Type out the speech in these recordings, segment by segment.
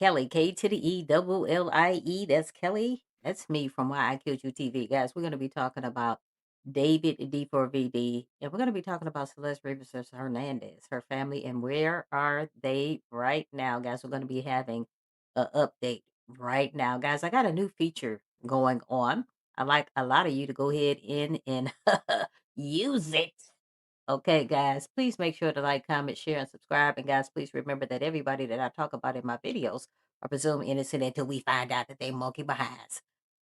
Kelly, K to the E, double Lie. That's Kelly. That's me from Why I Killed You TV. Guys, we're going to be talking about David D4VD, and we're going to be talking about Celeste Rivas Hernandez, her family, and where are they right now, guys? We're going to be having an update right now, guys. I got a new feature going on. I like a lot of you to go ahead in and use it. Okay, guys, please make sure to like, comment, share, and subscribe. And guys, please remember that everybody that I talk about in my videos are presumed innocent until we find out that they monkey behinds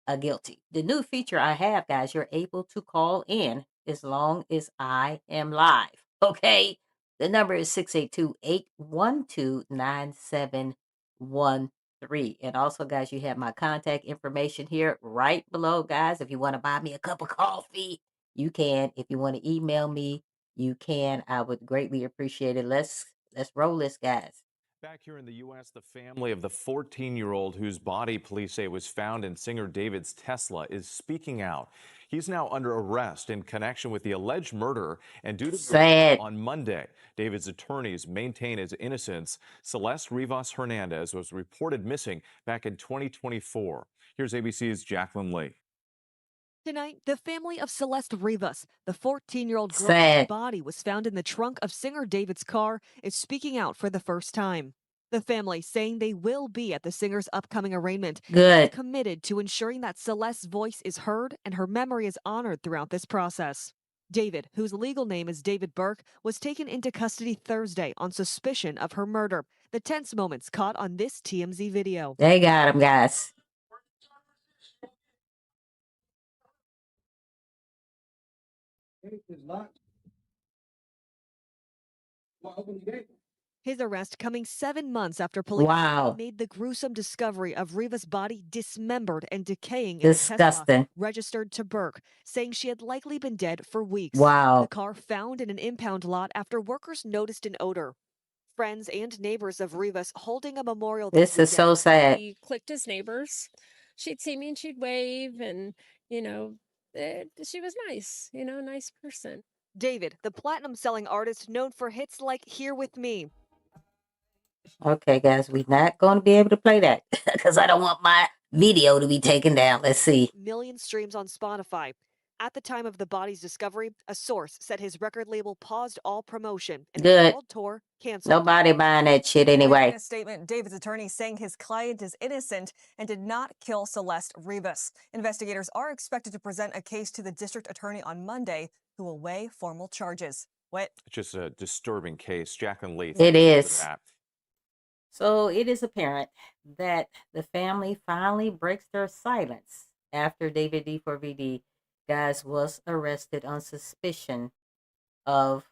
are guilty. The new feature I have, guys, you're able to call in as long as I am live. Okay. The number is 682-812-9713. And also, guys, you have my contact information here right below, guys. If you want to buy me a cup of coffee, you can. If you want to email me, you can. I would greatly appreciate it. Let's roll this, guys. Back here in the U.S., the family of the 14-year-old whose body police say was found in singer David's Tesla is speaking out. He's now under arrest in connection with the alleged murder and due to Sad. on Monday. David's attorneys maintain his innocence. Celeste Rivas Hernandez was reported missing back in 2024. Here's ABC's Jacqueline Lee. Tonight, the family of Celeste Rivas, the 14-year-old girl's Sad. body was found in the trunk of singer David's car, is speaking out for the first time. The family saying they will be at the singer's upcoming arraignment. Good. Committed to ensuring that Celeste's voice is heard and her memory is honored throughout this process. David, whose legal name is David Burke, was taken into custody Thursday on suspicion of her murder. The tense moments caught on this TMZ video. They got him, guys. His arrest coming 7 months after police Wow. made the gruesome discovery of Rivas' body dismembered and decaying in a Tesla Disgusting. registered to Burke, saying she had likely been dead for weeks. Wow. The car found in an impound lot after workers noticed an odor. Friends and neighbors of Rivas holding a memorial This is so sad. He clicked his neighbors. She'd see me and she'd wave, and she was nice. Nice person. David, the platinum-selling artist known for hits like Here With Me. Okay, guys, we're not going to be able to play that because I don't want my video to be taken down. Let's see. Million streams on Spotify. At the time of the body's discovery, a source said his record label paused all promotion and Good. the world tour canceled. Nobody buying that shit anyway. In a statement, David's attorney saying his client is innocent and did not kill Celeste Rivas. Investigators are expected to present a case to the district attorney on Monday, who will weigh formal charges. What? It's just a disturbing case. Jacqueline Lee. It is. So it is apparent that the family finally breaks their silence after David D4VD, guys, was arrested on suspicion of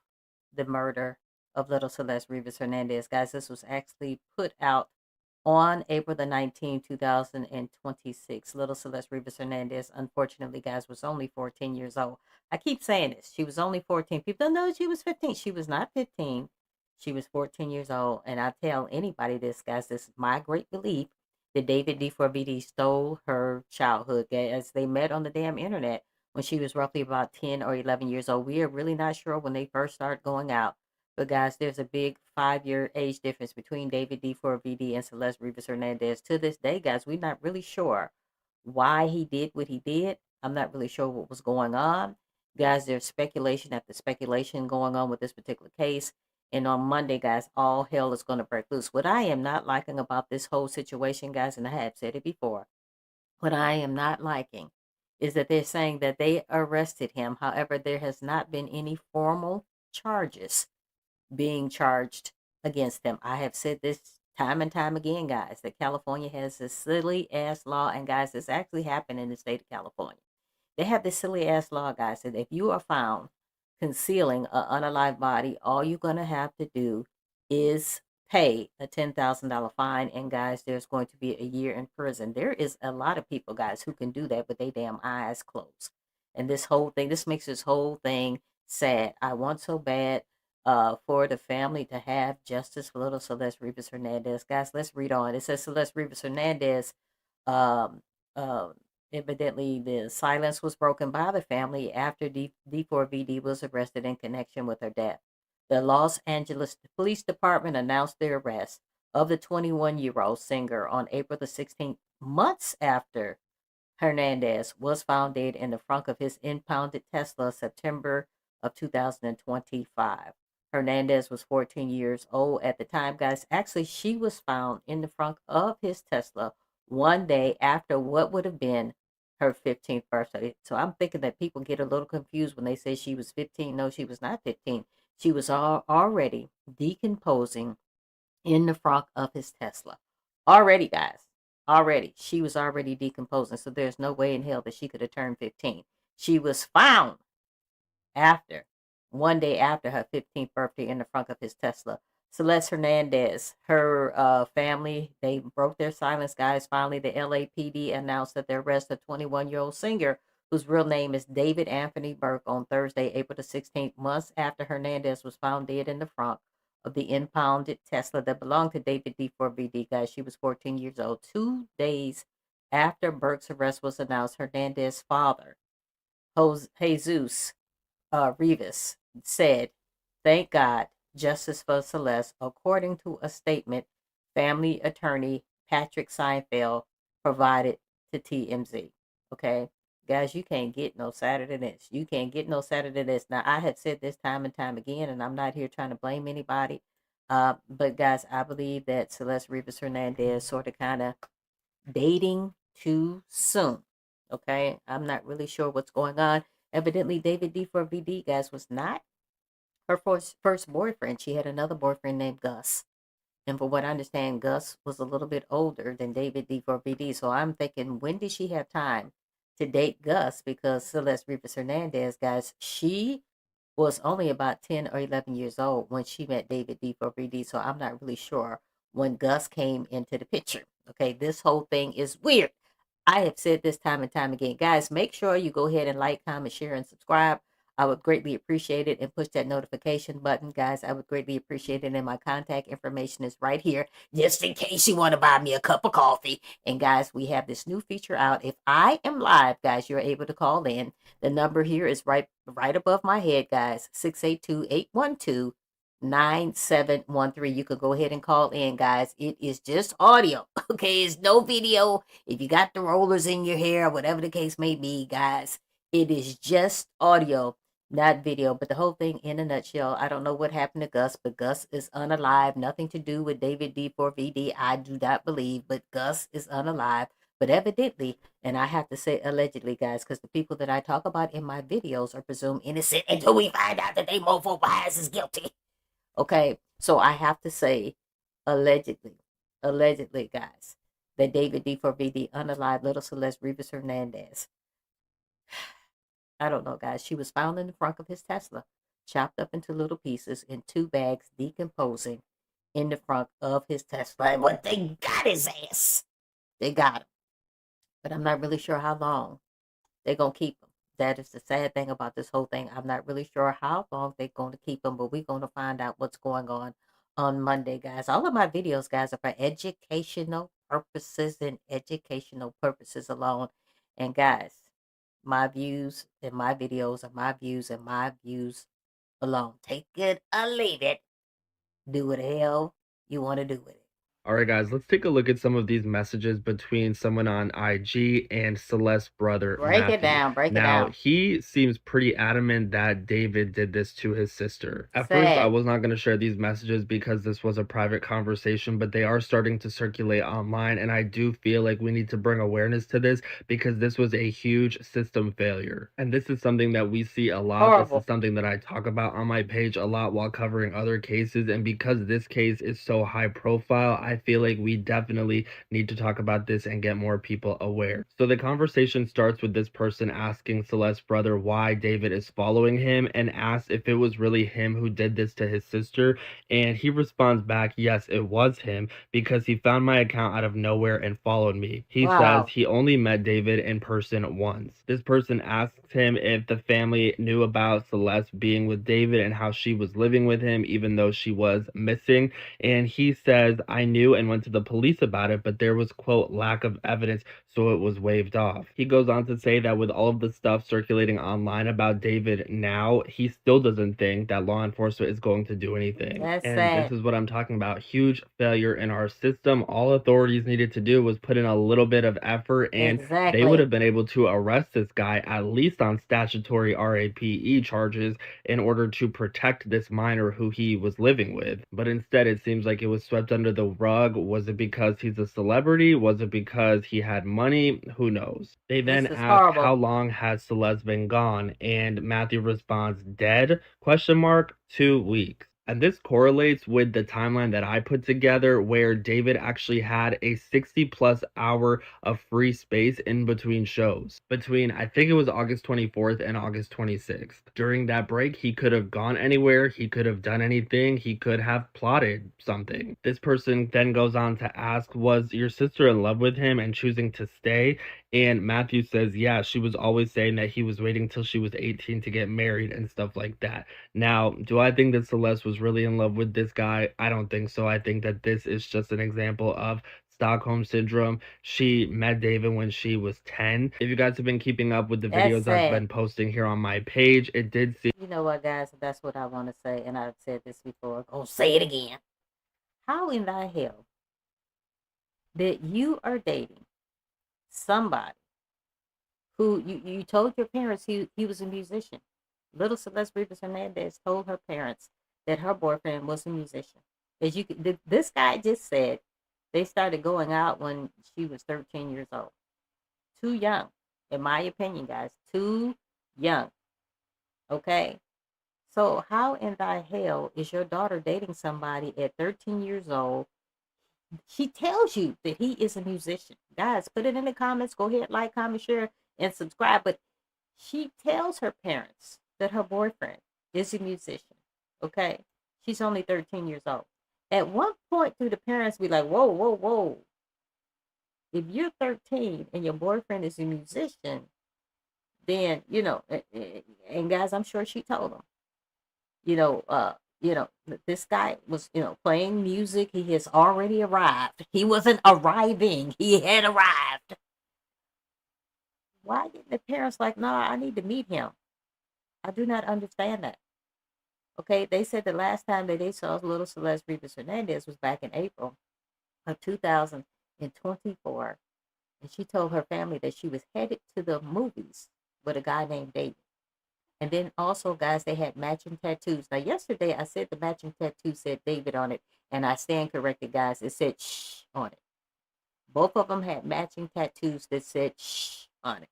the murder of little Celeste Rivas Hernandez. Guys, this was actually put out on April the 19th, 2026. Little Celeste Rivas Hernandez, unfortunately, guys, was only 14 years old. I keep saying this. She was only 14. People don't know she was 15. She was not 15. She was 14 years old. And I tell anybody this, guys, this is my great belief that David D4VD stole her childhood. As they met on the damn internet when she was roughly about 10 or 11 years old. We are really not sure when they first started going out. But guys, there's a big 5-year age difference between David D4VD and Celeste Rivas Hernandez. To this day, guys, we're not really sure why he did what he did. I'm not really sure what was going on. Guys, there's speculation after speculation going on with this particular case. And on Monday, guys, all hell is going to break loose. What I am not liking about this whole situation, guys, and I have said it before, what I am not liking is that they're saying that they arrested him. However, there has not been any formal charges being charged against him. I have said this time and time again, guys, that California has this silly ass law. And guys, this actually happened in the state of California. They have this silly ass law, guys, that if you are found concealing an unalive body, all you're going to have to do is pay a $10,000 fine. And guys, there's going to be a year in prison. There is a lot of people, guys, who can do that with their damn eyes closed. And this makes this whole thing sad. I want so bad for the family to have justice for little Celeste Rivas Hernandez. Guys, let's read on. It says Celeste Rivas Hernandez, evidently the silence was broken by the family after D4VD was arrested in connection with her death. The Los Angeles Police Department announced their arrest. of the 21-year-old singer on April the 16th, months after Hernandez was found dead in the trunk of his impounded Tesla September of 2025. Hernandez was 14 years old at the time, guys. Actually, she was found in the trunk of his Tesla one day after what would have been her 15th birthday. So I'm thinking that people get a little confused when they say she was 15. No, she was not 15. She was already decomposing in the trunk of his Tesla. Already, guys. Already. She was already decomposing. So there's no way in hell that she could have turned 15. She was found after, one day after her 15th birthday in the trunk of his Tesla. Celeste Hernandez, her family, they broke their silence, guys. Finally, the LAPD announced that they arrested a 21-year-old singer whose real name is David Anthony Burke on Thursday, April the 16th, months after Hernandez was found dead in the trunk of the impounded Tesla that belonged to David D4VD, guys. She was 14 years old. 2 days after Burke's arrest was announced, Hernandez's father, Jesus Rivas, said, "Thank God, justice for Celeste," according to a statement family attorney Patrick Seinfeld provided to TMZ. Okay, guys, you can't get no sadder than this. You can't get no sadder than this. Now, I have said this time and time again, and I'm not here trying to blame anybody. But guys, I believe that Celeste Rivas Hernandez sort of kind of dating too soon. Okay, I'm not really sure what's going on. Evidently, David D4VD, guys, was not her first boyfriend. She had another boyfriend named Gus. And for what I understand, Gus was a little bit older than David D4VD. So I'm thinking, when did she have time to date Gus? Because Celeste Rivas Hernandez, guys, she was only about 10 or 11 years old when she met David D4VD. So I'm not really sure when Gus came into the picture. Okay, this whole thing is weird. I have said this time and time again. Guys, make sure you go ahead and like, comment, share, and subscribe. I would greatly appreciate it, and push that notification button, guys. I would greatly appreciate it. And my contact information is right here, just in case you want to buy me a cup of coffee. And guys, we have this new feature out. If I am live, guys, you're able to call in. The number here is right above my head, guys. 682-812-9713. You can go ahead and call in, guys. It is just audio. Okay, it's no video. If you got the rollers in your hair, whatever the case may be, guys, it is just audio, not video. But the whole thing in a nutshell, I don't know what happened to Gus, but Gus is unalive. Nothing to do with David D4VD, I do not believe, but Gus is unalive. But evidently, and I have to say allegedly, guys, because the people that I talk about in my videos are presumed innocent until we find out that they mofo bias is guilty. Okay, so I have to say allegedly, guys, that David D4VD unalive little Celeste Rivas Hernandez. I don't know, guys. She was found in the trunk of his Tesla, chopped up into little pieces in 2 bags, decomposing in the trunk of his Tesla. And when they got his ass, they got him. But I'm not really sure how long they're going to keep him. That is the sad thing about this whole thing. I'm not really sure how long they're going to keep him, but we're going to find out what's going on Monday, guys. All of my videos, guys, are for educational purposes and educational purposes alone. And guys, my views and my videos are my views and my views alone. Take it or leave it. Do what the hell you want to do with it. All right, guys, let's take a look at some of these messages between someone on IG and Celeste's brother, Break Matthew. it down. Break it Now, down. he seems pretty adamant that David did this to his sister. At first, I Sad. was not going to share these messages because this was a private conversation, but they are starting to circulate online, and I do feel like we need to bring awareness to this because this was a huge system failure. And this is something that we see a lot. This Horrible. is something that I talk about on my page a lot while covering other cases, and because this case is so high profile, I feel like we definitely need to talk about this and get more people aware. So the conversation starts with this person asking Celeste's brother why David is following him and asks if it was really him who did this to his sister. And he responds back, yes, it was him because he found my account out of nowhere and followed me. He Wow. says he only met David in person once. This person asks him if the family knew about Celeste being with David and how she was living with him even though she was missing. And he says, I knew knew and went to the police about it, but there was, quote, lack of evidence, so it was waved off. He goes on to say that with all of the stuff circulating online about David now, he still doesn't think that law enforcement is going to do anything. That's And this sad. is what I'm talking about. Huge failure in our system. All authorities needed to do was put in a little bit of effort, and they would Exactly. have been able to arrest this guy at least on statutory RAPE charges in order to protect this minor who he was living with. But instead, it seems like it was swept under the rug. Was it because he's a celebrity? Was it because he had money? Who knows? They then This is ask, how horrible. long has Celeste been gone? And Matthew responds, dead? Question mark, 2 weeks. And this correlates with the timeline that I put together where David actually had a 60+ hour of free space in between shows. Between, I think it was August 24th and August 26th. During that break, he could have gone anywhere, he could have done anything, he could have plotted something. This person then goes on to ask, was your sister in love with him and choosing to stay? And Matthew says, yeah, she was always saying that he was waiting till she was 18 to get married and stuff like that. Now, do I think that Celeste was really in love with this guy? I don't think so. I think that this is just an example of Stockholm Syndrome. She met David when she was 10. If you guys have been keeping up with the That's videos I've sad. been posting here on my page, it did seem You know what, guys? That's what I want to say, and I've said this before. I'll say it again. How in the hell that you are dating somebody who you told your parents he was a musician? Little Celeste Rivas Hernandez told her parents that her boyfriend was a musician. As you this guy just said, they started going out when she was 13 years old. Too young, in my opinion, guys. Too young. Okay. So how in the hell is your daughter dating somebody at 13 years old? She tells you that he is a musician. Guys, put it in the comments. Go ahead, like, comment, share, and subscribe. But she tells her parents that her boyfriend is a musician. Okay? She's only 13 years old. At one point, do the parents be like, whoa, whoa, whoa. If you're 13 and your boyfriend is a musician, then, and guys, I'm sure she told them, you know, uh, this guy was, playing music. He has already arrived. He wasn't arriving. He had arrived. Why didn't the parents like, no, I need to meet him? I do not understand that. Okay, they said the last time that they saw little Celeste Rivas Hernandez was back in April of 2024. And she told her family that she was headed to the movies with a guy named David. And then also, guys, they had matching tattoos. Now, yesterday I said the matching tattoo said David on it, and I stand corrected, guys. It said shh on it. Both of them had matching tattoos that said shh on it.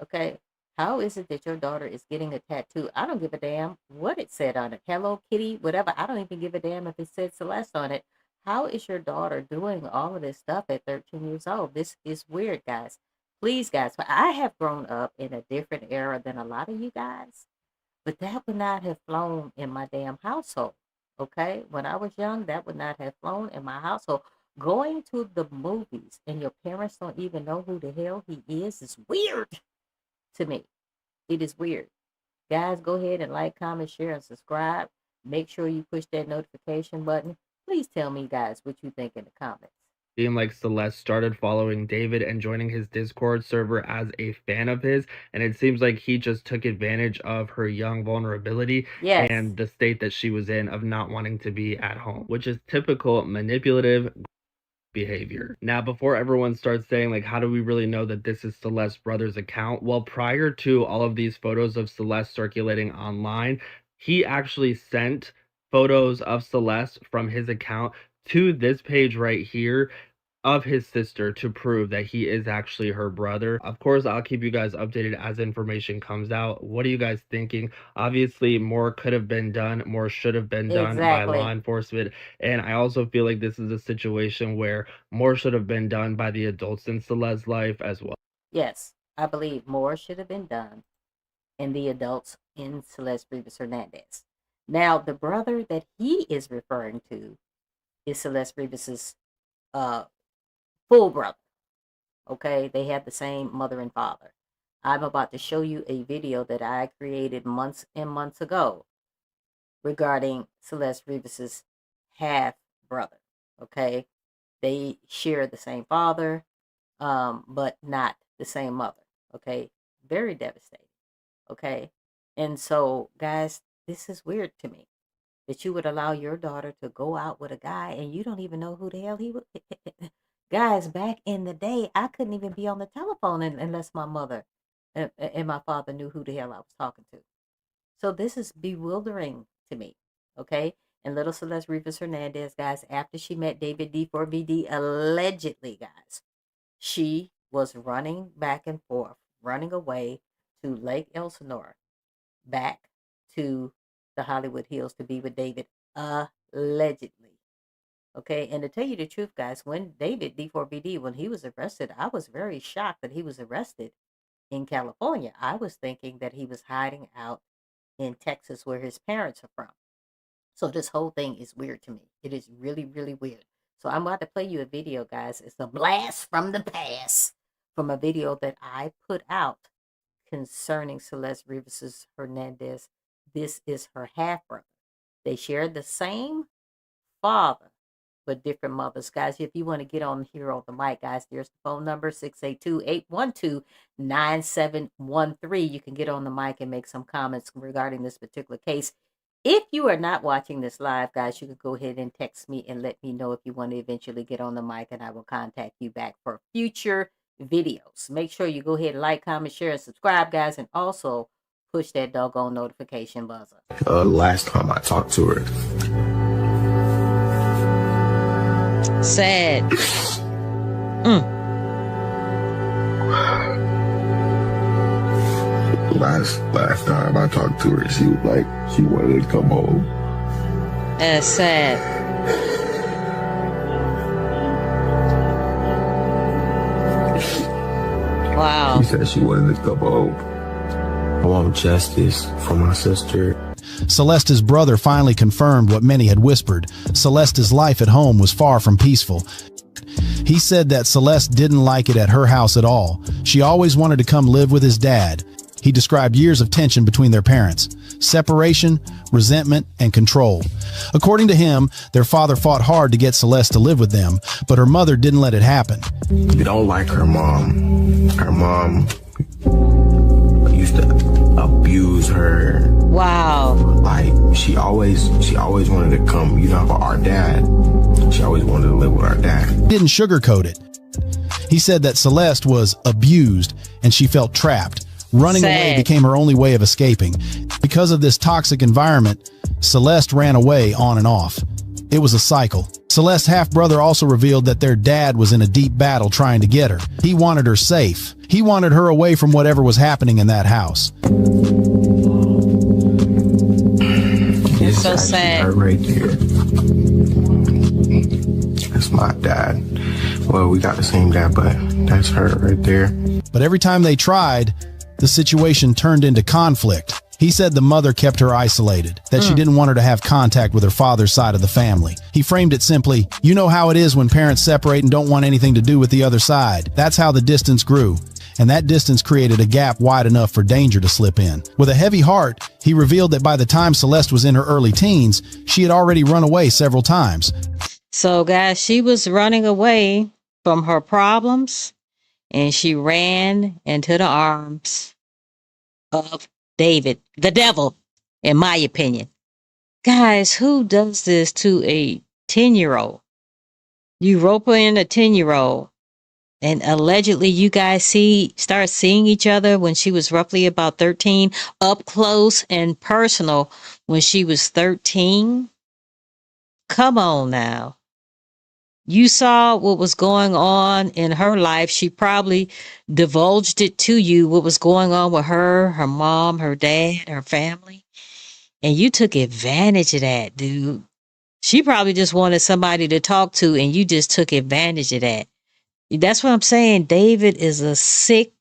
Okay? How is it that your daughter is getting a tattoo? I don't give a damn what it said on it. Hello Kitty, whatever. I don't even give a damn if it said Celeste on it. How is your daughter doing all of this stuff at 13 years old? This is weird, guys. Please, guys, I have grown up in a different era than a lot of you guys, but that would not have flown in my damn household. Okay? When I was young, that would not have flown in my household. Going to the movies and your parents don't even know who the hell he is weird to me. It is weird. Guys, go ahead and like, comment, share, and subscribe. Make sure you push that notification button. Please tell me, guys, what you think in the comments. seemed like Celeste started following David and joining his Discord server as a fan of his, and it seems like he just took advantage of her young vulnerability Yes. and the state that she was in of not wanting to be at home, which is typical manipulative behavior. Now, before everyone starts saying, like, how do we really know that this is Celeste's brother's account? Well, prior to all of these photos of Celeste circulating online, he actually sent photos of Celeste from his account to this page right here of his sister to prove that he is actually her brother. Of course, I'll keep you guys updated as information comes out. What are you guys thinking? Obviously, more could have been done, more should have been done by law enforcement. And I also feel like this is a situation where more should have been done by the adults in Celeste's life as well. Yes, I believe more should have been done in the adults in Celeste Rivas Hernandez. Now, the brother that he is referring to is Celeste Rivas's full brother. Okay, they have the same mother and father. I'm about to show you a video that I created months and months ago regarding Celeste Rivas's half brother. Okay. They share the same father, but not the same mother. Okay. Very devastating. Okay. And so, guys, this is weird to me that you would allow your daughter to go out with a guy and you don't even know who the hell he was. Guys, back in the day, I couldn't even be on the telephone unless my mother and my father knew who the hell I was talking to. So this is bewildering to me. Okay. And little Celeste Rivas Hernandez, guys, after she met David D4VD, allegedly, guys, she was running back and forth, running away to Lake Elsinore, back to the Hollywood Hills to be with David, allegedly. Okay, and to tell you the truth, guys, when David D4VD, when he was arrested, I was very shocked that he was arrested in California. I was thinking that he was hiding out in Texas where his parents are from. So this whole thing is weird to me. It is really, really weird. So I'm about to play you a video, guys. It's a blast from the past from a video that I put out concerning Celeste Rivas Hernandez. This is her half brother. They share the same father, but different mothers. Guys, if you want to get on here on the mic, guys, there's the phone number 682-812-9713. You can get on the mic and make some comments regarding this particular case. If you are not watching this live, guys, you could go ahead and text me and let me know if you want to eventually get on the mic, and I will contact you back for future videos. Make sure you go ahead and like, comment, share, and subscribe, guys, and also push that doggone notification buzzer. Last time I talked to her. Sad. Last time I talked to her, she was like, she wanted to come home. That's sad. Wow. She said she wanted to come home. I want justice for my sister. Celeste's brother finally confirmed what many had whispered. Celeste's life at home was far from peaceful. He said that Celeste didn't like it at her house at all. She always wanted to come live with his dad. He described years of tension between their parents, separation, resentment, and control. According to him, their father fought hard to get Celeste to live with them, but her mother didn't let it happen. They don't like her mom. Her mom used to abuse her. Wow. Like, she always wanted to come, for our dad. She always wanted to live with our dad. He didn't sugarcoat it. He said that Celeste was abused and she felt trapped. Running away became her only way of escaping. Because of this toxic environment, Celeste ran away on and off. It was a cycle. Celeste's half-brother also revealed that their dad was in a deep battle trying to get her. He wanted her safe. He wanted her away from whatever was happening in that house. It's so sad. Her right there. That's my dad. Well, we got the same dad, but that's her right there. But every time they tried, the situation turned into conflict. He said the mother kept her isolated, that she didn't want her to have contact with her father's side of the family. He framed it simply, you know how it is when parents separate and don't want anything to do with the other side. That's how the distance grew. And that distance created a gap wide enough for danger to slip in. With a heavy heart, he revealed that by the time Celeste was in her early teens, she had already run away several times. So, guys, she was running away from her problems, and she ran into the arms of David, the devil, in my opinion. Guys, who does this to a 10-year-old? You rope in a 10-year-old, and allegedly you guys start seeing each other when she was roughly about 13, up close and personal when she was 13. Come on now. You saw what was going on in her life. She probably divulged it to you, what was going on with her, her mom, her dad, her family. And you took advantage of that, dude. She probably just wanted somebody to talk to, and you just took advantage of that. That's what I'm saying. David is a sick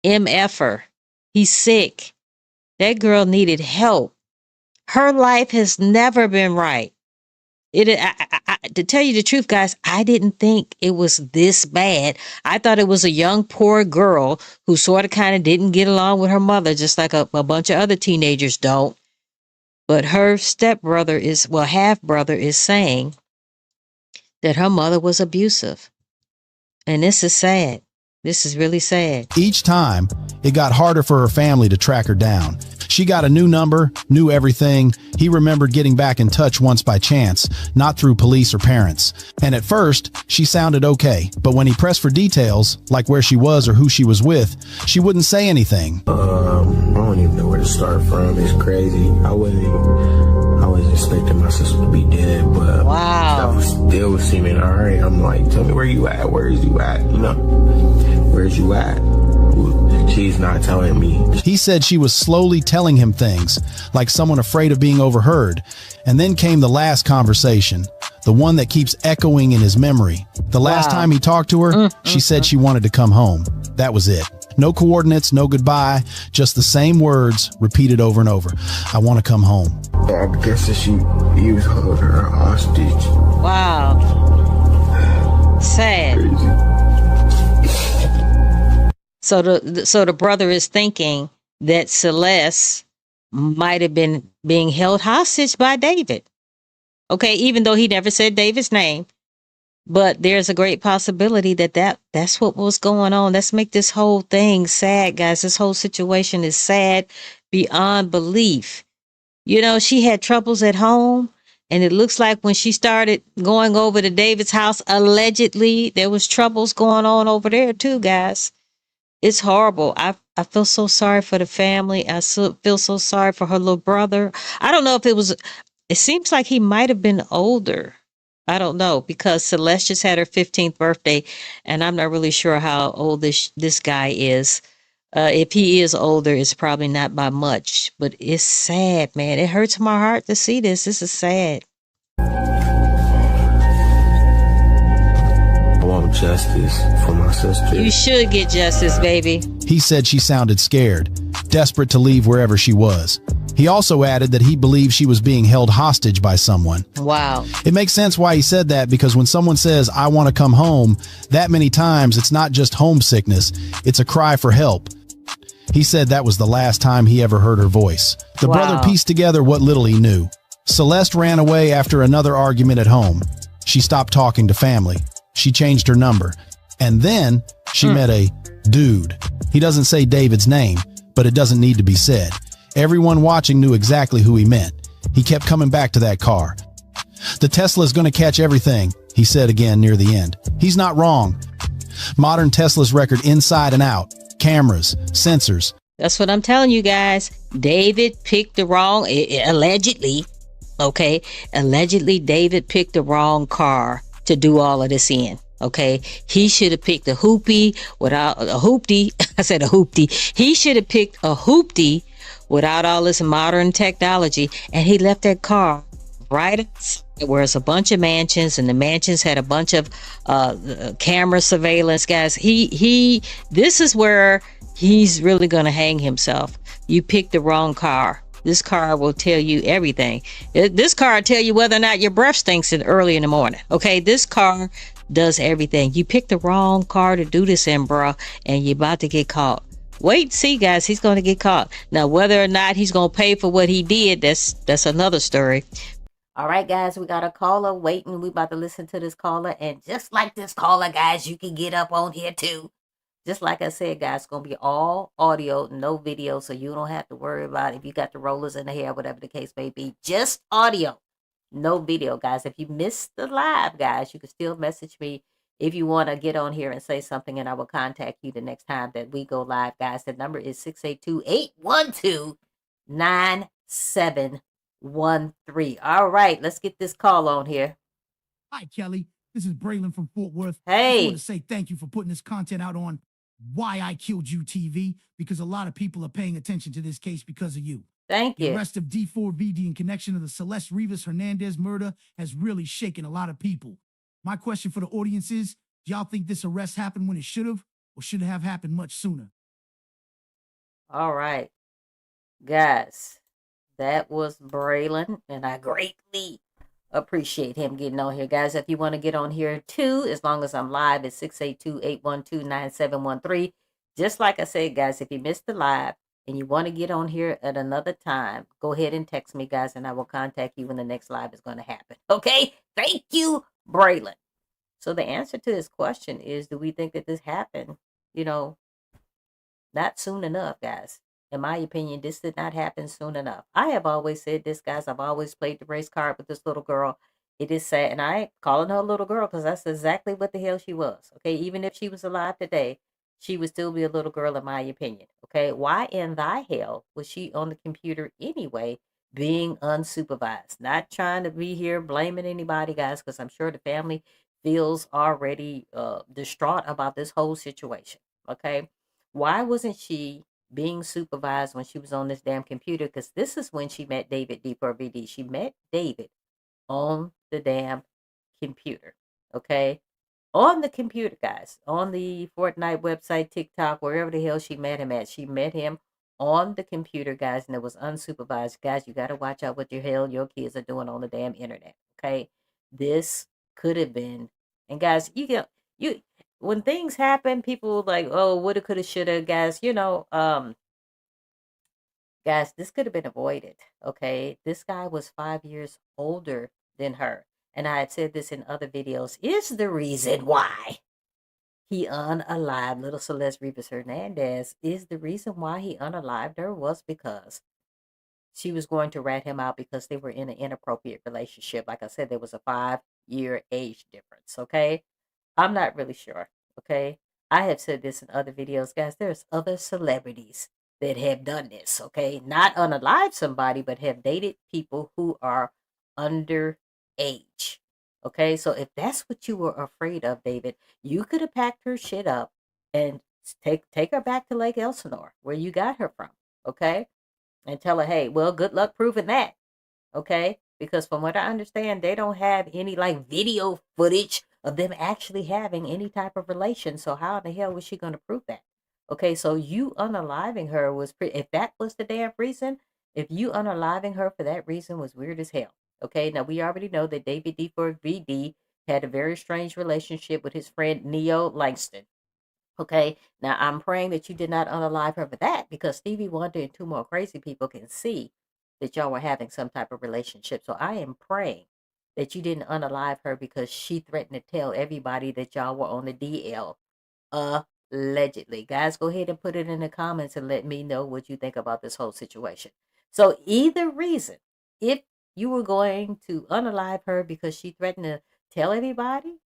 MFer. He's sick. That girl needed help. Her life has never been right. To tell you the truth, guys, I didn't think it was this bad. I thought it was a young, poor girl who sort of kind of didn't get along with her mother, just like a bunch of other teenagers don't. But her stepbrother half-brother is saying that her mother was abusive. And this is sad. This is really sad. Each time, it got harder for her family to track her down. She got a new number, knew everything. He remembered getting back in touch once by chance, not through police or parents. And at first, she sounded okay. But when he pressed for details, like where she was or who she was with, she wouldn't say anything. I don't even know where to start from. It's crazy. I was expecting my sister to be dead, but wow, that was still seeming alright. I'm like, tell me where you at? Where is you at? You know, where's you at? She's not telling me. He said she was slowly telling him things, like someone afraid of being overheard. And then came the last conversation, the one that keeps echoing in his memory. The last time he talked to her, she said she wanted to come home. That was it. No coordinates, no goodbye, just the same words repeated over and over. I want to come home. I guess that he was holding her hostage. Wow. Sad. Crazy. So the brother is thinking that Celeste might have been being held hostage by David. Okay, even though he never said David's name, but there's a great possibility that's what was going on. Let's make this whole thing sad, guys. This whole situation is sad beyond belief. You know, she had troubles at home, and it looks like when she started going over to David's house, allegedly, there was troubles going on over there too, guys. It's horrible. I feel so sorry for the family. I feel so sorry for her little brother. I don't know if it seems like he might have been older. I don't know, because Celeste just had her 15th birthday, and I'm not really sure how old this guy is. If he is older, it's probably not by much, but it's sad, man. It hurts my heart to see this. This is sad. I want justice for my sister. You should get justice, baby. He said she sounded scared, desperate to leave wherever she was. He also added that he believed she was being held hostage by someone. Wow. It makes sense why he said that, because when someone says, I want to come home, that many times it's not just homesickness, it's a cry for help. He said that was the last time he ever heard her voice. The brother pieced together what little he knew. Celeste ran away after another argument at home. She stopped talking to family. She changed her number. And then she met a dude. He doesn't say David's name, but it doesn't need to be said. Everyone watching knew exactly who he meant. He kept coming back to that car. The Tesla's going to catch everything, he said again near the end. He's not wrong. Modern Tesla's record inside and out. Cameras, sensors. That's what I'm telling you guys. David picked the wrong, allegedly, okay? Allegedly, David picked the wrong car to do all of this in, okay? He should have picked a hoopty without a hoopty. I said a hoopty. He should have picked a hoopty without all this modern technology, and he left that car right outside where it's a bunch of mansions, and the mansions had a bunch of camera surveillance, guys. This is where he's really gonna hang himself. You picked the wrong car. This car will tell you everything. This car will tell you whether or not your breath stinks early in the morning. Okay, this car does everything. You picked the wrong car to do this in, bro, and you're about to get caught. Wait, see, guys, he's going to get caught. Now, whether or not he's going to pay for what he did, that's another story. All right, guys, we got a caller waiting. We about to listen to this caller. And just like this caller, guys, you can get up on here too. Just like I said, guys, it's going to be all audio, no video. So you don't have to worry about if you got the rollers in the hair, whatever the case may be. Just audio, no video, guys. If you missed the live, guys, you can still message me if you want to get on here and say something, and I will contact you the next time that we go live, guys. The number is 682-812-9713. All right, let's get this call on here. Hi, Kelly. This is Braylon from Fort Worth. Hey. I want to say thank you for putting this content out on Why I Killed You TV, because a lot of people are paying attention to this case because of you. Thank you. The arrest of D4VD in connection to the Celeste Rivas Hernandez murder has really shaken a lot of people. My question for the audience is, do y'all think this arrest happened when it should have, or should it have happened much sooner? All right, guys, that was Braylon, and I greatly appreciate him getting on here. Guys, if you want to get on here too, as long as I'm live, it's 682-812-9713. Just like I said, guys, if you missed the live and you want to get on here at another time, go ahead and text me, guys, and I will contact you when the next live is going to happen. Okay? Thank you, Braylon. So the answer to this question is, do we think that this happened, not soon enough, guys? In my opinion, this did not happen soon enough. I have always said this, guys. I've always played the race card with this little girl. It is sad, and I ain't calling her a little girl because that's exactly what the hell she was. Okay, even if she was alive today, she would still be a little girl, in my opinion. Okay, why in thy hell was she on the computer anyway, being unsupervised? Not trying to be here blaming anybody, guys, because I'm sure the family feels already distraught about this whole situation. Okay, why wasn't she being supervised when she was on this damn computer? Because this is when she met David D4VD. She met David on the damn computer. Okay, on the computer, guys, on the Fortnite website, TikTok, wherever the hell she met him at. She met him on the computer, guys, and it was unsupervised. Guys, you got to watch out what the hell your kids are doing on the damn internet. Okay, this could have been, and guys, you when things happen, people like, oh, woulda, coulda, shoulda, guys. Guys, this could have been avoided. Okay, this guy was 5 years older than her, and I had said this in other videos. Is the reason why he unalived little Celeste Rivas Hernandez, is the reason why he unalived her was because she was going to rat him out because they were in an inappropriate relationship. Like I said, there was a 5-year age difference. Okay, I'm not really sure. Okay, I have said this in other videos, guys. There's other celebrities that have done this. Okay, not unalive somebody, but have dated people who are underage. Okay, so if that's what you were afraid of, David, you could have packed her shit up and take her back to Lake Elsinore, where you got her from. Okay, and tell her, hey, well, good luck proving that. Okay, because from what I understand, they don't have any like video footage of them actually having any type of relation. So how in the hell was she going to prove that? Okay, so you unaliving her was if that was the damn reason, if you unaliving her for that reason was weird as hell. Okay, now we already know that David D4VD had a very strange relationship with his friend Neo Langston. Okay, now I'm praying that you did not unalive her for that, because Stevie Wonder and two more crazy people can see that y'all were having some type of relationship. So I am praying that you didn't unalive her because she threatened to tell everybody that y'all were on the DL. Allegedly. Guys, go ahead and put it in the comments and let me know what you think about this whole situation. So either reason, if you were going to unalive her because she threatened to tell everybody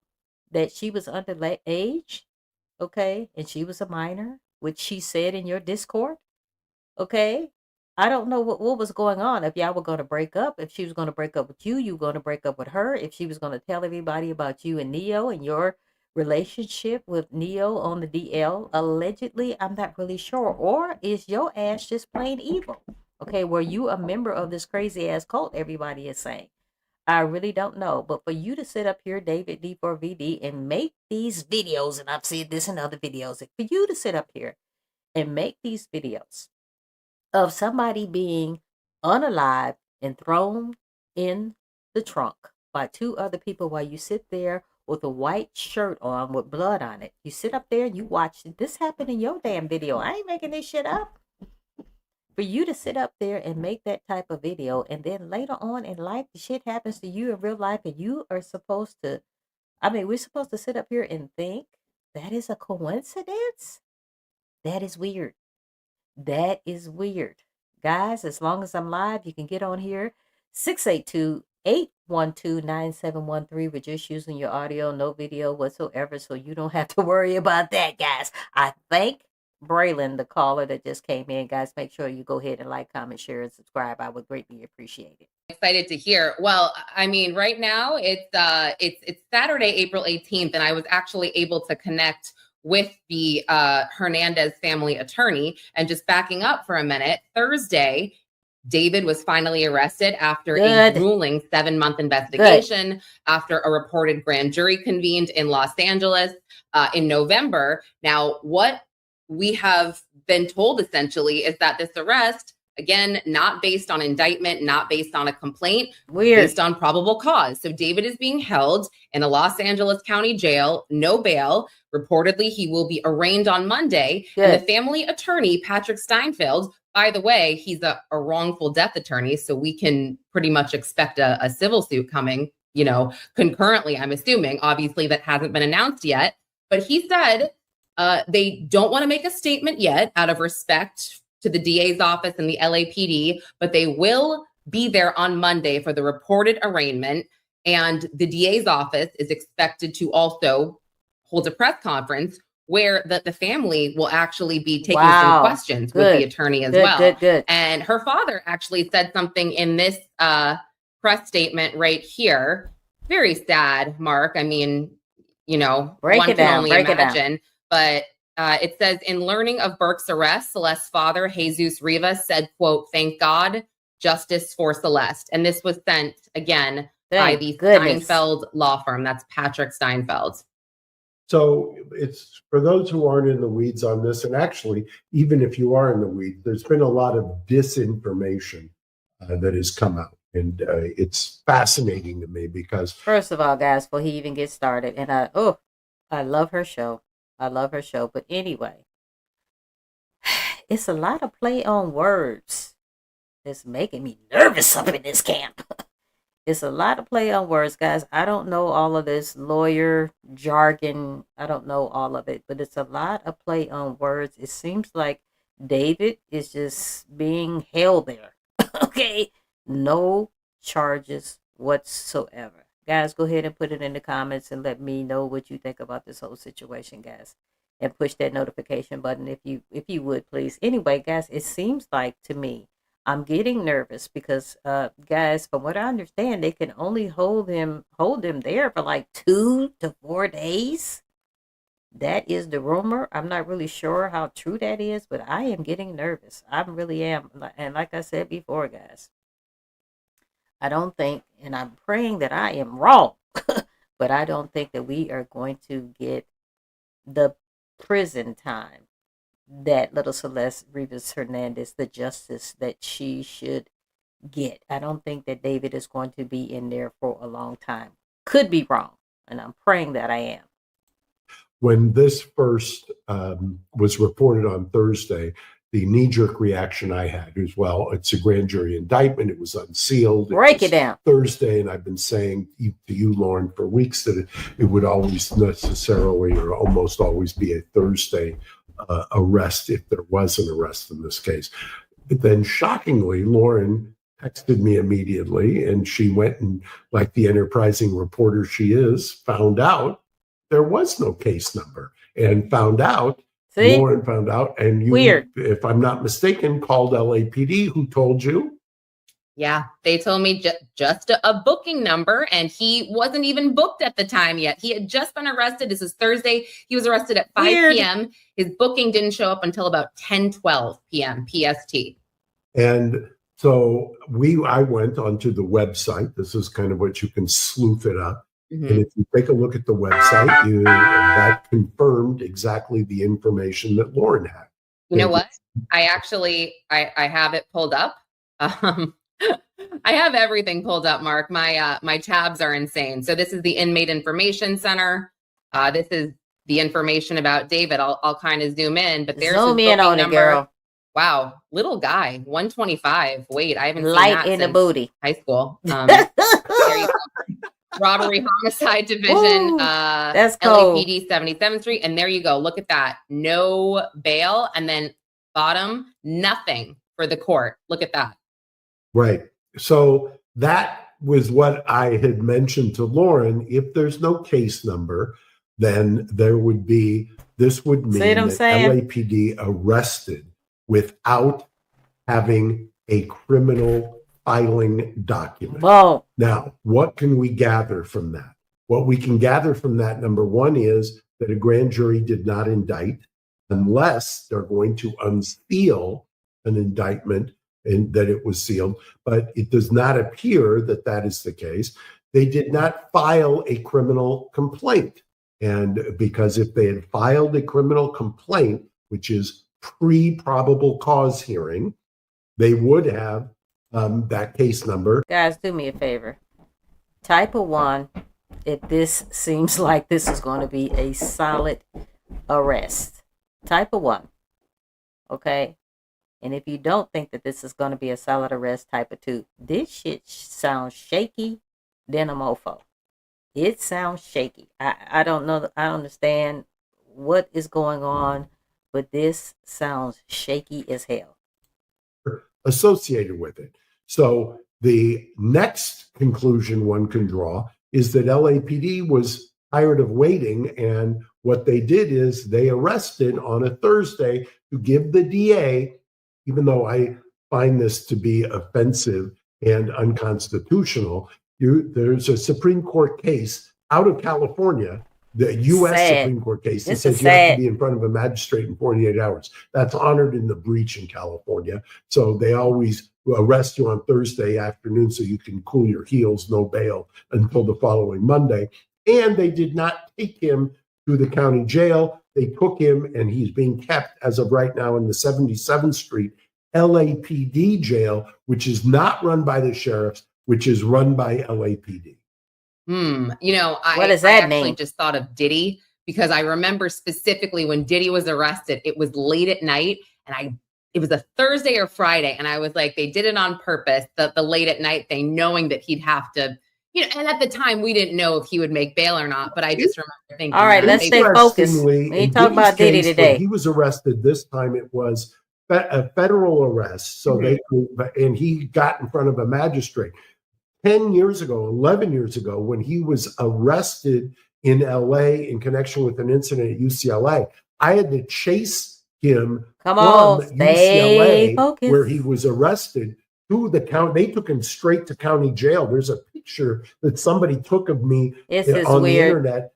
that she was underage, okay, and she was a minor, which she said in your Discord, okay, I don't know what was going on. If y'all were going to break up, if she was going to break up with you, you were going to break up with her, if she was going to tell everybody about you and Neo and your relationship with Neo on the DL, allegedly, I'm not really sure. Or is your ass just plain evil? Okay, were you a member of this crazy ass cult everybody is saying? I really don't know. But for you to sit up here, David D4VD, and make these videos, and I've said this in other videos, for you to sit up here and make these videos of somebody being unalive and thrown in the trunk by two other people while you sit there with a white shirt on with blood on it. You sit up there and you watch it. This happened in your damn video. I ain't making this shit up. For you to sit up there and make that type of video, and then later on in life, the shit happens to you in real life, and you are supposed to, we're supposed to sit up here and think that is a coincidence? That is weird. That is weird. Guys, as long as I'm live, you can get on here. 682-812-9713. We're just using your audio, no video whatsoever, so you don't have to worry about that, guys. I thank Braylon, the caller that just came in. Guys, make sure you go ahead and like, comment, share, and subscribe. I would greatly appreciate it. Excited to hear. Well, I mean, right now it's Saturday, April 18th, and I was actually able to connect with the Hernandez family attorney. And just backing up for a minute, Thursday, David was finally arrested after a grueling 7-month investigation, after a reported grand jury convened in Los Angeles in November. Now, what we have been told essentially is that this arrest, again, not based on indictment, not based on a complaint, based on probable cause. So David is being held in a Los Angeles County jail, no bail. Reportedly, he will be arraigned on Monday. And the family attorney, Patrick Steinfeld, by the way, he's a wrongful death attorney, so we can pretty much expect a civil suit coming, concurrently, I'm assuming. Obviously, that hasn't been announced yet. But he said they don't want to make a statement yet out of respect to the DA's office and the LAPD, but they will be there on Monday for the reported arraignment. And the DA's office is expected to also hold a press conference where the family will actually be taking some questions with the attorney as well. Good. And her father actually said something in this press statement right here. Very sad, Mark. I mean, Break one it can down, only break it down. imagine. But it says, in learning of Burke's arrest, Celeste's father, Jesus Rivas, said, quote, "Thank God, justice for Celeste." And this was sent, again, by the Steinfeld law firm. That's Patrick Steinfeld. So it's for those who aren't in the weeds on this, and actually, even if you are in the weeds, there's been a lot of disinformation that has come out. And it's fascinating to me because... First of all, guys, before he even gets started, and I love her show. I love her show. But anyway, it's a lot of play on words that's making me nervous up in this camp. It's a lot of play on words, guys. I don't know all of this lawyer jargon. I don't know all of it, but it's a lot of play on words. It seems like David is just being held there. Okay? No charges whatsoever. Guys, go ahead and put it in the comments and let me know what you think about this whole situation, guys. And push that notification button if you would, please. Anyway, guys, it seems like to me, I'm getting nervous because, guys, from what I understand, they can only hold him there for like 2 to 4 days. That is the rumor. I'm not really sure how true that is, but I am getting nervous. I really am. And like I said before, guys, I don't think, and I'm praying that I am wrong, but I don't think that we are going to get the prison time that little Celeste Rivas Hernandez, the justice that she should get. I don't think that David is going to be in there for a long time. Could be wrong, and I'm praying that I am. When this first was reported on Thursday, the knee-jerk reaction I had was, well, it's a grand jury indictment. It was unsealed. Break it down. Thursday, and I've been saying to you, Lauren, for weeks that it would always necessarily or almost always be a Thursday arrest if there was an arrest in this case. But then shockingly, Lauren texted me immediately, and she went and, like the enterprising reporter she is, found out there was no case number and found out. See? Lauren found out, and you, if I'm not mistaken, called LAPD, who told you? Yeah, they told me just a booking number, and he wasn't even booked at the time yet. He had just been arrested. This is Thursday. He was arrested at 5 p.m. His booking didn't show up until about 10:12 p.m. PST. And so I went onto the website. This is kind of what you can sleuth it up. Mm-hmm. And if you take a look at the website, that confirmed exactly the information that Lauren had. You know what? I actually, I have it pulled up. I have everything pulled up, Mark. My tabs are insane. So this is the Inmate Information Center. This is the information about David. I'll kind of zoom in, but there's zoom in on it, girl. Wow, little guy, 125. Wait, I haven't seen light that in since the booty. High school. There you go. Robbery Homicide Division, that's cold. LAPD 77th Street. And there you go. Look at that. No bail. And then bottom, nothing for the court. Look at that. Right. So that was what I had mentioned to Lauren. If there's no case number, then this would mean that LAPD arrested without having a criminal filing document. Whoa. Now, what can we gather from that? What we can gather from that, number one, is that a grand jury did not indict unless they're going to unseal an indictment and that it was sealed. But it does not appear that that is the case. They did not file a criminal complaint. And because if they had filed a criminal complaint, which is pre-probable cause hearing, they would have that case number. Guys, do me a favor. Type a 1 if this seems like this is going to be a solid arrest. Type a 1. Okay? And if you don't think that this is going to be a solid arrest, type a 2. This shit sounds shaky than a mofo. It sounds shaky. I don't know. I don't understand what is going on, but this sounds shaky as hell. Associated with it. So the next conclusion one can draw is that LAPD was tired of waiting, and what they did is they arrested on a Thursday to give the DA, even though I find this to be offensive and unconstitutional, there's a Supreme Court case out of California, the U.S. Sad. Supreme Court case that This says is you have sad. to be in front of a magistrate in 48 hours. That's honored in the breach in California. So they always arrest you on Thursday afternoon so you can cool your heels, no bail until the following Monday. And they did not take him to the county jail. They took him, and he's being kept as of right now in the 77th Street LAPD jail, which is not run by the sheriffs, which is run by LAPD. You know, What does I that actually mean? just thought of Diddy, because I remember specifically when Diddy was arrested, it was late at night, and it was a Thursday or Friday, and I was like, they did it on purpose, the late at night thing, knowing that he'd have to, you know, and at the time we didn't know if he would make bail or not, but I just remember thinking, All right, that let's stay focused. We ain't talking about Diddy When today. he was arrested this time, it was a federal arrest. So and he got in front of a magistrate. 10 years ago, 11 years ago, when he was arrested in LA in connection with an incident at UCLA, I had to chase him Come from on, stay UCLA, focused. where he was arrested, to the county. They took him straight to county jail. There's a picture that somebody took of me This is on the weird. internet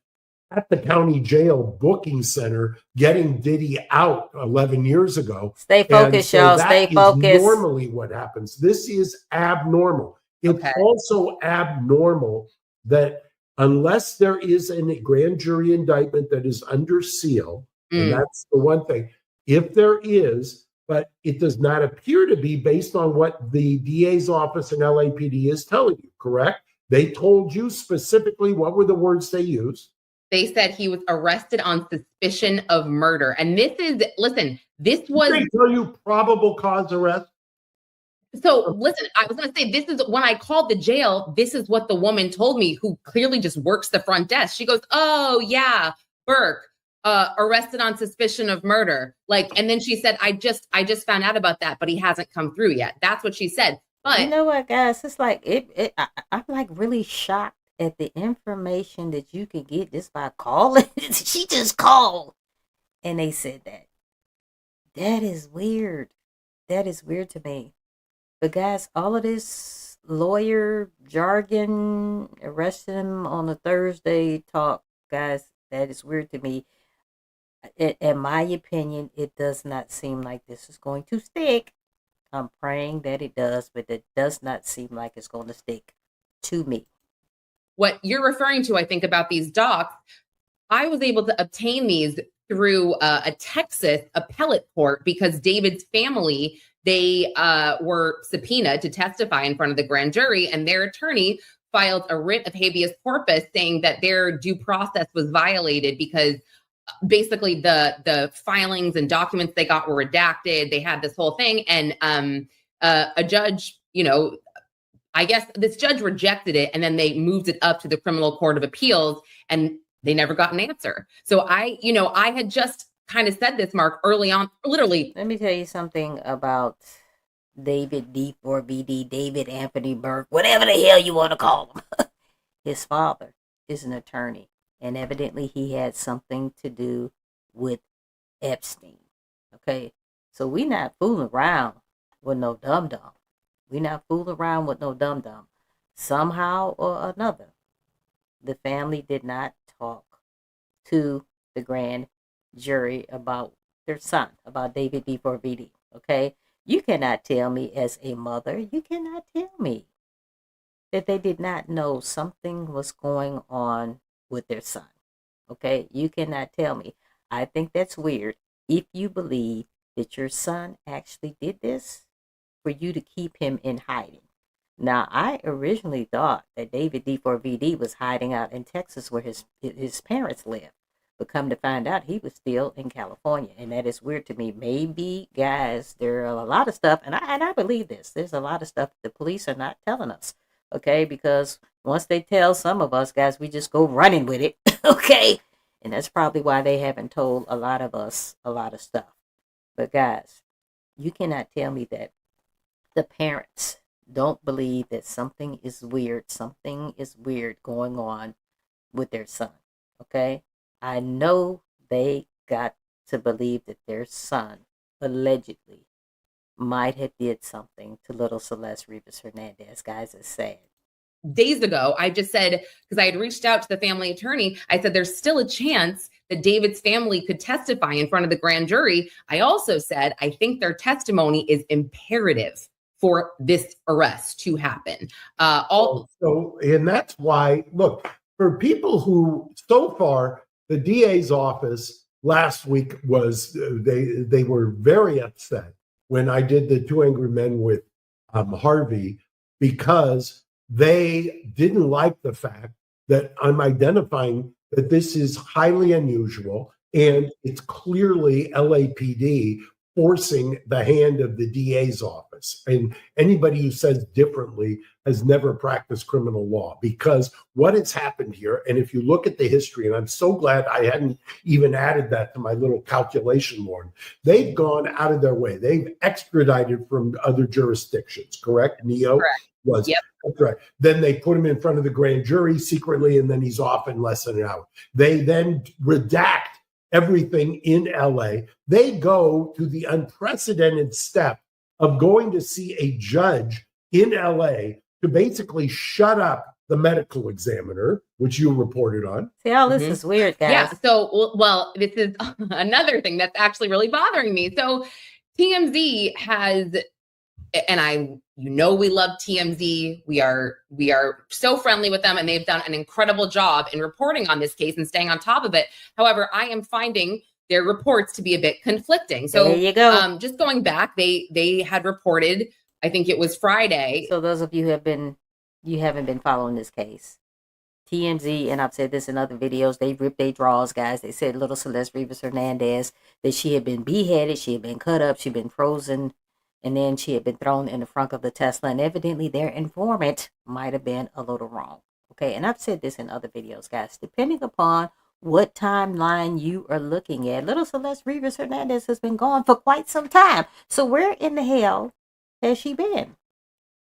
at the county jail booking center getting Diddy out 11 years ago. Stay focused, so y'all. that Stay is focused. normally what happens. This is abnormal. It's Okay. also abnormal that unless there is a grand jury indictment that is under seal, and that's the one thing, if there is, but it does not appear to be based on what the DA's office and LAPD is telling you, correct? They told you specifically what were the words they used. They said he was arrested on suspicion of murder. And this is, listen, this was. Did they tell you probable cause arrest? So listen, I was going to say, this is when I called the jail, this is what the woman told me, who clearly just works the front desk. She goes, oh yeah, Burke, arrested on suspicion of murder. Like, and then she said, I just found out about that, but he hasn't come through yet. That's what she said. But you know what, guys? It's like I'm like really shocked at the information that you can get just by calling. She just called, and they said that. That is weird. That is weird to me. But guys, all of this lawyer jargon, arresting him on a Thursday talk, guys, that is weird to me. In my opinion, it does not seem like this is going to stick. I'm praying that it does, but it does not seem like it's going to stick to me. What you're referring to, I think, about these docs, I was able to obtain these through a Texas appellate court, because David's family, they were subpoenaed to testify in front of the grand jury, and their attorney filed a writ of habeas corpus saying that their due process was violated because basically the filings and documents they got were redacted. They had this whole thing, and a judge, you know, I guess this judge rejected it, and then they moved it up to the Criminal Court of Appeals, and they never got an answer. So I had just kind of said this, Mark, early on, literally. Let me tell you something about David D4VD, David Anthony Burke, whatever the hell you want to call him. His father is an attorney, and evidently he had something to do with Epstein. Okay, so we not fooling around with no dum-dum. We not fooling around with no dum-dum. Somehow or another, the family did not talk to the grand jury about their son, about David D4VD. Okay, you cannot tell me as a mother, you cannot tell me that they did not know something was going on with their son. Okay, you cannot tell me. I think that's weird. If you believe that your son actually did this, for you to keep him in hiding. Now, I originally thought that David D4VD was hiding out in Texas where his parents live. But come to find out, he was still in California. And that is weird to me. Maybe, guys, there are a lot of stuff, and I believe this. There's a lot of stuff the police are not telling us Okay, because once they tell some of us, guys, we just go running with it. Okay, and that's probably why they haven't told a lot of us a lot of stuff. But guys, you cannot tell me that the parents don't believe that something is weird going on with their son. Okay, I know they got to believe that their son allegedly might have did something to little Celeste Rivas Hernandez. Guys, it's sad. Days ago, I just said, because I had reached out to the family attorney, I said there's still a chance that David's family could testify in front of the grand jury. I also said I think their testimony is imperative for this arrest to happen. And that's why, look, for people who, so far, the DA's office last week was, they were very upset when I did the Two Angry Men with Harvey, because they didn't like the fact that I'm identifying that this is highly unusual and it's clearly LAPD forcing the hand of the DA's office. And anybody who says differently has never practiced criminal law, because what has happened here, and if you look at the history, and I'm so glad I hadn't even added that to my little calculation, Lauren, they've gone out of their way. They've extradited from other jurisdictions, correct? Neo Correct. was. Yep. That's right. Then they put him in front of the grand jury secretly, and then he's off in less than an hour. They then redact everything in LA. They go to the unprecedented step of going to see a judge in LA to basically shut up the medical examiner, which you reported on. See, all this is weird, guys. Yeah. So, well, this is another thing that's actually really bothering me. So TMZ has, and we love TMZ. We are so friendly with them, and they've done an incredible job in reporting on this case and staying on top of it. However, I am finding their reports to be a bit conflicting. So there you go. Just going back, they had reported, I think it was Friday. So those of you who haven't been following this case, TMZ, and I've said this in other videos, they ripped their draws, guys. They said little Celeste Rivas Hernandez, that she had been beheaded, she had been cut up, she'd been frozen, and then she had been thrown in the front of the Tesla. And evidently their informant might have been a little wrong. Okay, and I've said this in other videos, guys. Depending upon what timeline you are looking at, little Celeste Rivas Hernandez has been gone for quite some time. So where in the hell has she been?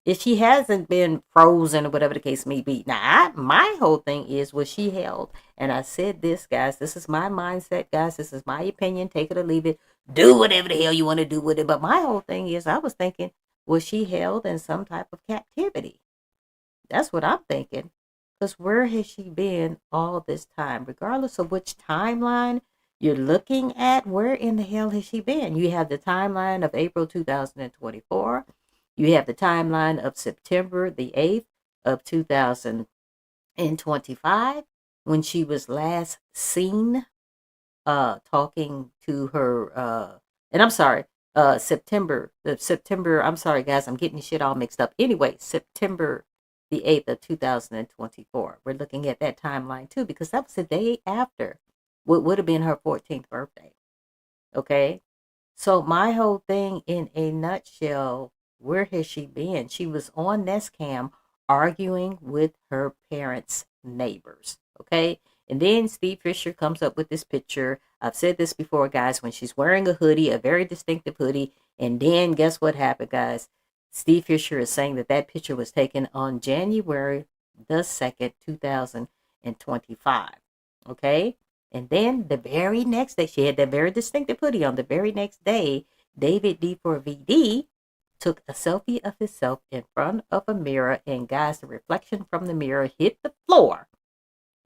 If she hasn't been frozen or whatever the case may be. Now, my whole thing is, was she held? And I said this, guys, this is my mindset, guys. This is my opinion. Take it or leave it. Do whatever the hell you want to do with it. But my whole thing is, I was thinking, was she held in some type of captivity? That's what I'm thinking. Because where has she been all this time? Regardless of which timeline you're looking at, where in the hell has she been? You have the timeline of April 2024. You have the timeline of September the 8th of 2025, when she was last seen talking to her, and I'm sorry, September, I'm sorry, guys, I'm getting shit all mixed up. Anyway, September the 8th of 2024. We're looking at that timeline too, because that was the day after what would have been her 14th birthday. Okay? So my whole thing in a nutshell, where has she been? She was on Nest Cam arguing with her parents' neighbors. Okay? And then Steve Fisher comes up with this picture. I've said this before, guys, when she's wearing a hoodie, a very distinctive hoodie. And then guess what happened, guys? Steve Fisher is saying that that picture was taken on January the 2nd, 2025. Okay? And then the very next day, she had that very distinctive hoodie on. The very next day, David D4VD took a selfie of himself in front of a mirror. And guys, the reflection from the mirror hit the floor.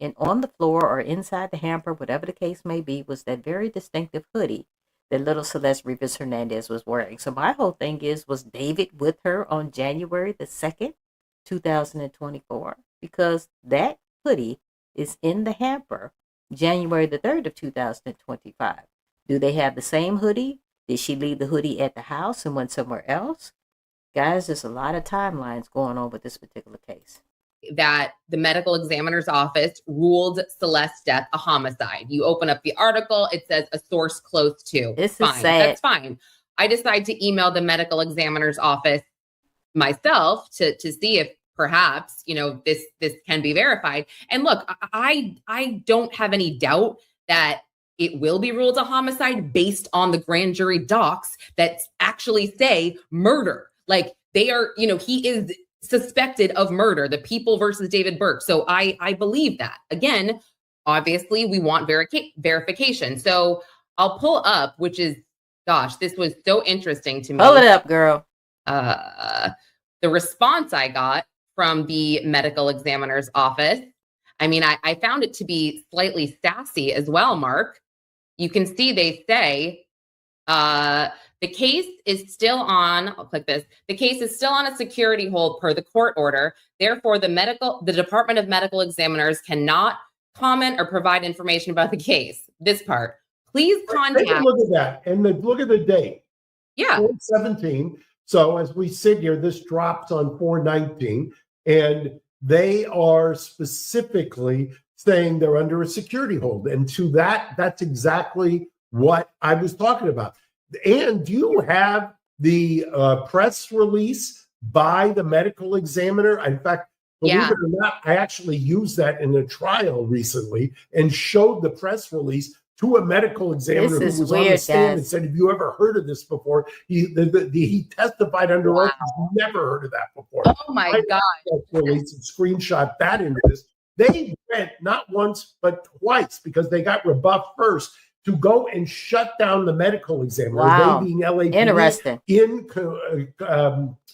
And on the floor or inside the hamper, whatever the case may be, was that very distinctive hoodie that little Celeste Rivas Hernandez was wearing. So my whole thing is, was David with her on January the 2nd, 2024? Because that hoodie is in the hamper January the 3rd of 2025. Do they have the same hoodie? Did she leave the hoodie at the house and went somewhere else? Guys, there's a lot of timelines going on with this particular case. That the medical examiner's office ruled Celeste's death a homicide. You open up the article, it says a source close to. This fine. is sad. That's fine. I decide to email the medical examiner's office myself to see if perhaps, this can be verified. And look, I don't have any doubt that it will be ruled a homicide based on the grand jury docs that actually say murder. Like they are, he is suspected of murder, the People versus David Burke. So I believe that. Again, obviously we want verification. So I'll pull up, which is, gosh, this was so interesting to me. Pull it up, girl. The response I got from the medical examiner's office. I mean, I found it to be slightly sassy as well, Mark. You can see they say, the case is still on, I'll click this. The case is still on a security hold per the court order. Therefore, the Department of Medical Examiners cannot comment or provide information about the case. This part. Please contact. Take a look at that and look at the date. Yeah. 4/17. So as we sit here, this drops on 4/19, and they are specifically saying they're under a security hold. And to that's exactly what I was talking about. And do you have the press release by the medical examiner? In fact, believe it or not, I actually used that in a trial recently and showed the press release to a medical examiner who was on the stand and said, "Have you ever heard of this before?" He testified under oath. He's never heard of that before. Oh my God! Release and screenshot that into this. They went not once but twice because they got rebuffed first to go and shut down the medical examiner. Wow. They being LAPD, interesting,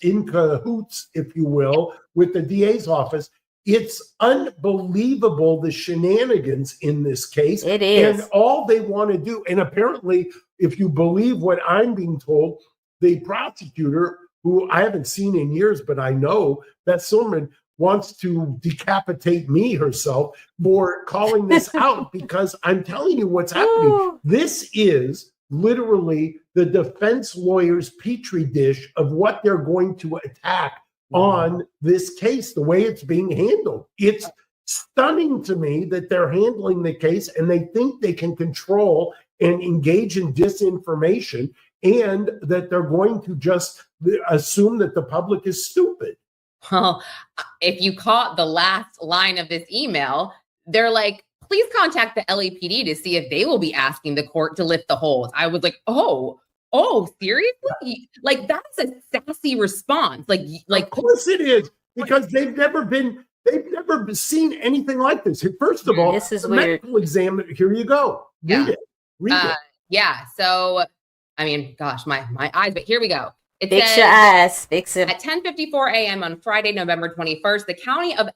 in cahoots, if you will, with the DA's office. It's unbelievable the shenanigans in this case. It is. And all they want to do, and apparently, if you believe what I'm being told, the prosecutor, who I haven't seen in years, but I know that Silverman wants to decapitate me herself for calling this out, because I'm telling you what's happening. This is literally the defense lawyer's petri dish of what they're going to attack on this case, the way it's being handled. It's stunning to me that they're handling the case and they think they can control and engage in disinformation, and that they're going to just assume that the public is stupid. Well, if you caught the last line of this email, they're like, please contact the LAPD to see if they will be asking the court to lift the hold. I was like, oh, seriously? Like, that's a sassy response. Like, of course it is, because they've never seen anything like this. First of all, this is the weird. medical examiner, here you go. Read it. Yeah. So, I mean, gosh, my eyes, but here we go. It Fix says, your eyes. Fix it. At 10:54 a.m. on Friday, November 21st, the County of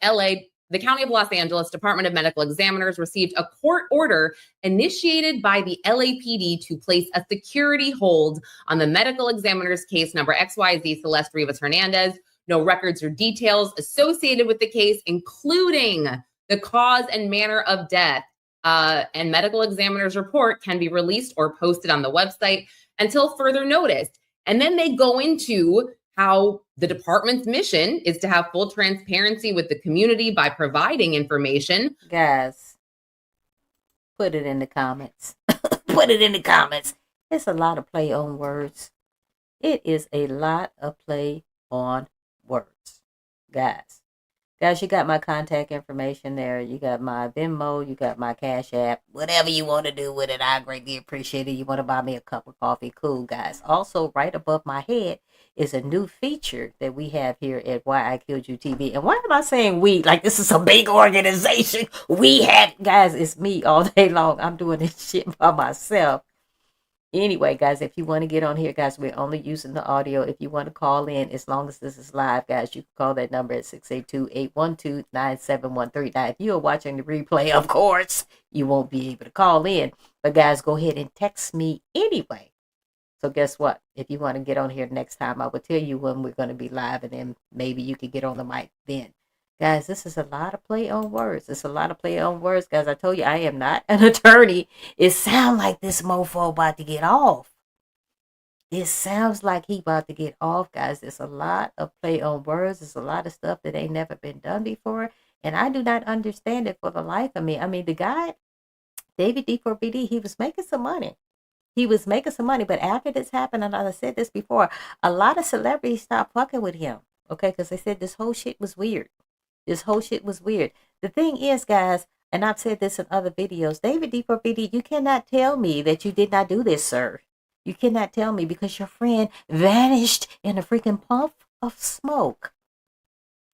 Los Angeles Department of Medical Examiners received a court order initiated by the LAPD to place a security hold on the medical examiner's case number XYZ Celeste Rivas Hernandez. No records or details associated with the case, including the cause and manner of death, and medical examiner's report can be released or posted on the website until further notice. And then they go into how the department's mission is to have full transparency with the community by providing information. Guys, put it in the comments. Put it in the comments. It's a lot of play on words. It is a lot of play on words. Guys, you got my contact information there. You got my Venmo. You got my Cash App. Whatever you want to do with it, I greatly appreciate it. You want to buy me a cup of coffee? Cool, guys. Also, right above my head is a new feature that we have here at Why I Killed You TV. And why am I saying we? Like, this is a big organization. We have, guys, it's me all day long. I'm doing this shit by myself. Anyway, guys, if you want to get on here, guys, we're only using the audio. If you want to call in, as long as this is live, guys, you can call that number at 682-812-9713. Now, if you are watching the replay, of course, you won't be able to call in. But, guys, go ahead and text me anyway. So guess what? If you want to get on here next time, I will tell you when we're going to be live, and then maybe you can get on the mic then. Guys, this is a lot of play on words. It's a lot of play on words, guys. I told you I am not an attorney. It sounds like this mofo about to get off. It sounds like he about to get off, guys. It's a lot of play on words. It's a lot of stuff that ain't never been done before. And I do not understand it for the life of me. I mean, the guy, David D4VD, he was making some money. But after this happened, and I said this before, a lot of celebrities stopped fucking with him. Okay, because they said this whole shit was weird. This whole shit was weird. The thing is, guys, and I've said this in other videos, David D4VD, you cannot tell me that you did not do this, sir. You cannot tell me because your friend vanished in a freaking puff of smoke.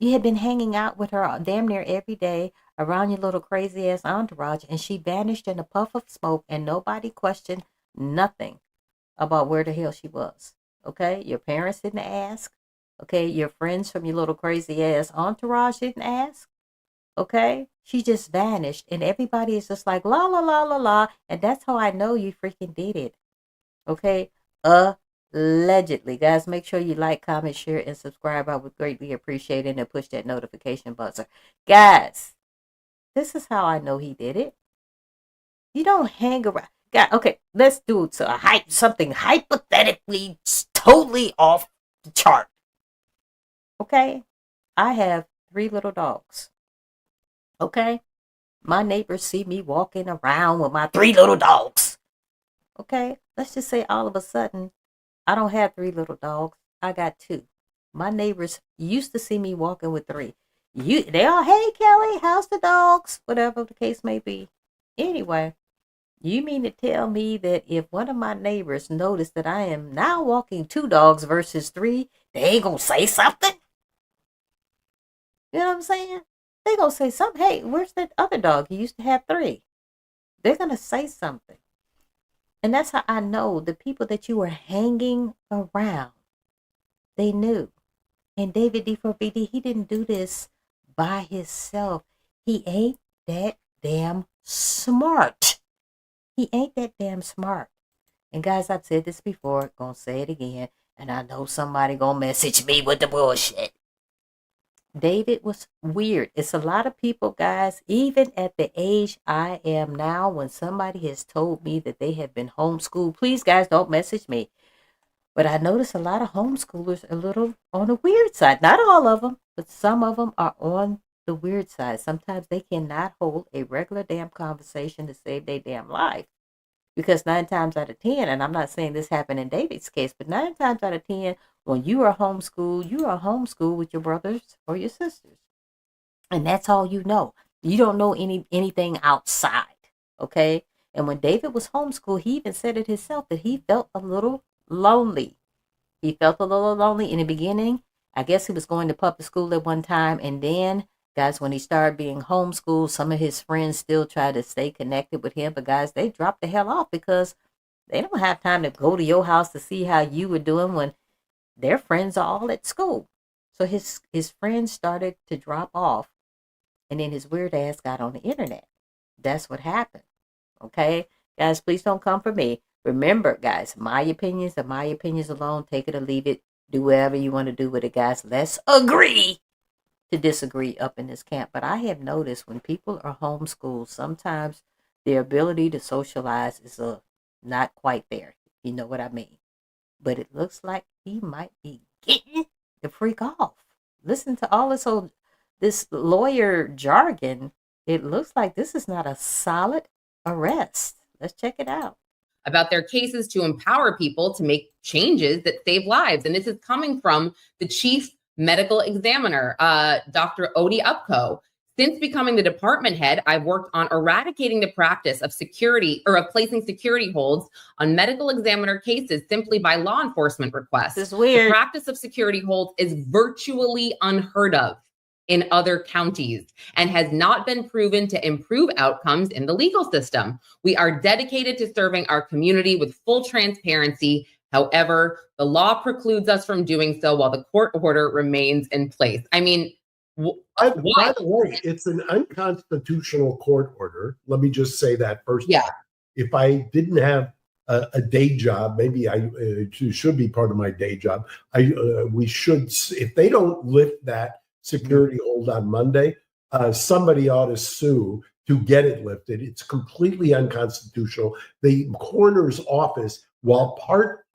You had been hanging out with her damn near every day around your little crazy ass entourage, and she vanished in a puff of smoke, and nobody questioned nothing about where the hell she was. Okay? Your parents didn't ask. Okay? Your friends from your little crazy ass entourage didn't ask. Okay? She just vanished, and everybody is just like, la, la, la, la, la. And that's how I know you freaking did it. Okay? Allegedly. Guys, make sure you like, comment, share, and subscribe. I would greatly appreciate it, and push that notification buzzer. Guys, this is how I know he did it. You don't hang around. God, okay, let's do something hypothetically totally off the chart. Okay? I have 3 little dogs. Okay? My neighbors see me walking around with my 3 little dogs. Okay? Let's just say all of a sudden, I don't have 3 little dogs. I got 2. My neighbors used to see me walking with 3. They all, hey, Kelly, how's the dogs? Whatever the case may be. Anyway, you mean to tell me that if one of my neighbors noticed that I am now walking 2 dogs versus 3, they ain't gonna say something? You know what I'm saying? They gonna say something. Hey, where's that other dog? He used to have 3. They're gonna say something. And that's how I know the people that you were hanging around, they knew. And David D4VD, he didn't do this by himself. He ain't that damn smart. He ain't that damn smart. And guys, I've said this before, gonna say it again, and I know somebody gonna message me with the bullshit. David was weird. It's a lot of people, guys, even at the age I am now, when somebody has told me that they have been homeschooled, please, guys, don't message me. But I notice a lot of homeschoolers a little on the weird side. Not all of them, but some of them are on the weird side. Sometimes they cannot hold a regular damn conversation to save their damn life. Because 9 times out of 10, and I'm not saying this happened in David's case, but 9 times out of 10, when you are homeschooled with your brothers or your sisters. And that's all you know. You don't know anything outside. Okay? And when David was homeschooled, he even said it himself that he felt a little lonely. He felt a little lonely in the beginning. I guess he was going to public school at one time, and then guys, when he started being homeschooled, some of his friends still tried to stay connected with him, but guys, they dropped the hell off because they don't have time to go to your house to see how you were doing when their friends are all at school. So his friends started to drop off, and then his weird ass got on the internet. That's what happened. Okay? Guys, please don't come for me. Remember, guys, my opinions are my opinions alone. Take it or leave it. Do whatever you want to do with it, guys. Let's agree to disagree up in this camp. But I have noticed when people are homeschooled, sometimes their ability to socialize is not quite there. You know what I mean? But it looks like he might be getting the freak off. Listen to all this lawyer jargon. It looks like this is not a solid arrest. Let's check it out. About their cases to empower people to make changes that save lives. And this is coming from the chief medical examiner, Dr. Odie Upco. Since becoming the department head, I've worked on eradicating the practice of placing security holds on medical examiner cases simply by law enforcement requests. This is weird. The practice of security holds is virtually unheard of in other counties and has not been proven to improve outcomes in the legal system. We are dedicated to serving our community with full transparency. However, the law precludes us from doing so while the court order remains in place. I mean, by the way, it's an unconstitutional court order. Let me just say that first. Yeah. If I didn't have a day job, maybe it should be part of my day job. We should, if they don't lift that security hold on Monday, somebody ought to sue to get it lifted. It's completely unconstitutional. The coroner's office, while part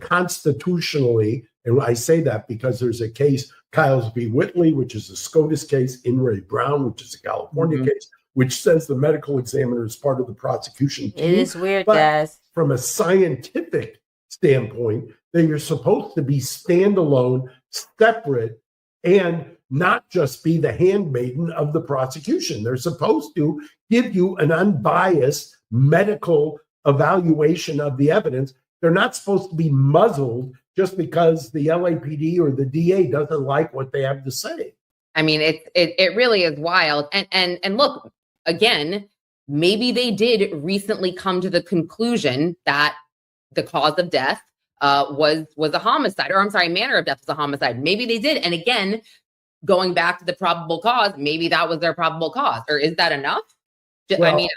constitutionally, and I say that because there's a case, Kyles v. Whitley, which is a SCOTUS case, In re Brown, which is a California case, which says the medical examiner is part of the prosecution team. It is weird, but guys. From a scientific standpoint, they are supposed to be standalone, separate and not just be the handmaiden of the prosecution. They're supposed to give you an unbiased medical evaluation of the evidence. They're not supposed to be muzzled just because the LAPD or the DA doesn't like what they have to say. I mean, it really is wild. And look, again, maybe they did recently come to the conclusion that the cause of death was a homicide, or I'm sorry, manner of death was a homicide. Maybe they did. And again, going back to the probable cause, maybe that was their probable cause. Or is that enough? Well, I mean,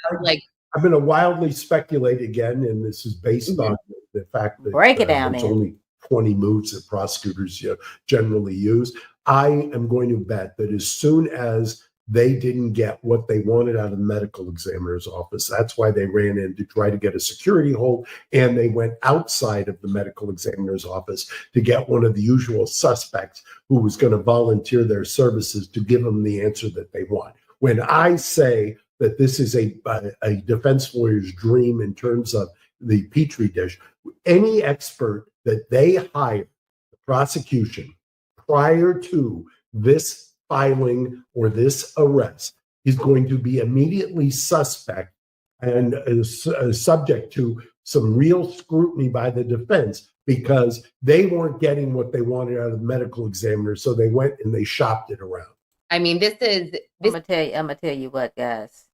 I'm going to wildly speculate again, and this is based on the fact that Break it down, there's man. only 20 moves that prosecutors generally use. I am going to bet that as soon as they didn't get what they wanted out of the medical examiner's office, that's why they ran in to try to get a security hold, and they went outside of the medical examiner's office to get one of the usual suspects who was going to volunteer their services to give them the answer that they want. When I say that this is a defense lawyer's dream in terms of the Petri dish, any expert that they hire, the prosecution, prior to this filing or this arrest is going to be immediately suspect and subject to some real scrutiny by the defense, because they weren't getting what they wanted out of the medical examiner, so they went and they shopped it around. I mean, I'm gonna tell you what, guys.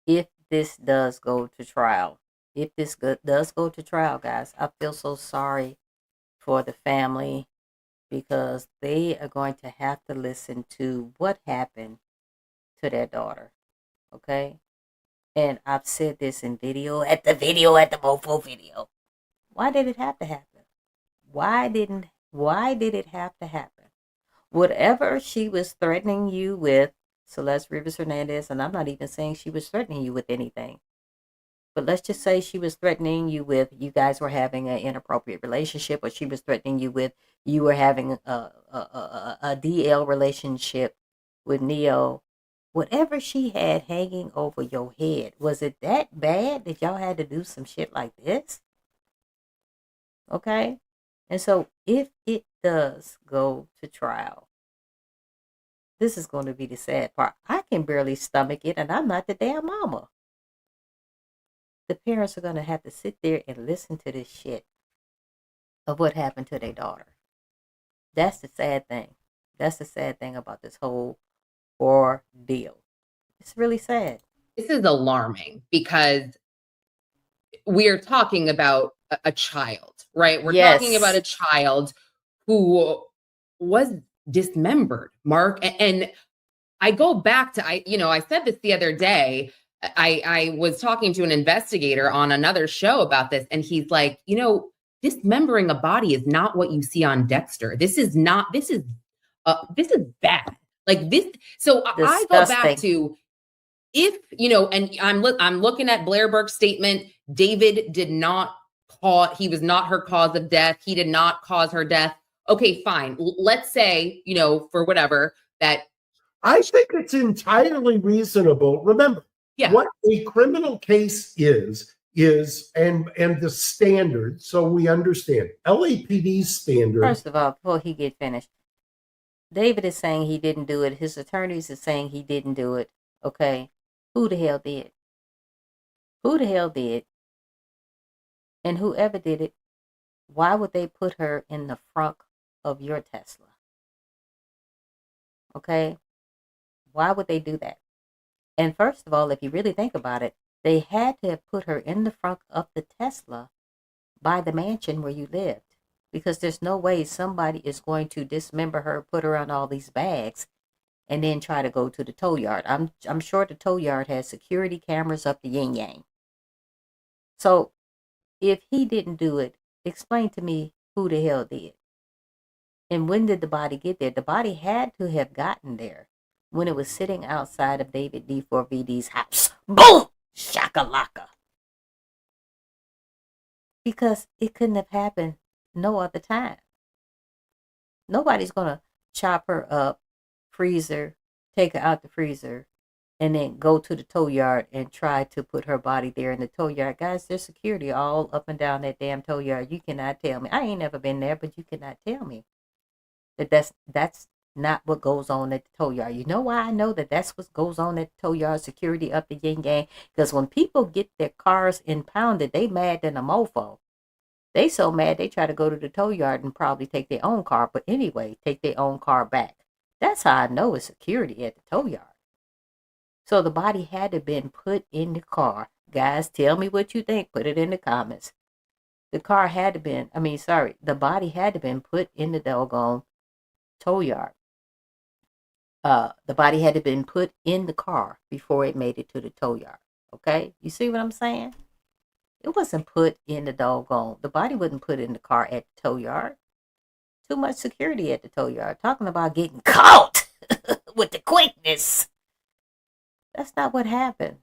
If this does go to trial, guys, I feel so sorry for the family, because they are going to have to listen to what happened to their daughter. Okay? And I've said this in at the Mofo video. Why did it have to happen? Why did it have to happen? Whatever she was threatening you with, Celeste Rivas Hernandez, and I'm not even saying she was threatening you with anything, but let's just say she was threatening you with, you guys were having an inappropriate relationship, or she was threatening you with, you were having a DL relationship with Neo. Whatever she had hanging over your head, was it that bad that y'all had to do some shit like this? Okay? And so if it does go to trial, this is going to be the sad part. I can barely stomach it, and I'm not the damn mama. The parents are going to have to sit there and listen to this shit of what happened to their daughter. That's the sad thing. That's the sad thing about this whole ordeal. It's really sad. This is alarming, because we're talking about a child, right? We're talking about a child who was dismembered, Mark. And I go back to, I said this the other day. I was talking to an investigator on another show about this, and he's like, dismembering a body is not what you see on Dexter. This is bad. Like this. So Disgusting. I go back to, if, and I'm looking at Blair Burke's statement. David did not he was not her cause of death. He did not cause her death. Okay, fine. Let's say, for whatever, that. I think it's entirely reasonable. Remember, what a criminal case is, and the standard, so we understand. LAPD's standard. First of all, before he get finished, David is saying he didn't do it. His attorneys are saying he didn't do it. Okay, who the hell did? Who the hell did? And whoever did it, why would they put her in the front of your Tesla? Okay? Why would they do that? And first of all, if you really think about it, they had to have put her in the front of the Tesla by the mansion where you lived. Because there's no way somebody is going to dismember her, put her on all these bags, and then try to go to the tow yard. I'm sure the tow yard has security cameras up the yin yang. So if he didn't do it, explain to me who the hell did. And when did the body get there? The body had to have gotten there when it was sitting outside of David D4VD's house. Boom! Shakalaka. Because it couldn't have happened no other time. Nobody's going to chop her up, freeze her, take her out the freezer, and then go to the tow yard and try to put her body there in the tow yard. Guys, there's security all up and down that damn tow yard. You cannot tell me. I ain't never been there, but you cannot tell me that that's not what goes on at the tow yard. You know why I know that that's what goes on at the tow yard? Security up the yin yang. Because when people get their cars impounded, they mad than a mofo. They so mad they try to go to the tow yard and probably take their own car. But anyway, take their own car back. That's how I know it's security at the tow yard. So the body had to been put in the car. Guys, tell me what you think. Put it in the comments. The car had to been, the body had to been put in the doggone tow yard. The body had to been put in the car before it made it to the tow yard. Okay? You see what I'm saying? It wasn't put in the body wasn't put in the car at the tow yard. Too much security at the tow yard. Talking about getting caught with the quickness. That's not what happened.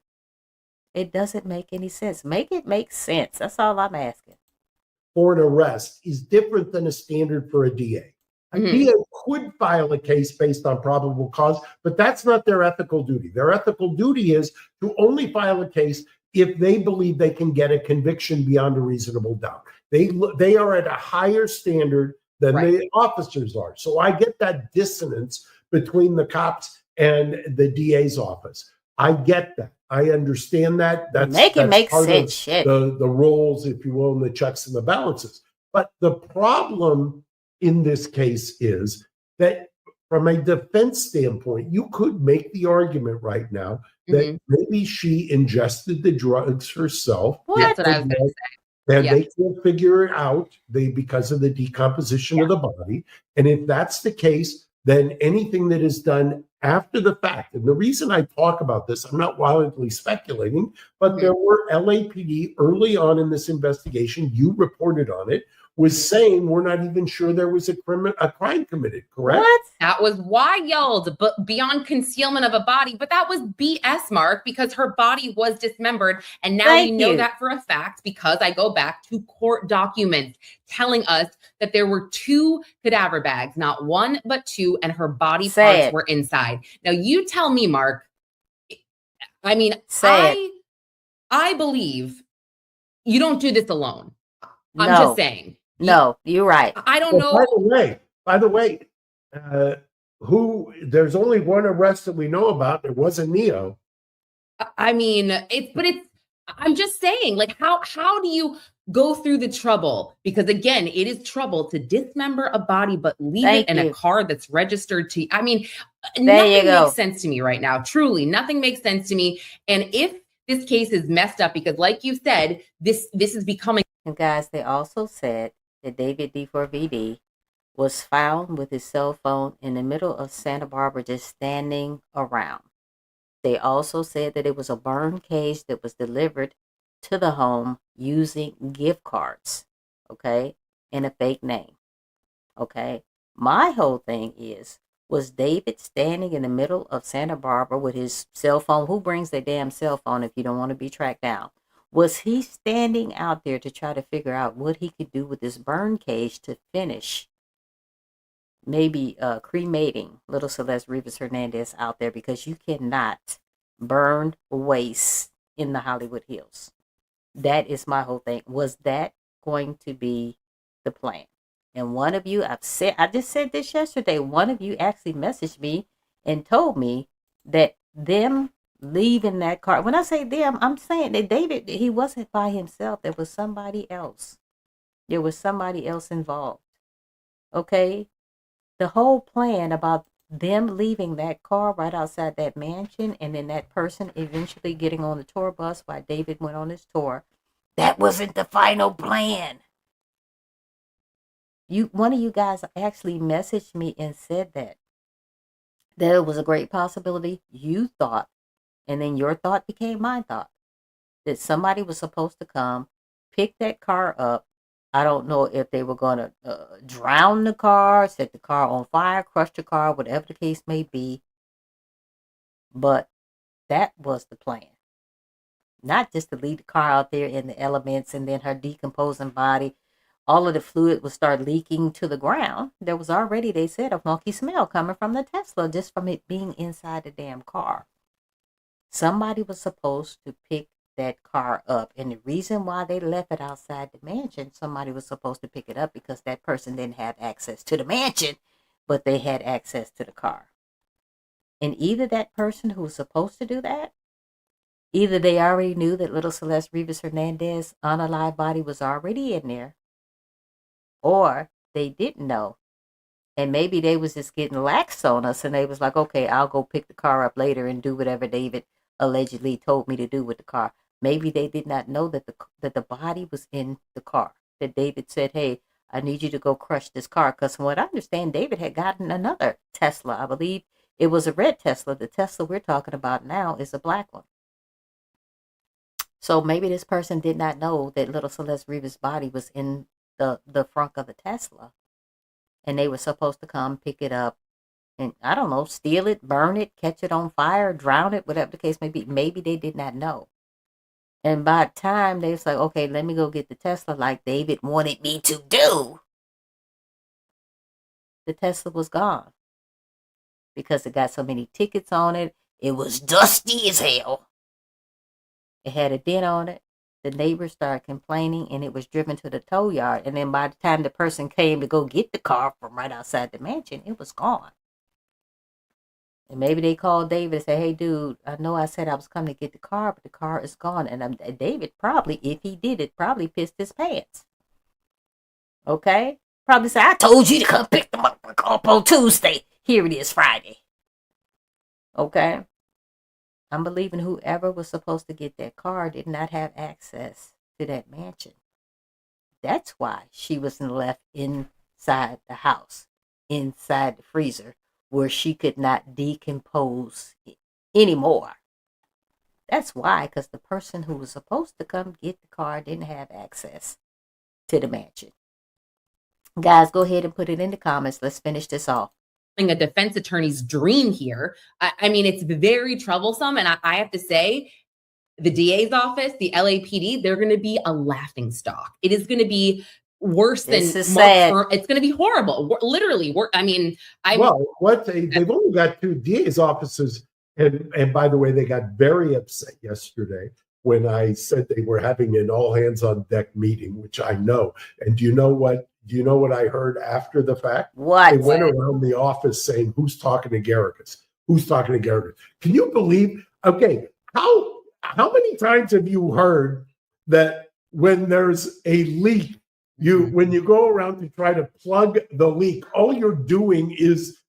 It doesn't make any sense. Make it make sense. That's all I'm asking. For an arrest is different than a standard for a DA. A DA could file a case based on probable cause, but that's not their ethical duty. Their ethical duty is to only file a case if they believe they can get a conviction beyond a reasonable doubt. They are at a higher standard than the officers are. So I get that dissonance between the cops and the DA's office. I get that. I understand that. That's make part sense. of the roles, if you will, and the checks and the balances. But the problem in this case is that from a defense standpoint, you could make the argument right now that maybe she ingested the drugs herself. That's what I was going to say. And they can't figure it out because of the decomposition of the body. And if that's the case, then anything that is done after the fact, and the reason I talk about this, I'm not wildly speculating, but there were LAPD early on in this investigation, you reported on it, was saying we're not even sure there was a crime committed, correct? What? That was wild, but beyond concealment of a body. But that was BS, Mark, because her body was dismembered. And now we know that for a fact because I go back to court documents telling us that there were 2 cadaver bags, not 1, but 2, and her body parts were inside. Now you tell me, Mark, I mean, I believe you don't do this alone. I'm just saying. No, you're right. I don't know. By the way, there's only one arrest that we know about. It wasn't Neo. I mean, I'm just saying, like, how do you go through the trouble? Because again, it is trouble to dismember a body, but leave it in a car that's registered to, I mean, nothing makes sense to me right now. Truly, nothing makes sense to me. And if this case is messed up, because like you said, this is becoming. And guys, they also said that David D4VD was found with his cell phone in the middle of Santa Barbara just standing around. They also said that it was a burn cage that was delivered to the home using gift cards, okay, and a fake name, okay. My whole thing was David standing in the middle of Santa Barbara with his cell phone? Who brings their damn cell phone if you don't want to be tracked down? Was he standing out there to try to figure out what he could do with this burn cage to finish maybe cremating little Celeste Rivas Hernandez out there? Because you cannot burn waste in the Hollywood Hills. That is my whole thing. Was that going to be the plan? And one of you, I just said this yesterday, one of you actually messaged me and told me that them leaving that car. When I say them, I'm saying that David, he wasn't by himself. There was somebody else. There was somebody else involved. Okay? The whole plan about them leaving that car right outside that mansion and then that person eventually getting on the tour bus while David went on his tour, that wasn't the final plan. One of you guys actually messaged me and said that it was a great possibility. You thought, and then your thought became my thought, that somebody was supposed to come, pick that car up. I don't know if they were going to drown the car, set the car on fire, crush the car, whatever the case may be. But that was the plan. Not just to leave the car out there in the elements and then her decomposing body. All of the fluid would start leaking to the ground. There was already, they said, a funky smell coming from the Tesla just from it being inside the damn car. Somebody was supposed to pick that car up. And the reason why they left it outside the mansion, somebody was supposed to pick it up because that person didn't have access to the mansion but they had access to the car. And either that person who was supposed to do that, either they already knew that little Celeste Rivas Hernandez unalive body was already in there, or they didn't know. And maybe they was just getting lax on us, and they was like, okay, I'll go pick the car up later and do whatever David allegedly told me to do with the car. Maybe they did not know that the body was in the car, that David said, hey, I need you to go crush this car. Because from what I understand, David had gotten another Tesla. I believe it was a red Tesla. The Tesla we're talking about now is a black one. So maybe this person did not know that little Celeste Rivas' body was in the front of the Tesla. And they were supposed to come pick it up and, I don't know, steal it, burn it, catch it on fire, drown it, whatever the case may be. Maybe they did not know. And by the time they was like, okay, let me go get the Tesla like David wanted me to do, the Tesla was gone. Because it got so many tickets on it. It was dusty as hell. It had a dent on it. The neighbors started complaining, and it was driven to the tow yard. And then by the time the person came to go get the car from right outside the mansion, it was gone. And maybe they called David and said, hey, dude, I know I said I was coming to get the car, but the car is gone. And David probably, if he did it, probably pissed his pants. Okay? Probably said, I told you to come pick them up on Tuesday. Here it is, Friday. Okay? I'm believing whoever was supposed to get that car did not have access to that mansion. That's why she was left inside the house, inside the freezer, where she could not decompose anymore. That's why, because the person who was supposed to come get the car didn't have access to the mansion. Guys, go ahead and put it in the comments. Let's finish this off. A defense attorney's dream here. I mean, it's very troublesome. And I have to say, the DA's office, the LAPD, they're going to be a laughing stock. It is going to be worse than It's going to be horrible. Literally. They've only got 2 DA's offices. And by the way, they got very upset yesterday when I said they were having an all hands on deck meeting, which I know. And do you know what I heard after the fact? What? They went around the office saying, who's talking to Garrigus? Who's talking to Garrigus? Can you believe? Okay, how many times have you heard that when there's a leak, when you go around to try to plug the leak, all you're doing is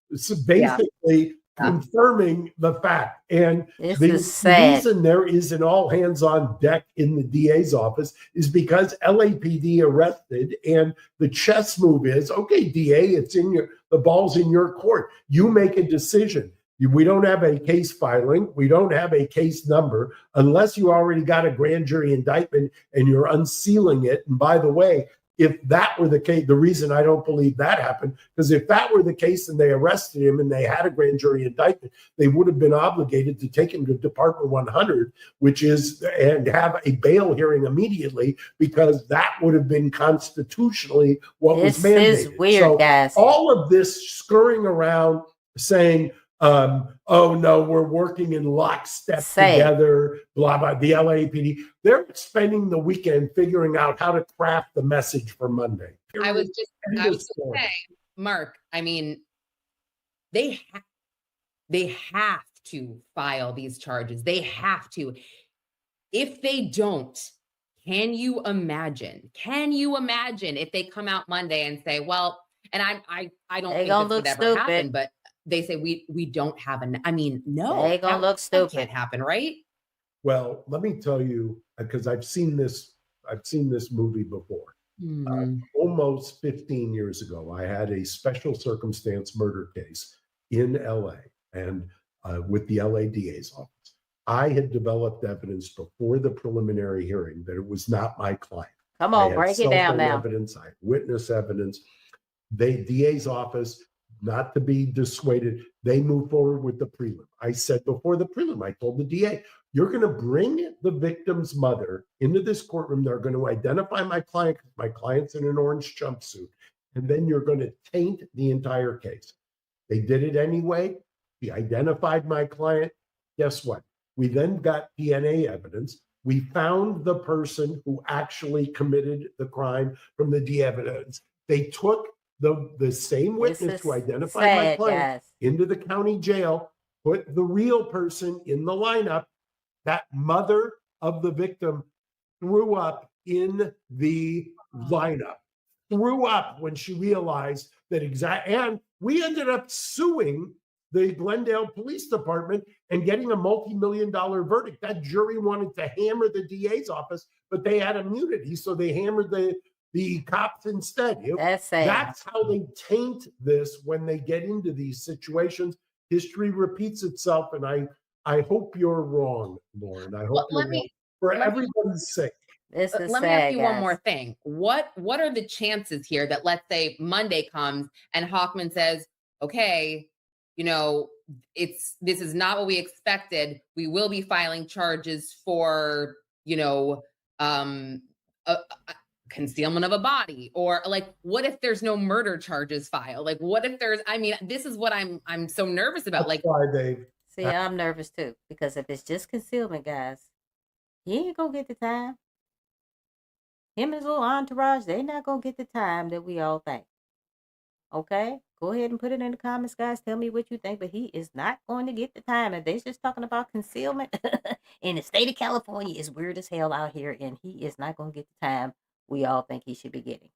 basically confirming the fact. And the reason there is an all hands on deck in the DA's office is because LAPD arrested, and the chess move is, okay, DA, the ball's in your court. You make a decision. We don't have a case filing. We don't have a case number unless you already got a grand jury indictment and you're unsealing it. And by the way, if that were the case, the reason I don't believe that happened, because if that were the case and they arrested him and they had a grand jury indictment, they would have been obligated to take him to Department 100, and have a bail hearing immediately, because that would have been constitutionally what was mandated. This is weird, guys. All of this scurrying around saying, oh no, we're working in lockstep together, blah, blah, the LAPD. They're spending the weekend figuring out how to craft the message for Monday. I was just going to say, Mark, I mean, they have to file these charges. They have to. If they don't, can you imagine if they come out Monday and say, well, and I don't think this would ever happen, but they say we don't have no, they're gonna look stupid. That can't happen, right? Well, let me tell you, because I've seen this movie before. Almost 15 years ago, I had a special circumstance murder case in LA, and with the LA DA's office. I had developed evidence before the preliminary hearing that it was not my client. Come on, break it down now. Evidence, I had witness evidence. The DA's office, not to be dissuaded, they moved forward with the prelim. I said before the prelim, I told the DA, you're going to bring the victim's mother into this courtroom. They're going to identify my client. My client's in an orange jumpsuit. And then you're going to taint the entire case. They did it anyway. He identified my client. Guess what? We then got DNA evidence. We found the person who actually committed the crime from the DNA evidence. They took the same This witness is who identified my sad, client guys. into the county jail, put the real person in the lineup. That mother of the victim threw up in the lineup, threw up when she realized that and we ended up suing the Glendale Police Department and getting a multi-million-dollar verdict. That jury wanted to hammer the DA's office, but they had immunity, so they hammered the cops instead. That's sad. That's how they taint this when they get into these situations. History repeats itself, and I hope you're wrong, Lauren. I hope you're wrong for everybody's sake. This is Let me sad, ask you one guys. more thing. What are the chances here that, let's say, Monday comes and Hoffman says, okay, you know, this is not what we expected. We will be filing charges for, you know, concealment of a body, or like, what if there's no murder charges filed? Like, what if there's, I mean, this is what I'm so nervous about. That's like, why they See, I'm nervous too, because if it's just concealment, guys, he ain't gonna get the time. Him and his little entourage, they not gonna get the time that we all think. Okay? Go ahead and put it in the comments, guys. Tell me what you think, but he is not going to get the time. And they're just talking about concealment in the state of California is weird as hell out here, and he is not going to get the time we all think he should be getting.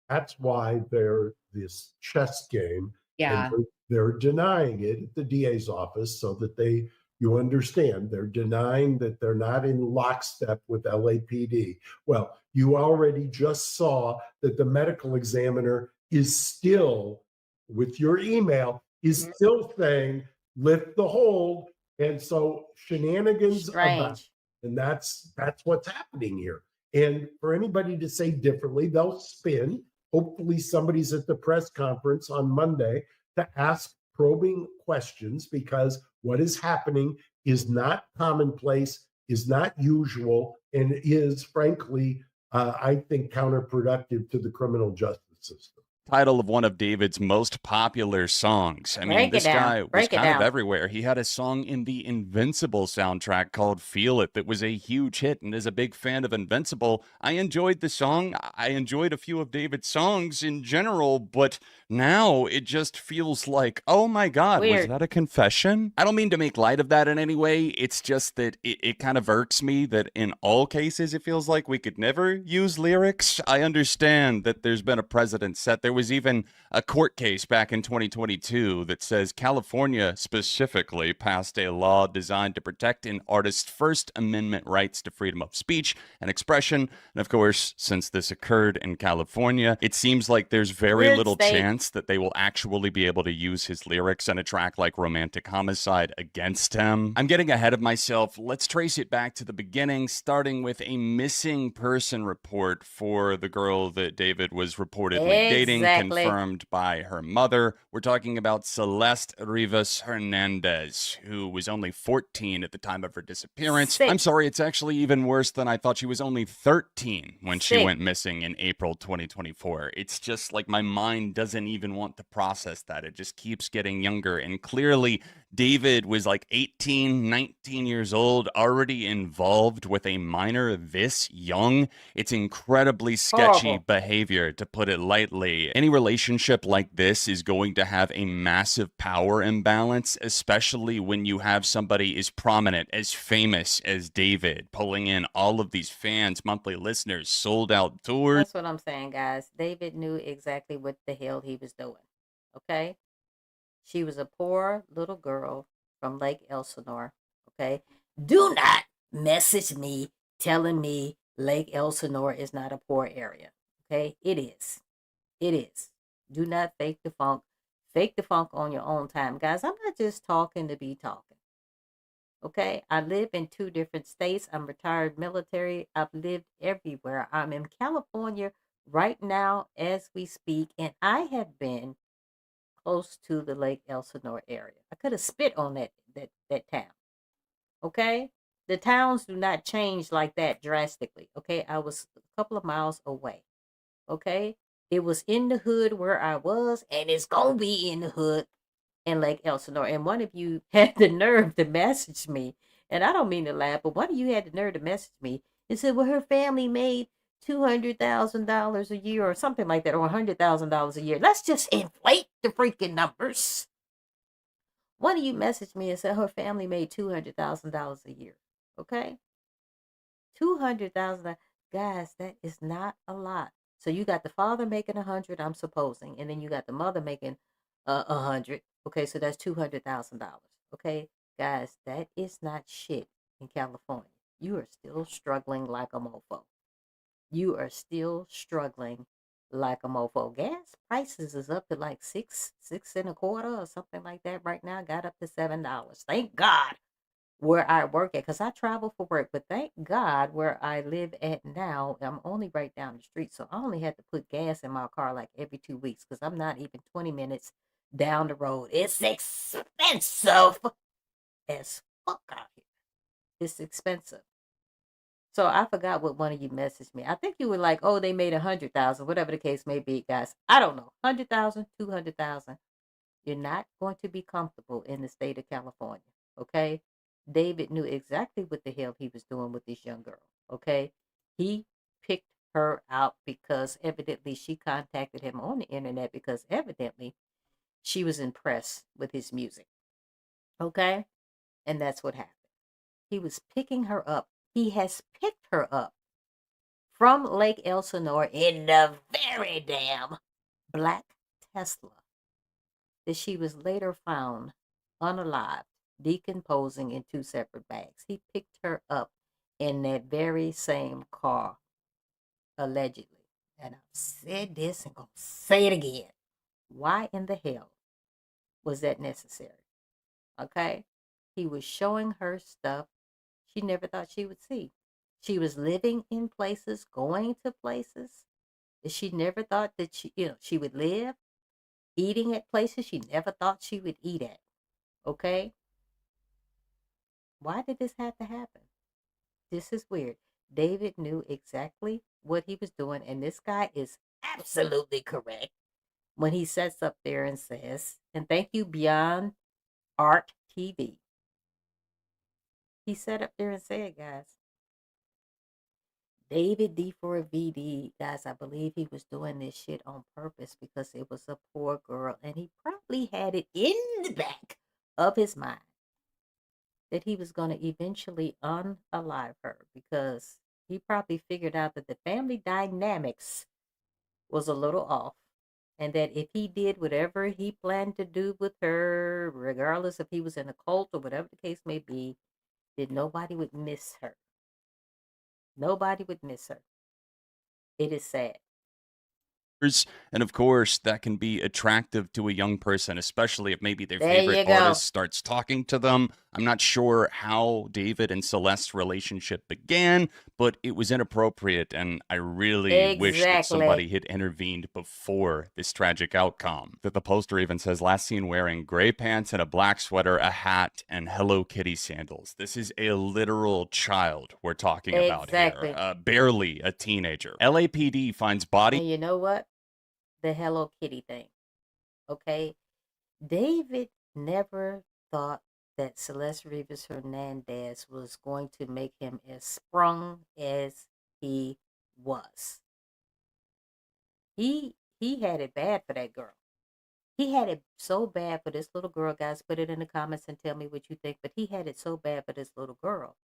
That's why they're this chess game. yeah, And they're denying it at the DA's office so that you understand they're denying that they're not in lockstep with LAPD. Well, you already just saw that the medical examiner is still, with your email, is still saying lift the hold. And so shenanigans about, Strange. and that's what's happening here. And for anybody to say differently, they'll spin. Hopefully somebody's at the press conference on Monday to ask probing questions, because what is happening is not commonplace, is not usual, and is frankly, I think, counterproductive to the criminal justice system. Title of one of David's most popular songs. I mean, this guy was kind of everywhere. He had a song in the Invincible soundtrack called Feel It that was a huge hit, and as a big fan of Invincible, I enjoyed the song. I enjoyed a few of David's songs in general, but now it just feels like, oh my God, was that a confession? I don't mean to make light of that in any way. It's just that it kind of irks me that in all cases, it feels like we could never use lyrics. I understand that there's been a precedent set. There was even a court case back in 2022 that says California specifically passed a law designed to protect an artist's First Amendment rights to freedom of speech and expression. And of course, since this occurred in California, it seems like there's very little chance that they will actually be able to use his lyrics in a track like Romantic Homicide against him. I'm getting ahead of myself. Let's trace it back to the beginning, starting with a missing person report for the girl that David was reportedly dating, confirmed by her mother. We're talking about Celeste Rivas Hernandez, who was only 14 at the time of her disappearance. I'm sorry, it's actually even worse than I thought. She was only 13 when she went missing in April 2024. It's just like my mind doesn't even want to process that. It just keeps getting younger. And clearly, David was like 18, 19 years old, already involved with a minor this young. It's incredibly sketchy behavior, to put it lightly. Any relationship like this is going to have a massive power imbalance, especially when you have somebody as prominent, as famous as David, pulling in all of these fans, monthly listeners, sold out tours. That's what I'm saying, guys. David knew exactly what the hell he was doing. Okay? She was a poor little girl from Lake Elsinore. Okay? Do not message me telling me Lake Elsinore is not a poor area. Okay? It is. It is. Do not fake the funk. Fake the funk on your own time. Guys, I'm not just talking to be talking. Okay? I live in 2 different states. I'm retired military. I've lived everywhere. I'm in California right now as we speak, and I have been close to the Lake Elsinore area. I could have spit on that town. Okay? The towns do not change like that drastically. Okay? I was a couple of miles away. Okay? It was in the hood where I was, and it's gonna be in the hood in Lake Elsinore. And one of you had the nerve to message me, and I don't mean to laugh, but one of you had the nerve to message me and said, well, her family made $200,000 a year or something like that, or $100,000 a year. Let's just inflate the freaking numbers. One of you messaged me and said her family made $200,000 a year. Okay? $200,000. Guys, that is not a lot. So you got the father making 100, I'm supposing, and then you got the mother making 100. Okay, so that's $200,000. Okay, guys, that is not shit in California. You are still struggling like a mofo. You are still struggling like a mofo. Gas prices is up to like six and a quarter or something like that right now. Got up to $7. Thank God where I work at, because I travel for work, but thank God where I live at now, I'm only right down the street, so I only had to put gas in my car like every 2 weeks, because I'm not even 20 minutes down the road. It's expensive as fuck out here. It's expensive. So I forgot what one of you messaged me. I think you were like, oh, they made 100,000, whatever the case may be, guys. I don't know, 100,000, 200,000. You're not going to be comfortable in the state of California, okay? David knew exactly what the hell he was doing with this young girl, okay? He picked her out because evidently she contacted him on the internet because evidently she was impressed with his music, okay? And that's what happened. He was picking her up. He has picked her up from Lake Elsinore in the very damn black Tesla that she was later found unalived, decomposing in 2 separate bags. He picked her up in that very same car, allegedly. And I've said this and gonna say it again. Why in the hell was that necessary? Okay? He was showing her stuff she never thought she would see. She was living in places, going to places that she never thought that she would live, eating at places she never thought she would eat at. Okay? Why did this have to happen? This is weird. David knew exactly what he was doing, and this guy is absolutely correct when he sets up there and says, and thank you, Beyond Art TV. He sat up there and said, guys, David D4VD, guys, I believe he was doing this shit on purpose because it was a poor girl, and he probably had it in the back of his mind that he was going to eventually unalive her, because he probably figured out that the family dynamics was a little off, and that if he did whatever he planned to do with her, regardless if he was in a cult or whatever the case may be, that nobody would miss her. Nobody would miss her. It is sad. And of course, that can be attractive to a young person, especially if maybe their There you favorite go. artist starts talking to them. I'm not sure how David and Celeste's relationship began, but it was inappropriate, and I really wish that Exactly. somebody had intervened before this tragic outcome. That the poster even says, last seen wearing gray pants and a black sweater, a hat, and Hello Kitty sandals. This is a literal child we're talking about here, barely a teenager. LAPD finds body. And you know what? The Hello Kitty thing. Okay? David never thought that Celeste Rivas Hernandez was going to make him as sprung as he was. He had it bad for that girl. He had it so bad for this little girl. Guys, put it in the comments and tell me what you think. But he had it so bad for this little girl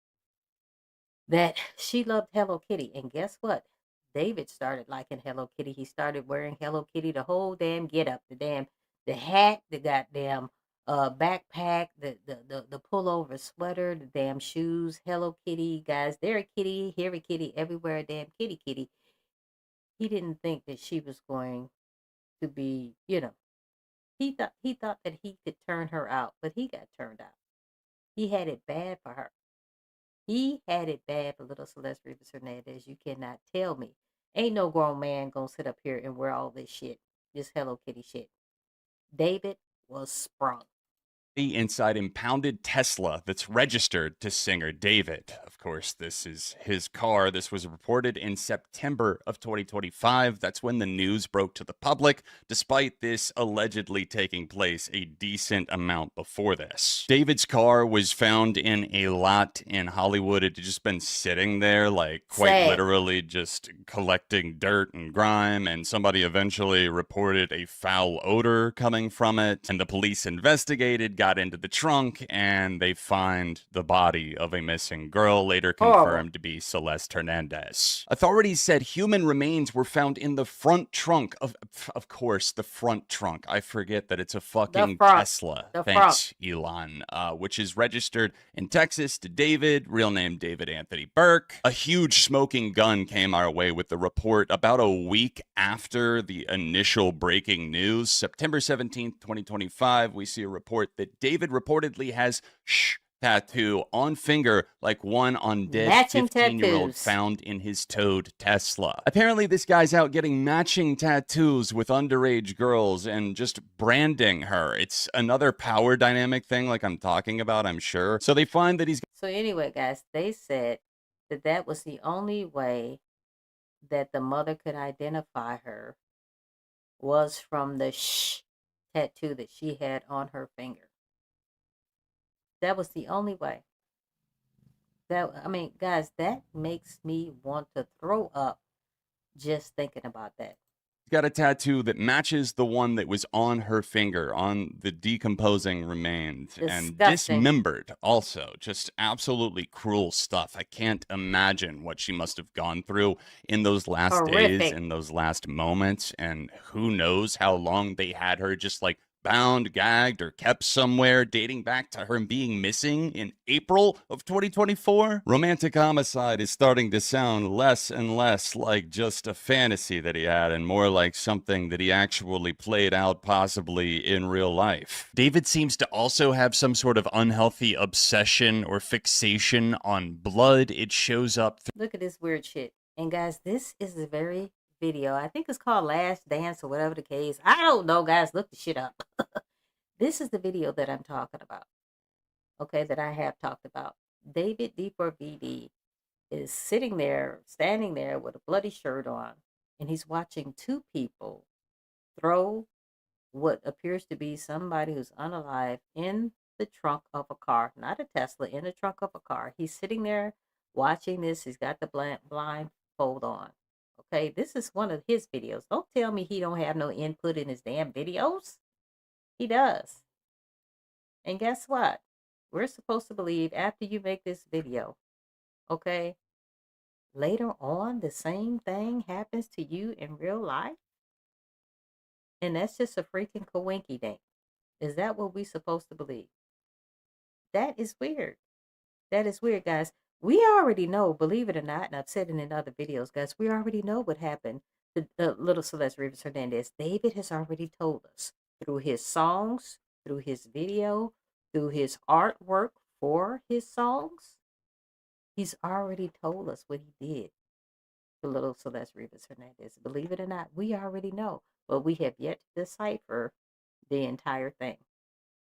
that she loved Hello Kitty. And guess what? David started liking Hello Kitty. He started wearing Hello Kitty, the whole damn get up, the hat, the goddamn backpack, the pullover sweater, the damn shoes, Hello Kitty, guys, there a kitty, here a kitty, everywhere a damn kitty. He didn't think that she was going to be, he thought that he could turn her out, but he got turned out. He had it bad for her. He had it bad for little Celeste Rivas Hernandez. You cannot tell me. Ain't no grown man gonna sit up here and wear all this shit. This Hello Kitty shit. David was sprung. inside impounded Tesla that's registered to singer David. Of course, this is his car. This was reported in September of 2025. That's when the news broke to the public, despite this allegedly taking place a decent amount before this. David's car was found in a lot in Hollywood. It had just been sitting there, like quite literally just collecting dirt and grime, and somebody eventually reported a foul odor coming from it, and the police investigated, got into the trunk, and they find the body of a missing girl, later confirmed to be Celeste Hernandez. Authorities said human remains were found in the front trunk of course, the front trunk. I forget that it's a fucking Tesla. Thanks, Elon. Which is registered in Texas to David, real name David Anthony Burke. A huge smoking gun came our way with the report about a week after the initial breaking news. September 17th, 2025, we see a report that David reportedly has tattoo on finger like one on dead 15-year-old found in his towed Tesla. Apparently this guy's out getting matching tattoos with underage girls and just branding her. It's another power dynamic thing like I'm talking about, I'm sure. So they find that he's... So anyway, guys, they said that that was the only way that the mother could identify her was from the tattoo that she had on her finger. That was the only way. I mean, guys, that makes me want to throw up just thinking about that. He's got a tattoo that matches the one that was on her finger, on the decomposing remains. And dismembered also. Just absolutely cruel stuff. I can't imagine what she must have gone through in those last days, in those last moments. And who knows how long they had her just like bound, gagged, or kept somewhere, dating back to her being missing in April of 2024. Romantic homicide is starting to sound less and less like just a fantasy that he had and more like something that he actually played out possibly in real life. David seems to also have some sort of unhealthy obsession or fixation on blood. It shows up. Look at this weird shit. And guys, this is the very video. I think it's called Last Dance or whatever the case. I don't know, guys. Look the shit up. This is the video that I'm talking about. Okay, that I have talked about. David D4VD is sitting there, standing there with a bloody shirt on, and he's watching two people throw what appears to be somebody who's unalive in the trunk of a car. Not a Tesla, in the trunk of a car. He's sitting there watching this. He's got the blindfold on. Okay, this is one of his videos. Don't tell me he don't have no input in his damn videos. He does. And guess what? We're supposed to believe after you make this video, okay, later on the same thing happens to you in real life? And that's just a freaking coinky dink. Is that what we're supposed to believe? That is weird. That is weird, guys. We already know, believe it or not, and I've said it in other videos, guys, we already know what happened to little Celeste Rivas Hernandez. David has already told us through his songs, through his video, through his artwork for his songs. He's already told us what he did to little Celeste Rivas Hernandez. Believe it or not, we already know, but we have yet to decipher the entire thing.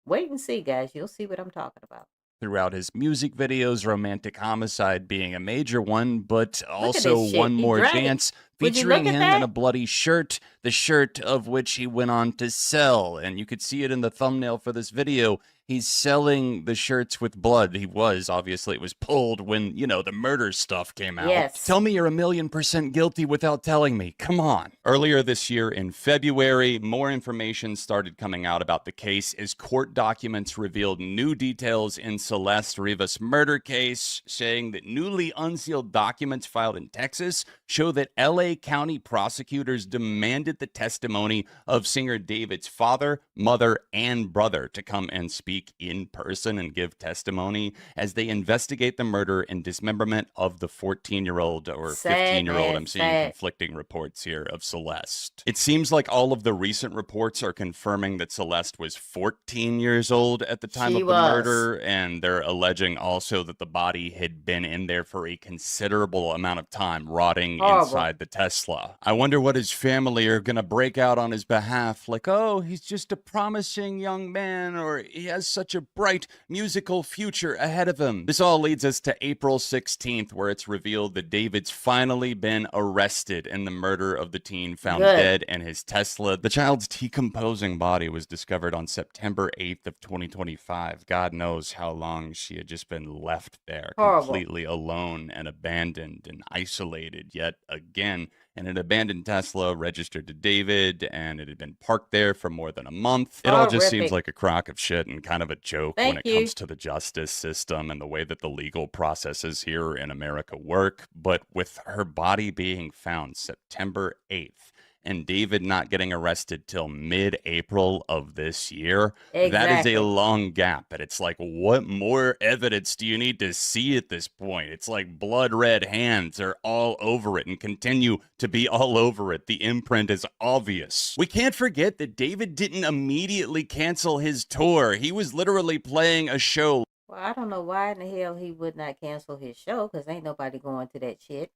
Wait and see, guys. You'll see what I'm talking about. Throughout his music videos, romantic homicide being a major one, but also One More Dance, featuring him in a bloody shirt, the shirt of which he went on to sell. And you could see it in the thumbnail for this video. He's selling the shirts with blood. He was, obviously, it was pulled when, you know, the murder stuff came out. Yes. Tell me you're 1,000,000% guilty without telling me. Come on. Earlier this year in February, more information started coming out about the case as court documents revealed new details in Celeste Rivas' murder case, saying that newly unsealed documents filed in Texas show that LA County prosecutors demanded the testimony of singer David's father, mother, and brother to come and speak in person and give testimony as they investigate the murder and dismemberment of the 14-year-old or 15-year-old. I'm seeing conflicting reports here of Celeste. It seems like all of the recent reports are confirming that Celeste was 14 years old at the time of the murder, and they're alleging also that the body had been in there for a considerable amount of time, rotting inside the Tesla. I wonder what his family are going to break out on his behalf, like, oh, he's just a promising young man, or he has has such a bright musical future ahead of him. This all leads us to April 16th, where it's revealed that David's finally been arrested in the murder of the teen found dead in his Tesla. The child's decomposing body was discovered on September 8th of 2025. God knows how long she had just been left there, completely alone and abandoned and isolated yet again. And an abandoned Tesla registered to David, and it had been parked there for more than a month. It all just seems like a crock of shit and kind of a joke when it comes to the justice system and the way that the legal processes here in America work. But with her body being found September 8th, and David not getting arrested till mid-April of this year, that is a long gap. And it's like, what more evidence do you need to see at this point? It's like blood red hands are all over it and continue to be all over it. The imprint is obvious. We can't forget that David didn't immediately cancel his tour. He was literally playing a show. Well, I don't know why in the hell he would not cancel his show, because ain't nobody going to that shit.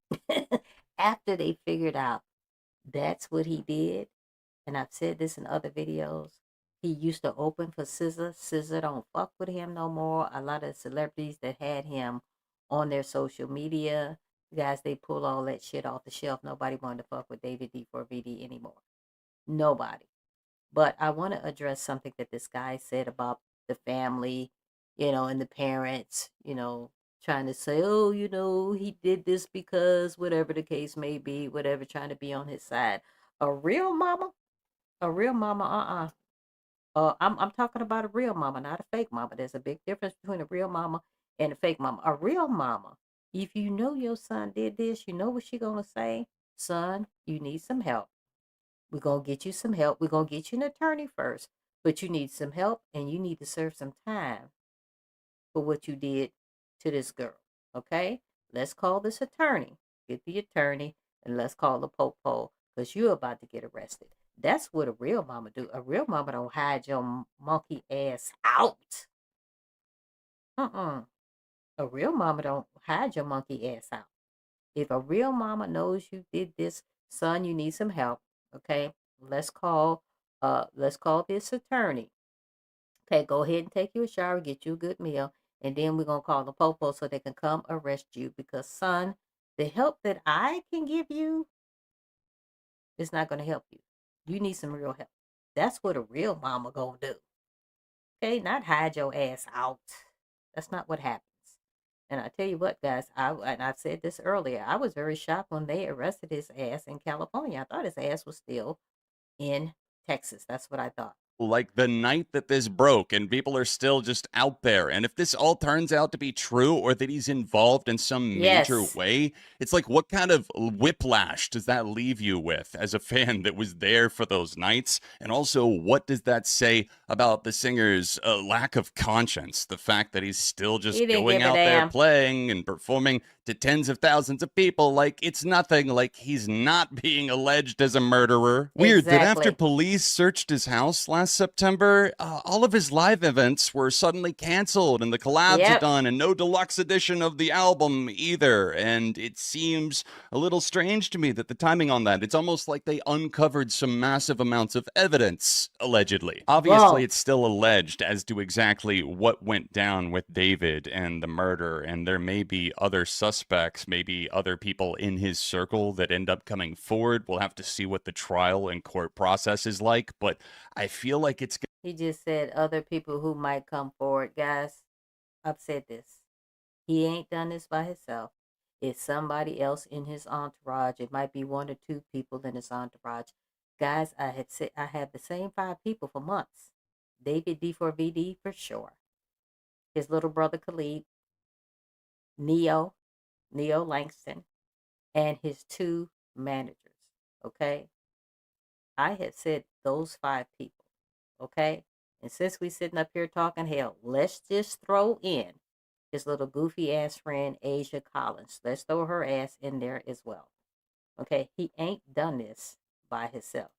After they figured out that's what he did, and I've said this in other videos, he used to open for SZA. SZA don't fuck with him no more. A lot of celebrities that had him on their social media, guys, they pull all that shit off the shelf. Nobody wanted to fuck with David D4VD anymore. Nobody. But I want to address something that this guy said about the family, and the parents, trying to say, oh, he did this because whatever the case may be, whatever, trying to be on his side. A real mama, I'm talking about a real mama, not a fake mama. There's a big difference between a real mama and a fake mama. A real mama, if you know your son did this, you know what she gonna say? Son, you need some help. We're gonna get you some help. We're gonna get you an attorney first, but you need some help and you need to serve some time for what you did to this girl. Okay? Let's call this attorney. Get the attorney and let's call the popo, because you're about to get arrested. That's what a real mama do. A real mama don't hide your monkey ass out. A real mama don't hide your monkey ass out. If a real mama knows you did this, son, you need some help. Okay? Let's call this attorney. Okay, go ahead and take you a shower, get you a good meal, and then we're going to call the popo so they can come arrest you, because, son, the help that I can give you is not going to help you. You need some real help. That's what a real mama going to do. Okay, not hide your ass out. That's not what happens. And I tell you what, guys, I've said this earlier, I was very shocked when they arrested his ass in California. I thought his ass was still in Texas. That's what I thought. Like the night that this broke, and people are still just out there. And if this all turns out to be true, or that he's involved in some major way, it's like, what kind of whiplash does that leave you with as a fan that was there for those nights? And also, what does that say about the singer's lack of conscience? The fact that he's still just going out there playing and performing to tens of thousands of people like it's nothing, like he's not being alleged as a murderer. Weird that after police searched his house last September, all of his live events were suddenly canceled, and the collabs are done, and no deluxe edition of the album either. And it seems a little strange to me that the timing on that, it's almost like they uncovered some massive amounts of evidence, allegedly. Obviously, it's still alleged as to exactly what went down with David and the murder, and there may be other suspects, maybe other people in his circle that end up coming forward. We'll have to see what the trial and court process is like, but I feel like it's... He just said other people who might come forward. Guys, I've said this. He ain't done this by himself. It's somebody else in his entourage. It might be 1 or 2 people in his entourage. Guys, I have the same 5 people for months. David D4VD for sure. His little brother Khalid, Neo Langston, and his 2 managers. Okay? I had said those 5 people. Okay? And since we sitting up here talking hell, let's just throw in his little goofy ass friend Asia Collins. Let's throw her ass in there as well. Okay? He ain't done this by himself.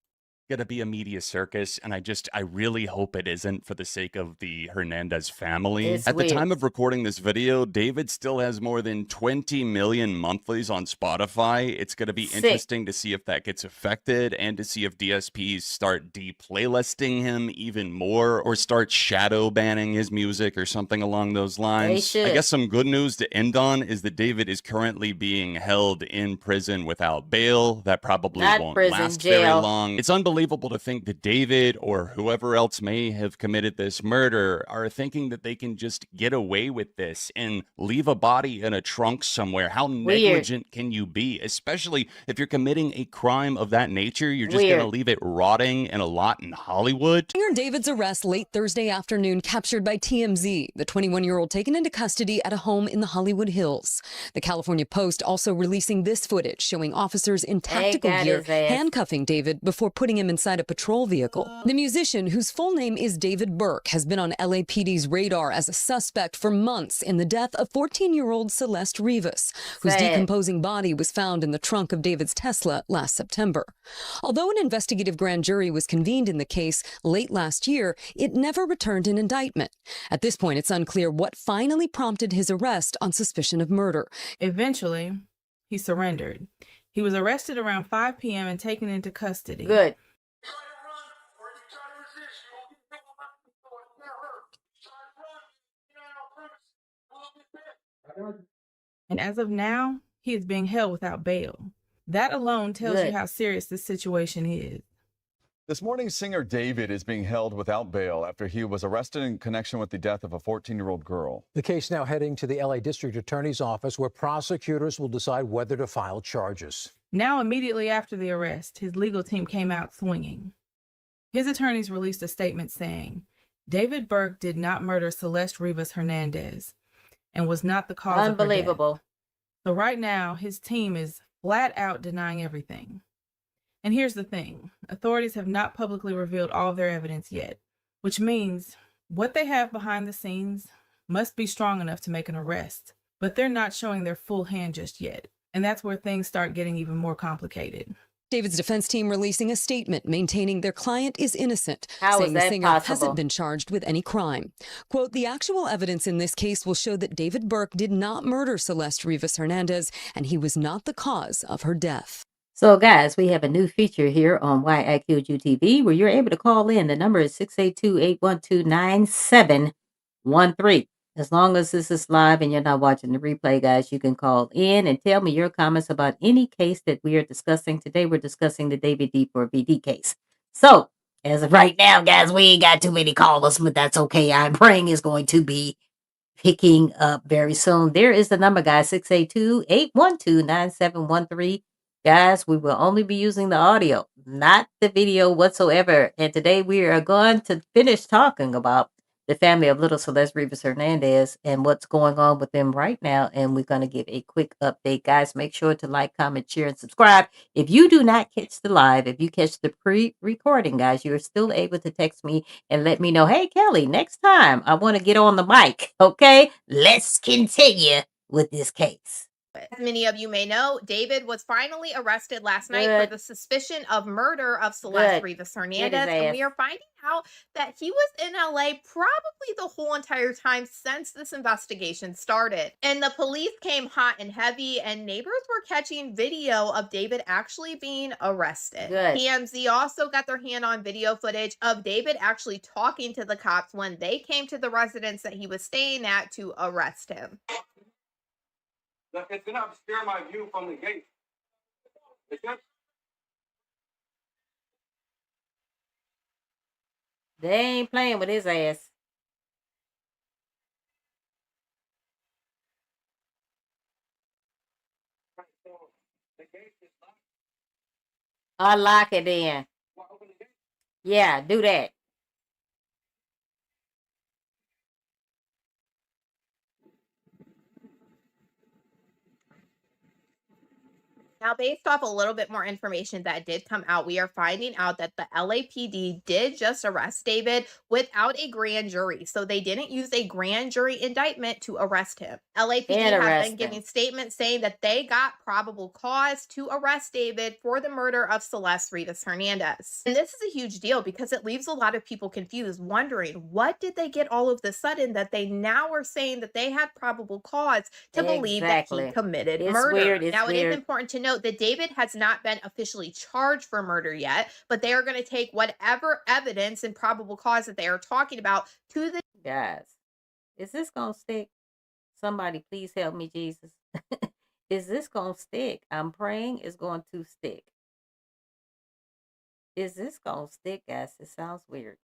going to be a media circus, and I really hope it isn't, for the sake of the Hernandez family. It's At the weird. time of recording this video, David still has more than 20 million monthlies on Spotify. It's going to be Sick. interesting to see if that gets affected, and to see if DSPs start deplaylisting him even more, or start shadow banning his music or something along those lines. should. I guess some good news to end on is that David is currently being held in prison without bail. That probably Not won't prison, last very jail. long. It's unbelievable to think that David, or whoever else may have committed this murder, are thinking that they can just get away with this and leave a body in a trunk somewhere. How negligent can you be? Especially if you're committing a crime of that nature, you're just going to leave it rotting in a lot in Hollywood. Singer David's arrest late Thursday afternoon captured by TMZ, the 21-year-old taken into custody at a home in the Hollywood Hills. The California Post also releasing this footage showing officers in tactical gear handcuffing David before putting him inside a patrol vehicle. The musician, whose full name is David Burke, has been on LAPD's radar as a suspect for months in the death of 14-year-old Celeste Rivas, whose decomposing body was found in the trunk of David's Tesla last September. Although an investigative grand jury was convened in the case late last year, it never returned an indictment. At this point, it's unclear what finally prompted his arrest on suspicion of murder. Eventually, he surrendered. He was arrested around 5 p.m. and taken into custody. Good. And as of now, he is being held without bail. That alone tells you how serious this situation is. This morning, singer David is being held without bail after he was arrested in connection with the death of a 14-year-old girl. The case now heading to the LA District Attorney's Office, where prosecutors will decide whether to file charges. Now, immediately after the arrest, his legal team came out swinging. His attorneys released a statement saying, David Burke did not murder Celeste Rivas Hernandez and was not the cause of her death. Unbelievable. So right now, his team is flat out denying everything. And here's the thing. Authorities have not publicly revealed all of their evidence yet, which means what they have behind the scenes must be strong enough to make an arrest. But they're not showing their full hand just yet. And that's where things start getting even more complicated. David's defense team releasing a statement maintaining their client is innocent, How saying is the that singer possible? hasn't been charged with any crime. Quote, the actual evidence in this case will show that David Burke did not murder Celeste Rivas Hernandez, and he was not the cause of her death. So, guys, we have a new feature here on Why I Killed You TV where you're able to call in. The number is 682-812-9713. As long as this is live and you're not watching the replay, guys, you can call in and tell me your comments about any case that we are discussing. Today, we're discussing the David D4VD case. So, as of right now, guys, we ain't got too many callers, but that's okay. I'm praying it's going to be picking up very soon. There is the number, guys, 682-812-9713. Guys, we will only be using the audio, not the video whatsoever. And today we are going to finish talking about the family of little Celeste Rivas Hernandez and what's going on with them right now. And we're going to give a quick update. Guys, make sure to like, comment, share, and subscribe. If you do not catch the live, if you catch the pre-recording, guys, you're still able to text me and let me know, hey, Kelly, next time I want to get on the mic. Okay, let's continue with this case. As many of you may know, David was finally arrested last night for the suspicion of murder of Celeste Rivas Hernandez. And we are finding out that he was in LA probably the whole entire time since this investigation started. And the police came hot and heavy, and neighbors were catching video of David actually being arrested. TMZ also got their hand on video footage of David actually talking to the cops when they came to the residence that he was staying at to arrest him. It's going to obscure my view from the gate. They ain't playing with his ass. Unlock it then. Yeah, do that. Now, based off a little bit more information that did come out, we are finding out that the LAPD did just arrest David without a grand jury. So they didn't use a grand jury indictment to arrest him. LAPD have been giving statements saying that they got probable cause to arrest David for the murder of Celeste Rivas Hernandez. And this is a huge deal because it leaves a lot of people confused, wondering what did they get all of the sudden that they now are saying that they had probable cause to believe that he committed murder. Now, it is important to note that David has not been officially charged for murder yet, but they are going to take whatever evidence and probable cause that they are talking about to the... Guys, is this going to stick? Somebody please help me, Jesus. Is this going to stick? I'm praying it's going to stick. Is this going to stick, guys? It sounds weird.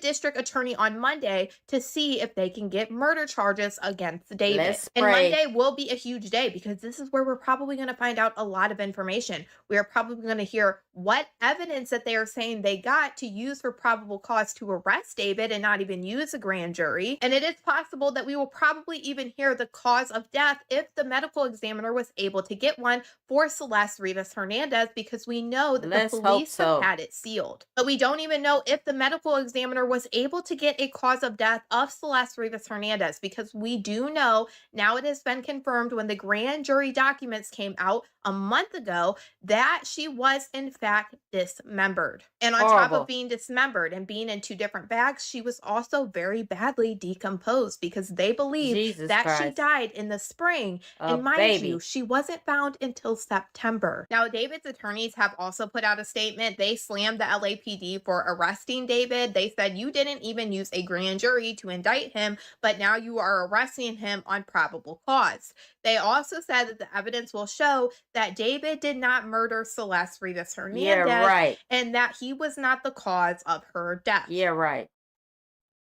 District attorney on Monday to see if they can get murder charges against David. And Monday will be a huge day because this is where we're probably going to find out a lot of information. We are probably going to hear what evidence that they are saying they got to use for probable cause to arrest David and not even use a grand jury. And it is possible that we will probably even hear the cause of death if the medical examiner was able to get one for Celeste Rivas Hernandez, because we know that the police have had it sealed. But we don't even know if the medical examiner was able to get a cause of death of Celeste Rivas Hernandez, because we do know now it has been confirmed when the grand jury documents came out a month ago that she was in fact dismembered. And on top of being dismembered and being in 2 different bags, she was also very badly decomposed because they believe that she died in the spring. And mind you, she wasn't found until September. Now, David's attorneys have also put out a statement. They slammed the LAPD for arresting David. They said, you didn't even use a grand jury to indict him, but now you are arresting him on probable cause. They also said that the evidence will show that David did not murder Celeste Rivas Hernandez, and that he was not the cause of her death.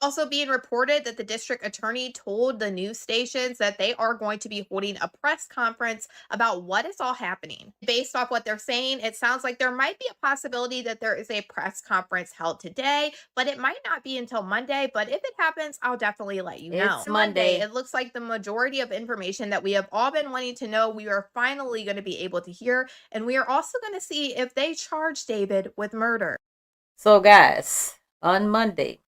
Also being reported that the district attorney told the news stations that they are going to be holding a press conference about what is all happening. Based off what they're saying, it sounds like there might be a possibility that there is a press conference held today, but it might not be until Monday. But if it happens, I'll definitely let you know. It's Monday. It looks like the majority of information that we have all been wanting to know, we are finally going to be able to hear. And we are also going to see if they charge David with murder. So guys, on Monday,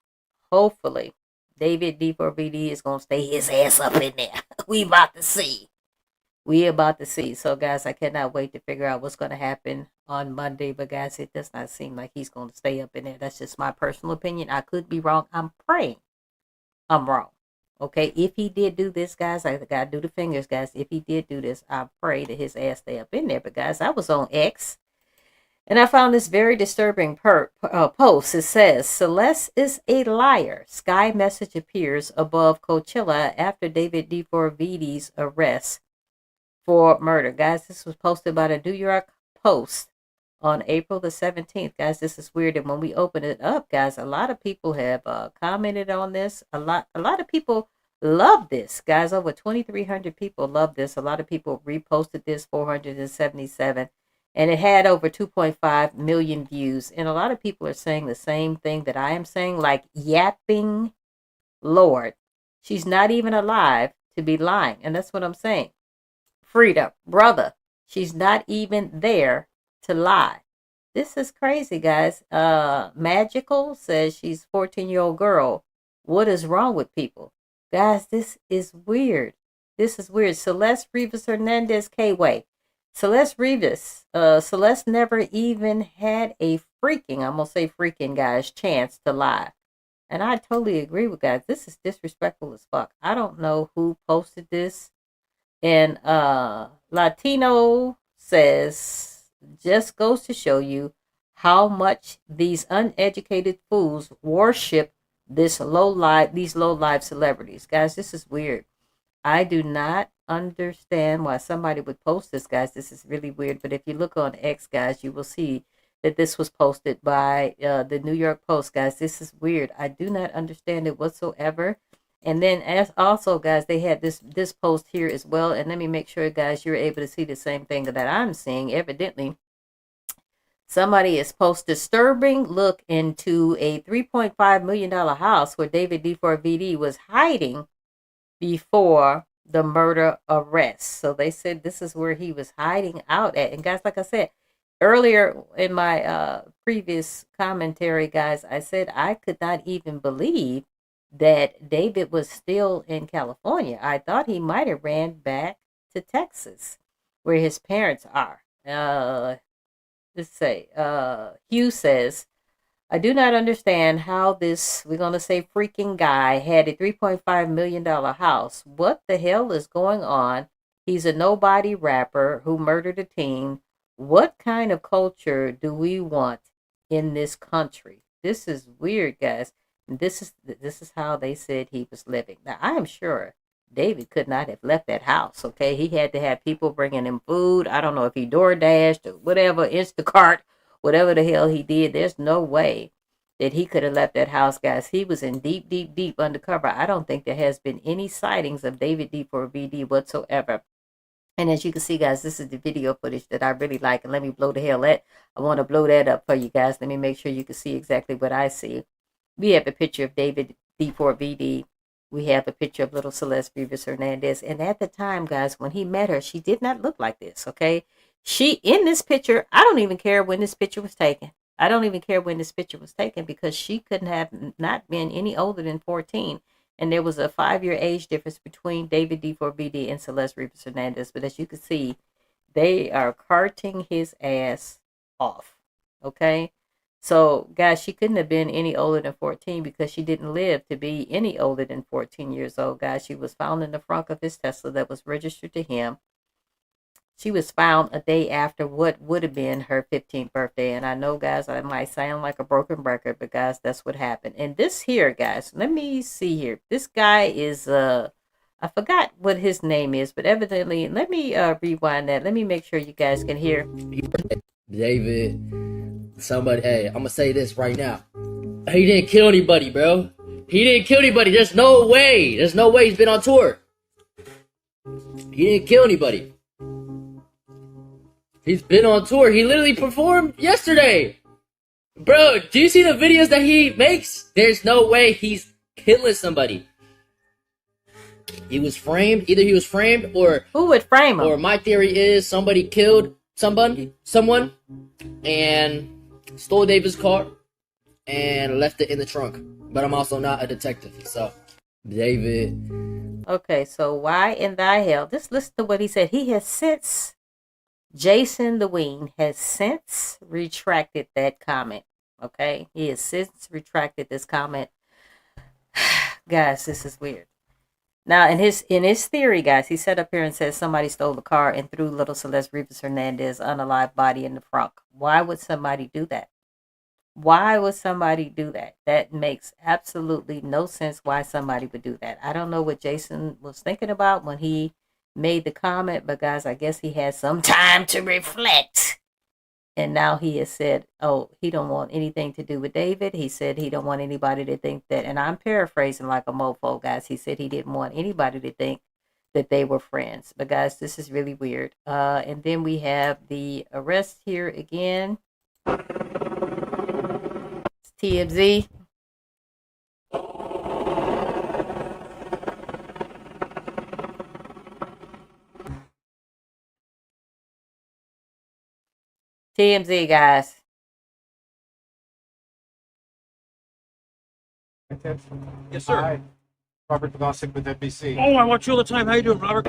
hopefully, David D4VD is going to stay his ass up in there. We about to see. So, guys, I cannot wait to figure out what's going to happen on Monday. But, guys, it does not seem like he's going to stay up in there. That's just my personal opinion. I could be wrong. I'm praying I'm wrong. Okay, if he did do this, guys, I got to do the fingers, guys. If he did do this, I pray that his ass stay up in there. But, guys, I was on X. And I found this very disturbing post. It says, Celeste is a liar. Sky message appears above Coachella after David D4VD's arrest for murder. Guys, this was posted by the New York Post on April the 17th. Guys, this is weird. And when we open it up, guys, a lot of people have commented on this. A lot of people love this. Guys, over 2,300 people love this. A lot of people reposted this, 477. And it had over 2.5 million views. And a lot of people are saying the same thing that I am saying, like yapping, Lord, she's not even alive to be lying. And that's what I'm saying. Freedom, brother, she's not even there to lie. This is crazy, guys. Magical says she's a 14-year-old girl. What is wrong with people? Guys, this is weird. Celeste Rivas Hernandez K-Way. Celeste Rivas, Celeste never even had a freaking, guys, chance to lie. And I totally agree with guys. This is disrespectful as fuck. I don't know who posted this. And Latino says, just goes to show you how much these uneducated fools worship these low-life celebrities. Guys, this is weird. I do not understand why somebody would post this, guys. This is really weird. But if you look on X, guys, you will see that this was posted by the New York Post, guys. This is weird. I do not understand it whatsoever. And then also, guys, they had this post here as well. And let me make sure, guys, you're able to see the same thing that I'm seeing. Evidently, somebody has posted disturbing look into a $3.5 million house where David D4VD was hiding before the murder arrest. So they said this is where he was hiding out at. And guys, like I said earlier in my previous commentary, guys, I said I could not even believe that David was still in California. I thought he might have ran back to Texas, where his parents are. Let's say, Hugh says, I do not understand how this, we're going to say, freaking guy had a $3.5 million house. What the hell is going on? He's a nobody rapper who murdered a teen. What kind of culture do we want in this country? This is weird, guys. This is how they said he was living. Now, I am sure David could not have left that house, okay? He had to have people bringing him food. I don't know if he door dashed or whatever, Instacart, whatever the hell he did. There's no way that he could have left that house, guys. He was in deep, deep, deep undercover. I don't think there has been any sightings of David D4VD whatsoever. And as you can see, guys, this is the video footage that I really like. And let me blow the hell that. I want to blow that up for you guys. Let me make sure you can see exactly what I see. We have a picture of David D4VD. We have a picture of little Celeste Rivas Hernandez. And at the time, guys, when he met her, she did not look like this, okay? She, in this picture, I don't even care when this picture was taken. I don't even care when this picture was taken because she couldn't have not been any older than 14. And there was a 5-year age difference between David D4VD and Celeste Rivas Hernandez. But as you can see, they are carting his ass off, okay? So, guys, she couldn't have been any older than 14 because she didn't live to be any older than 14 years old, guys. She was found in the front of his Tesla that was registered to him. She was found a day after what would have been her 15th birthday. And I know, guys, I might sound like a broken record, but, guys, that's what happened. And this here, guys, let me see here. This guy is, I forgot what his name is, but evidently, let me rewind that. Let me make sure you guys can hear. David, somebody, hey, I'm gonna say this right now. He didn't kill anybody, bro. He didn't kill anybody. There's no way. There's no way he's been on tour. He didn't kill anybody. He's been on tour. He literally performed yesterday. Bro, do you see the videos that he makes? There's no way he's killing somebody. He was framed. Either he was framed or... Who would frame him? Or my theory is somebody killed someone, and stole David's car and left it in the trunk. But I'm also not a detective, so... David... Okay, so why in the hell? Just listen to what he said. He has since... Jason the Ween has since retracted that comment. Okay, he has since retracted this comment. Guys, this is weird. Now, in his theory, guys, he sat up here and said somebody stole the car and threw little Celeste Rivas Hernandez unalive body in the front. Why would somebody do that? Why would somebody do that? That makes absolutely no sense why somebody would do that. I don't know what Jason was thinking about when he made the comment, but guys, I guess he had some time to reflect. And now he has said, oh, he don't want anything to do with David. He said he don't want anybody to think that, and I'm paraphrasing like a mofo, guys. He said he didn't want anybody to think that they were friends. But guys, this is really weird. And then we have the arrest here again. It's TMZ. TMZ, guys. Yes, sir. Hi. Robert Gossip with NBC. Oh, I watch you all the time. How you doing, Robert?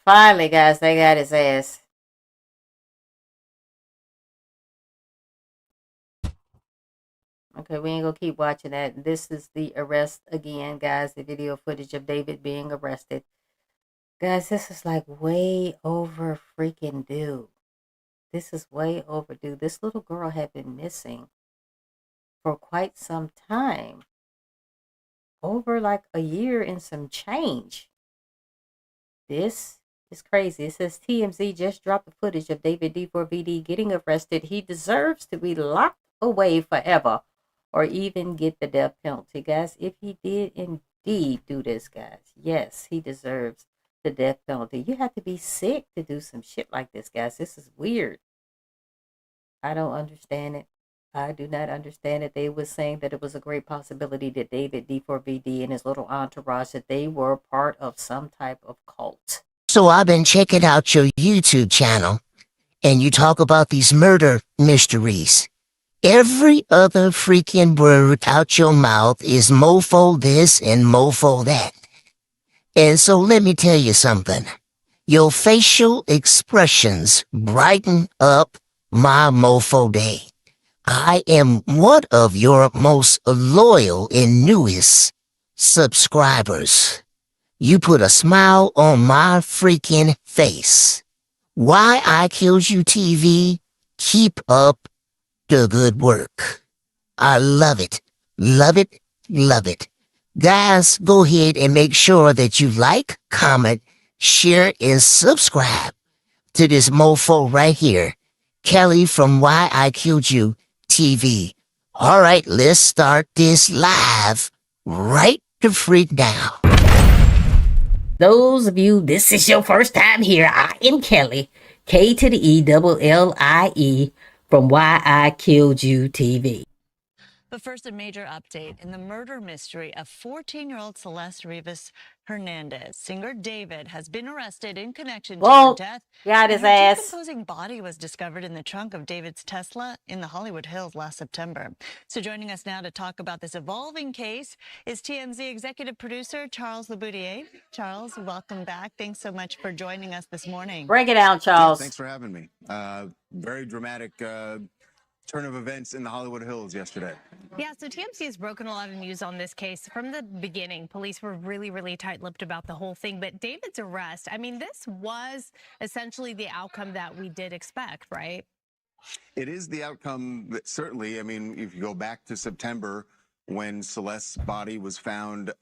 Finally, guys, they got his ass. Okay, we ain't gonna keep watching that. This is the arrest again, guys. The video footage of David being arrested. Guys, this is like way over freaking due. This is way overdue. This little girl had been missing for quite some time. Over like a year and some change. This is crazy. It says TMZ just dropped the footage of David D4VD getting arrested. He deserves to be locked away forever or even get the death penalty, guys. If he did indeed do this, guys, yes, he deserves the death penalty. You have to be sick to do some shit like this, guys. This is weird. I don't understand it. I do not understand it. They were saying that it was a great possibility that David D4VD and his little entourage, that they were part of some type of cult. So I've been checking out your YouTube channel, and you talk about these murder mysteries. Every other freaking word out your mouth is mofo this and mofo that. And so let me tell you something. Your facial expressions brighten up my mofo day. I am one of your most loyal and newest subscribers. You put a smile on my freaking face. Why I Killed You TV, keep up the good work. I love it. Love it. Love it. Guys, go ahead and make sure that you like, comment, share, and subscribe to this mofo right here. Kelly from Why I Killed You TV. All right, let's start this live right the freak now. Those of you, this is your first time here, I am Kelly, K to the E double L-I-E, from Why I Killed You TV. But first, a major update in the murder mystery of 14-year-old Celeste Rivas Hernandez. Singer David has been arrested in connection to her death. Got his her ass. decomposing body was discovered in the trunk of David's Tesla in the Hollywood Hills last September. So joining us now to talk about this evolving case is TMZ executive producer Charles Laboudier. Charles, welcome back. Thanks so much for joining us this morning. Break it down, Charles. Yeah, thanks for having me. Very dramatic turn of events in the Hollywood Hills yesterday. Yeah, so TMZ has broken a lot of news on this case from the beginning. Police were really tight-lipped about the whole thing, but David's arrest, I mean, this was essentially the outcome that we did expect, right? It is the outcome that certainly, I mean, if you go back to September when Celeste's body was found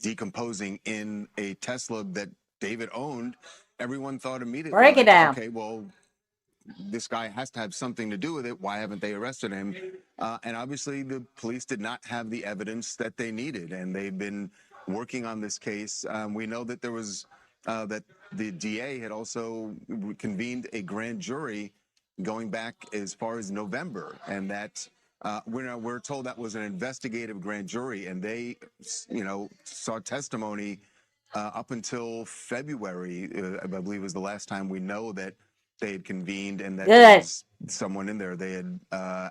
decomposing in a Tesla that David owned, everyone thought immediately, break it down. Okay, well, this guy has to have something to do with it. Why haven't they arrested him? And obviously the police did not have the evidence that they needed, and they've been working on this case. We know that there was, that the DA had also convened a grand jury going back as far as November, and that we're told that was an investigative grand jury, and they, saw testimony up until February, I believe was the last time we know that they had convened, and that there was someone in there. They had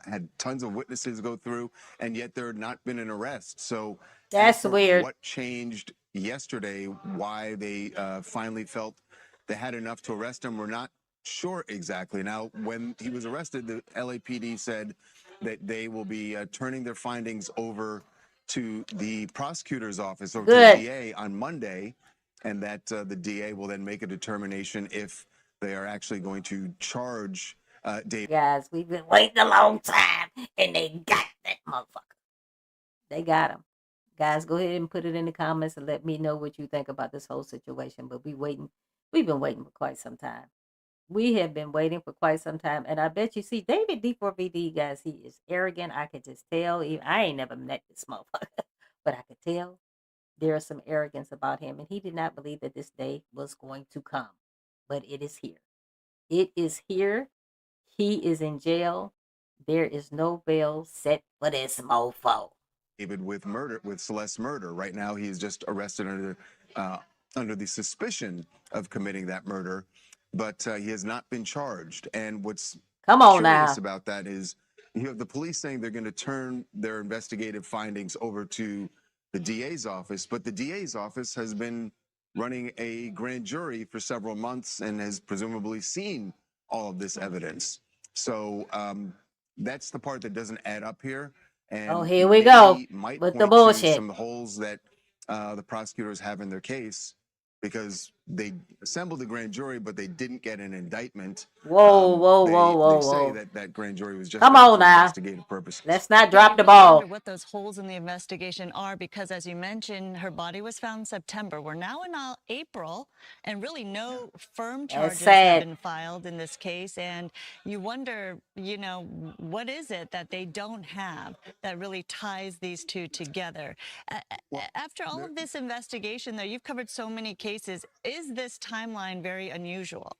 had tons of witnesses go through, and yet there had not been an arrest. So that's weird. What changed yesterday, why they finally felt they had enough to arrest him, we're not sure exactly. Now, when he was arrested, the LAPD said that they will be turning their findings over to the prosecutor's office, or to the DA on Monday, and that the DA will then make a determination if they are actually going to charge David. Guys, we've been waiting a long time, and they got that motherfucker. They got him. Guys, go ahead and put it in the comments and let me know what you think about this whole situation. But we've been waiting for quite some time. We have been waiting for quite some time, and I bet you see David D4VD, guys, he is arrogant. I could just tell. I ain't never met this motherfucker, but I could tell there is some arrogance about him, and he did not believe that this day was going to come. But it is here. It is here. He is in jail. There is no bail set for this mofo. David with Celeste's murder. Right now, he is just arrested under the suspicion of committing that murder, but he has not been charged. And what's curious about that is you have the police saying they're going to turn their investigative findings over to the DA's office, but the DA's office has been running a grand jury for several months and has presumably seen all of this evidence. So that's the part that doesn't add up here. And here we go with the bullshit. Some holes that the prosecutors have in their case, because they assembled a grand jury, but they didn't get an indictment. Whoa. They say that grand jury was just for investigative purposes. Let's not drop the ball. I wonder what those holes in the investigation are, because as you mentioned, her body was found in September. We're now in April, and really no firm charges have been filed in this case. And you wonder, what is it that they don't have that really ties these two together? After all of this investigation, though, you've covered so many cases. is this timeline very unusual?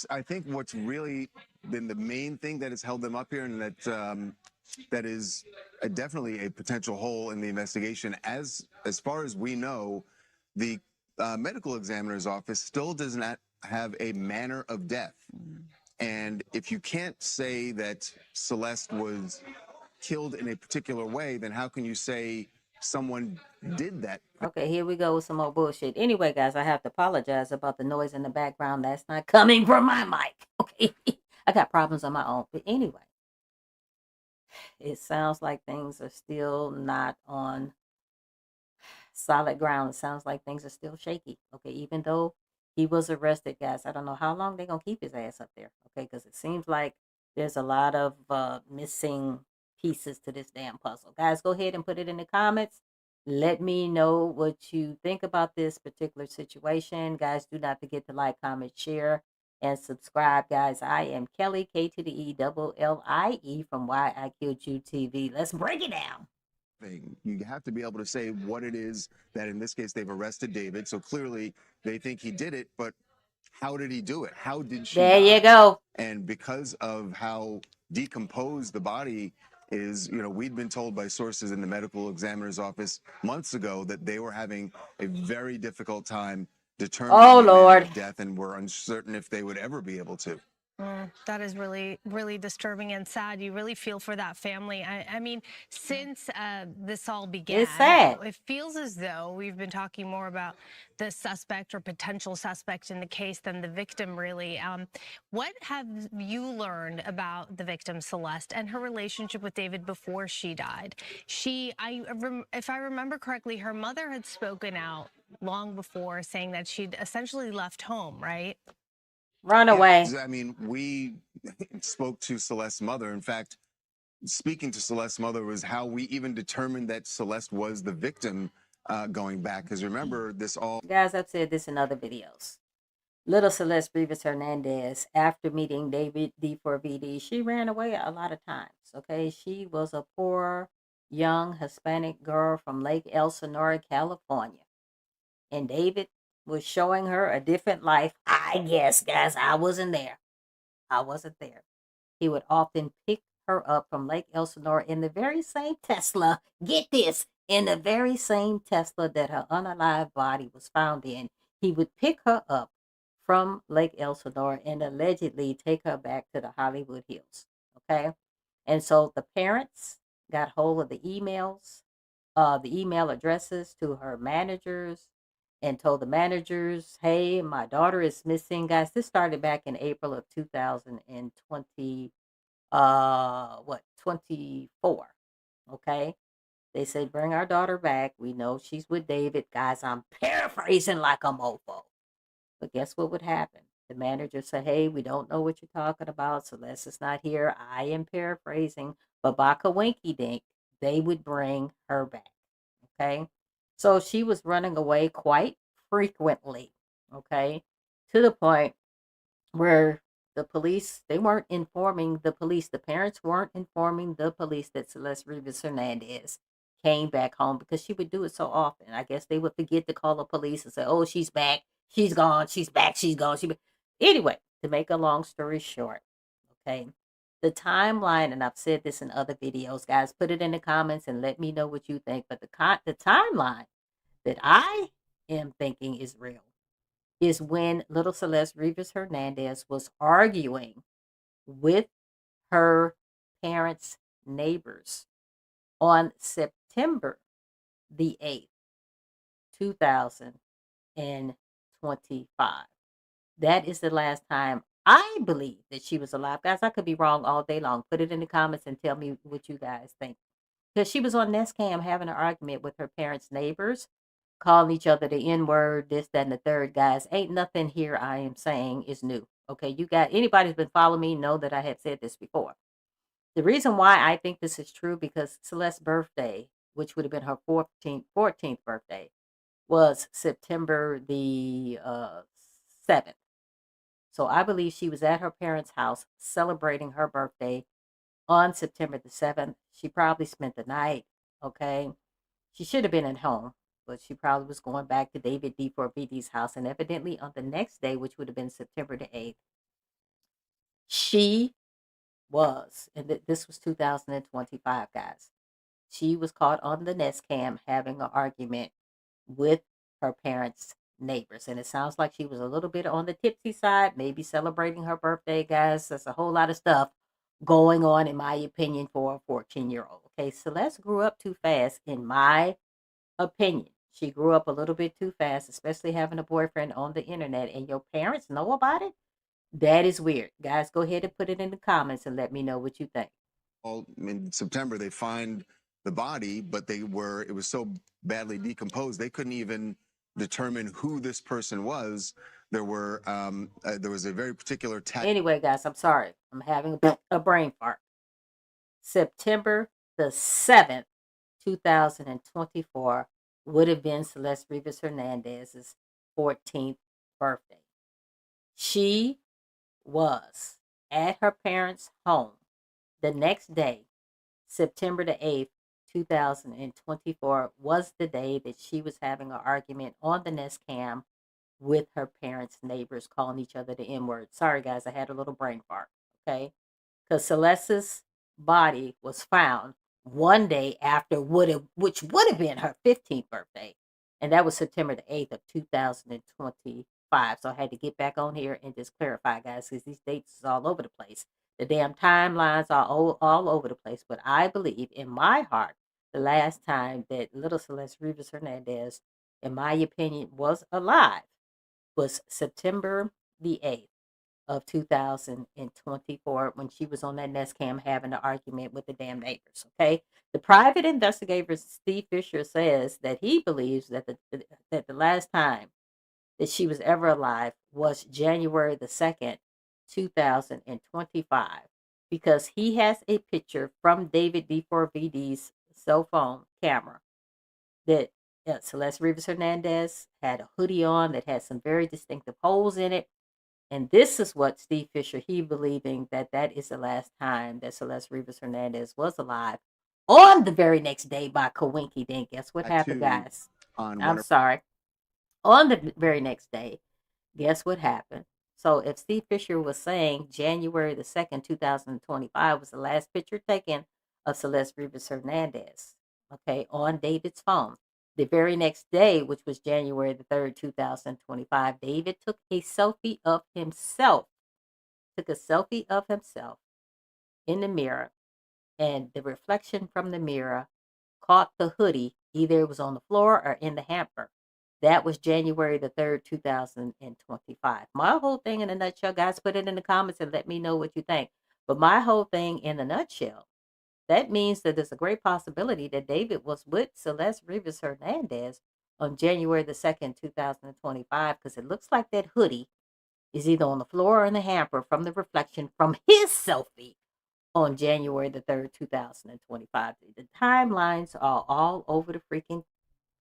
I think what's really been the main thing that has held them up here, and that is definitely a potential hole in the investigation. As far as we know, the medical examiner's office still does not have a manner of death. And if you can't say that Celeste was killed in a particular way, then how can you say someone did that? Okay, here we go with some more bullshit. Anyway, guys, I have to apologize about the noise in the background. That's not coming from my mic. Okay, I got problems on my own. But anyway, it sounds like things are still not on solid ground. It sounds like things are still shaky. Okay, even though he was arrested, guys, I don't know how long they're going to keep his ass up there. Okay, because it seems like there's a lot of missing pieces to this damn puzzle. Guys, go ahead and put it in the comments. Let me know what you think about this particular situation. Guys, do not forget to like, comment, share, and subscribe. Guys, I am Kelly, K-to-the-E-double-L-I-E from Why I Killed You TV. Let's break it down. You have to be able to say what it is that in this case they've arrested David. So clearly they think he did it, but how did he do it? How did she There die? you go. And because of how decomposed the body is, we'd been told by sources in the medical examiner's office months ago that they were having a very difficult time determining the manner of death, and were uncertain if they would ever be able to. That is really, really disturbing and sad. You really feel for that family. I mean, since this all began, It's sad. it feels as though we've been talking more about the suspect or potential suspect in the case than the victim, really. What have you learned about the victim, Celeste, and her relationship with David before she died? If I remember correctly, her mother had spoken out long before, saying that she'd essentially left home, right? Run away. I mean, we spoke to Celeste's mother. In fact, speaking to Celeste's mother was how we even determined that Celeste was the victim going back. Because remember, this all... Guys, I've said this in other videos. Little Celeste Rivas Hernandez, after meeting David D4VD, she ran away a lot of times, okay? She was a poor, young Hispanic girl from Lake Elsinore, California. And David was showing her a different life. I guess, guys, I wasn't there. I wasn't there. He would often pick her up from Lake Elsinore in the very same Tesla. Get this, in the very same Tesla that her unalived body was found in. He would pick her up from Lake Elsinore and allegedly take her back to the Hollywood Hills. Okay? And so the parents got hold of the emails, the email addresses to her managers, and told the managers, hey, my daughter is missing. Guys, this started back in April of 2020, 24. Okay? They said, bring our daughter back. We know she's with David. Guys, I'm paraphrasing like a mofo. But guess what would happen? The manager said, hey, we don't know what you're talking about. Celeste is not here. I am paraphrasing. But baka winky dink, they would bring her back. Okay? So she was running away quite frequently, okay, to the point where the police, they weren't informing the police. The parents weren't informing the police that Celeste Rivas Hernandez came back home, because she would do it so often. I guess they would forget to call the police and say, oh, she's back, she's gone, she's back, she's gone. Anyway, to make a long story short, okay, the timeline, and I've said this in other videos, guys, put it in the comments and let me know what you think. But the timeline that I am thinking is real is when little Celeste Rivas Hernandez was arguing with her parents' neighbors on September the 8th, 2025. That is the last time I believe that she was alive. Guys, I could be wrong all day long. Put it in the comments and tell me what you guys think. Because she was on Nest Cam having an argument with her parents' neighbors, calling each other the N-word, this, that, and the third. Guys, ain't nothing here I am saying is new. Okay, you got, anybody who's been following me know that I have said this before. The reason why I think this is true, because Celeste's birthday, which would have been her 14th birthday, was September the 7th. So I believe she was at her parents' house celebrating her birthday on September the 7th. She probably spent the night, okay? She should have been at home. but she probably was going back to David D4VD's house. And evidently on the next day, which would have been September the 8th, she was, and this was 2025, guys. She was caught on the Nest Cam having an argument with her parents' neighbors. And it sounds like she was a little bit on the tipsy side, maybe celebrating her birthday, guys. There's a whole lot of stuff going on, in my opinion, for a 14-year-old. Okay, Celeste grew up too fast, in my opinion. She grew up a little bit too fast, especially having a boyfriend on the internet, and your parents know about it. That is weird. Guys, go ahead and put it in the comments and let me know what you think. Well, in September, they find the body, but it was so badly decomposed, they couldn't even determine who this person was. There was a very particular Anyway, guys, I'm sorry. I'm having a brain fart. September the 7th, 2024 would have been Celeste Rivas Hernandez's 14th birthday. She was at her parents' home the next day. September the 8th, 2024 was the day that she was having an argument on the Nest Cam with her parents' neighbors, calling each other the N-word. Sorry, guys, I had a little brain fart, okay? Because Celeste's body was found one day after which would have been her 15th birthday, and that was September the 8th of 2025. So I had to get back on here and just clarify, guys, because these dates is all over the place. The damn timelines are all over the place. But I believe in my heart, the last time that little Celeste Rivas Hernandez, in my opinion, was alive was September the 8th of 2024 when she was on that Nest Cam having an argument with the damn neighbors, okay? The private investigator, Steve Fisher, says that he believes that the last time that she was ever alive was January the 2nd, 2025, because he has a picture from David D4VD's cell phone camera that Celeste Rivas Hernandez had a hoodie on that had some very distinctive holes in it. And this is what Steve Fisher, he believing that is the last time that Celeste Rivas Hernandez was alive. On the very next day by Kawinky Dink. Guess what happened, guys? I'm sorry. On the very next day, guess what happened? So if Steve Fisher was saying January the 2nd, 2025 was the last picture taken of Celeste Rivas Hernandez, okay, on David's phone. The very next day, which was January the 3rd, 2025, David took a selfie of himself. Took a selfie of himself in the mirror, and the reflection from the mirror caught the hoodie. Either it was on the floor or in the hamper. That was January the 3rd, 2025. My whole thing in a nutshell, guys, put it in the comments and let me know what you think. But my whole thing in a nutshell, that means that there's a great possibility that David was with Celeste Rivas Hernandez on January the 2nd, 2025, because it looks like that hoodie is either on the floor or in the hamper from the reflection from his selfie on January the 3rd, 2025. The timelines are all over the freaking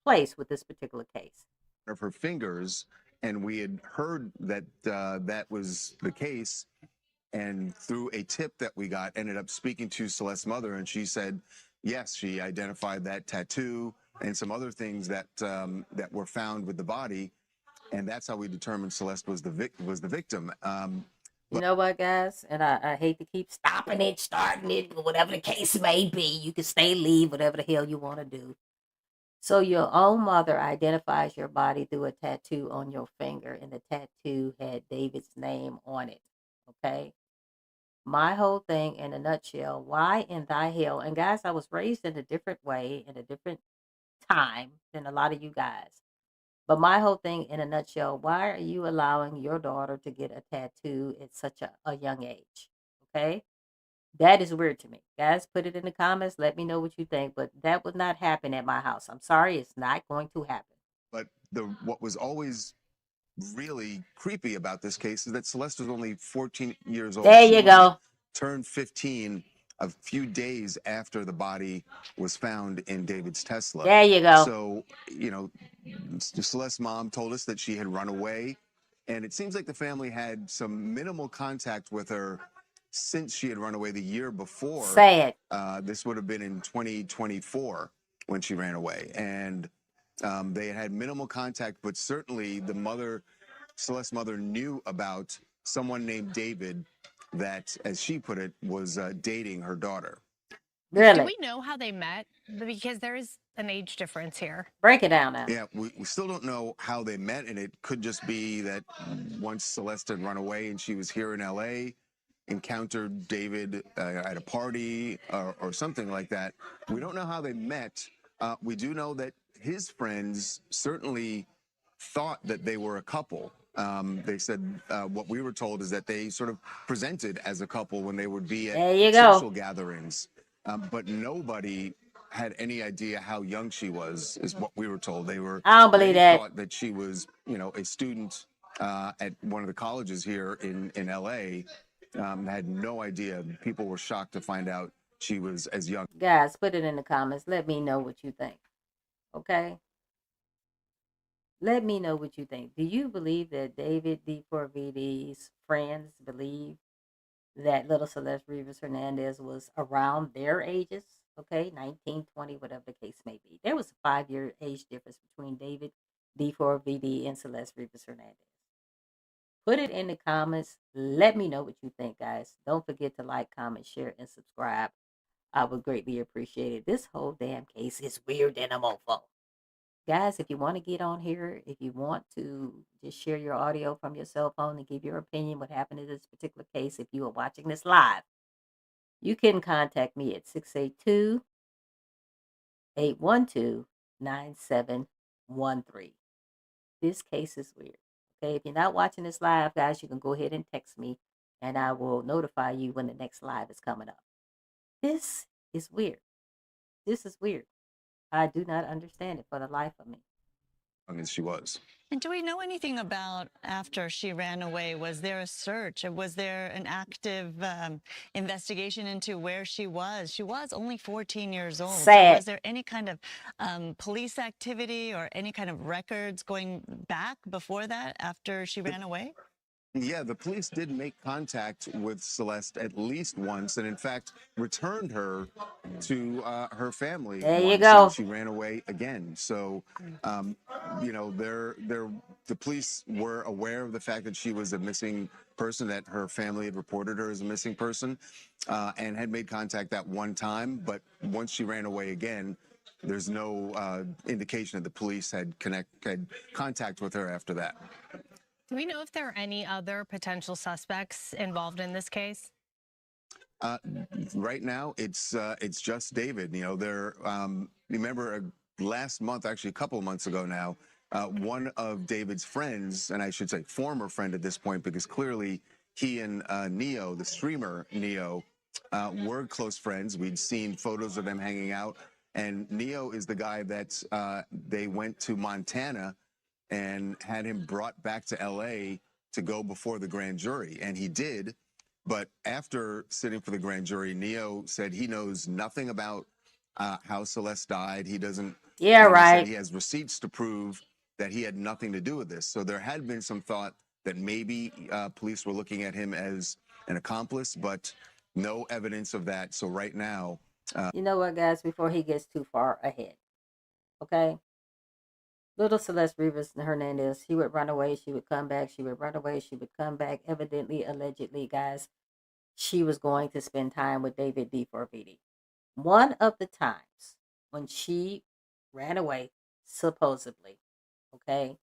place with this particular case. Of her fingers, and we had heard that that was the case. And through a tip that we got, ended up speaking to Celeste's mother, and she said, yes, she identified that tattoo and some other things that that were found with the body, and that's how we determined Celeste was the victim. You know what, guys? And I hate to keep stopping it, starting it, whatever the case may be. You can stay, leave, whatever the hell you want to do. So your own mother identifies your body through a tattoo on your finger, and the tattoo had David's name on it. Okay? My whole thing in a nutshell, why in thy hell? And guys, I was raised in a different way, in a different time than a lot of you guys. But my whole thing in a nutshell, why are you allowing your daughter to get a tattoo at such a young age? Okay? That is weird to me. Guys, put it in the comments. Let me know what you think. But that would not happen at my house. I'm sorry, it's not going to happen. But what was always really creepy about this case is that Celeste was only 14 years old. There you go. Turned 15 a few days after the body was found in David's Tesla. There you go. So, you know, Celeste's mom told us that she had run away, and it seems like the family had some minimal contact with her since she had run away the year before. Say it. This would have been in 2024 when she ran away. And They had minimal contact, but certainly the mother, Celeste's mother, knew about someone named David that, as she put it, was dating her daughter. Do we know how they met? Because there is an age difference here. Break it down now. Yeah, we still don't know how they met, and it could just be that once Celeste had run away and she was here in LA, encountered David at a party or something like that. We don't know how they met. We do know that his friends certainly thought that they were a couple. They said what we were told is that they sort of presented as a couple when they would be at social gatherings. But nobody had any idea how young she was, is what we were told. They thought that she was, a student at one of the colleges here in LA. Had no idea. People were shocked to find out she was as young. Guys, put it in the comments. Let me know what you think. Okay? Let me know what you think. Do you believe that David D4VD's friends believe that little Celeste Rivas Hernandez was around their ages? Okay, 19, 20, whatever the case may be. There was a 5-year age difference between David D4VD and Celeste Rivas Hernandez. Put it in the comments. Let me know what you think, guys. Don't forget to like, comment, share, and subscribe. I would greatly appreciate it. This whole damn case is weird than a mofo. Guys, if you want to get on here, if you want to just share your audio from your cell phone and give your opinion what happened in this particular case, if you are watching this live, you can contact me at 682-812-9713. This case is weird. Okay, if you're not watching this live, guys, you can go ahead and text me, and I will notify you when the next live is coming up. This is weird. This is weird. I do not understand it for the life of me. As she was. And do we know anything about after she ran away? Was there a search? Was there an active investigation into where she was? She was only 14 years old. Sad. So was there any kind of police activity or any kind of records going back before that after she ran away? Yeah, the police did make contact with Celeste at least once, and in fact returned her to her family. There you once, go. and she ran away again. So, the police were aware of the fact that she was a missing person, that her family had reported her as a missing person, and had made contact that one time. But once she ran away again, there's no indication that the police had contact with her after that. Do we know if there are any other potential suspects involved in this case? Right now, it's just David. Remember last month, actually a couple of months ago now, one of David's friends, and I should say former friend at this point, because clearly he and Neo, the streamer Neo, were close friends. We'd seen photos of them hanging out, and Neo is the guy that they went to Montana and had him brought back to LA to go before the grand jury. And he did. But after sitting for the grand jury, Neo said he knows nothing about how Celeste died. He doesn't. Yeah, right. He said he has receipts to prove that he had nothing to do with this. So there had been some thought that maybe police were looking at him as an accomplice, but no evidence of that. So right now. You know what, guys, before he gets too far ahead, okay? Little Celeste Rivas Hernandez, she would run away, she would come back, she would run away, she would come back. Evidently, allegedly, guys, she was going to spend time with David D4VD. One of the times when she ran away, supposedly, okay,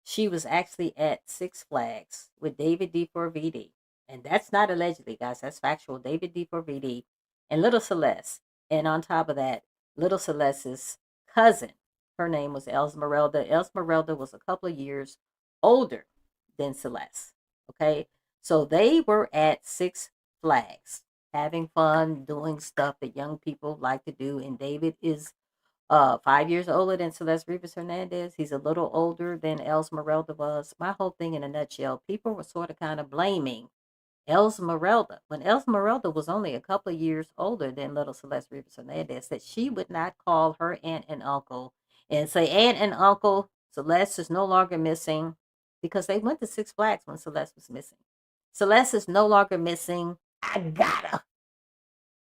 she was actually at Six Flags with David D4VD. And that's not allegedly, guys, that's factual. David D4VD and little Celeste. And on top of that, little Celeste's cousin, her name was Esmeralda. Esmeralda was a couple of years older than Celeste. Okay. So they were at Six Flags having fun, doing stuff that young people like to do. And David is 5 years older than Celeste Rivas Hernandez. He's a little older than Esmeralda was. My whole thing in a nutshell, people were sort of kind of blaming Esmeralda, when Esmeralda was only a couple of years older than little Celeste Rivas Hernandez, that she would not call her aunt and uncle and say, aunt and uncle, Celeste is no longer missing, because they went to Six Flags when Celeste was missing. Celeste is no longer missing. I got her.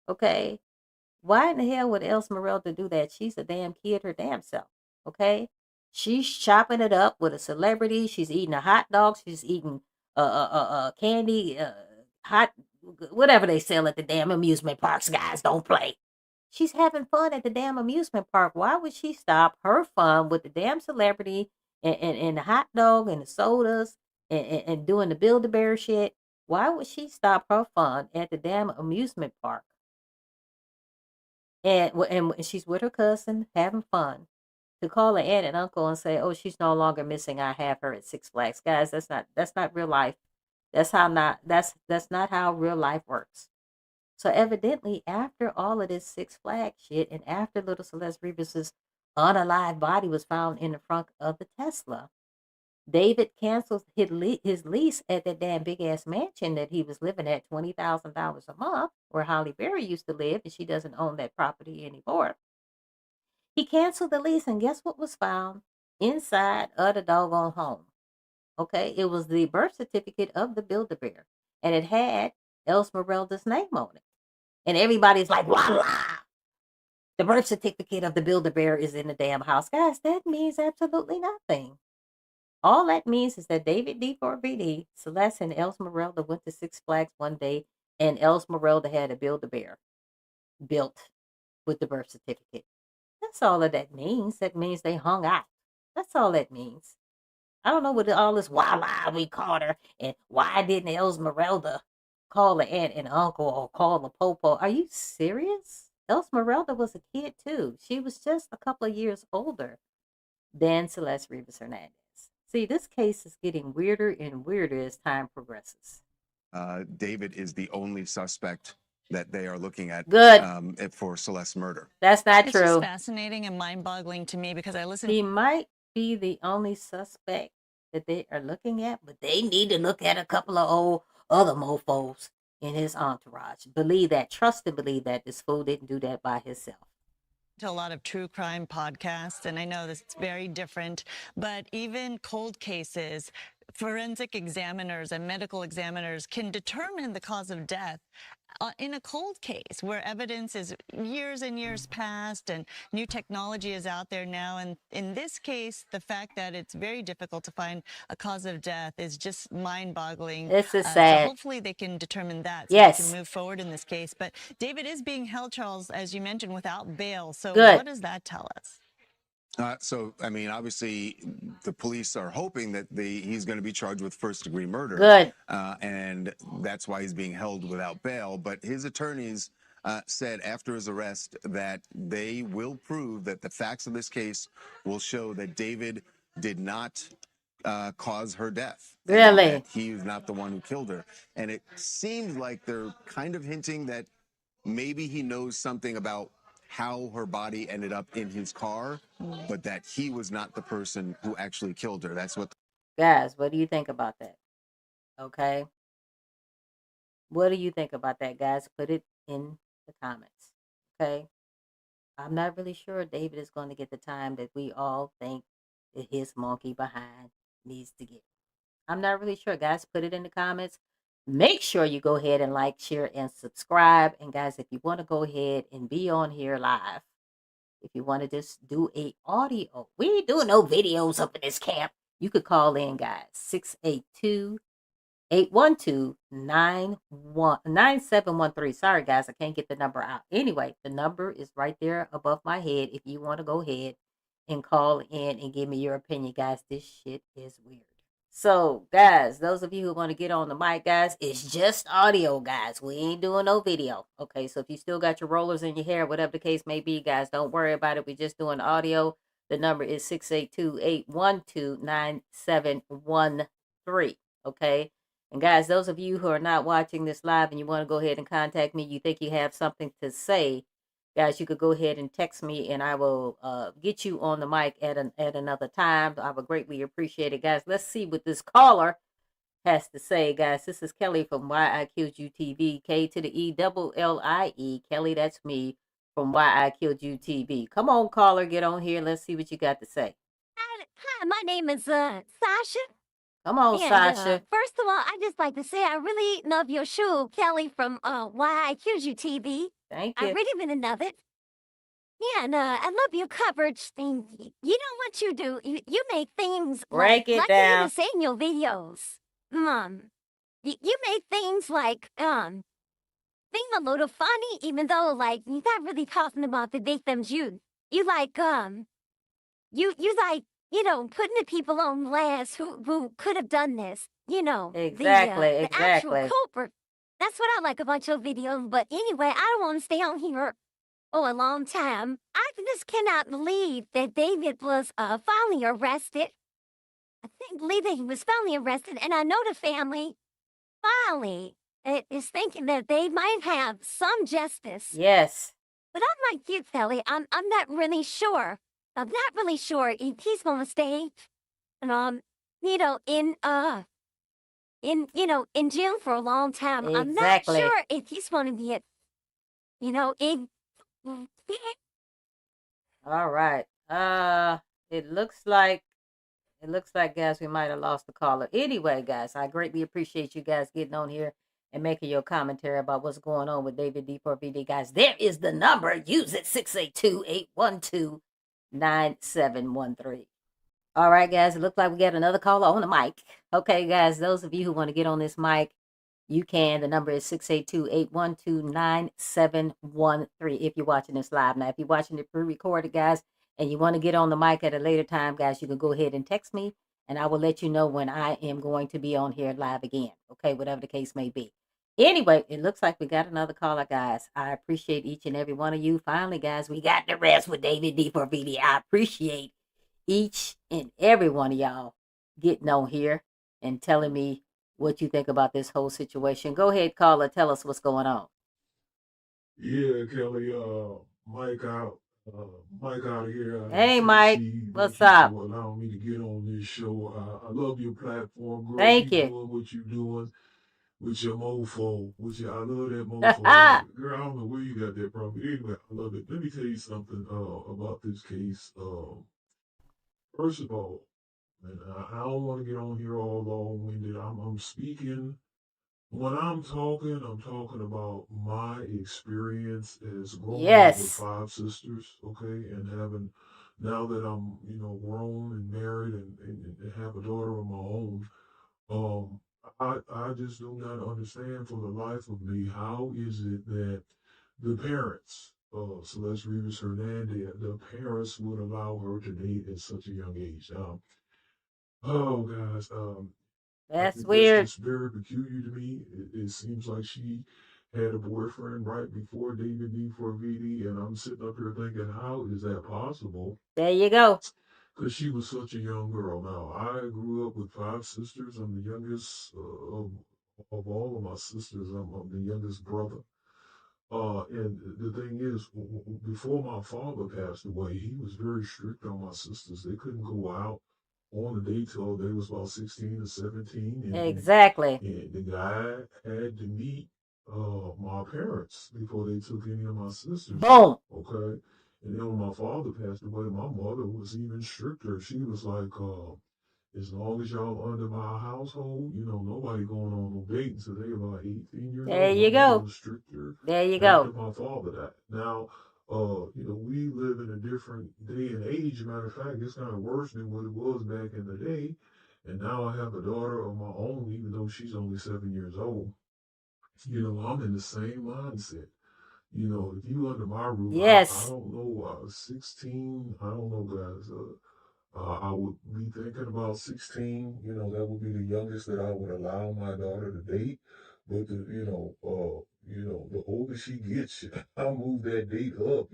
Okay. Why in the hell would Esmeralda do that? She's a damn kid her damn self. Okay. She's chopping it up with a celebrity. She's eating a hot dog. She's eating candy, hot, whatever they sell at the damn amusement parks. Guys, don't play. She's having fun at the damn amusement park. Why would she stop her fun with the damn celebrity and the hot dog and the sodas and doing the Build-A-Bear shit? Why would she stop her fun at the damn amusement park? And she's with her cousin having fun, to call her aunt and uncle and say, "Oh, she's no longer missing. I have her at Six Flags." Guys, that's not real life. That's not how real life works. So evidently, after all of this Six Flags shit, and after little Celeste Rivas's unalive body was found in the front of the Tesla, David canceled his lease at that damn big ass mansion that he was living at, $20,000 a month, where Holly Berry used to live, and she doesn't own that property anymore. He canceled the lease, and guess what was found inside of the doggone home? Okay, it was the birth certificate of the Build-A-Bear, and it had Esmeralda's name on it. And everybody's like, voila! The birth certificate of the Build-A-Bear is in the damn house. Guys, that means absolutely nothing. All that means is that David D4VD, Celeste, and Esmeralda went to Six Flags one day, and Esmeralda had a Build-A-Bear built with the birth certificate. That's all that means. That means they hung out. That's all that means. I don't know what all this voila we caught her, and why didn't Esmeralda call the aunt and uncle or call the popo? Are you serious? Esmeralda was a kid too. She was just a couple of years older than Celeste Rivas Hernandez. See, this case is getting weirder and weirder as time progresses. David is the only suspect that they are looking at. Good. For Celeste's murder. That's not It's true. just fascinating and mind-boggling to me because I listen. He might be the only suspect that they are looking at, but they need to look at a couple of old other mofos in his entourage. Believe that. Trust and believe that this fool didn't do that by himself. To a lot of true crime podcasts, and I know this is very different, but even cold cases, forensic examiners and medical examiners can determine the cause of death in a cold case where evidence is years and years past and new technology is out there now. And in this case, the fact that it's very difficult to find a cause of death is just mind-boggling. This is sad. So hopefully they can determine that so yes. they can move forward in this case. But David is being held, Charles, as you mentioned, without bail. So Good. What does that tell us? So, I mean, obviously, the police are hoping that he's going to be charged with first-degree murder. Good. And that's why he's being held without bail. But his attorneys said after his arrest that they will prove that the facts of this case will show that David did not cause her death. Really? That he was not the one who killed her. And it seems like they're kind of hinting that maybe he knows something about how her body ended up in his car, but that he was not the person who actually killed her. That's what. Guys, what do you think about that? Okay. What do you think about that, guys? Put it in the comments. Okay. I'm not really sure David is going to get the time that we all think that his monkey behind needs to get. I'm not really sure, guys. Put it in the comments. Make sure you go ahead and like, share, and subscribe. And guys, if you want to go ahead and be on here live, if you want to just do a audio, we ain't doing no videos up in this camp. You could call in, guys, 682-812-9713. Sorry, guys, I can't get the number out. Anyway, the number is right there above my head if you want to go ahead and call in and give me your opinion, guys. This shit is weird. So, guys, those of you who want to get on the mic, guys, it's just audio, guys. We ain't doing no video. Okay, so if you still got your rollers in your hair, whatever the case may be, guys, don't worry about it. We're just doing audio. The number is 682-812-9713. Okay? And, guys, those of you who are not watching this live and you want to go ahead and contact me, you think you have something to say, guys, you could go ahead and text me, and I will get you on the mic at another time. I would greatly appreciate it, guys. Let's see what this caller has to say, guys. This is Kelly from Why I Killed You TV. K to the E-double-L-I-E. Kelly, that's me from Why I Killed You TV. Come on, caller, get on here. Let's see what you got to say. Hi, my name is Sasha. Come on, Sasha. First of all, I just like to say I really love your show, Kelly from Why I Killed You TV. Thank you. I really love it. Yeah, and I love your coverage thing. You know what you do? You make things Break it like down. you even say in your videos. You make things seem a little funny, even though like you're not really talking about the victims. You like you like putting the people on blast who could have done this. Exactly, The actual exactly. culprit. That's what I like about your videos. But anyway, I don't want to stay on here a long time. I just cannot believe that David was finally arrested. I can't believe that he was finally arrested, and I know the family finally is thinking that they might have some justice. Yes. But I'm like you, Kelly. I'm not really sure. I'm not really sure if he's gonna stay, you know, in jail for a long time. I'm not Exactly. sure if he's gonna be in. All right. It looks like guys, we might have lost the caller. Anyway, guys, I greatly appreciate you guys getting on here and making your commentary about what's going on with David D4VD. Guys, there is the number. Use it, 682-812-9713. All right, guys, it looks like we got another caller on the mic. Okay, guys, those of you who want to get on this mic, you can. The number is 682-812-9713 if you're watching this live. Now, if you're watching it pre-recorded, guys, and you want to get on the mic at a later time, guys, you can go ahead and text me, and I will let you know when I am going to be on here live again. Okay, whatever the case may be. Anyway, it looks like we got another caller, guys. I appreciate each and every one of you. Finally, guys, we got the rest with David D4VD. I appreciate each and every one of y'all getting on here and telling me what you think about this whole situation. Go ahead, caller. Tell us what's going on. Yeah, Kelly. Mike out here. Hey, Mike. What's up? For allowing me to get on this show. I love your platform, girl. Thank you. Doing what you're doing with your mofo. I love that mofo. Girl, I don't know where you got that from. But anyway, I love it. Let me tell you something about this case. First of all, and I don't want to get on here all long-winded. I'm speaking. When I'm talking about my experience as growing up with 5 sisters, okay, and having, now that I'm, grown and married and have a daughter of my own, I just do not understand for the life of me, how is it that the parents, Celeste Rivas Hernandez, the parents would allow her to date at such a young age. Oh, guys, that's weird. That's just very peculiar to me. It seems like she had a boyfriend right before David D4VD, and I'm sitting up here thinking, how is that possible? There you go. Because she was such a young girl. Now, I grew up with 5 sisters. I'm the youngest of all of my sisters. I'm the youngest brother. And the thing is, before my father passed away, he was very strict on my sisters. They couldn't go out on a date till they was about 16 or 17. Exactly. And the guy had to meet my parents before they took any of my sisters. Boom. Okay. And then when my father passed away, my mother was even stricter. She was like, as long as y'all under my household, nobody going on no date until they about 18 years old. There you go. Stricter. There you go. After my father died. Now, we live in a different day and age. Matter of fact, it's kind of worse than what it was back in the day. And now I have a daughter of my own, even though she's only 7 years old. I'm in the same mindset. If you under my roof, yes. I don't know, 16, I don't know, guys. I would be thinking about 16. That would be the youngest that I would allow my daughter to date. But the older she gets, I'll move that date up.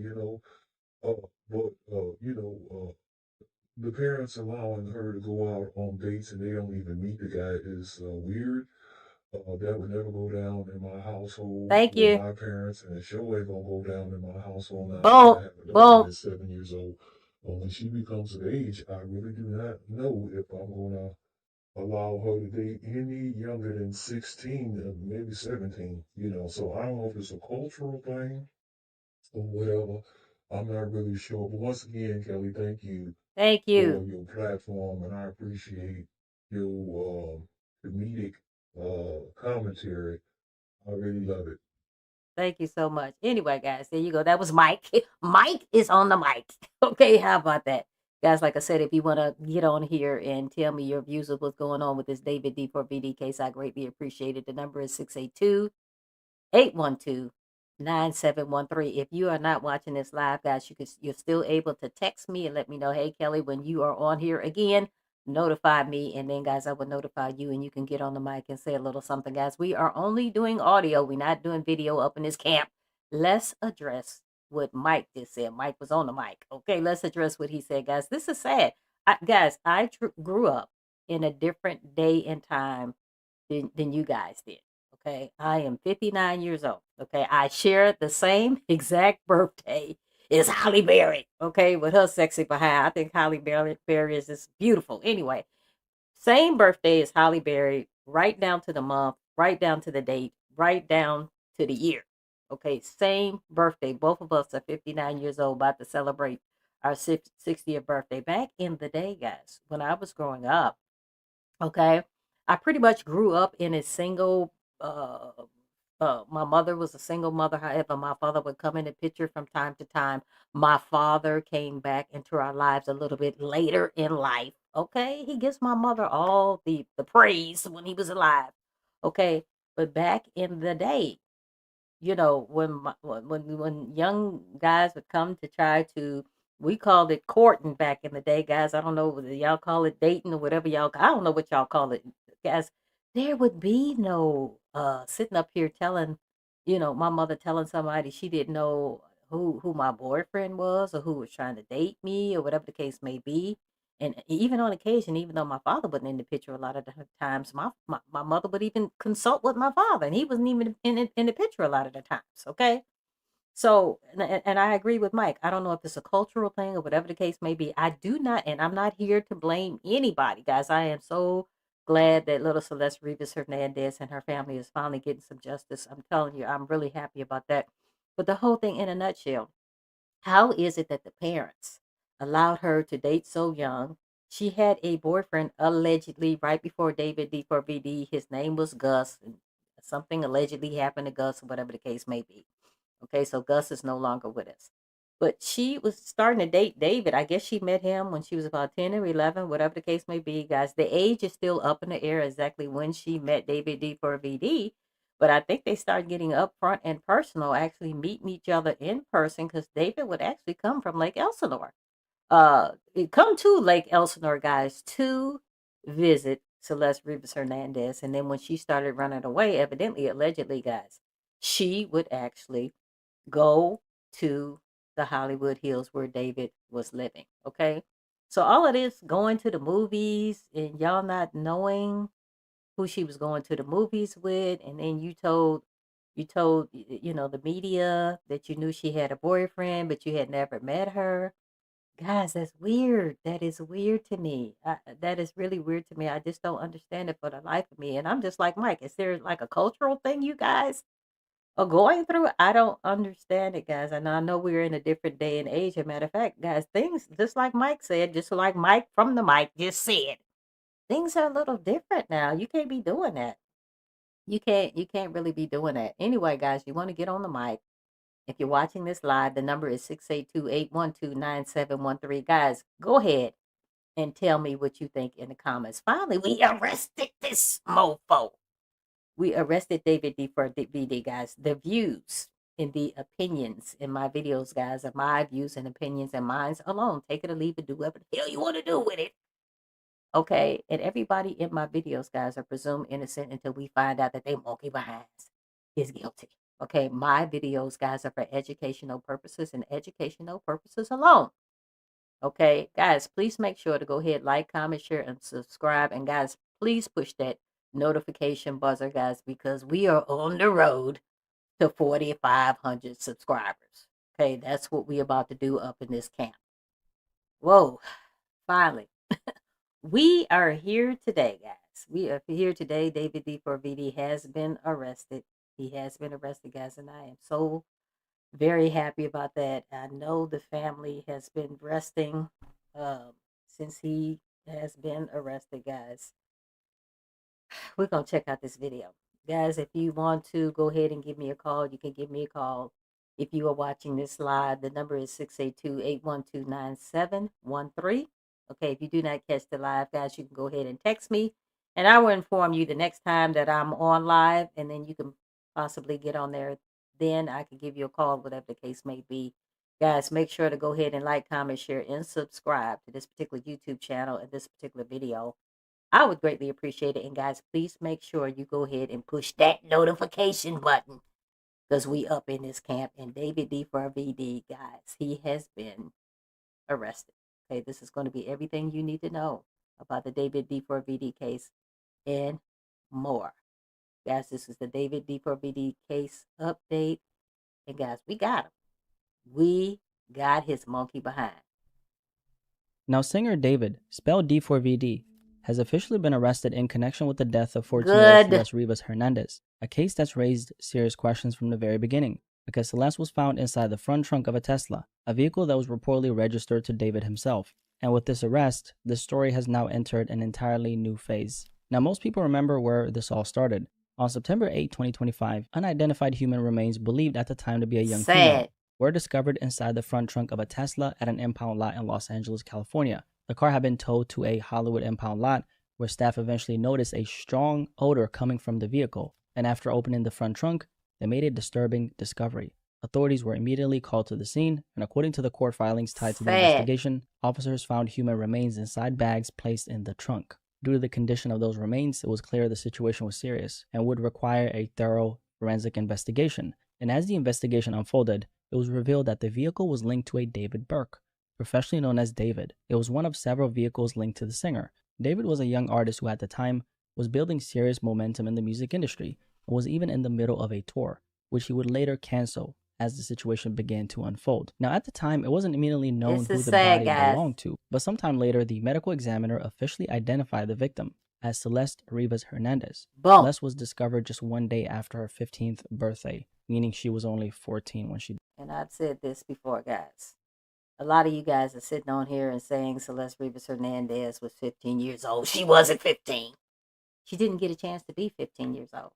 The parents allowing her to go out on dates and they don't even meet the guy is weird. That would never go down in my household. Thank you. With my parents, and it sure ain't gonna go down in my household now. Boom. I have a daughter Boom. that's 7 years old. When she becomes of age, I really do not know if I'm gonna allow her to date any younger than 16, maybe 17. So I don't know if it's a cultural thing or whatever. I'm not really sure. But once again, Kelly, thank you. Thank you for your platform, and I appreciate your comedic commentary. I really love it. Thank you so much. Anyway, guys, there you go. That was Mike. Mike is on the mic. Okay, how about that? Guys, like I said, if you want to get on here and tell me your views of what's going on with this David D4VD case, I greatly appreciate it. The number is 682-812-9713. If you are not watching this live, guys, you're still able to text me and let me know, hey, Kelly, when you are on here again, notify me. And then, guys, I will notify you and you can get on the mic and say a little something. Guys, we are only doing audio. We're not doing video up in this camp. Let's address what Mike just said. Mike was on the mic. Okay, let's address what he said, guys. This is sad. I grew up in a different day and time than you guys did. Okay, I am 59 years old. Okay, I share the same exact birthday as Holly Berry. Okay, with her sexy behind. I think Holly Berry is just beautiful. Anyway, same birthday as Holly Berry, right down to the month, right down to the date, right down to the year. Okay, same birthday. Both of us are 59 years old, about to celebrate our 60th birthday. Back in the day, guys, when I was growing up, okay, I pretty much grew up in a single my mother was a single mother. However, my father would come in the picture from time to time. My father came back into our lives a little bit later in life. Okay, he gives my mother all the praise when he was alive. Okay, but back in the day, you know, when young guys would come to try to, we called it courting back in the day, guys. I don't know whether y'all call it dating or whatever y'all. I don't know what y'all call it, guys. There would be no sitting up here telling, you know, my mother telling somebody she didn't know who my boyfriend was or who was trying to date me or whatever the case may be. And even on occasion, even though my father wasn't in the picture a lot of the times, my mother would even consult with my father, and he wasn't even in the picture a lot of the times. Okay. So, and I agree with Mike. I don't know if it's a cultural thing or whatever the case may be. I do not, and I'm not here to blame anybody, guys. I am so glad that little Celeste Rivas Hernandez and her family is finally getting some justice. I'm telling you, I'm really happy about that. But the whole thing in a nutshell, how is it that the parents allowed her to date so young? She had a boyfriend allegedly right before David D4VD. His name was Gus, and something allegedly happened to Gus, or whatever the case may be. Okay, so Gus is no longer with us. But she was starting to date David. I guess she met him when she was about 10 or 11, whatever the case may be, guys. The age is still up in the air exactly when she met David D4VD. But I think they started getting upfront and personal, actually meeting each other in person, because David would actually come from Lake Elsinore. Come to Lake Elsinore, guys, to visit Celeste Rivas Hernandez. And then when she started running away, evidently, allegedly, guys, she would actually go to the Hollywood Hills where David was living. Okay. So all of this going to the movies and y'all not knowing who she was going to the movies with, and then you know, the media that you knew she had a boyfriend, but you had never met her. Guys, that's weird. That is weird to me. That is really weird to me. I just don't understand it for the life of me. And I'm just like, Mike, is there like a cultural thing you guys are going through? I don't understand it, guys. And I know we're in a different day and age. As a matter of fact, guys, things just like Mike said, just like Mike from the mic just said, things are a little different now. You can't be doing that. You can't really be doing that. Anyway, guys, you want to get on the mic. If you're watching this live, the number is 682-812-9713. Guys, go ahead and tell me what you think in the comments. Finally, we arrested this mofo. We arrested David D4VD, guys. The views and the opinions in my videos, guys, are my views and opinions and minds alone. Take it or leave it. Do whatever the hell you want to do with it. Okay? And everybody in my videos, guys, are presumed innocent until we find out that they monkey behinds is guilty. Okay? My videos, guys, are for educational purposes and educational purposes alone. Okay? Guys, please make sure to go ahead, like, comment, share, and subscribe. And guys, please push that notification buzzer, guys, because we are on the road to 4,500 subscribers. Okay, that's what we about to do up in this camp. Whoa, finally. We are here today, guys. We are here today. David D4VD has been arrested. He has been arrested, guys, and I am so very happy about that. I know the family has been resting since he has been arrested, guys. We're going to check out this video. Guys, if you want to go ahead and give me a call, you can give me a call. If you are watching this live, the number is 682-812-9713. Okay, if you do not catch the live, guys, you can go ahead and text me, and I will inform you the next time that I'm on live, and then you can possibly get on there. Then I can give you a call, whatever the case may be. Guys, make sure to go ahead and like, comment, share, and subscribe to this particular YouTube channel and this particular video. I would greatly appreciate it. And guys, please make sure you go ahead and push that notification button, because we up in this camp. And David D4VD, guys, he has been arrested. Okay, this is going to be everything you need to know about the David D4VD case and more. Guys, this is the David D4VD case update. And guys, we got him. We got his monkey behind. Now, singer David, spelled D4VD, has officially been arrested in connection with the death of 14-year-old Celeste Rivas Hernandez, a case that's raised serious questions from the very beginning, because Celeste was found inside the front trunk of a Tesla, a vehicle that was reportedly registered to David himself. And with this arrest, the story has now entered an entirely new phase. Now, most people remember where this all started. On September 8, 2025, unidentified human remains believed at the time to be a young female were discovered inside the front trunk of a Tesla at an impound lot in Los Angeles, California. The car had been towed to a Hollywood impound lot, where staff eventually noticed a strong odor coming from the vehicle, and after opening the front trunk, they made a disturbing discovery. Authorities were immediately called to the scene, and according to the court filings tied to the investigation, officers found human remains inside bags placed in the trunk. Due to the condition of those remains, it was clear the situation was serious and would require a thorough forensic investigation. And as the investigation unfolded, it was revealed that the vehicle was linked to a David Burke, professionally known as David. It was one of several vehicles linked to the singer. David was a young artist who at the time was building serious momentum in the music industry and was even in the middle of a tour, which he would later cancel as the situation began to unfold. Now, at the time, it wasn't immediately known who the body belonged to, but sometime later, the medical examiner officially identified the victim as Celeste Rivas Hernandez. Celeste was discovered just one day after her 15th birthday, meaning she was only 14 when she died. And I've said this before, guys. A lot of you guys are sitting on here and saying Celeste Rivas Hernandez was 15 years old. She wasn't 15. She didn't get a chance to be 15 years old.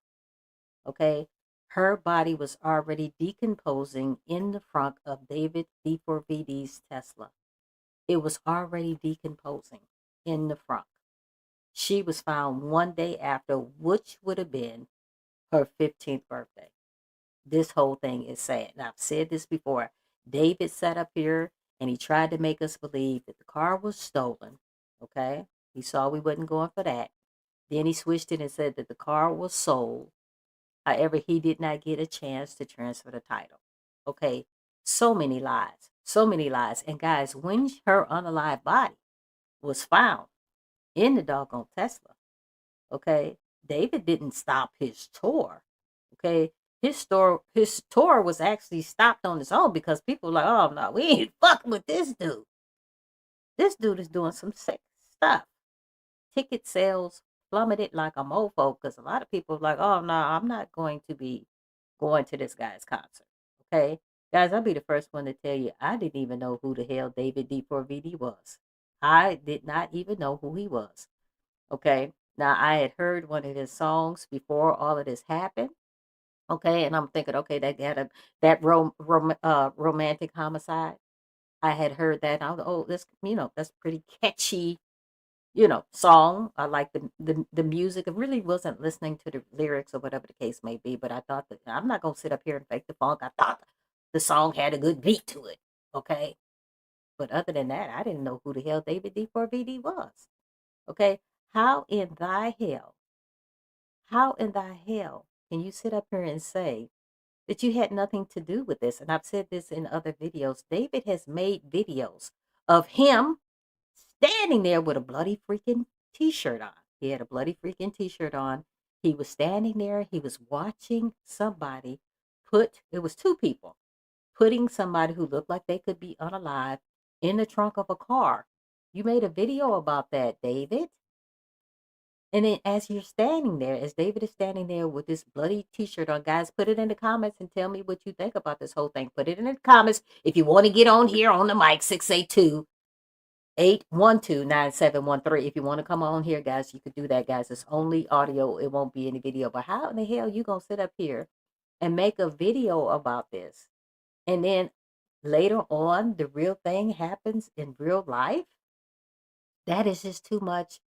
Okay? Her body was already decomposing in the front of David D4VD's Tesla. It was already decomposing in the front. She was found one day after, which would have been her 15th birthday. This whole thing is sad. And I've said this before. David sat up here and he tried to make us believe that the car was stolen. Okay? He saw we wasn't going for that. Then he switched it and said that the car was sold. However, he did not get a chance to transfer the title. Okay? So many lies. So many lies. And guys, when her unalive body was found in the doggone Tesla, okay, David didn't stop his tour. Okay? His tour was actually stopped on its own because people were like, oh, no, we ain't fucking with this dude. This dude is doing some sick stuff. Ticket sales plummeted like a mofo because a lot of people were like, oh, no, I'm not going to be going to this guy's concert. Okay? Guys, I'll be the first one to tell you, I didn't even know who the hell David D4VD was. I did not even know who he was. Okay? Now, I had heard one of his songs before all of this happened. Okay, and I'm thinking, okay, that romantic homicide. I had heard that. I was, oh, this, that's pretty catchy, song. I like the music. I really wasn't listening to the lyrics or whatever the case may be, but I thought that I'm not gonna sit up here and fake the funk. I thought the song had a good beat to it. Okay, but other than that, I didn't know who the hell David D4VD was. Okay, how in thy hell can you sit up here and say that you had nothing to do with this? And I've said this in other videos. David has made videos of him standing there with a bloody freaking t-shirt on. He had a bloody freaking t-shirt on. He was standing there. He was watching somebody it was two people, putting somebody who looked like they could be unalive in the trunk of a car. You made a video about that, David. And then as you're standing there, as David is standing there with this bloody t-shirt on, guys, put it in the comments and tell me what you think about this whole thing. Put it in the comments. If you want to get on here on the mic, 812-9713. If you want to come on here, guys, you could do that, guys. It's only audio. It won't be any video. But how in the hell you going to sit up here and make a video about this? And then later on, the real thing happens in real life? That is just too much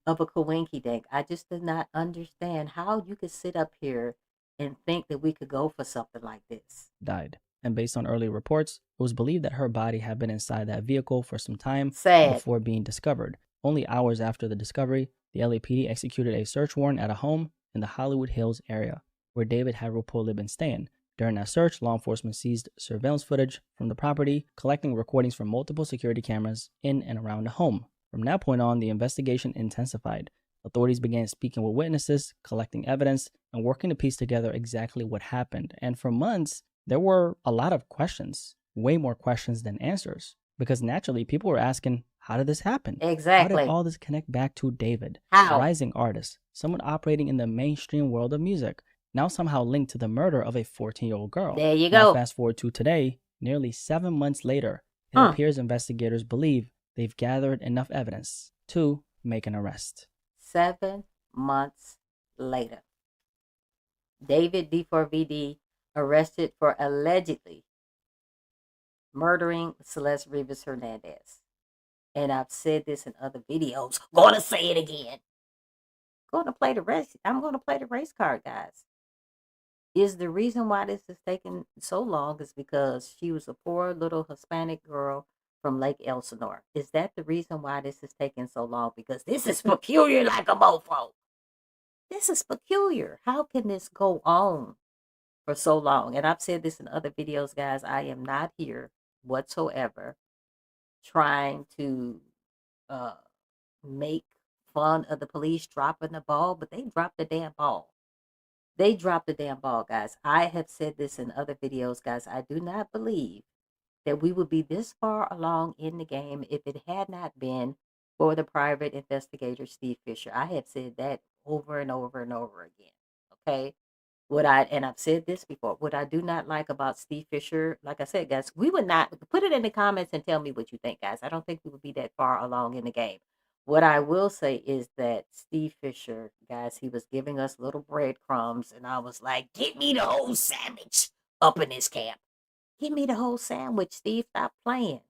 of a coinky dink. I just did not understand how you could sit up here and think that we could go for something like this. Died. And based on early reports, it was believed that her body had been inside that vehicle for some time before being discovered. Only hours after the discovery, the LAPD executed a search warrant at a home in the Hollywood Hills area, where David had reportedly been staying. During that search, law enforcement seized surveillance footage from the property, collecting recordings from multiple security cameras in and around the home. From that point on, the investigation intensified. Authorities began speaking with witnesses, collecting evidence, and working to piece together exactly what happened. And for months, there were a lot of questions, way more questions than answers, because naturally people were asking, how did this happen? Exactly. How did all this connect back to David? How? A rising artist, someone operating in the mainstream world of music, now somehow linked to the murder of a 14-year-old girl. There you Now go. fast forward to today, nearly 7 months later, it appears investigators believe they've gathered enough evidence to make an arrest. 7 months later, David D4VD arrested for allegedly murdering Celeste Rivas Hernandez. And I've said this in other videos. Gonna say it again. I'm gonna play the race card, guys. Is the reason why this is taking so long is because she was a poor little Hispanic girl from Lake Elsinore. Is that the reason why this is taking so long? Because this is peculiar like a mofo. This is peculiar. How can this go on for so long? And I've said this in other videos, guys. I am not here whatsoever trying to make fun of the police dropping the ball, but they dropped the damn ball. They dropped the damn ball, guys. I have said this in other videos, guys. I do not believe that we would be this far along in the game if it had not been for the private investigator, Steve Fisher. I have said that over and over and over again. Okay. And I've said this before, what I do not like about Steve Fisher, like I said, guys, we would not put it in the comments and tell me what you think, guys. I don't think we would be that far along in the game. What I will say is that Steve Fisher, guys, he was giving us little breadcrumbs, and I was like, get me the whole sandwich up in this camp. Give me the whole sandwich, Steve. Stop playing.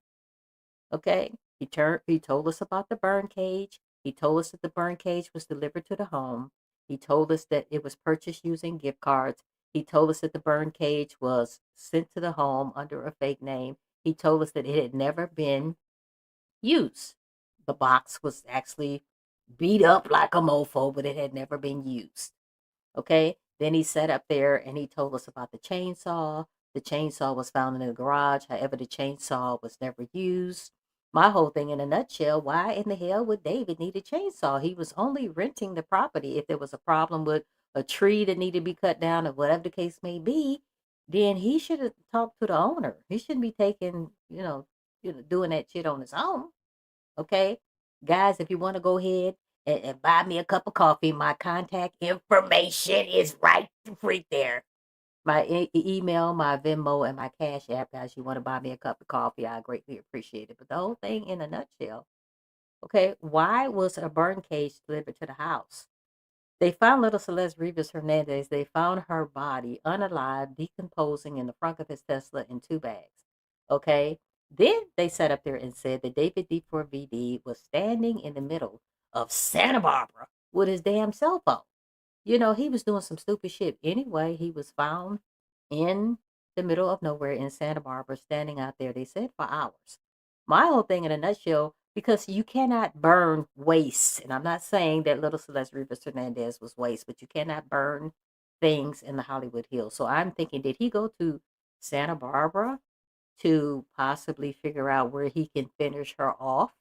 Okay? He told us about the burn cage. He told us that the burn cage was delivered to the home. He told us that it was purchased using gift cards. He told us that the burn cage was sent to the home under a fake name. He told us that it had never been used. The box was actually beat up like a mofo, but it had never been used. Okay? Then he sat up there and he told us about the chainsaw. The chainsaw was found in the garage. However, the chainsaw was never used. My whole thing in a nutshell, why in the hell would David need a chainsaw? He was only renting the property. If there was a problem with a tree that needed to be cut down or whatever the case may be, then he should have talked to the owner. He shouldn't be taking, doing that shit on his own. Okay? Guys, if you want to go ahead and buy me a cup of coffee, my contact information is right there. My email, my Venmo, and my Cash App, guys. You want to buy me a cup of coffee, I greatly appreciate it. But the whole thing in a nutshell, okay, why was a burn cage delivered to the house? They found little Celeste Rivas Hernandez. They found her body unalive, decomposing in the front of his Tesla in 2 bags. Okay? Then they sat up there and said that David D4VD was standing in the middle of Santa Barbara with his damn cell phone. He was doing some stupid shit. Anyway, he was found in the middle of nowhere in Santa Barbara, standing out there, they said, for hours. My whole thing in a nutshell, because you cannot burn waste. And I'm not saying that little Celeste Rivas Hernandez was waste, but you cannot burn things in the Hollywood Hills. So I'm thinking, did he go to Santa Barbara to possibly figure out where he can finish her off?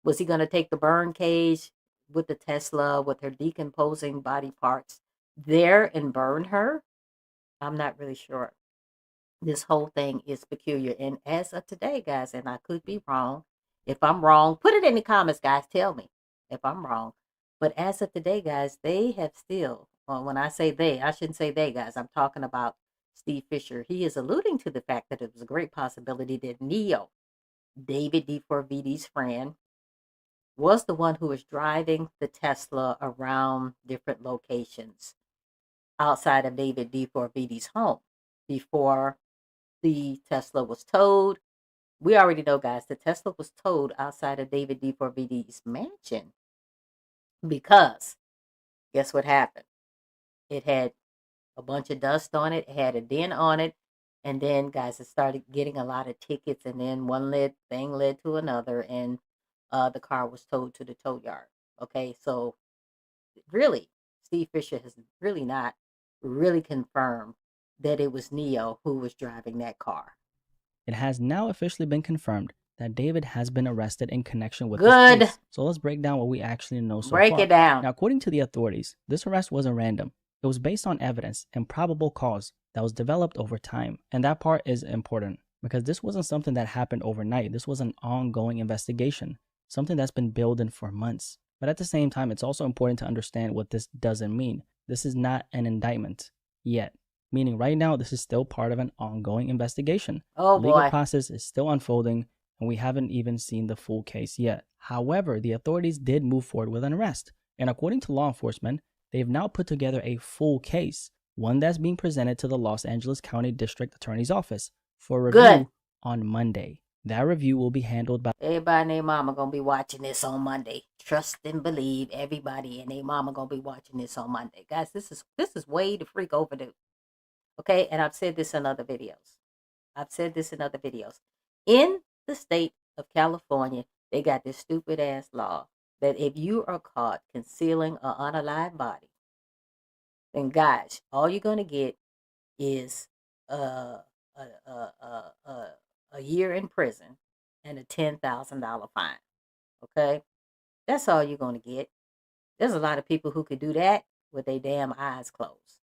Was he going to take the burn cage with the Tesla, with her decomposing body parts there and burn her? I'm not really sure. This whole thing is peculiar. And as of today, guys, and I could be wrong. If I'm wrong, put it in the comments, guys. Tell me if I'm wrong. But as of today, guys, they have still, well, when I say they, I shouldn't say they, guys. I'm talking about Steve Fisher. He is alluding to the fact that it was a great possibility that Neo David D4VD's friend, was the one who was driving the Tesla around different locations outside of David D4VD's home before the Tesla was towed. We already know, guys, the Tesla was towed outside of David D4VD's mansion because guess what happened? It had a bunch of dust on it, it had a dent on it, and then, guys, it started getting a lot of tickets, and then one thing led to another, and the car was towed to the tow yard. Okay, so really, Steve Fisher has really not really confirmed that it was Neo who was driving that car. It has now officially been confirmed that David has been arrested in connection with this case. So let's break down what we actually know so far. Break it down. Now, according to the authorities, this arrest wasn't random. It was based on evidence and probable cause that was developed over time. And that part is important because this wasn't something that happened overnight. This was an ongoing investigation, something that's been building for months. But at the same time, it's also important to understand what this doesn't mean. This is not an indictment yet. Meaning right now, this is still part of an ongoing investigation. Oh, the legal boy. process is still unfolding, and we haven't even seen the full case yet. However, the authorities did move forward with an arrest. And according to law enforcement, they've now put together a full case, one that's being presented to the Los Angeles County District Attorney's Office for review on Monday. That review will be handled by everybody and their mama gonna be watching this on Monday. Trust and believe everybody and their mama gonna be watching this on Monday. Guys, this is way the freak overdue. Okay, and I've said this in other videos. In the state of California, they got this stupid ass law that if you are caught concealing an unalive body, then guys, all you're gonna get is a year in prison and a $10,000 fine. Okay, that's all you're gonna get. There's a lot of people who could do that with their damn eyes closed.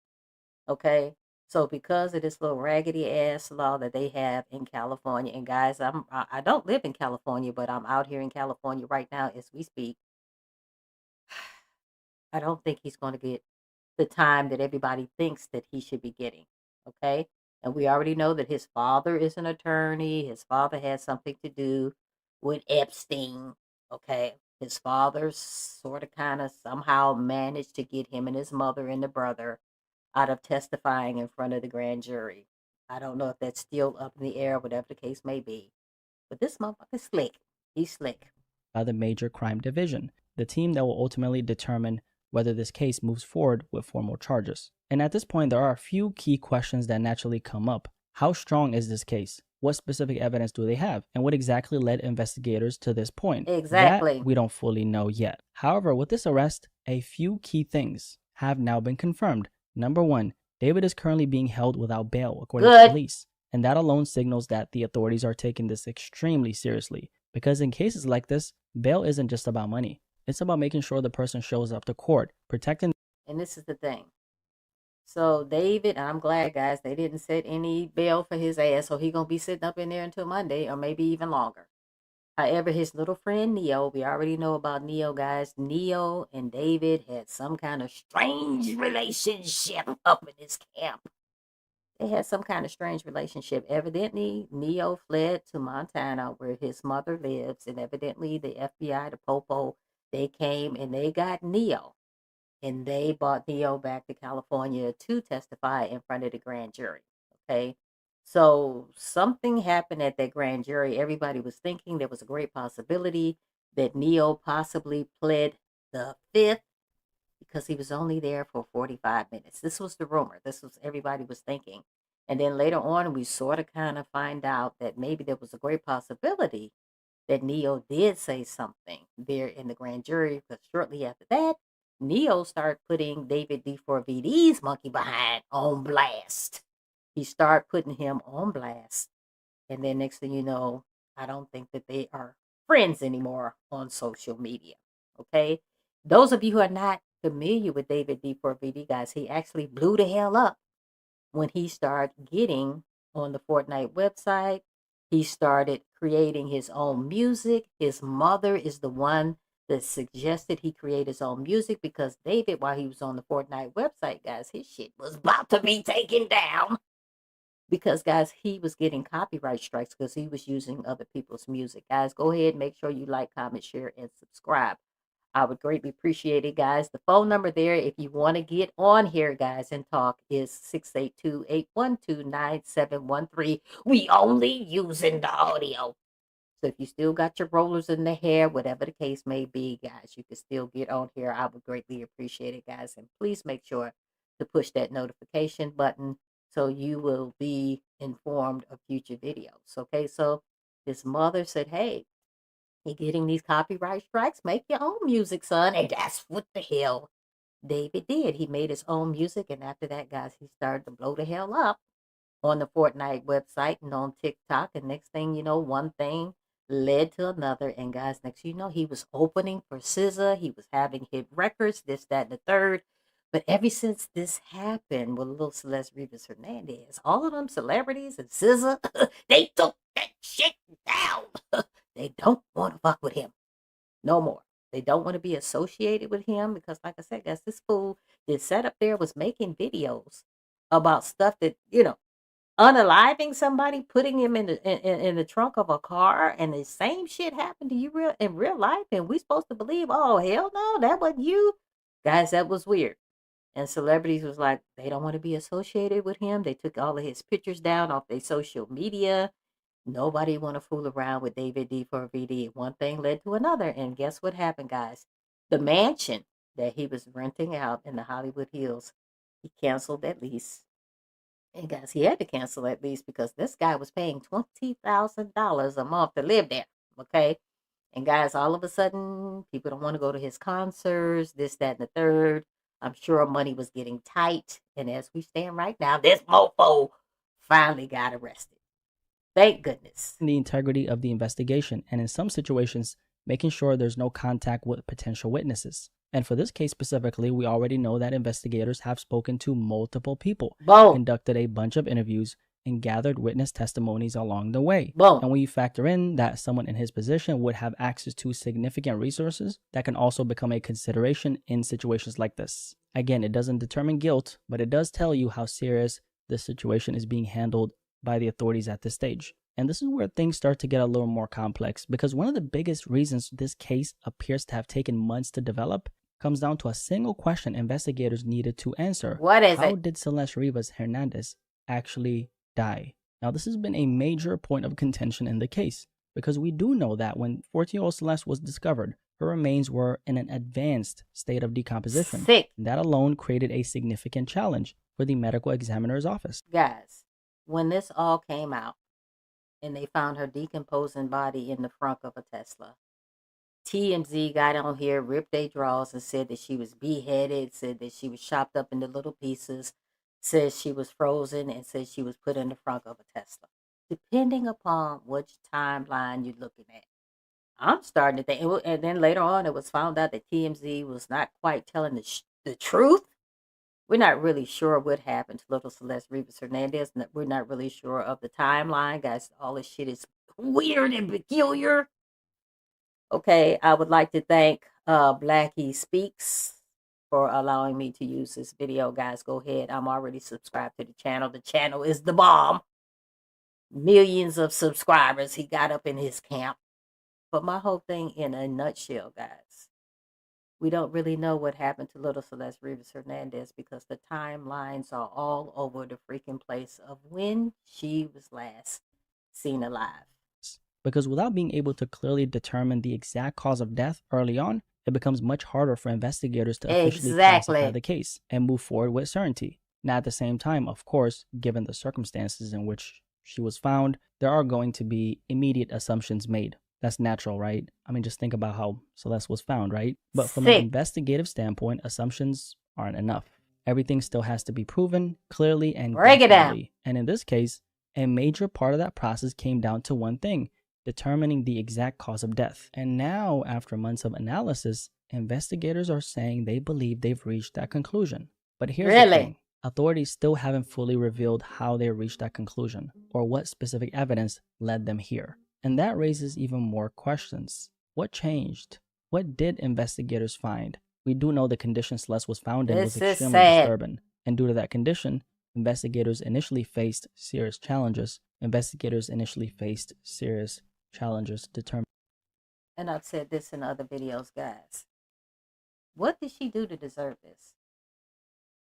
Okay. So because of this little raggedy ass law that they have in California, and guys, I don't live in California, but I'm out here in California right now as we speak. I don't think he's going to get the time that everybody thinks that he should be getting. Okay, and we already know that his father is an attorney. His father has something to do with Epstein. Okay, his father sort of kind of somehow managed to get him and his mother and the brother out of testifying in front of the grand jury. I don't know if that's still up in the air, whatever the case may be. But this motherfucker's slick. He's slick. By the Major Crime Division, the team that will ultimately determine whether this case moves forward with formal charges. And at this point, there are a few key questions that naturally come up. How strong is this case? What specific evidence do they have? And what exactly led investigators to this point? Exactly. That we don't fully know yet. However, with this arrest, a few key things have now been confirmed. Number one, David is currently being held without bail, according to police. And that alone signals that the authorities are taking this extremely seriously. Because in cases like this, bail isn't just about money. It's about making sure the person shows up to court, protecting. And this is the thing. So David, I'm glad, guys, they didn't set any bail for his ass. So he's going to be sitting up in there until Monday or maybe even longer. However, his little friend Neo, we already know about Neo, guys. Neo and David had some kind of strange relationship up in this camp. They had some kind of strange relationship. Evidently, Neo fled to Montana where his mother lives. And evidently, the FBI, the Popo, they came and they got Neo. And they brought Neo back to California to testify in front of the grand jury. Okay. So something happened at that grand jury. Everybody was thinking there was a great possibility that Neo possibly pled the fifth because he was only there for 45 minutes. This was the rumor. This was everybody was thinking. And then later on, we sort of kind of find out that maybe there was a great possibility that Neo did say something there in the grand jury, because shortly after that, Neo started putting David D4VD's monkey behind on blast. He started putting him on blast. And then next thing you know, I don't think that they are friends anymore on social media. Okay? Those of you who are not familiar with David D4VD, guys, he actually blew the hell up when he started getting on the Fortnite website. He started creating his own music. His mother is the one that suggested he create his own music because David, while he was on the Fortnite website, guys, his shit was about to be taken down because, guys, he was getting copyright strikes because he was using other people's music. Guys, go ahead, make sure you like, comment, share, and subscribe. I would greatly appreciate it, guys. The phone number there, if you want to get on here, guys, and talk, is 682-812-9713. We only using the audio. So if you still got your rollers in the hair, whatever the case may be, guys, you can still get on here. I would greatly appreciate it, guys. And please make sure to push that notification button so you will be informed of future videos. Okay, so his mother said, hey, you're getting these copyright strikes, make your own music, son. And that's what the hell David did. He made his own music, and after that, guys, he started to blow the hell up on the Fortnite website and on TikTok. And next thing you know, one thing led to another. And guys, next you know, he was opening for SZA. He was having hit records, this, that, and the third. But ever since this happened with little Celeste Rivas Hernandez, all of them celebrities and SZA, they took that shit down. They don't want to fuck with him no more. They don't want to be associated with him because, like I said, guys, this fool that sat up there was making videos about stuff that, unaliving somebody, putting him in the trunk of a car, and the same shit happened to you in real life, and we supposed to believe, oh, hell no, that wasn't you. Guys, that was weird. And celebrities was like, they don't want to be associated with him. They took all of his pictures down off their social media. Nobody want to fool around with David D4VD. One thing led to another. And guess what happened, guys? The mansion that he was renting out in the Hollywood Hills, he canceled that lease. And guys, he had to cancel that lease because this guy was paying $20,000 a month to live there. Okay. And guys, all of a sudden, people don't want to go to his concerts, this, that, and the third. I'm sure money was getting tight. And as we stand right now, this mofo finally got arrested. Thank goodness. The integrity of the investigation, and in some situations, making sure there's no contact with potential witnesses. And for this case specifically, we already know that investigators have spoken to multiple people, conducted a bunch of interviews, and gathered witness testimonies along the way. And when you factor in that someone in his position would have access to significant resources, that can also become a consideration in situations like this. Again, it doesn't determine guilt, but it does tell you how serious this situation is being handled by the authorities at this stage. And this is where things start to get a little more complex, because one of the biggest reasons this case appears to have taken months to develop comes down to a single question investigators needed to answer. What is it? How did Celeste Rivas Hernandez actually die? Now, this has been a major point of contention in the case, because we do know that when 14-year-old Celeste was discovered, her remains were in an advanced state of decomposition. Sick. That alone created a significant challenge for the medical examiner's office. Guys, when this all came out and they found her decomposing body in the front of a Tesla, TMZ got on here, ripped their drawers, and said that she was beheaded, said that she was chopped up into little pieces, said she was frozen, and said she was put in the front of a Tesla. Depending upon which timeline you're looking at. I'm starting to think, and then later on it was found out that TMZ was not quite telling the truth. We're not really sure what happened to little Celeste Rivas Hernandez. We're not really sure of the timeline, guys. All this shit is weird and peculiar. Okay, I would like to thank Blackie Speaks for allowing me to use this video. Guys, go ahead. I'm already subscribed to the channel. The channel is the bomb. Millions of subscribers he got up in his camp. But my whole thing in a nutshell, guys, we don't really know what happened to little Celeste Rivas Hernandez because the timelines are all over the freaking place of when she was last seen alive. Because without being able to clearly determine the exact cause of death early on, it becomes much harder for investigators to officially classify the case and move forward with certainty. Now, at the same time, of course, given the circumstances in which she was found, there are going to be immediate assumptions made. That's natural, right? I mean, just think about how Celeste was found, right? But from an investigative standpoint, assumptions aren't enough. Everything still has to be proven clearly and definitely. And in this case, a major part of that process came down to one thing: determining the exact cause of death. And now, after months of analysis, investigators are saying they believe they've reached that conclusion. But here's the thing. Authorities still haven't fully revealed how they reached that conclusion or what specific evidence led them here. And that raises even more questions. What changed? What did investigators find? We do know the condition Celeste was found in was extremely disturbing. And due to that condition, investigators initially faced serious challenges. Determined. And I've said this in other videos, guys. What did she do to deserve this?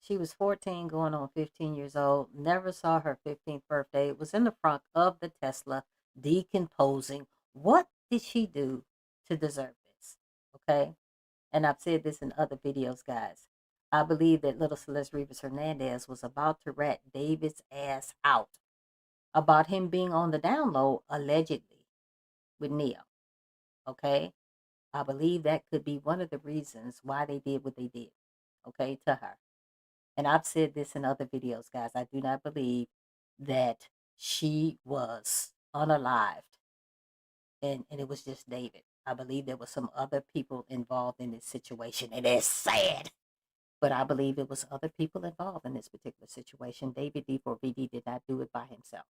She was 14 going on 15 years old, never saw her 15th birthday, was in the front of the Tesla, decomposing. What did she do to deserve this? Okay? And I've said this in other videos, guys. I believe that little Celeste Rivas Hernandez was about to rat David's ass out about him being on the down low, allegedly, with Neo. Okay? I believe that could be one of the reasons why they did what they did, okay, to her. And I've said this in other videos, guys. I do not believe that she was unalived and it was just David. I believe there were some other people involved in this situation. And it's sad, but I believe it was other people involved in this particular situation. David D4VD did not do it by himself,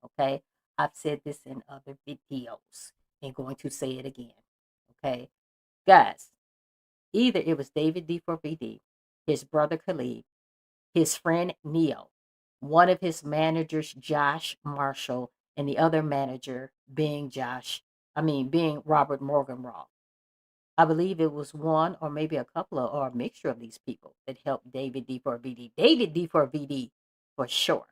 okay? I've said this in other videos and going to say it again, okay? Guys, either it was David D4VD, his brother Khalid, his friend Neo, one of his managers, Josh Marshall, and the other manager being being Robert Morganroth. I believe it was one or maybe a couple of, or a mixture of these people that helped David D4VD. David D4VD for sure.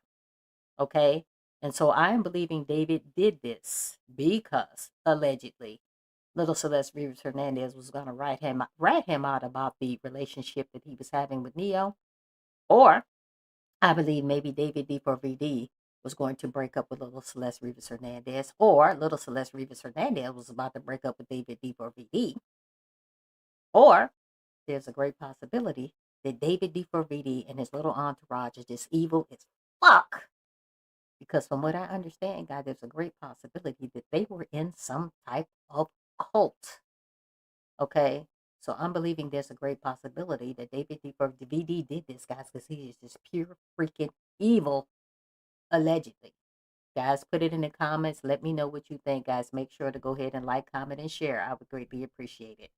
Okay? And so I am believing David did this because, allegedly, little Celeste Rivas Hernandez was going to rat him out about the relationship that he was having with Neo. Or I believe maybe David D4VD was going to break up with little Celeste Rivas Hernandez, or little Celeste Rivas Hernandez was about to break up with David D4VD. Or there's a great possibility that David D4VD and his little entourage is just evil as fuck. Because from what I understand, guys, there's a great possibility that they were in some type of cult. Okay? So I'm believing there's a great possibility that David D4VD did this, guys, because he is just pure freaking evil, allegedly. Guys, put it in the comments. Let me know what you think, guys. Make sure to go ahead and like, comment, and share. I would greatly appreciate it.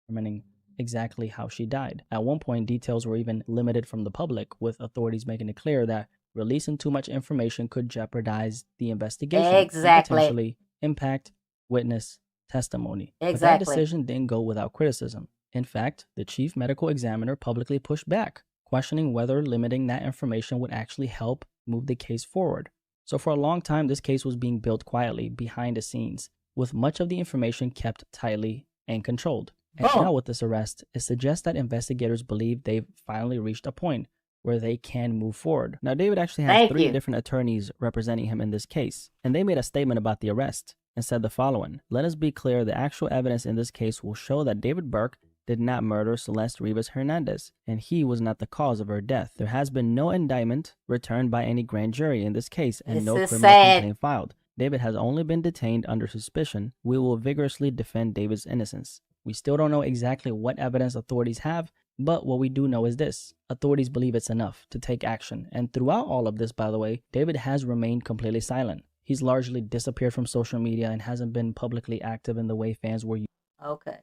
Determining exactly how she died. At one point, details were even limited from the public, with authorities making it clear that releasing too much information could jeopardize the investigation. Exactly. And potentially impact witness testimony. Exactly. But that decision didn't go without criticism. In fact, the chief medical examiner publicly pushed back, questioning whether limiting that information would actually help move the case forward. So for a long time, this case was being built quietly behind the scenes, with much of the information kept tightly and controlled. And now with this arrest, it suggests that investigators believe they've finally reached a point where they can move forward. Now, David actually has three different attorneys representing him in this case, and they made a statement about the arrest and said the following: "Let us be clear, the actual evidence in this case will show that David Burke did not murder Celeste Rivas Hernandez, and he was not the cause of her death. There has been no indictment returned by any grand jury in this case, and no criminal complaint filed. David has only been detained under suspicion. We will vigorously defend David's innocence." We still don't know exactly what evidence authorities have, but what we do know is this: authorities believe it's enough to take action. And throughout all of this, by the way, David has remained completely silent. He's largely disappeared from social media and hasn't been publicly active in the way fans were used. Okay.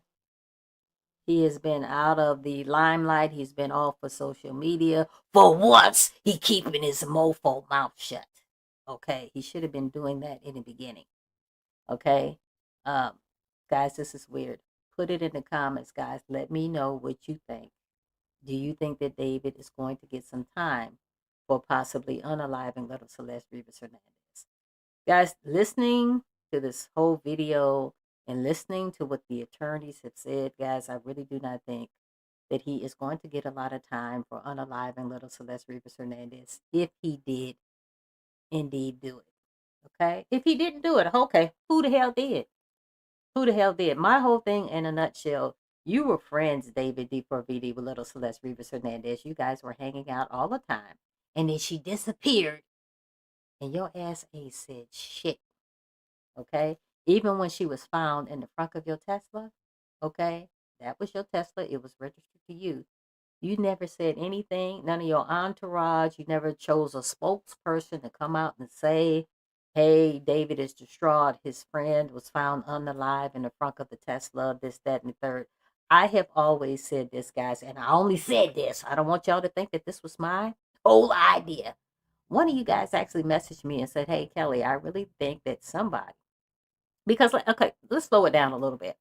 He has been out of the limelight. He's been off of social media. For once, he keeping his mofo mouth shut. Okay. He should have been doing that in the beginning. Okay. Guys, this is weird. Put it in the comments, guys. Let me know what you think. Do you think that David is going to get some time for possibly unaliving little Celeste Rivas Hernandez? Guys, listening to this whole video and listening to what the attorneys have said, guys, I really do not think that he is going to get a lot of time for unaliving little Celeste Rivas Hernandez if he did indeed do it. Okay? If he didn't do it, okay, who the hell did? Who the hell did? My whole thing in a nutshell, you were friends, David D4VD, with little Celeste Rivas Hernandez. You guys were hanging out all the time. And then she disappeared. And your ass ain't said shit. Okay? Even when she was found in the trunk of your Tesla, okay? That was your Tesla. It was registered to you. You never said anything. None of your entourage. You never chose a spokesperson to come out and say, hey, David is distraught. His friend was found unalive in the front of the Tesla, this, that, and the third. I have always said this, guys, and I only said this. I don't want y'all to think that this was my whole idea. One of you guys actually messaged me and said, hey, Kelly, I really think that somebody, because, okay, let's slow it down a little bit.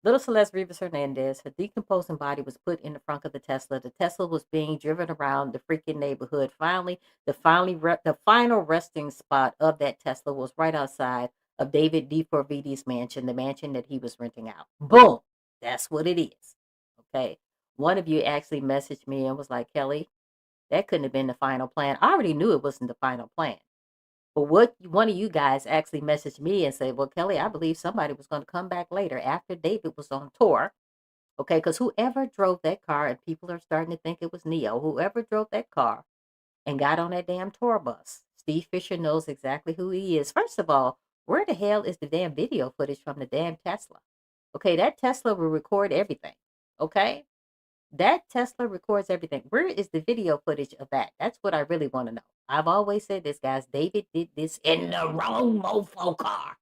Little Celeste Rivas Hernandez, her decomposing body was put in the trunk of the Tesla. The Tesla was being driven around the freaking neighborhood. Finally, the final resting spot of that Tesla was right outside of David D4VD's mansion, the mansion that he was renting out. Boom! That's what it is. Okay. One of you actually messaged me and was like, Kelly, that couldn't have been the final plan. I already knew it wasn't the final plan. But what one of you guys actually messaged me and said, well, Kelly, I believe somebody was going to come back later after David was on tour. Okay, because whoever drove that car, and people are starting to think it was Neo, whoever drove that car and got on that damn tour bus, Steve Fisher knows exactly who he is. First of all, where the hell is the damn video footage from the damn Tesla? Okay, that Tesla will record everything. Okay? That Tesla records everything. Where is the video footage of that? That's what I really want to know. I've always said this, guys. David did this in the wrong mofo car.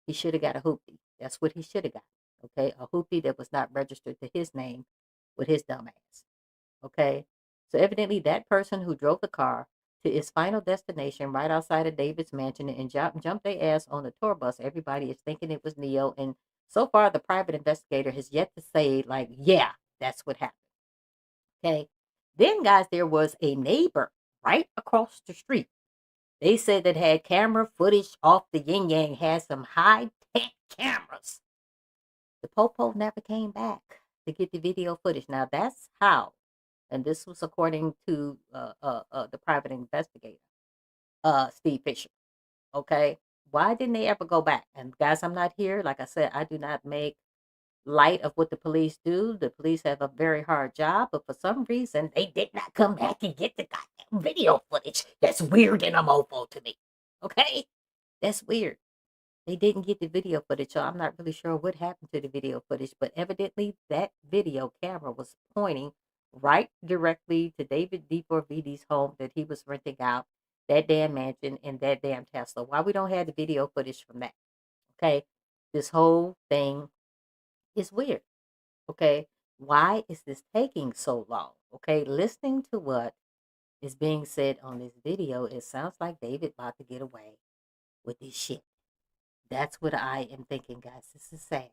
He should have got a hoopty. That's what he should have got. Okay, a hoopty that was not registered to his name with his dumb ass. Okay, so evidently that person who drove the car to its final destination right outside of David's mansion and jumped their ass on the tour bus. Everybody is thinking it was Neo, and so far the private investigator has yet to say, like, yeah, that's what happened. Okay. Then, guys, there was a neighbor right across the street. They said that had camera footage off the yin yang, had some high-tech cameras. The Popo never came back to get the video footage. Now, that's how, and this was according to the private investigator, Steve Fisher. Okay. Why didn't they ever go back? And, guys, I'm not here. Like I said, I do not make light of what the police do. The police have a very hard job, but for some reason they did not come back and get the goddamn video footage. That's weird and a mofo to me. Okay? That's weird. They didn't get the video footage, so I'm not really sure what happened to the video footage, but evidently that video camera was pointing right directly to David D4VD's home that he was renting out, that damn mansion and that damn Tesla. Why we don't have the video footage from that? Okay? This whole thing is weird. Okay, why is this taking so long? Okay, listening to what is being said on this video, it sounds like David about to get away with this shit. That's what I am thinking, guys. This is sad.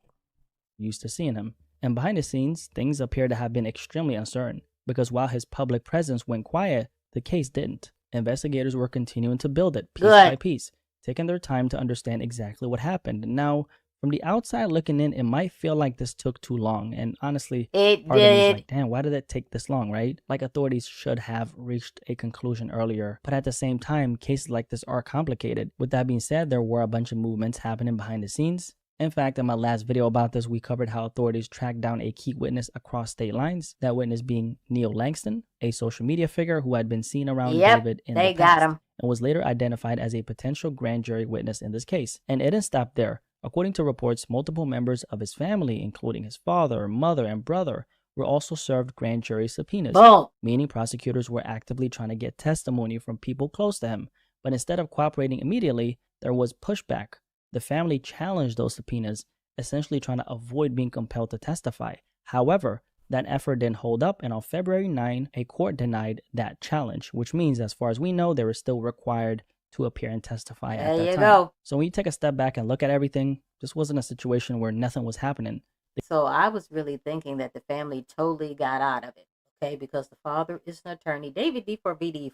Used to seeing him. And behind the scenes, things appear to have been extremely uncertain, because while his public presence went quiet, the case didn't. Investigators were continuing to build it piece by piece, taking their time to understand exactly what happened. Now, from the outside looking in, it might feel like this took too long. And honestly, part of me is like, damn, why did it take this long, right? Like authorities should have reached a conclusion earlier. But at the same time, cases like this are complicated. With that being said, there were a bunch of movements happening behind the scenes. In fact, in my last video about this, we covered how authorities tracked down a key witness across state lines. That witness being Neil Langston, a social media figure who had been seen around David in the past, and was later identified as a potential grand jury witness in this case. And it didn't stop there. According to reports, multiple members of his family, including his father, mother, and brother, were also served grand jury subpoenas, meaning prosecutors were actively trying to get testimony from people close to him. But instead of cooperating immediately, there was pushback. The family challenged those subpoenas, essentially trying to avoid being compelled to testify. However, that effort didn't hold up, and on February 9, a court denied that challenge, which means, as far as we know, they were still required to appear and testify at that time. So when you take a step back and look at everything, this wasn't a situation where nothing was happening. So I was really thinking that the family totally got out of it, okay, because the father is an attorney. David D4VD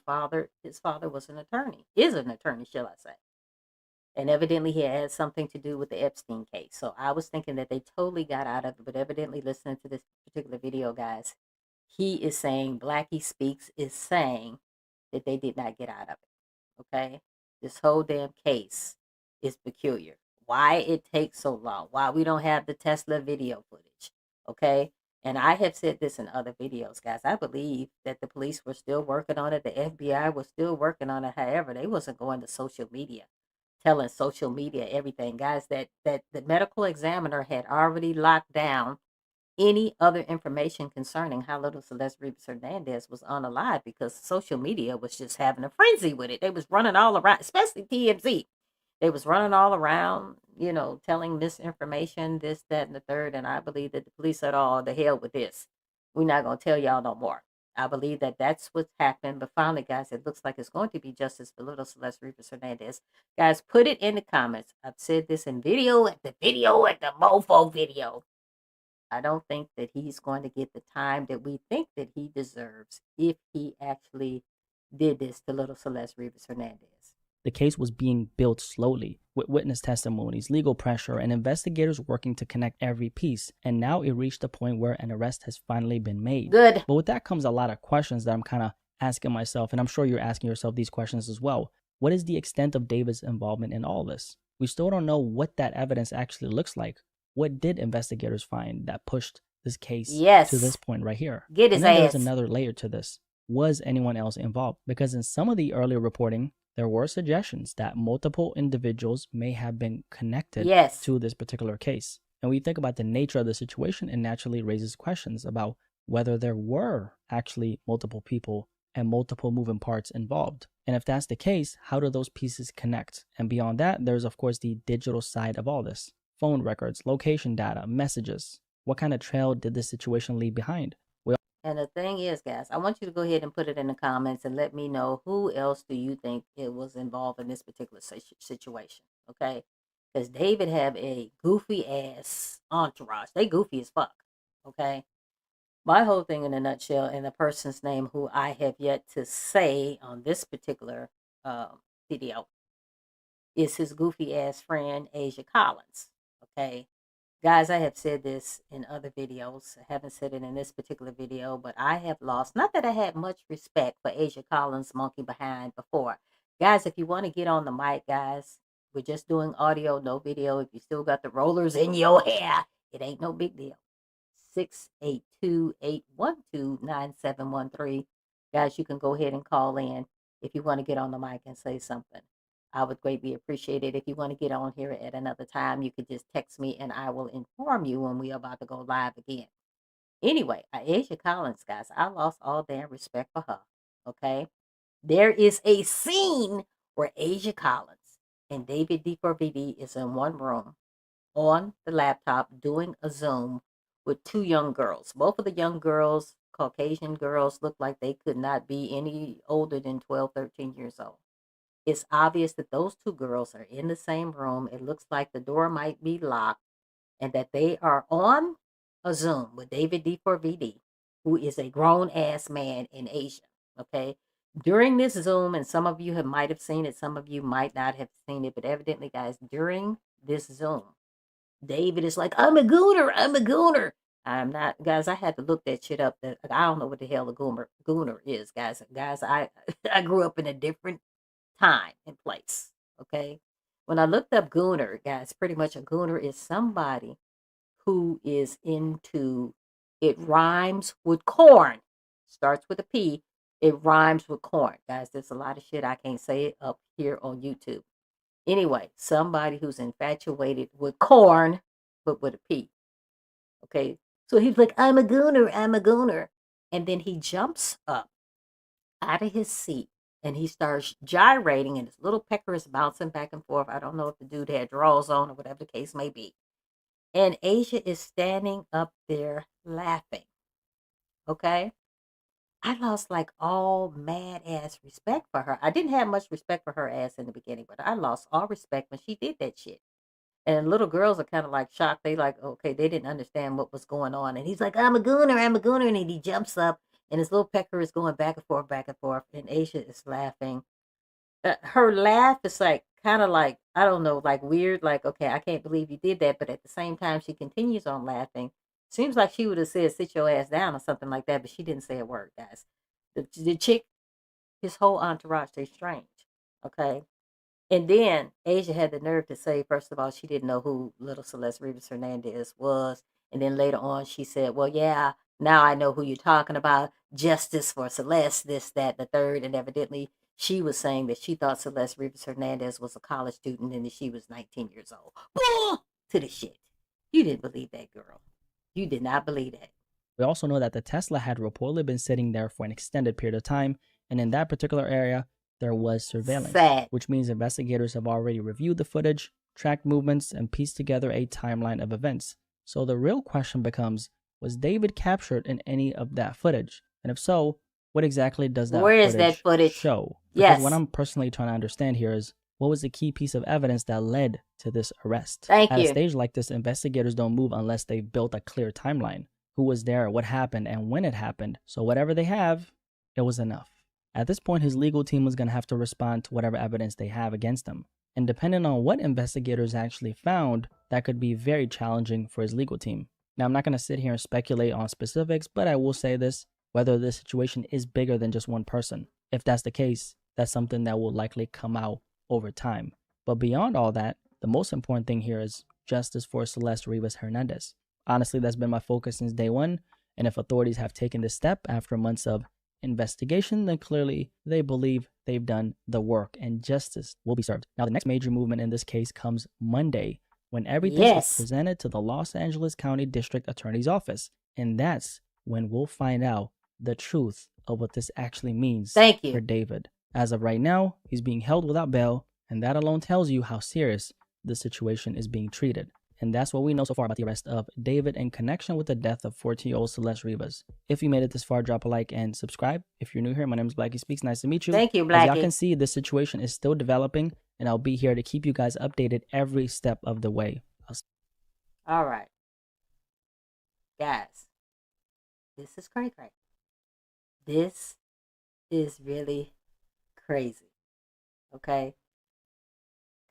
his father was an attorney, is an attorney, shall I say. And evidently he had something to do with the Epstein case. So I was thinking that they totally got out of it, but evidently listening to this particular video, guys, he is saying, Blackie Speaks is saying that they did not get out of it, okay? This whole damn case is peculiar. Why it takes so long, why we don't have the Tesla video footage, okay? And I have said this in other videos, guys. I believe that the police were still working on it. The FBI was still working on it. However, they wasn't going to social media, telling social media everything, guys, that the medical examiner had already locked down any other information concerning how little Celeste Rivas Hernandez was unalive, because social media was just having a frenzy with it. They was running all around, especially TMZ. They was running all around, you know, telling misinformation, this, that, and the third. And I believe that the police said, oh, the hell with this. We're not going to tell y'all no more. I believe that that's what's happened. But finally, guys, it looks like it's going to be justice for little Celeste Rivas Hernandez. Guys, put it in the comments. I've said this in the mofo video. I don't think that he's going to get the time that we think that he deserves if he actually did this to little Celeste Rivas Hernandez. The case was being built slowly, with witness testimonies, legal pressure, and investigators working to connect every piece. And now it reached a point where an arrest has finally been made. Good. But with that comes a lot of questions that I'm kind of asking myself, and I'm sure you're asking yourself these questions as well. What is the extent of David's involvement in all this? We still don't know what that evidence actually looks like. What did investigators find that pushed this case to this point right here? Get his and then ass. There's another layer to this. Was anyone else involved? Because in some of the earlier reporting, there were suggestions that multiple individuals may have been connected to this particular case. And when you think about the nature of the situation, it naturally raises questions about whether there were actually multiple people and multiple moving parts involved. And if that's the case, how do those pieces connect? And beyond that, there's of course the digital side of all this. Phone records, location data, messages. What kind of trail did this situation leave behind? And the thing is, guys, I want you to go ahead and put it in the comments and let me know who else do you think it was involved in this particular situation, okay? Because David have a goofy ass entourage. They goofy as fuck, okay? My whole thing in a nutshell, and the person's name who I have yet to say on this particular video, is his goofy ass friend, Asia Collins, okay? Guys, I have said this in other videos. I haven't said it in this particular video, but I have lost, not that I had much respect for Asia Collins' monkey behind before. Guys, if you want to get on the mic, guys, we're just doing audio, no video. If you still got the rollers in your hair, it ain't no big deal. 682-812-9713. Guys, you can go ahead and call in if you want to get on the mic and say something. I would greatly appreciate it. If you want to get on here at another time, you could just text me and I will inform you when we're about to go live again. Anyway, Asia Collins, guys, I lost all damn respect for her, okay? There is a scene where Asia Collins and David D4VD is in one room on the laptop doing a Zoom with two young girls. Both of the young girls, Caucasian girls, look like they could not be any older than 12, 13 years old. It's obvious that those two girls are in the same room. It looks like the door might be locked and that they are on a Zoom with David D4VD, who is a grown-ass man in Asia, okay? During this Zoom, and some of you might have seen it, some of you might not have seen it, but evidently, guys, during this Zoom, David is like, I'm a gooner, I'm a gooner. I'm not, guys, I had to look that shit up. I don't know what the hell a gooner is, guys. Guys, I grew up in a different time and place, okay? When I looked up gooner, guys, pretty much a gooner is somebody who is into, it rhymes with corn, starts with a P, it rhymes with corn. Guys, there's a lot of shit I can't say it up here on YouTube. Anyway, somebody who's infatuated with corn, but with a P, okay? So he's like, I'm a gooner, I'm a gooner. And then he jumps up out of his seat and he starts gyrating and his little pecker is bouncing back and forth. I don't know if the dude had drawers on or whatever the case may be. And Asia is standing up there laughing. Okay? I lost like all mad ass respect for her. I didn't have much respect for her ass in the beginning, but I lost all respect when she did that shit. And little girls are kind of like shocked. They like, okay, they didn't understand what was going on. And he's like, I'm a gooner, I'm a gooner. And he jumps up and his little pecker is going back and forth, back and forth. And Asia is laughing. Her laugh is like, kind of like, I don't know, like weird. Like, okay, I can't believe you did that. But at the same time, she continues on laughing. Seems like she would have said, sit your ass down or something like that. But she didn't say a word, guys. The chick, his whole entourage, they're strange. Okay. And then Asia had the nerve to say, first of all, she didn't know who little Celeste Rivas Hernandez was. And then later on, she said, well, yeah, now I know who you're talking about. Justice for Celeste, this, that, the third. And evidently, she was saying that she thought Celeste Rivas Hernandez was a college student and that she was 19 years old. To the shit. You didn't believe that, girl. You did not believe that. We also know that the Tesla had reportedly been sitting there for an extended period of time. And in that particular area, there was surveillance, which means investigators have already reviewed the footage, tracked movements, and pieced together a timeline of events. So the real question becomes, was David captured in any of that footage? And if so, what exactly does that Where is that footage? show? Yes. Because what I'm personally trying to understand here is, what was the key piece of evidence that led to this arrest? Thank At you. a stage like this, investigators don't move unless they've built a clear timeline. Who was there, what happened, and when it happened. So whatever they have, it was enough. At this point, his legal team was going to have to respond to whatever evidence they have against him. And depending on what investigators actually found, that could be very challenging for his legal team. Now, I'm not going to sit here and speculate on specifics, but I will say this, whether this situation is bigger than just one person. If that's the case, that's something that will likely come out over time. But beyond all that, the most important thing here is justice for Celeste Rivas Hernandez. Honestly, that's been my focus since day one, and if authorities have taken this step after months of investigation, then clearly they believe they've done the work and justice will be served. Now, the next major movement in this case comes Monday, when everything is presented to the Los Angeles County District Attorney's Office, and that's when we'll find out the truth of what this actually means for David. As of right now, he's being held without bail, and that alone tells you how serious the situation is being treated. And that's what we know so far about the arrest of David in connection with the death of 14-year-old Celeste Rivas. If you made it this far, drop a like and subscribe. If you're new here, my name is Blackie Speaks. Nice to meet you. Thank you, Blackie. As y'all can see, this situation is still developing, and I'll be here to keep you guys updated every step of the way. All right. Guys, this is cray cray. This is really crazy. Okay?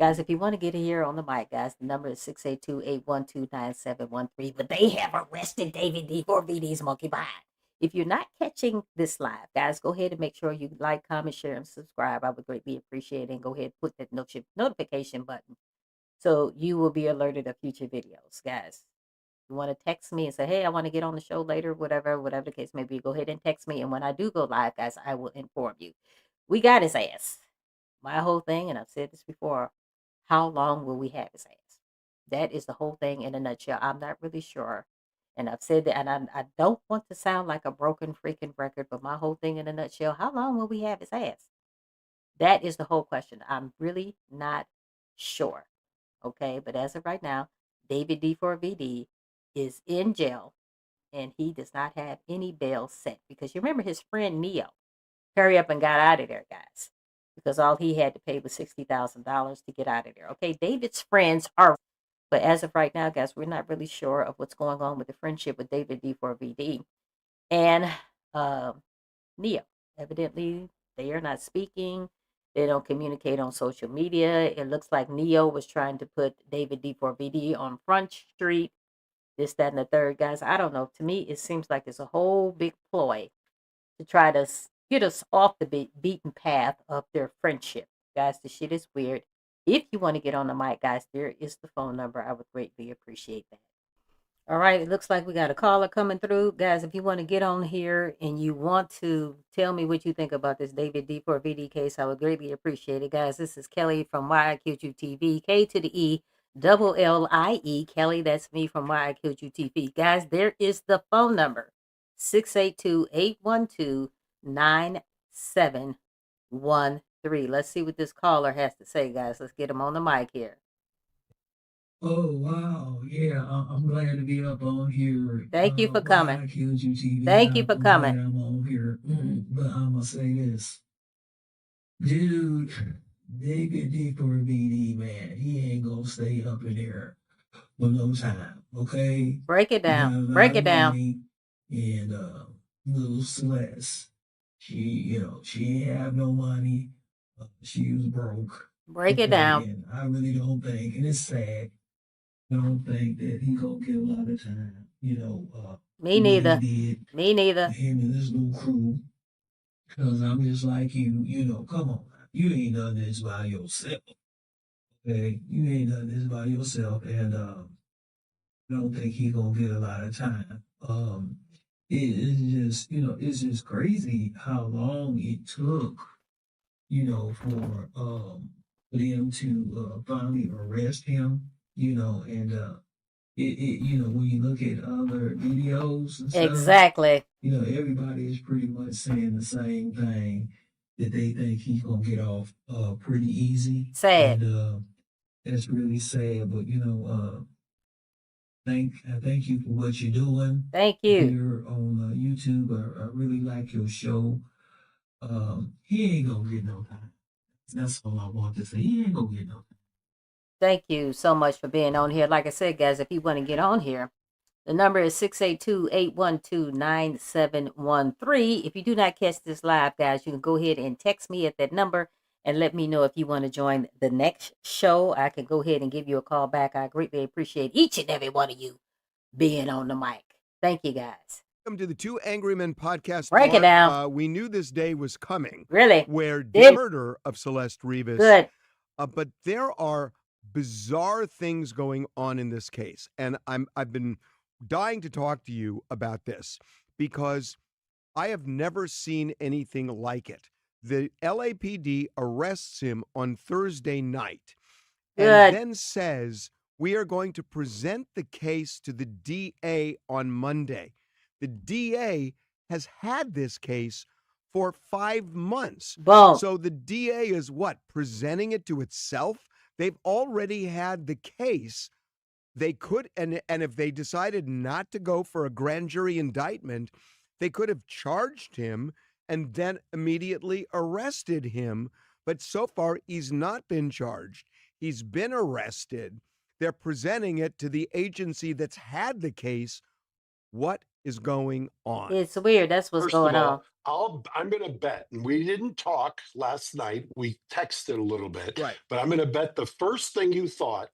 Guys, if you want to get here on the mic, guys, the number is 682-812-9713. But they have arrested David D4VD's monkey behind. If you're not catching this live, guys, go ahead and make sure you like, comment, share, and subscribe. I would greatly appreciate it. And go ahead and put that notification button so you will be alerted of future videos. Guys, you want to text me and say, hey, I want to get on the show later, whatever the case may be, go ahead and text me. And when I do go live, guys, I will inform you. We got his ass. My whole thing, and I've said this before, how long will we have his ass? That is the whole thing in a nutshell. I'm not really sure. And I've said that, and I don't want to sound like a broken freaking record, but my whole thing in a nutshell, how long will we have his ass? That is the whole question. I'm really not sure. Okay, but as of right now, David D4VD is in jail, and he does not have any bail set. Because you remember his friend Neo, hurry up and got out of there, guys. Because all he had to pay was $60,000 to get out of there. Okay, David's friends are, but as of right now, guys, we're not really sure of what's going on with the friendship with David D4VD and Neo. Evidently, they are not speaking. They don't communicate on social media. It looks like Neo was trying to put David D4VD on Front Street, this, that, and the third, guys. I don't know. To me, it seems like it's a whole big ploy to try to get us off the beaten path of their friendship. Guys, the shit is weird. If you want to get on the mic, guys, there is the phone number. I would greatly appreciate that. All right, it looks like we got a caller coming through. Guys, if you want to get on here and you want to tell me what you think about this David D4VD case, I would greatly appreciate it. Guys, this is Kelly from YIQU TV, K to the E, double L-I-E. Kelly, that's me from YIQU TV. Guys, there is the phone number, 682-812-9713. Let's see what this caller has to say, guys. Let's get him on the mic here. Oh, wow. Yeah, I'm glad to be up on here. Thank you for coming. TV. Thank you for coming. I'm on here. But I'm going to say this. Dude, David D4VD, man, he ain't going to stay up in there for no time, okay? Break it down. Break it down. And little Celeste, she ain't have no money. She was broke. Break it down. And I really don't think, and it's sad, I don't think that he gonna get a lot of time. Me neither. Me neither. Him and his little crew. Because I'm just like you, come on. You ain't done this by yourself. Okay? You ain't done this by yourself. And I don't think he gonna get a lot of time. It's just crazy how long it took, for them to finally arrest him, and when you look at other videos and stuff, exactly, everybody is pretty much saying the same thing, that they think he's gonna get off pretty easy. Sad. And that's really sad, but thank you for what you're doing. Thank you. Here on YouTube. I really like your show. He ain't gonna get no time. That's all I want to say. He ain't gonna get no time. Thank you so much for being on here. Like I said, guys, if you want to get on here, the number is 682-812-9713. If you do not catch this live, guys, you can go ahead and text me at that number and let me know if you want to join the next show. I can go ahead and give you a call back. I greatly appreciate each and every one of you being on the mic. Thank you, guys. Welcome to the Two Angry Men podcast. Break it down. We knew this day was coming. Really? Where the murder of Celeste Rivas. Good. But there are bizarre things going on in this case, and I've been dying to talk to you about this because I have never seen anything like it. The LAPD arrests him on Thursday night and then says, we are going to present the case to the DA on Monday. The DA has had this case for 5 months. Boom. So the DA is what? Presenting it to itself? They've already had the case. They could, and if they decided not to go for a grand jury indictment, they could have charged him and then immediately arrested him. But so far, he's not been charged. He's been arrested. They're presenting it to the agency that's had the case. What is going on? It's weird. That's what's going on. I'm going to bet, and we didn't talk last night. We texted a little bit, right? But I'm going to bet the first thing you thought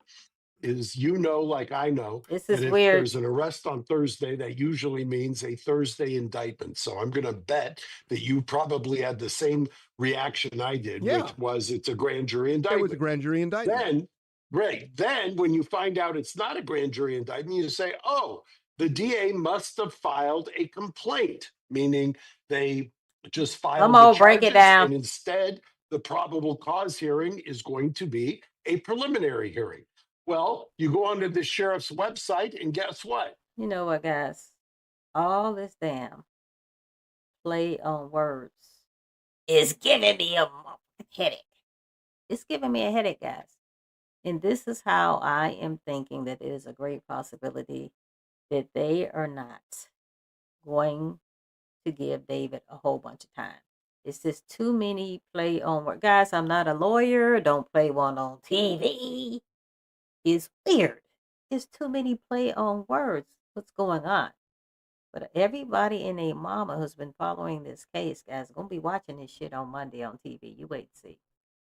is, like I know, this is that if weird. There's an arrest on Thursday. That usually means a Thursday indictment. So I'm going to bet that you probably had the same reaction I did, which was it's a grand jury indictment. It was a grand jury indictment. Then when you find out it's not a grand jury indictment, you say, oh, the DA must have filed a complaint, meaning they just filed the charges, break it down. And instead, the probable cause hearing is going to be a preliminary hearing. Well, you go onto the sheriff's website, and guess what? You know what, guys? All this damn play on words is giving me a headache. It's giving me a headache, guys. And this is how I am thinking that it is a great possibility that they are not going to give David a whole bunch of time. It's just too many play on words. Guys, I'm not a lawyer. Don't play one on TV. It's weird. It's too many play on words. What's going on? But everybody and their mama who's been following this case, guys, going to be watching this shit on Monday on TV. You wait and see.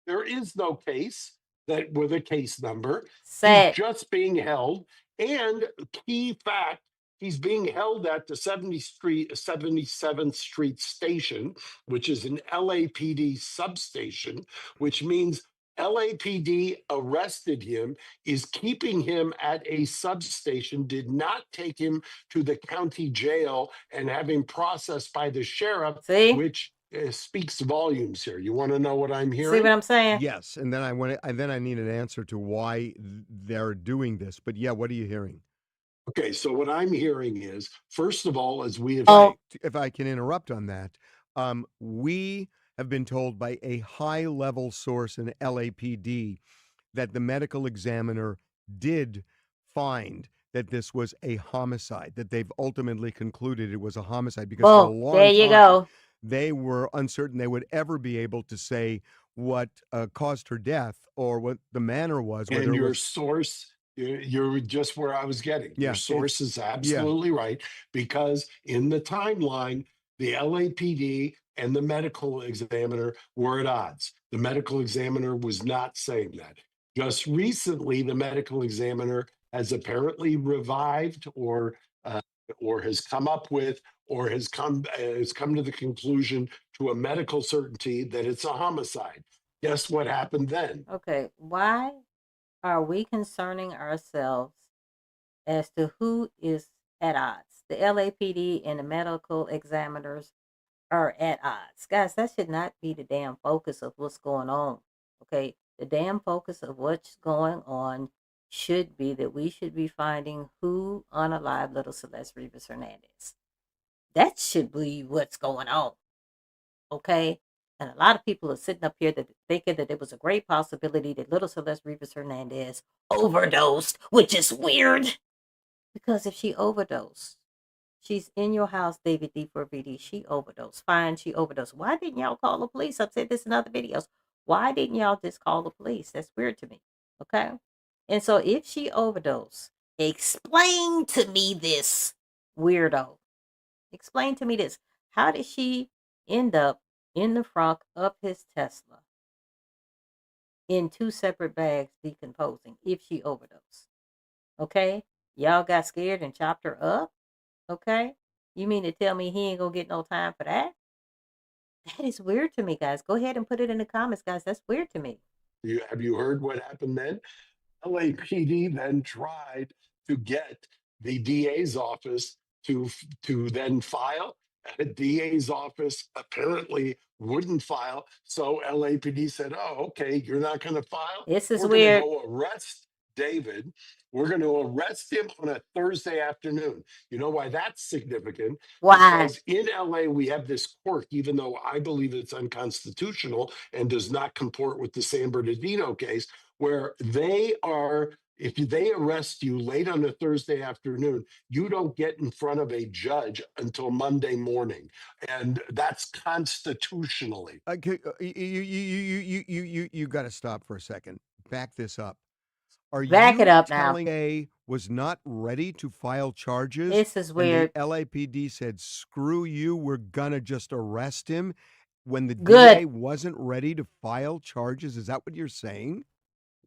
There is no case that with a case number. Sad. He's just being held. And key fact, he's being held at the 77th Street station, which is an LAPD substation, which means LAPD arrested him, is keeping him at a substation, did not take him to the county jail and have him processed by the sheriff, which speaks volumes here. You want to know what I'm hearing? See what I'm saying? Yes, and then I need an answer to why they're doing this. But yeah, what are you hearing? Okay, so what I'm hearing is, first of all, as we have, if I can interrupt on that, we have been told by a high-level source in LAPD that the medical examiner did find that this was a homicide, that they've ultimately concluded it was a homicide because for a long time, they were uncertain they would ever be able to say what caused her death or what the manner was. And your source, you're just where I was getting. Your source is absolutely right, because in the timeline, the LAPD and the medical examiner were at odds. The medical examiner was not saying that. Just recently, the medical examiner has apparently revived or has come up with or has come to the conclusion to a medical certainty that it's a homicide. Guess what happened then? Okay, why are we concerning ourselves as to who is at odds? The LAPD and the medical examiners are at odds. Guys, that should not be the damn focus of what's going on. Okay, the damn focus of what's going on should be that we should be finding who unalived little Celeste Rivas Hernandez. That should be what's going on. Okay? And a lot of people are sitting up here that thinking that there was a great possibility that little Celeste Rivas Hernandez overdosed, which is weird. Because if she overdosed, she's in your house, David D4VD. She overdosed. Fine, she overdosed. Why didn't y'all call the police? I've said this in other videos. Why didn't y'all just call the police? That's weird to me. Okay? And so if she overdosed, explain to me this, weirdo. Explain to me this. How did she end up in the front of his Tesla in 2 separate bags decomposing if she overdosed? Okay? Y'all got scared and chopped her up? Okay? You mean to tell me he ain't gonna get no time for that? That is weird to me, guys. Go ahead and put it in the comments, guys. That's weird to me. Have you heard what happened then? LAPD then tried to get the DA's office to then file. The DA's office apparently wouldn't file. So LAPD said, "Oh, okay, you're not going to file. This is We're going to weird. go arrest David. We're going to arrest him on a Thursday afternoon." You know why that's significant? Why? Because in LA, we have this quirk, even though I believe it's unconstitutional and does not comport with the San Bernardino case, where they are, if they arrest you late on a Thursday afternoon, you don't get in front of a judge until Monday morning, and that's constitutionally. You got to stop for a second. Back this up. Are Back you it up now. telling A was not ready to file charges? This is weird. And the LAPD said, "Screw you, we're gonna just arrest him," when the Good. DA wasn't ready to file charges? Is that what you're saying?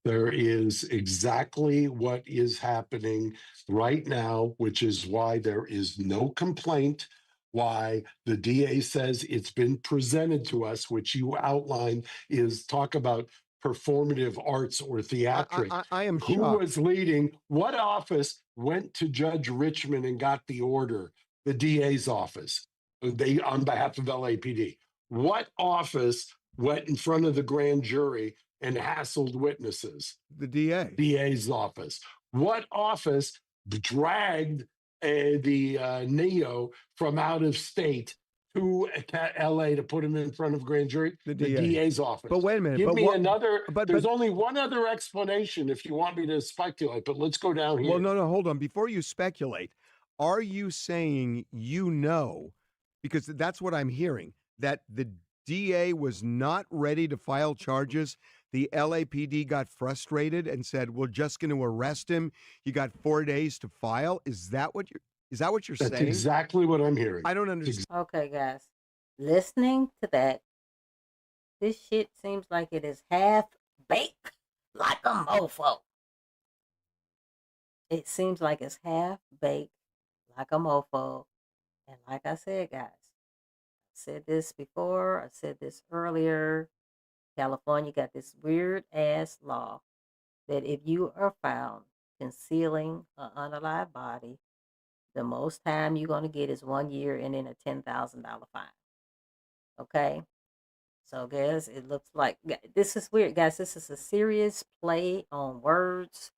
There is exactly what is happening right now, which is why there is no complaint, why the DA says it's been presented to us, which you outlined is talk about performative arts or theatrics. I am Who shocked. was leading? What office went to Judge Richmond and got the order? The DA's office. They on behalf of LAPD. What office went in front of the grand jury and hassled witnesses? The DA. DA's office. What office dragged the Neo from out of state to LA to put him in front of grand jury? The The DA. DA's office. But wait a minute. Give But me what? another. But There's only one other explanation if you want me to speculate, but let's go down here. Well, no, hold on. Before you speculate, are you saying because that's what I'm hearing, that the DA was not ready to file charges? The LAPD got frustrated and said, "We're just going to arrest him. You got 4 days to file." Is that what you're That's saying? exactly what I'm hearing. I don't understand. Okay, guys. Listening to that, this shit seems like it is half baked like a mofo. It seems like it's half baked like a mofo. And like I said, guys, I said this before, I said this earlier. California got this weird ass law that if you are found concealing an unalive body, the most time you're going to get is 1 year and then a $10,000 fine. Okay? So, guys, it looks like this is weird, guys. This is a serious play on words.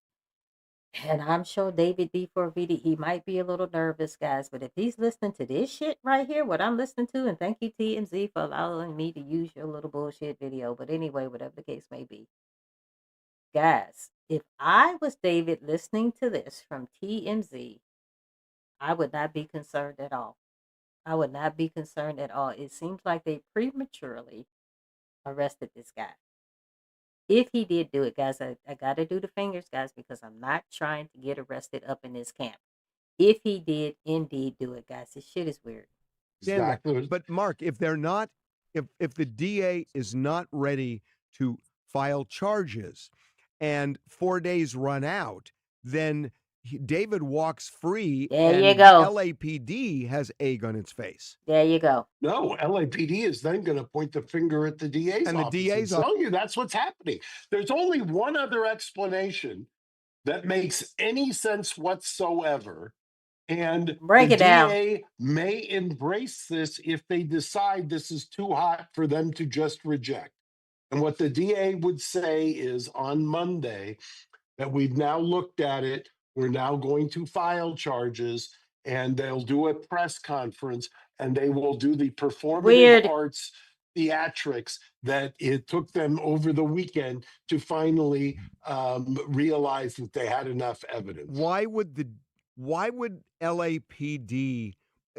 And I'm sure David D4VD, he might be a little nervous, guys. But if he's listening to this shit right here, what I'm listening to, and thank you, TMZ, for allowing me to use your little bullshit video. But anyway, whatever the case may be. Guys, if I was David listening to this from TMZ, I would not be concerned at all. I would not be concerned at all. It seems like they prematurely arrested this guy. If he did do it, guys, I got to do the fingers, guys, because I'm not trying to get arrested up in this camp. If he did indeed do it, guys, this shit is weird. Exactly. But Mark, if they're not, if the DA is not ready to file charges and 4 days run out, then David walks free. There you and go. LAPD has egg on its face. There you go. No, LAPD is then going to point the finger at the DA's And the office. DA's I'm telling you, that's what's happening. There's only one other explanation that makes any sense whatsoever. And break it down. DA may embrace this if they decide this is too hot for them to just reject. And what the DA would say is on Monday that we've now looked at it, we're now going to file charges, and they'll do a press conference, and they will do the performative arts theatrics that it took them over the weekend to finally realize that they had enough evidence. Why would the why would LAPD,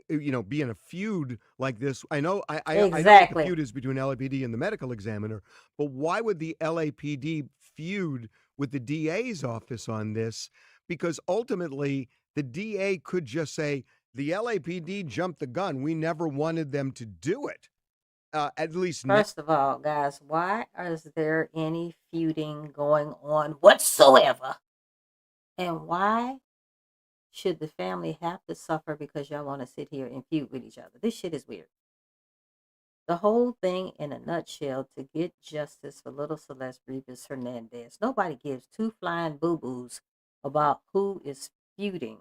be in a feud like this? I know what the feud is between LAPD and the medical examiner, but why would the LAPD feud with the DA's office on this? Because ultimately, the DA could just say, the LAPD jumped the gun. We never wanted them to do it. At least First of all, guys, why is there any feuding going on whatsoever? And why should the family have to suffer because y'all want to sit here and feud with each other? This shit is weird. The whole thing in a nutshell, to get justice for little Celeste Rivas Hernandez. Nobody gives two flying boo-boos about who is feuding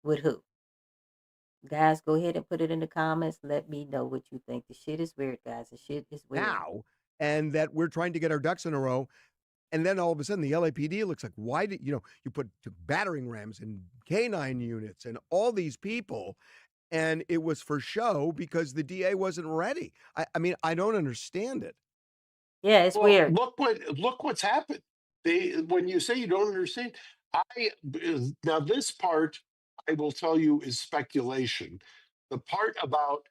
with who. Guys, go ahead and put it in the comments. Let me know what you think. The shit is weird, guys. The shit is weird. Now, and that we're trying to get our ducks in a row. And then all of a sudden, the LAPD looks like, why did you put battering rams and canine units and all these people, and it was for show because the DA wasn't ready. I mean, I don't understand it. Yeah, it's weird. Look what's happened. When you say you don't understand, now this part I will tell you is speculation. The part about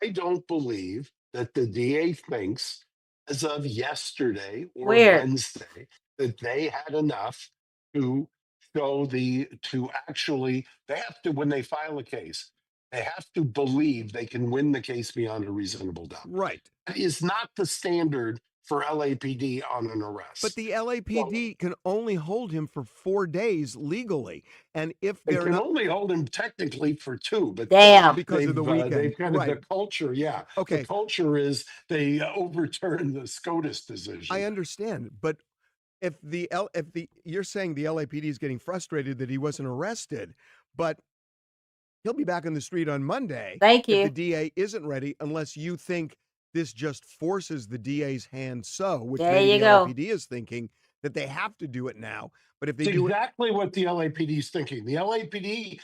I don't believe that the DA thinks as of yesterday or Wednesday that they had enough to show to actually, they have to, when they file a case, they have to believe they can win the case beyond a reasonable doubt. Right. That is not the standard for LAPD on an arrest. But the LAPD can only hold him for 4 days legally, and if they they're can not, only hold him technically for 2, but because of the weekend, they've kind of right? The culture, yeah. Okay, the culture is they overturn the SCOTUS decision. I understand, but if you're saying the LAPD is getting frustrated that he wasn't arrested, but he'll be back on the street on Monday. Thank you. If the DA isn't ready, unless you think this just forces the DA's hand, which maybe the LAPD is thinking that they have to do it now. But if they do exactly what the LAPD is thinking. The LAPD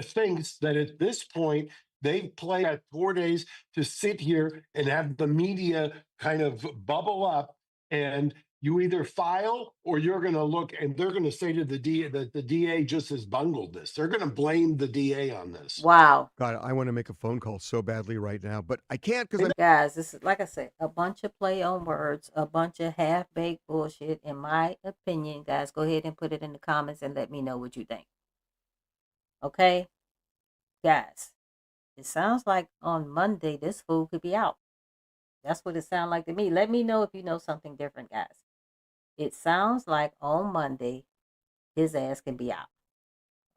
thinks that at this point they play at 4 days to sit here and have the media kind of bubble up, and you either file or you're going to look, and they're going to say to the DA that the DA just has bungled this. They're going to blame the DA on this. Wow. God, I want to make a phone call so badly right now, but I can't because guys, this is, like I said, a bunch of play on words, a bunch of half-baked bullshit, in my opinion. Guys, go ahead and put it in the comments and let me know what you think. Okay? Guys, it sounds like on Monday this fool could be out. That's what it sounds like to me. Let me know if you know something different, guys. It sounds like on Monday his ass can be out.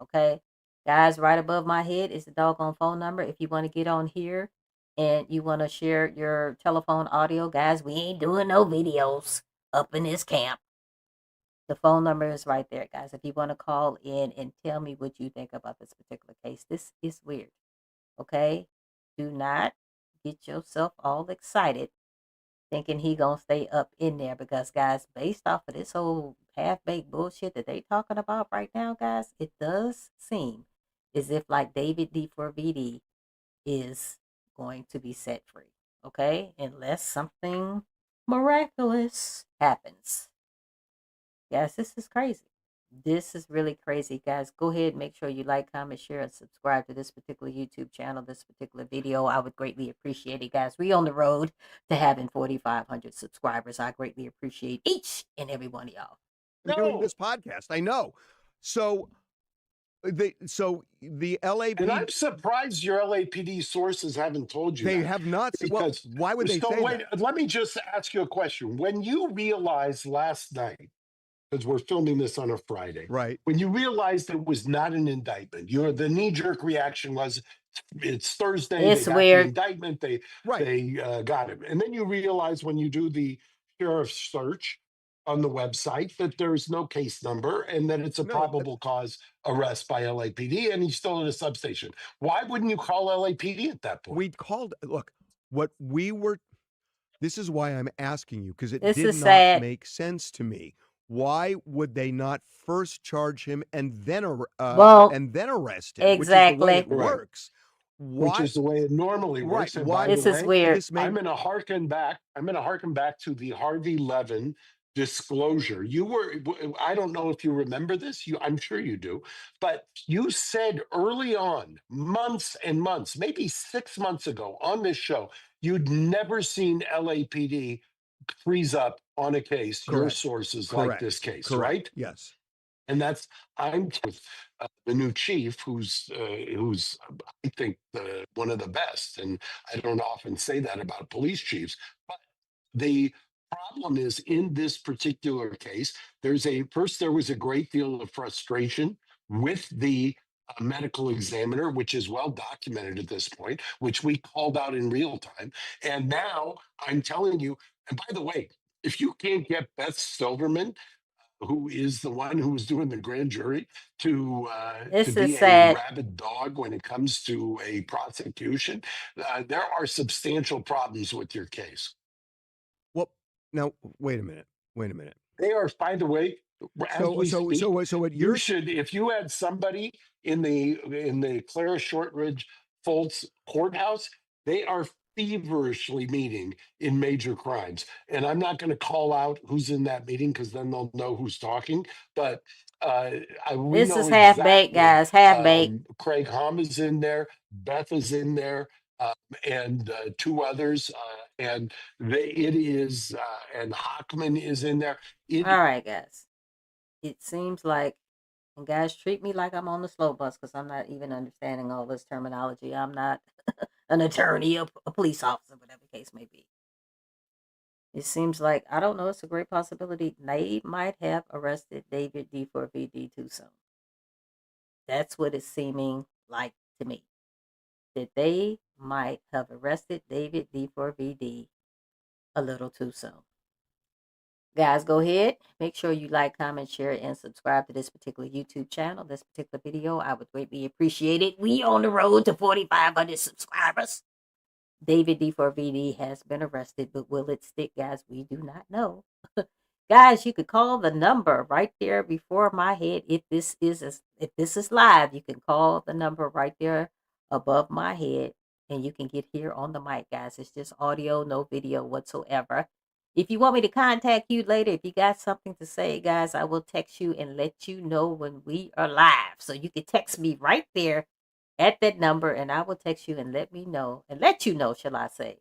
Okay? Guys, right above my head is the doggone phone number. If you want to get on here and you want to share your telephone audio, guys, we ain't doing no videos up in this camp. The phone number is right there, guys. If you want to call in and tell me what you think about this particular case. This is weird. Okay? Do not get yourself all excited thinking he gonna stay up in there, because guys, based off of this whole half-baked bullshit that they talking about right now, guys, it does seem as if like David D4VD is going to be set free. Okay? Unless something miraculous happens. Guys, this is crazy. This is really crazy, guys. Go ahead and make sure you like, comment, share, and subscribe to this particular YouTube channel, this particular video. I would greatly appreciate it, guys. We on the road to having 4,500 subscribers. I greatly appreciate each and every one of y'all. Doing this podcast, I know. So the LAPD, and I'm surprised your LAPD sources haven't told you. They that. have not. Well, why would they say that? Let me just ask you a question. When you realized last night, because we're filming this on a Friday, right? When you realized it was not an indictment, the knee-jerk reaction was, it's Thursday. It's they got weird. The indictment. They got him, and then you realize when you do the sheriff's search on the website that there's no case number and that it's a probable cause arrest by LAPD, and he's still at a substation. Why wouldn't you call LAPD at that point? We called. Look, what we were. This is why I'm asking you, because it This did is not sad. make sense to me. Why would they not first charge him and then arrest him? Exactly. Which is the way it works. Which is the way it normally works. Right. And Why by This the is way, weird. I'm going to harken back to the Harvey Levin disclosure. I don't know if you remember this. I'm sure you do, but you said early on, months and months, maybe 6 months ago on this show, you'd never seen LAPD freeze up on a case, your Correct. sources like Correct. this case, Correct. right? Yes. And I'm with the new chief, who's I think one of the best, and I don't often say that about police chiefs, but the problem is in this particular case, there was a great deal of frustration with the medical examiner, which is well documented at this point, which we called out in real time. And now I'm telling you, and by the way, if you can't get Beth Silverman, who is the one who was doing the grand jury, to This is be a sad. rabid dog when it comes to a prosecution, there are substantial problems with your case. Well, now wait a minute. Wait a minute. They are, by the way, as we speak, So what you should, if you had somebody in the Clara Shortridge Foltz courthouse, they are feverishly meeting in major crimes. And I'm not going to call out who's in that meeting because then they'll know who's talking. But we This know is half baked, exactly. guys. Half baked. Craig Hom is in there. Beth is in there. And two others, and and Hockman is in there. All right, guys. It seems like, and guys, treat me like I'm on the slow bus because I'm not even understanding all this terminology. I'm not an attorney, a police officer, whatever the case may be. It seems like, I don't know, it's a great possibility they might have arrested David D4VD too soon. That's what it's seeming like to me. That they might have arrested David D4VD a little too soon. Guys, go ahead. Make sure you like, comment, share, and subscribe to this particular YouTube channel, this particular video. I would greatly appreciate it. We on the road to 4,500 subscribers. David D4VD has been arrested, but will it stick, guys? We do not know. Guys, you could call the number right there before my head. If this is live, you can call the number right there above my head, and you can get here on the mic, guys. It's just audio, no video whatsoever. If you want me to contact you later, if you got something to say, guys, I will text you and let you know when we are live. So you can text me right there at that number, and I will text you and let you know, shall I say,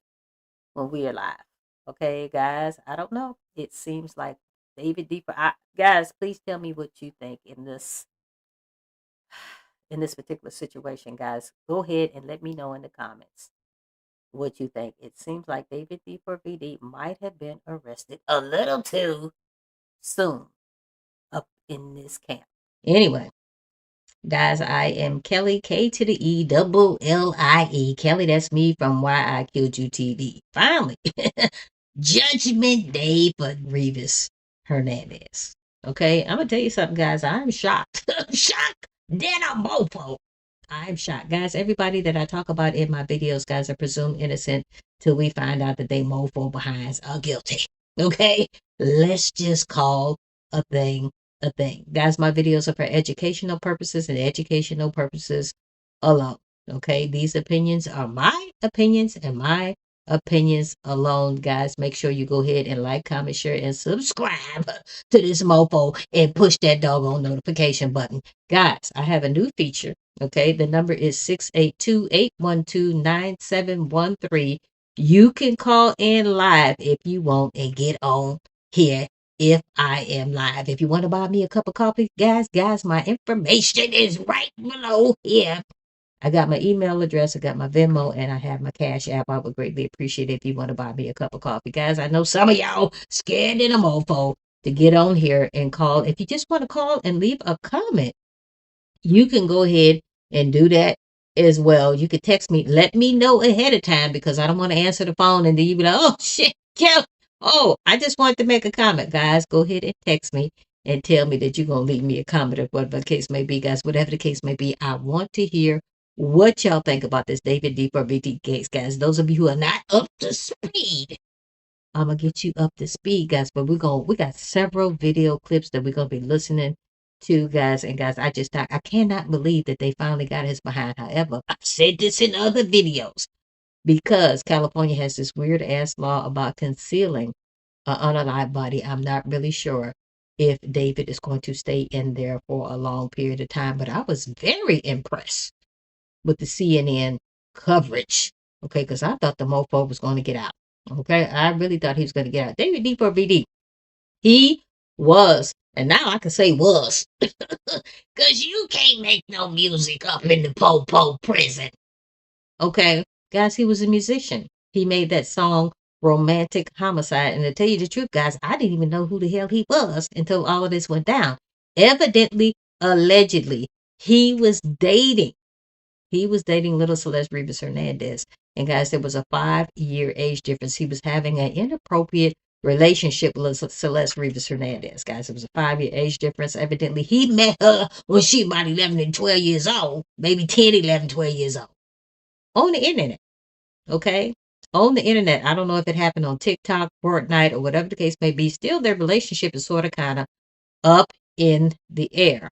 when we are live. Okay, guys, I don't know. It seems like David D. Guys, please tell me what you think in this particular situation, guys. Go ahead and let me know in the comments what you think. It seems like David D4VD might have been arrested a little too soon up in this camp. Anyway, guys, I am Kelly, K to the E, double L-I-E. Kelly, that's me from Why I Killed You TV. Finally, Judgment Day for Rivas Hernandez. Okay, I'm going to tell you something, guys. I'm shocked. I'm shocked. Then I'm mofo. I'm shocked. Guys, everybody that I talk about in my videos, guys, are presumed innocent till we find out that they mofo behinds are guilty. Okay? Let's just call a thing a thing. Guys, my videos are for educational purposes and educational purposes alone. Okay? These opinions are my opinions and my opinions alone. Guys, make sure you go ahead and like, comment, share, and subscribe to this mofo and push that doggone notification button. Guys, I have a new feature. Okay, the number is 682-812-9713. You can call in live if you want and get on here if I am live. If you want to buy me a cup of coffee, guys, my information is right below here. I got my email address, I got my Venmo, and I have my Cash App. I would greatly appreciate it if you want to buy me a cup of coffee. Guys, I know some of y'all scared in a mofo to get on here and call. If you just want to call and leave a comment, you can go ahead and do that as well. You could text me, let me know ahead of time because I don't want to answer the phone and then you be like, oh shit, Kel. Oh, I just wanted to make a comment. Guys, go ahead and text me and tell me that you're going to leave me a comment or whatever the case may be. Guys, whatever the case may be, I want to hear what y'all think about this David D4VD case, guys. Those of you who are not up to speed, I'm going to get you up to speed, guys. But we got several video clips that we're going to be listening to, guys. And guys, I cannot believe that they finally got his behind. However, I've said this in other videos because California has this weird ass law about concealing unalive body. I'm not really sure if David is going to stay in there for a long period of time, but I was very impressed with the CNN coverage. Okay, because I thought the mofo was going to get out. Okay, I really thought he was going to get out. David D4VD, he was, and now I can say was, because you can't make no music up in the po prison. Okay, guys, he was a musician. He made that song Romantic Homicide. And to tell you the truth, guys, I didn't even know who the hell he was until all of this went down. Evidently, allegedly, he was dating little Celeste Rivas Hernandez. And guys, there was a 5-year age difference. He was having an inappropriate relationship with Celeste Rivas Hernandez. Guys, it was a 5-year age difference. Evidently, he met her when she about 11 and 12 years old, maybe 10, 11, 12 years old. On the internet, okay? On the internet. I don't know if it happened on TikTok, Fortnite, or whatever the case may be. Still, their relationship is sort of kind of up in the air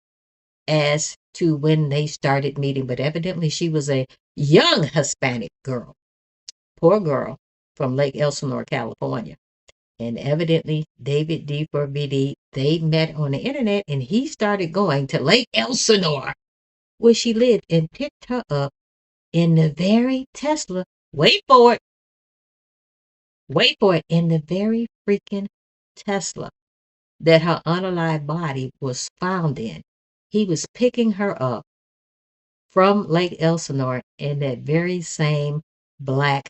as to when they started meeting. But evidently, she was a young Hispanic girl, poor girl from Lake Elsinore, California. And evidently, David D4VD, they met on the internet, and he started going to Lake Elsinore, where she lived, and picked her up in the very Tesla, wait for it, in the very freaking Tesla that her unalive body was found in. He was picking her up from Lake Elsinore in that very same black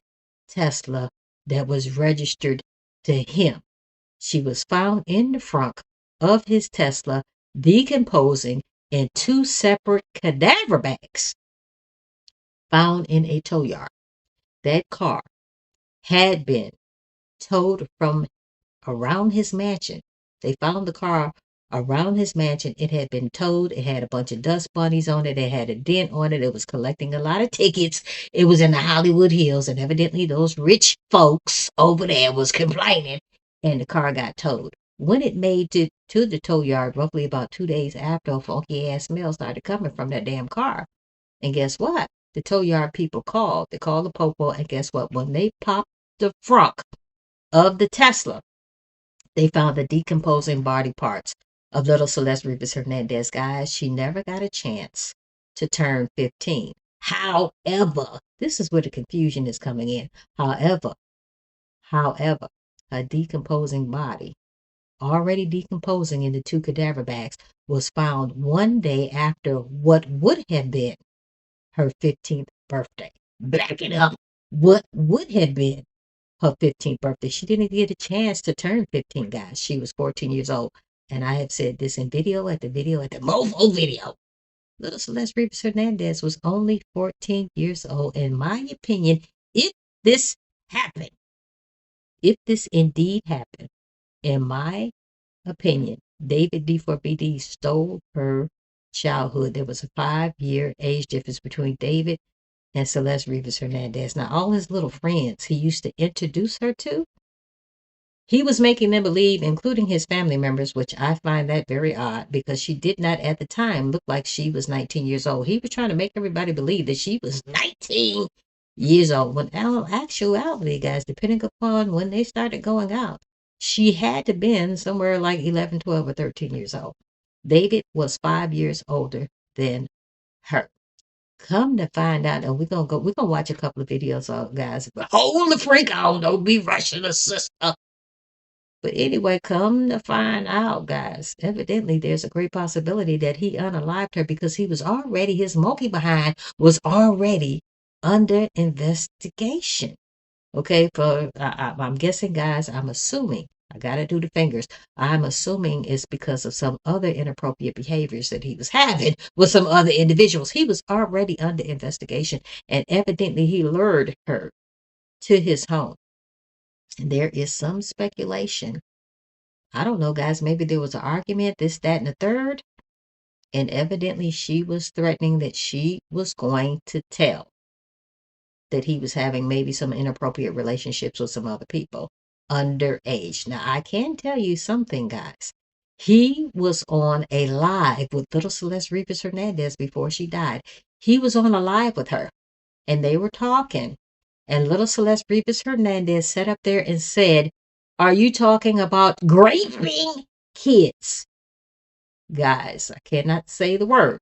Tesla that was registered to him. She was found in the trunk of his Tesla, decomposing in 2 separate cadaver bags, found in a tow yard. That car had been towed from around his mansion. They found the car around his mansion. It had been towed. It had a bunch of dust bunnies on it. It had a dent on it. It was collecting a lot of tickets. It was in the Hollywood Hills, and evidently those rich folks over there was complaining, and the car got towed. When it made it to the tow yard, roughly about 2 days after, a funky-ass smell started coming from that damn car. And guess what? The tow yard people called. They called the popo, and guess what? When they popped the front of the Tesla, they found the decomposing body parts of little Celeste Rivas Hernandez. Guys, she never got a chance to turn 15. However, this is where the confusion is coming in. However, her decomposing body, already decomposing in the 2 cadaver bags, was found 1 day after what would have been her 15th birthday. Back it up. What would have been her 15th birthday. She didn't get a chance to turn 15, guys. She was 14 years old. And I have said this in video at the mofo video. Little Celeste Rivas Hernandez was only 14 years old. In my opinion, if this indeed happened, in my opinion, David D4VD stole her childhood. There was a 5-year age difference between David and Celeste Rivas Hernandez. Now, all his little friends he used to introduce her to, he was making them believe, including his family members, which I find that very odd, because she did not at the time look like she was 19 years old. He was trying to make everybody believe that she was 19 years old, when in actuality, guys, depending upon when they started going out, she had to been somewhere like 11, 12, or 13 years old. David was 5 years older than her. Come to find out, and we're gonna watch a couple of videos, guys. But hold the freak on, don't be rushing a sister. But anyway, come to find out, guys, evidently there's a great possibility that he unalived her, because his monkey behind was already under investigation. Okay, I'm guessing, guys, I'm assuming, I gotta do the fingers. I'm assuming it's because of some other inappropriate behaviors that he was having with some other individuals. He was already under investigation, and evidently he lured her to his home. And there is some speculation. I don't know, guys, maybe there was an argument, this, that, and the third. And evidently she was threatening that she was going to tell that he was having maybe some inappropriate relationships with some other people underage. Now, I can tell you something, guys. He was on a live with little Celeste Rivas Hernandez before she died. He was on a live with her, and they were talking. And little Celeste Rivas Hernandez sat up there and said, Are you talking about raping kids? Guys, I cannot say the word.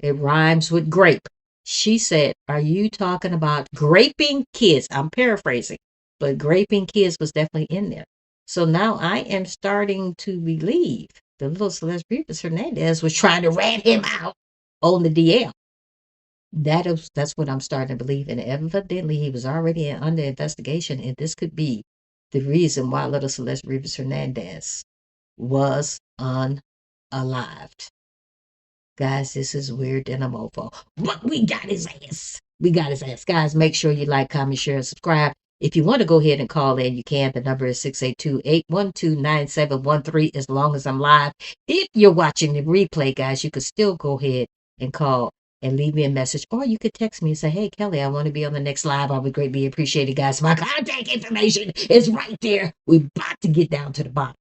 It rhymes with grape. She said, are you talking about graping kids? I'm paraphrasing, but graping kids was definitely in there. So now I am starting to believe the little Celeste Rivas Hernandez was trying to rat him out on the DL. That's what I'm starting to believe. And evidently he was already under investigation, and this could be the reason why little Celeste Rivas Hernandez was unalived. Guys, this is weird than a mofo. But we got his ass. We got his ass. Guys, make sure you like, comment, share, and subscribe. If you want to go ahead and call in, you can. The number is 682-812-9713 as long as I'm live. If you're watching the replay, guys, you could still go ahead and call and leave me a message. Or you could text me and say, hey, Kelly, I want to be on the next live. I would greatly appreciate it, guys. My contact information is right there. We're about to get down to the bottom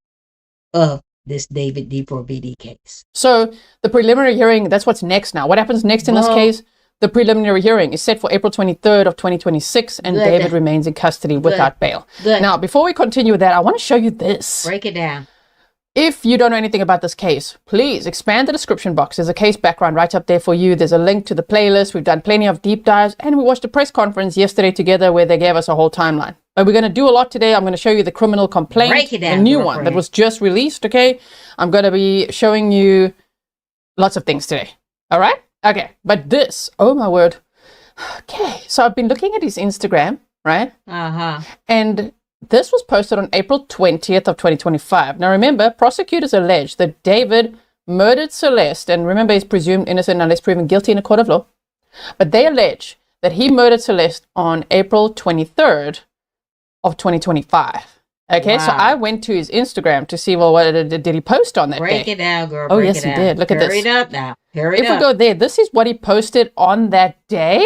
of this David D4VD case. So the preliminary hearing, that's what's next now. What happens next in this case? The preliminary hearing is set for April 23rd of 2026, and David remains in custody without bail. Now, before we continue with that, I want to show you this. Break it down. If you don't know anything about this case, please expand the description box. There's a case background right up there for you. There's a link to the playlist. We've done plenty of deep dives, and we watched a press conference yesterday together where they gave us a whole timeline. But we're going to do a lot today. I'm going to show you the criminal complaint, the new one that was just released, okay? I'm going to be showing you lots of things today, all right? Okay, but this, oh my word. Okay, so I've been looking at his Instagram, right? And this was posted on April 20th of 2025. Now remember, prosecutors allege that David murdered Celeste, and remember he's presumed innocent unless proven guilty in a court of law. But they allege that he murdered Celeste on April 23rd of 2025. Okay, so I went to his Instagram to see, well, what did he post on that day? Break it down, girl. Oh, yes, he did. Look at this. Hurry it up now. Hurry it If up. we go there, this is what he posted on that day.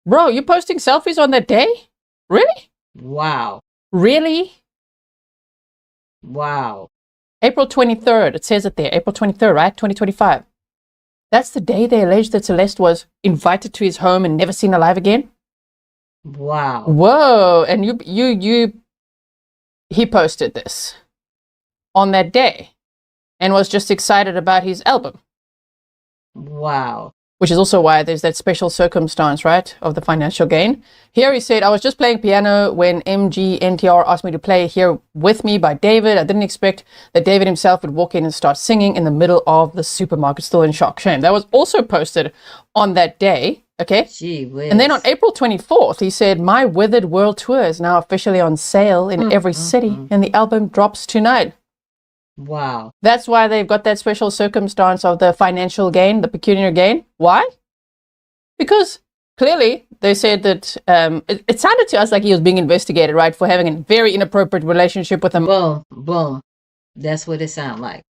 Bro, you posting selfies on that day? Really? Wow. Really? Wow. April 23rd. It says it there. April 23rd, right? 2025. That's the day they allege that Celeste was invited to his home and never seen alive again? Wow. Whoa. And he posted this on that day and was just excited about his album. Wow. Which is also why there's that special circumstance, right, of the financial gain. Here he said, I was just playing piano when MGNTR asked me to play Here With Me by David. I didn't expect that David himself would walk in and start singing in the middle of the supermarket. Still in shock. Shame. That was also posted on that day. Okay. Gee whiz. And then on April 24th, he said, my Withered World Tour is now officially on sale in every city, and the album drops tonight. Wow. That's why they've got that special circumstance of the financial gain, the pecuniary gain. Why? Because clearly they said that it sounded to us like he was being investigated, right, for having a very inappropriate relationship with him. Boom, boom. That's what it sounded like.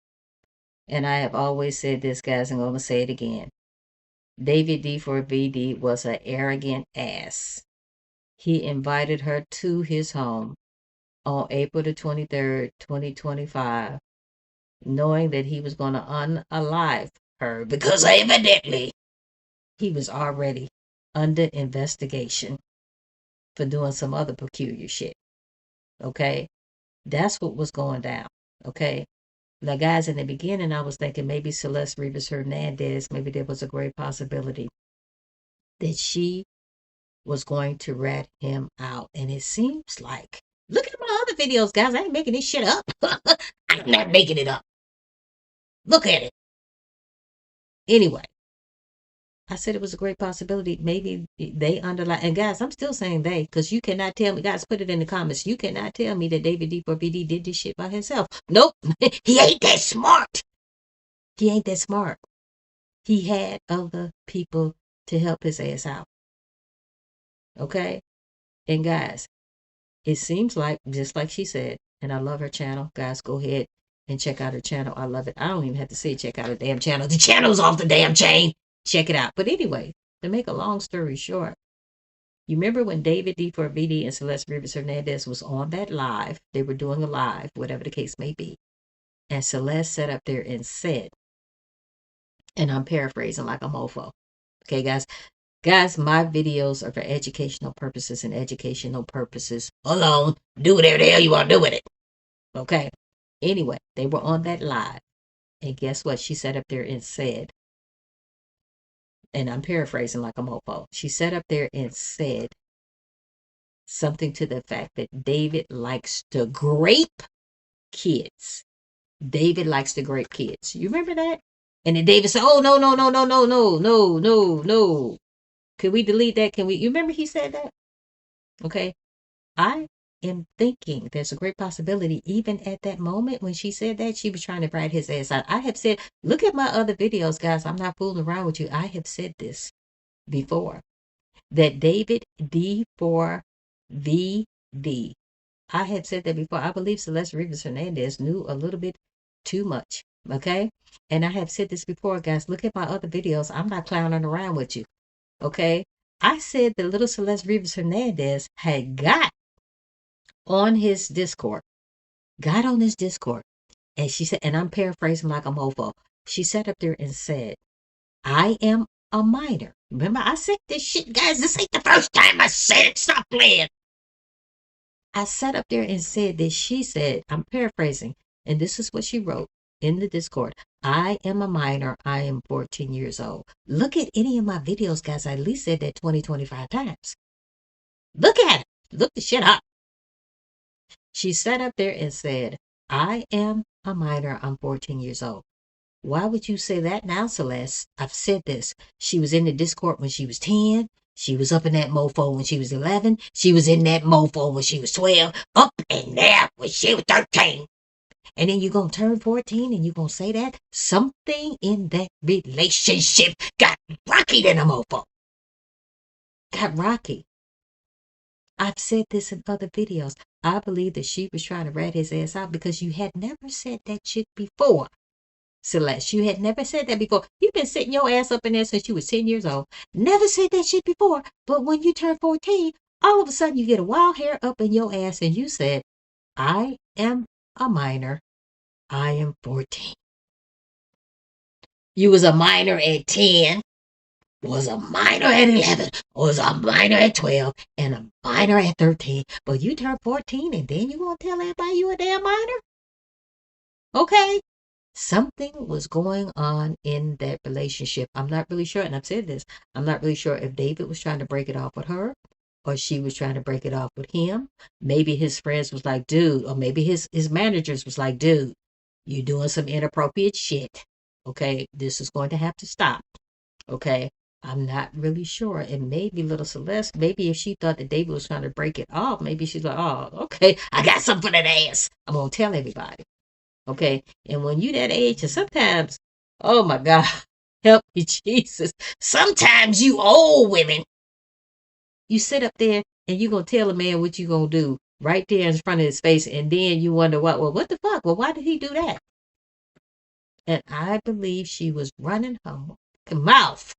And I have always said this, guys, and I'm going to say it again. David D4VD was an arrogant ass. He invited her to his home on April the 23rd, 2025, knowing that he was going to unalive her because evidently he was already under investigation for doing some other peculiar shit. Okay? That's what was going down. Okay? Now, guys, in the beginning, I was thinking maybe Celeste Rivas Hernandez, maybe there was a great possibility that she was going to rat him out. And it seems like, look at my other videos, guys. I ain't making this shit up. I'm not making it up. Look at it. Anyway, I said it was a great possibility. Maybe they underlie. And guys, I'm still saying they, because you cannot tell me. Guys, put it in the comments. You cannot tell me that David D4VD did this shit by himself. Nope. He ain't that smart. He ain't that smart. He had other people to help his ass out. Okay? And guys, it seems like, just like she said, and I love her channel. Guys, go ahead and check out her channel. I love it. I don't even have to say check out her damn channel. The channel's off the damn chain. Check it out. But anyway, to make a long story short, you remember when David D4VD and Celeste Rivas Hernandez was on that live? They were doing a live, whatever the case may be. And Celeste sat up there and said, and I'm paraphrasing like a mofo. Okay, guys, Guys, my videos are for educational purposes and educational purposes alone. Do whatever the hell you want to do with it. Okay? Anyway, they were on that live. And guess what? She sat up there and said, and I'm paraphrasing like a mofo. She sat up there and said something to the fact that David likes to grape kids. David likes to grape kids. You remember that? And then David said, oh, no, no, no, no, no, no, no, no, no. Can we delete that? You remember he said that? Okay. I am thinking there's a great possibility, even at that moment when she said that, she was trying to rat his ass out. I have said, look at my other videos, guys. I'm not fooling around with you. I have said this before, that David D4VD. I had said that before. I believe Celeste Rivas Hernandez knew a little bit too much. Okay. And I have said this before, guys. Look at my other videos. I'm not clowning around with you. Okay. I said the little Celeste Rivas Hernandez had got on his Discord. Got on his Discord. And she said, and I'm paraphrasing like a mofo. She sat up there and said, I am a minor. Remember, I said this shit, guys. This ain't the first time I said it. Stop playing. I sat up there and said that she said, I'm paraphrasing, and this is what she wrote in the Discord. I am a minor. I am 14 years old. Look at any of my videos, guys. I at least said that 20, 25 times. Look at it. Look the shit up. She sat up there and said, I am a minor. I'm 14 years old. Why would you say that now, Celeste? I've said this. She was in the Discord when she was 10. She was up in that mofo when she was 11. She was in that mofo when she was 12. Up in there when she was 13. And then you're going to turn 14 and you're going to say that? Something in that relationship got rocky in a mofo. Got rocky. I've said this in other videos. I believe that she was trying to rat his ass out because you had never said that shit before. Celeste, you had never said that before. You've been sitting your ass up in there since you was 10 years old. Never said that shit before. But when you turn 14, all of a sudden you get a wild hair up in your ass and you said, I am a minor. I am 14. You was a minor at 10, was a minor at 11, was a minor at 12, and a minor at 13. But you turn 14 and then you gonna tell everybody you a damn minor? Okay. Something was going on in that relationship. I'm not really sure, and I've said this, I'm not really sure if David was trying to break it off with her or she was trying to break it off with him. Maybe his friends was like, dude, or maybe his managers was like, dude, you're doing some inappropriate shit. Okay, this is going to have to stop. Okay, I'm not really sure. And maybe little Celeste, maybe if she thought that David was trying to break it off, maybe she's like, oh, okay, I got something for that ass. I'm going to tell everybody. Okay, and when you that age, and sometimes, oh my God, help me Jesus, sometimes you old women, you sit up there and you gonna tell a man what you gonna do right there in front of his face, and then you wonder what the fuck? Well, why did he do that? And I believe she was running her mouth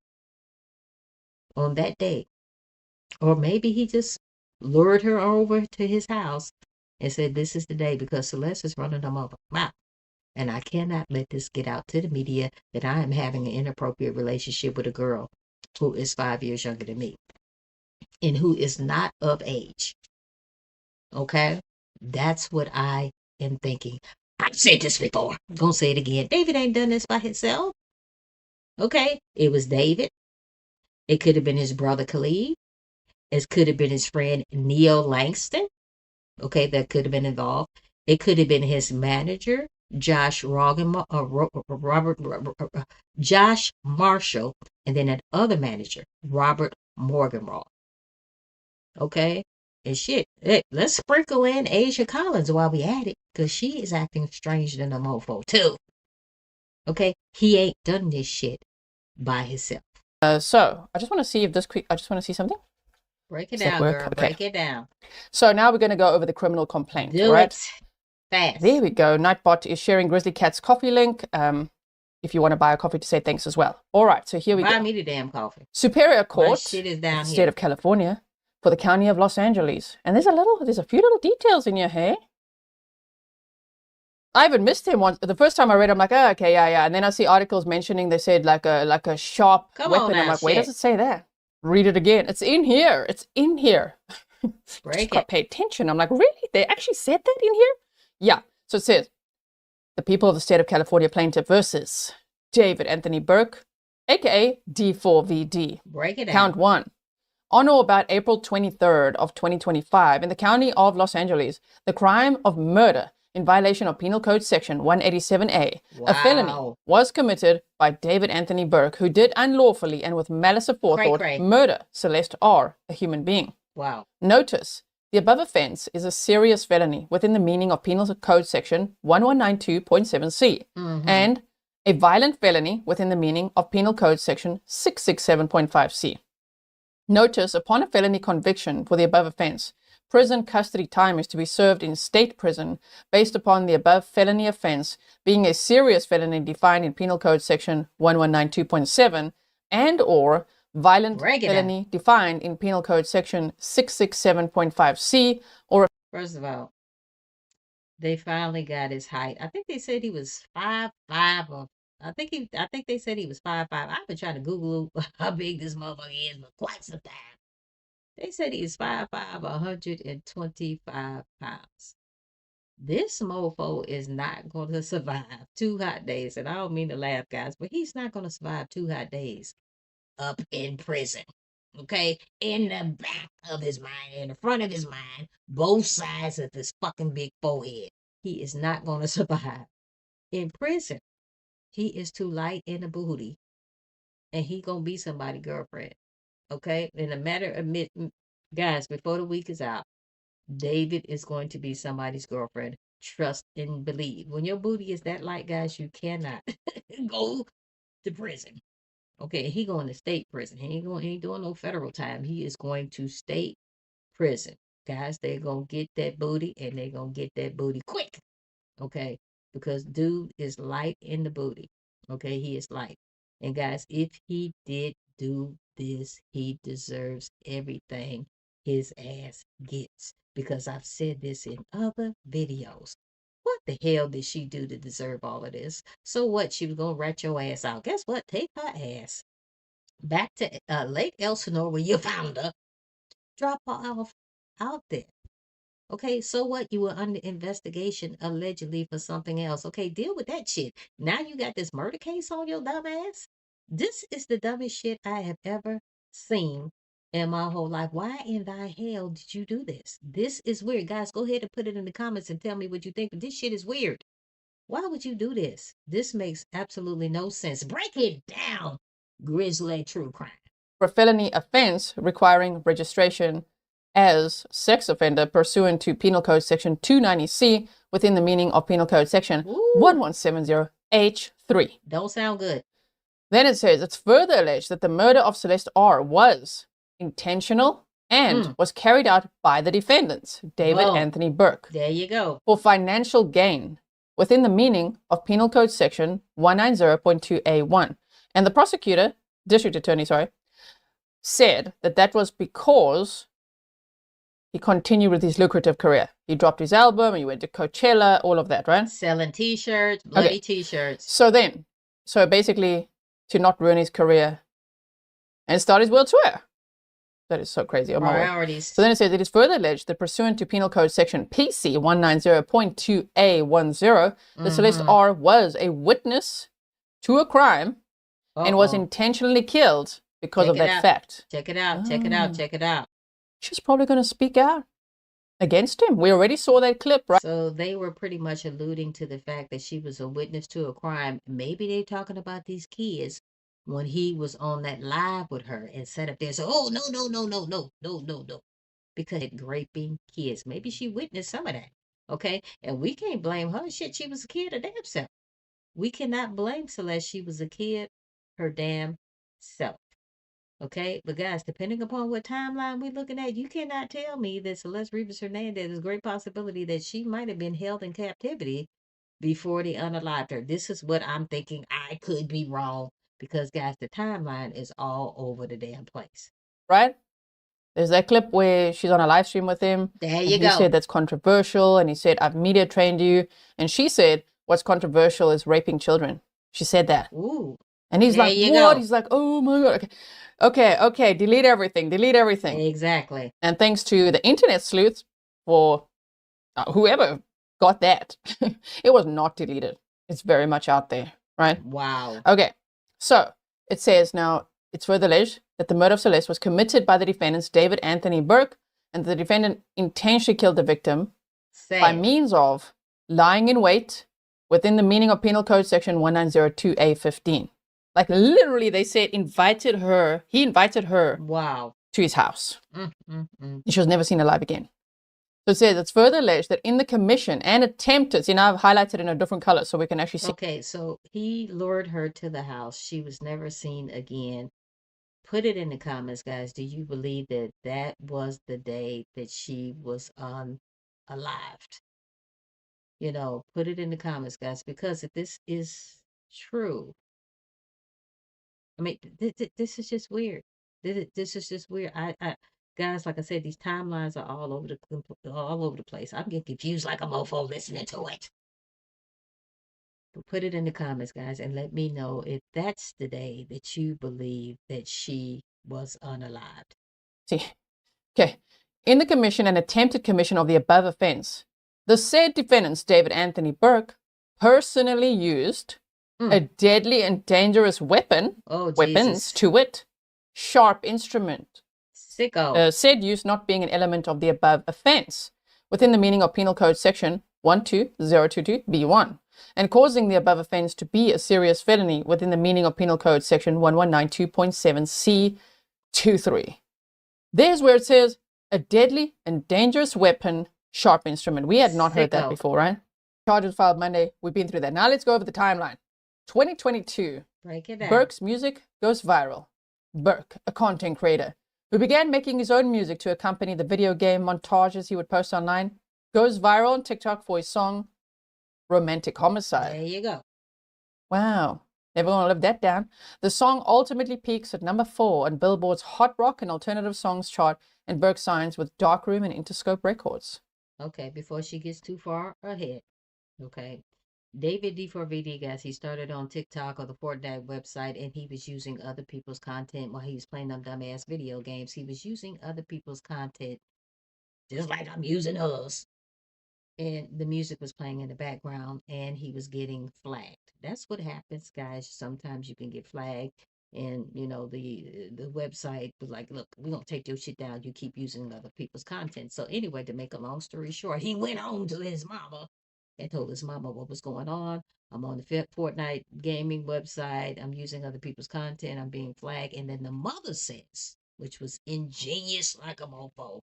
on that day, or maybe he just lured her over to his house and said, "This is the day," because Celeste is running her mouth. And I cannot let this get out to the media that I am having an inappropriate relationship with a girl who is 5 years younger than me and who is not of age. Okay? That's what I am thinking. I've said this before. I'm going to say it again. David ain't done this by himself. Okay? It was David. It could have been his brother Khalid. It could have been his friend Neil Langston. Okay? That could have been involved. It could have been his manager, Josh Josh Marshall, and then that other manager, Robert Morganroth. Okay? And shit, hey, let's sprinkle in Asia Collins while we at it, because she is acting strange than a mofo too. Okay? He ain't done this shit by himself. So, I just want to see if I just want to see something. Break it down, girl. Okay. Break it down. So now we're going to go over the criminal complaint. Do right? it. Fast. There we go. Nightbot is sharing Grizzly Cat's coffee link. If you want to buy a coffee to say thanks as well. All right, so here we go. Buy me the damn coffee. Superior Court, shit is down State here. of California, for the County of Los Angeles. And there's a few little details in here, hey? I even missed him once. The first time I read, I'm like, oh, okay, yeah. And then I see articles mentioning they said like a sharp weapon. I'm like, where does it say that? read it again. It's in here. It's in here. Just gotta pay attention. I'm like, really? They actually said that in here? Yeah. So it says, the people of the state of California plaintiff versus David Anthony Burke, aka D4VD. Break it Count out. 1. On or about April 23rd of 2025, in the county of Los Angeles, the crime of murder in violation of Penal Code Section 187A, a felony, was committed by David Anthony Burke, who did unlawfully and with malice aforethought murder Celeste R., a human being. Wow. Notice, the above offense is a serious felony within the meaning of Penal Code Section 1192.7c and a violent felony within the meaning of Penal Code Section 667.5c. Notice, upon a felony conviction for the above offense, prison custody time is to be served in state prison based upon the above felony offense being a serious felony defined in Penal Code Section 1192.7 and or violent felony defined in Penal Code Section 667.5c or... First of all, they finally got his height. I think they said he was 5'5", or I think they said he was 5'5". I've been trying to Google how big this motherfucker is for quite some time. They said he was 5'5", 125 pounds. This mofo is not going to survive 2 hot days. And I don't mean to laugh, guys, but he's not going to survive 2 hot days up in prison. Okay? In the back of his mind, in the front of his mind, both sides of this fucking big forehead. He is not going to survive. In prison, he is too light in the booty. And he going to be somebody's girlfriend. Okay? In a matter of guys, before the week is out, David is going to be somebody's girlfriend. Trust and believe. When your booty is that light, guys, you cannot go to prison. Okay, he going to state prison. He ain't doing no federal time. He is going to state prison. Guys, they're going to get that booty, and they're going to get that booty quick. Okay, because dude is light in the booty. Okay, he is light. And guys, if he did do this, he deserves everything his ass gets. Because I've said this in other videos. What the hell did she do to deserve all of this? So what? She was going to rat your ass out. Guess what? Take her ass back to Lake Elsinore where you found her. Drop her off out there. Okay, so what? You were under investigation allegedly for something else. Okay, deal with that shit. Now you got this murder case on your dumb ass? This is the dumbest shit I have ever seen in my whole life. Why in the hell did you do this? This is weird. Guys, go ahead and put it in the comments and tell me what you think. But this shit is weird. Why would you do this? This makes absolutely no sense. Break it down, Grizzly True Crime. For felony offense requiring registration as sex offender pursuant to Penal Code Section 290C within the meaning of Penal Code Section 1170H3. Don't sound good. Then it says, it's further alleged that the murder of Celeste R. was intentional and was carried out by the defendants, David Anthony Burke. There you go. For financial gain within the meaning of Penal Code Section 190.2A1. And the prosecutor, district attorney, said that was because he continued with his lucrative career. He dropped his album, he went to Coachella, all of that, right? Selling t-shirts, bloody t-shirts. So basically, to not ruin his career and start his world tour. That is so crazy. Priorities. So then it says, it is further alleged that pursuant to Penal Code Section PC 190.2A10, that Celeste R. was a witness to a crime and was intentionally killed because of that fact. Check it out. Check it out. Check it out. She's probably going to speak out against him. We already saw that clip, right? So they were pretty much alluding to the fact that she was a witness to a crime. Maybe they're talking about these kids when he was on that live with her and set up there. So, oh, no. Because raping kids. Maybe she witnessed some of that. Okay? And we can't blame her. Shit, she was a kid her damn self. We cannot blame Celeste. She was a kid her damn self. Okay, but guys, depending upon what timeline we're looking at, you cannot tell me that Celeste Rivas Hernandez is a great possibility that she might have been held in captivity before they unalived her. This is what I'm thinking. I could be wrong because, guys, the timeline is all over the damn place. Right? There's that clip where she's on a live stream with him. There you go. He said that's controversial, and he said, I've media trained you. And she said, what's controversial is raping children. She said that. Ooh. And he's like, what? He's like, oh my God. Okay. Okay, delete everything. Exactly. And thanks to the internet sleuths for whoever got that, it was not deleted. It's very much out there, right? Wow. Okay, so it says now, it's further alleged that the murder of Celeste was committed by the defendants David Anthony Burke, and the defendant intentionally killed the victim by means of lying in wait within the meaning of Penal Code Section 1902A15. Like literally, they said he invited her wow. to his house. She was never seen alive again. So it says it's further alleged that in the commission and attempted, see now I've highlighted in a different color so we can actually see. Okay, so he lured her to the house. She was never seen again. Put it in the comments, guys. Do you believe that that was the day that she was unalived? You know, put it in the comments, guys, because if this is true, I mean, this is just weird. This is just weird. Guys, like I said, these timelines are all over the place. I'm getting confused like a mofo listening to it. But put it in the comments, guys, and let me know if that's the day that you believe that she was unalived. See, okay. In the commission and attempted commission of the above offense, the said defendants, David Anthony Burke, personally used a deadly and dangerous weapons, to wit, sharp instrument. Sicko. Said use not being an element of the above offense, within the meaning of Penal Code Section 12022B1, and causing the above offense to be a serious felony within the meaning of Penal Code Section 1192.7C23. There's where it says a deadly and dangerous weapon, sharp instrument. We had not heard that before, right? Charges filed Monday. We've been through that. Now let's go over the timeline. 2022. Break it down. Burke's music goes viral. Burke, a content creator who began making his own music to accompany the video game montages he would post online, goes viral on TikTok for his song Romantic Homicide. There you go. Wow. Never gonna live that down. The song ultimately peaks at number 4 on Billboard's Hot Rock and Alternative Songs chart, and Burke signs with Darkroom and Interscope Records. Okay, before she gets too far ahead. Okay. David D4VD, guys, he started on TikTok or the Fortnite website, and he was using other people's content while he was playing them dumbass video games. He was using other people's content just like I'm using us. And the music was playing in the background, and he was getting flagged. That's what happens, guys. Sometimes you can get flagged, and you know the website was like, "Look, we're gonna take your shit down. You keep using other people's content." So anyway, to make a long story short, he went home to his mama and told his mama what was going on. I'm on the Fortnite gaming website. I'm using other people's content. I'm being flagged. And then the mother says, which was ingenious like a mofo,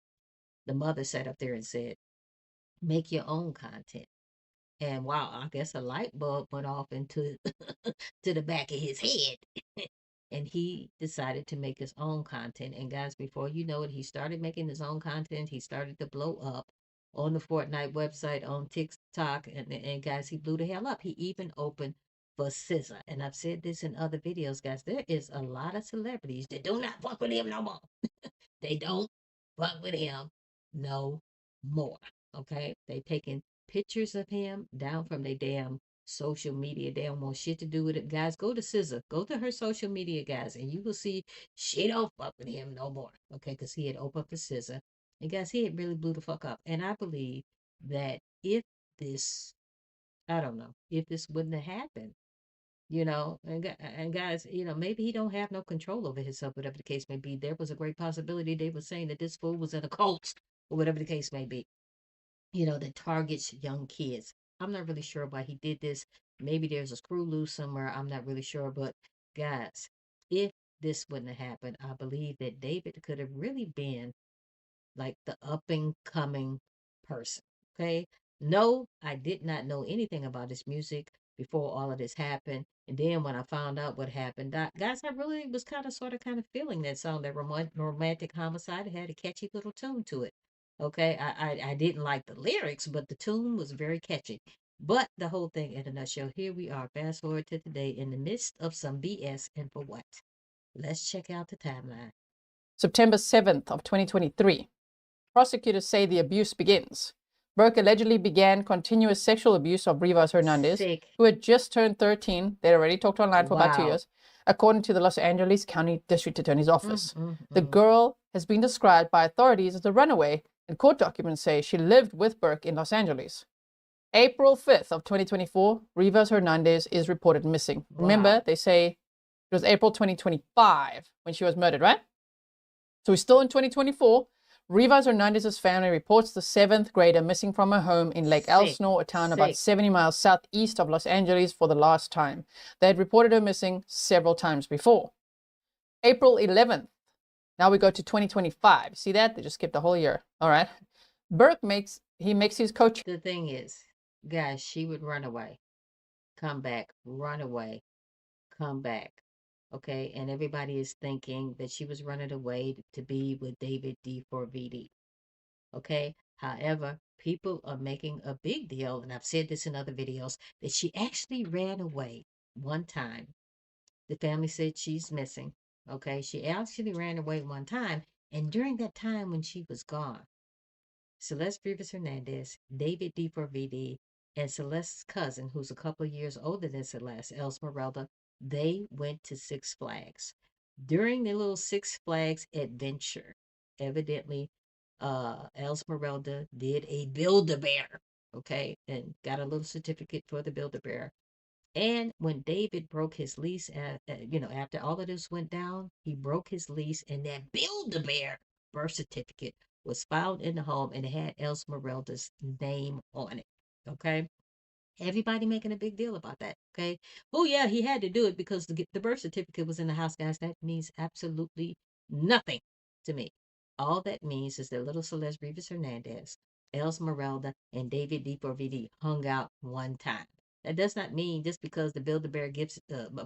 the mother sat up there and said, make your own content. And wow, I guess a light bulb went off into to the back of his head. And he decided to make his own content. And guys, before you know it, he started making his own content. He started to blow up on the Fortnite website, on TikTok, and guys, he blew the hell up. He even opened for SZA. And I've said this in other videos, guys. There is a lot of celebrities that do not fuck with him no more. They don't fuck with him no more. Okay? They taking pictures of him down from their damn social media. They don't want shit to do with it. Guys, go to SZA. Go to her social media, guys, and you will see she don't fuck with him no more. Okay? Because he had opened for SZA. And guys, he had really blew the fuck up. And I believe that if this, I don't know, if this wouldn't have happened, you know, and guys, you know, maybe he don't have no control over himself, whatever the case may be. There was a great possibility they were saying that this fool was in a cult, or whatever the case may be, you know, that targets young kids. I'm not really sure why he did this. Maybe there's a screw loose somewhere. I'm not really sure. But guys, if this wouldn't have happened, I believe that David could have really been like the up and coming person. Okay. No, I did not know anything about his music before all of this happened. And then when I found out what happened, guys, I really was kind of feeling that song, that Romantic Homicide. It had a catchy little tune to it. Okay. I didn't like the lyrics, but the tune was very catchy. But the whole thing in a nutshell, here we are, fast forward to today, in the midst of some BS, and for what? Let's check out the timeline. September 7th of 2023. Prosecutors say the abuse begins. Burke allegedly began continuous sexual abuse of Rivas Hernandez, who had just turned 13. They'd already talked online for about 2 years. according to the Los Angeles County District Attorney's Office. The girl has been described by authorities as a runaway, and court documents say she lived with Burke in Los Angeles. April 5th of 2024, Rivas Hernandez is reported missing. Remember, they say it was April 2025 when she was murdered, right? So we're still in 2024. Rivas Hernandez's family reports the 7th grader missing from her home in Lake Elsinore, a town about 70 miles southeast of Los Angeles, for the last time. They had reported her missing several times before. April 11th. Now we go to 2025. See that? They just skipped a whole year. All right. Burke makes his coach. The thing is, guys, she would run away, come back, run away, come back. Okay, and everybody is thinking that she was running away to be with David D4VD. Okay, however, people are making a big deal, and I've said this in other videos, that she actually ran away one time. The family said she's missing. Okay, she actually ran away one time, and during that time when she was gone, Celeste Rivas Hernandez, David D4VD, and Celeste's cousin, who's a couple of years older than Celeste, Esmeralda, they went to Six Flags. During their little Six Flags adventure, evidently, Esmeralda did a Build-A-Bear, okay, and got a little certificate for the Build-A-Bear. And when David broke his lease, after all of this went down, he broke his lease, and that Build-A-Bear birth certificate was found in the home, and it had Esmeralda's name on it, okay? Everybody making a big deal about that, okay? Oh, yeah, he had to do it because the birth certificate was in the house, guys. That means absolutely nothing to me. All that means is that little Celeste Rivas Hernandez, Esmeralda, and David D4VD hung out one time. That does not mean just because the Build-A-Bear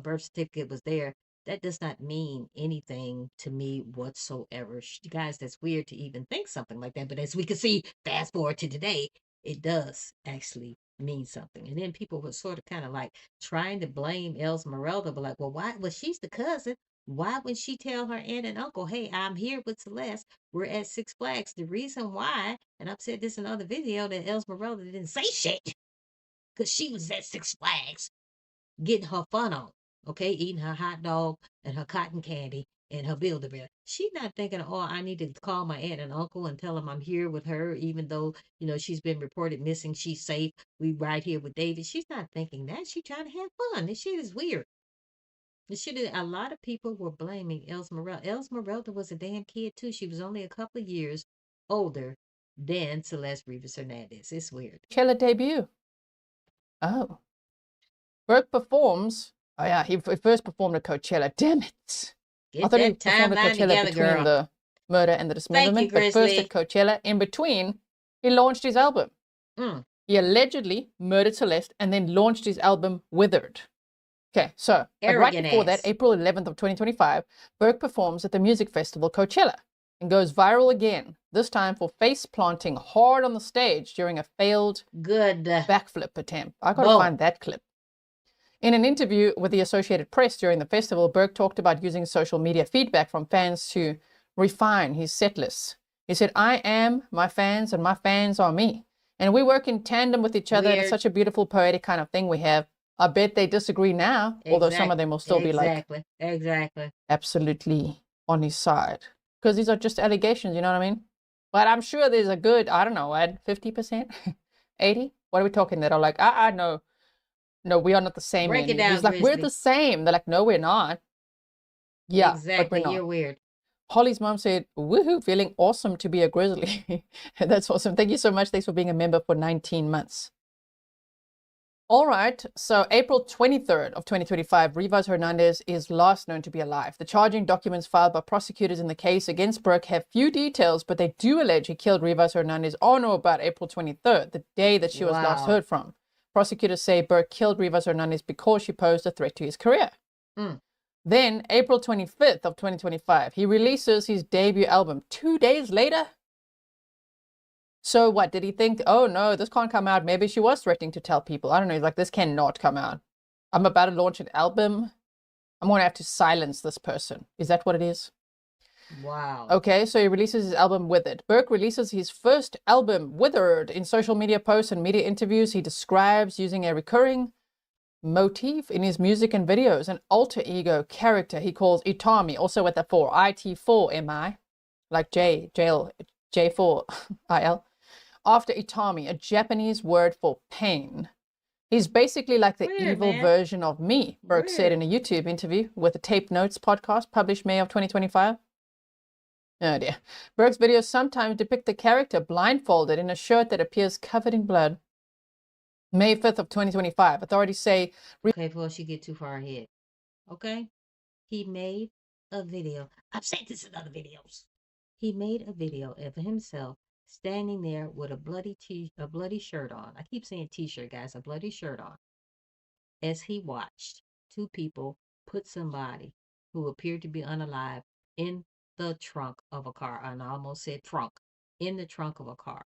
birth certificate was there, that does not mean anything to me whatsoever. Guys, that's weird to even think something like that. But as we can see, fast forward to today, it does actually mean something. And then people were sort of kind of like trying to blame Esmeralda, but like, well, why? Well, she's the cousin. Why would she tell her aunt and uncle, hey, I'm here with Celeste. We're at Six Flags. The reason why, and I've said this in another video, that Esmeralda didn't say shit, because she was at Six Flags getting her fun on, okay, eating her hot dog and her cotton candy and her Build-A-Bear. She's not thinking, oh, I need to call my aunt and uncle and tell them I'm here with her, even though, she's been reported missing. She's safe. We right here with David. She's not thinking that. She's trying to have fun. This shit is weird. A lot of people were blaming Esmeralda. Esmeralda was a damn kid, too. She was only a couple of years older than Celeste Rivas Hernandez. It's weird. Coachella debut. Oh. Burke performs. Oh, yeah, he first performed at Coachella. Damn it. Get I thought he that performed at timeline Coachella together, between girl. the murder and the dismemberment, but first Grizzly. at Coachella. In between, he launched his album. He allegedly murdered Celeste and then launched his album Withered. Okay, so but right Arrogant before that, ass. April 11th of 2025, Burke performs at the music festival Coachella and goes viral again, this time for face planting hard on the stage during a failed backflip attempt. I gotta find that clip. In an interview with the Associated Press during the festival, Burke talked about using social media feedback from fans to refine his set list. He said, I am my fans and my fans are me. And we work in tandem with each other. And it's such a beautiful, poetic kind of thing we have. I bet they disagree now, although some of them will still be like, absolutely on his side. Because these are just allegations, you know what I mean? But I'm sure there's a good, I don't know, 50%? 80? What are we talking that are like, no, we are not the same. Break it down, He's like, we're the same. They're like, no, we're not. Yeah, exactly. but we're not. You're weird. Holly's mom said, woohoo, feeling awesome to be a grizzly. That's awesome. Thank you so much. Thanks for being a member for 19 months. All right, so April 23rd of 2025, Rivas Hernandez is last known to be alive. The charging documents filed by prosecutors in the case against Burke have few details, but they do allege he killed Rivas Hernandez on or about April 23rd, the day that she was last heard from. Prosecutors say Burke killed Rivas Hernandez because she posed a threat to his career. Then, April 25th of 2025, he releases his debut album 2 days later. So what, did he think, oh no, this can't come out? Maybe she was threatening to tell people. I don't know. He's like, this cannot come out. I'm about to launch an album. I'm going to have to silence this person. Is that what it is? Wow. Okay, so he releases his album Withered. Burke releases his first album, Withered, in social media posts and media interviews. He describes using a recurring motif in his music and videos, an alter ego character he calls Itami, also with the 4, IT4MI, like J4IL, after Itami, a Japanese word for pain. He's basically like the evil version of me, Brooks said in a YouTube interview with the Tape Notes podcast published May of 2025. Oh dear. Brooks' videos sometimes depict the character blindfolded in a shirt that appears covered in blood. May 5th of 2025, authorities say... Okay, before she get too far ahead. Okay? He made a video. I've said this in other videos. He made a video of himself standing there with a bloody shirt on. I keep saying t-shirt, guys, a bloody shirt on. As he watched two people put somebody who appeared to be unalive in the trunk of a car. And I almost said trunk. In the trunk of a car.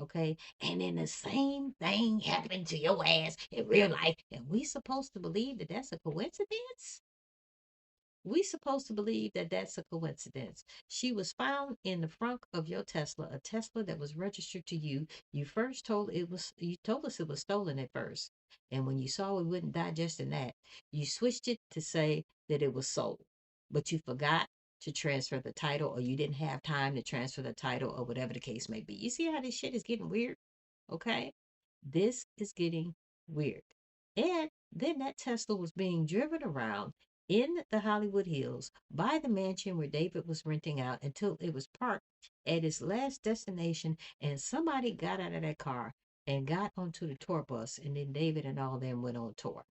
Okay? And then the same thing happened to your ass in real life. And we supposed to believe that that's a coincidence? We supposed to believe that that's a coincidence. She was found in the front of your Tesla, a Tesla that was registered to you. You told us it was stolen at first. And when you saw we wouldn't digest in that, you switched it to say that it was sold. But you forgot to transfer the title, or you didn't have time to transfer the title, or whatever the case may be. You see how this shit is getting weird? Okay? This is getting weird. And then that Tesla was being driven around in the Hollywood Hills by the mansion where David was renting out until it was parked at its last destination, and somebody got out of that car and got onto the tour bus, and then David and all them went on tour.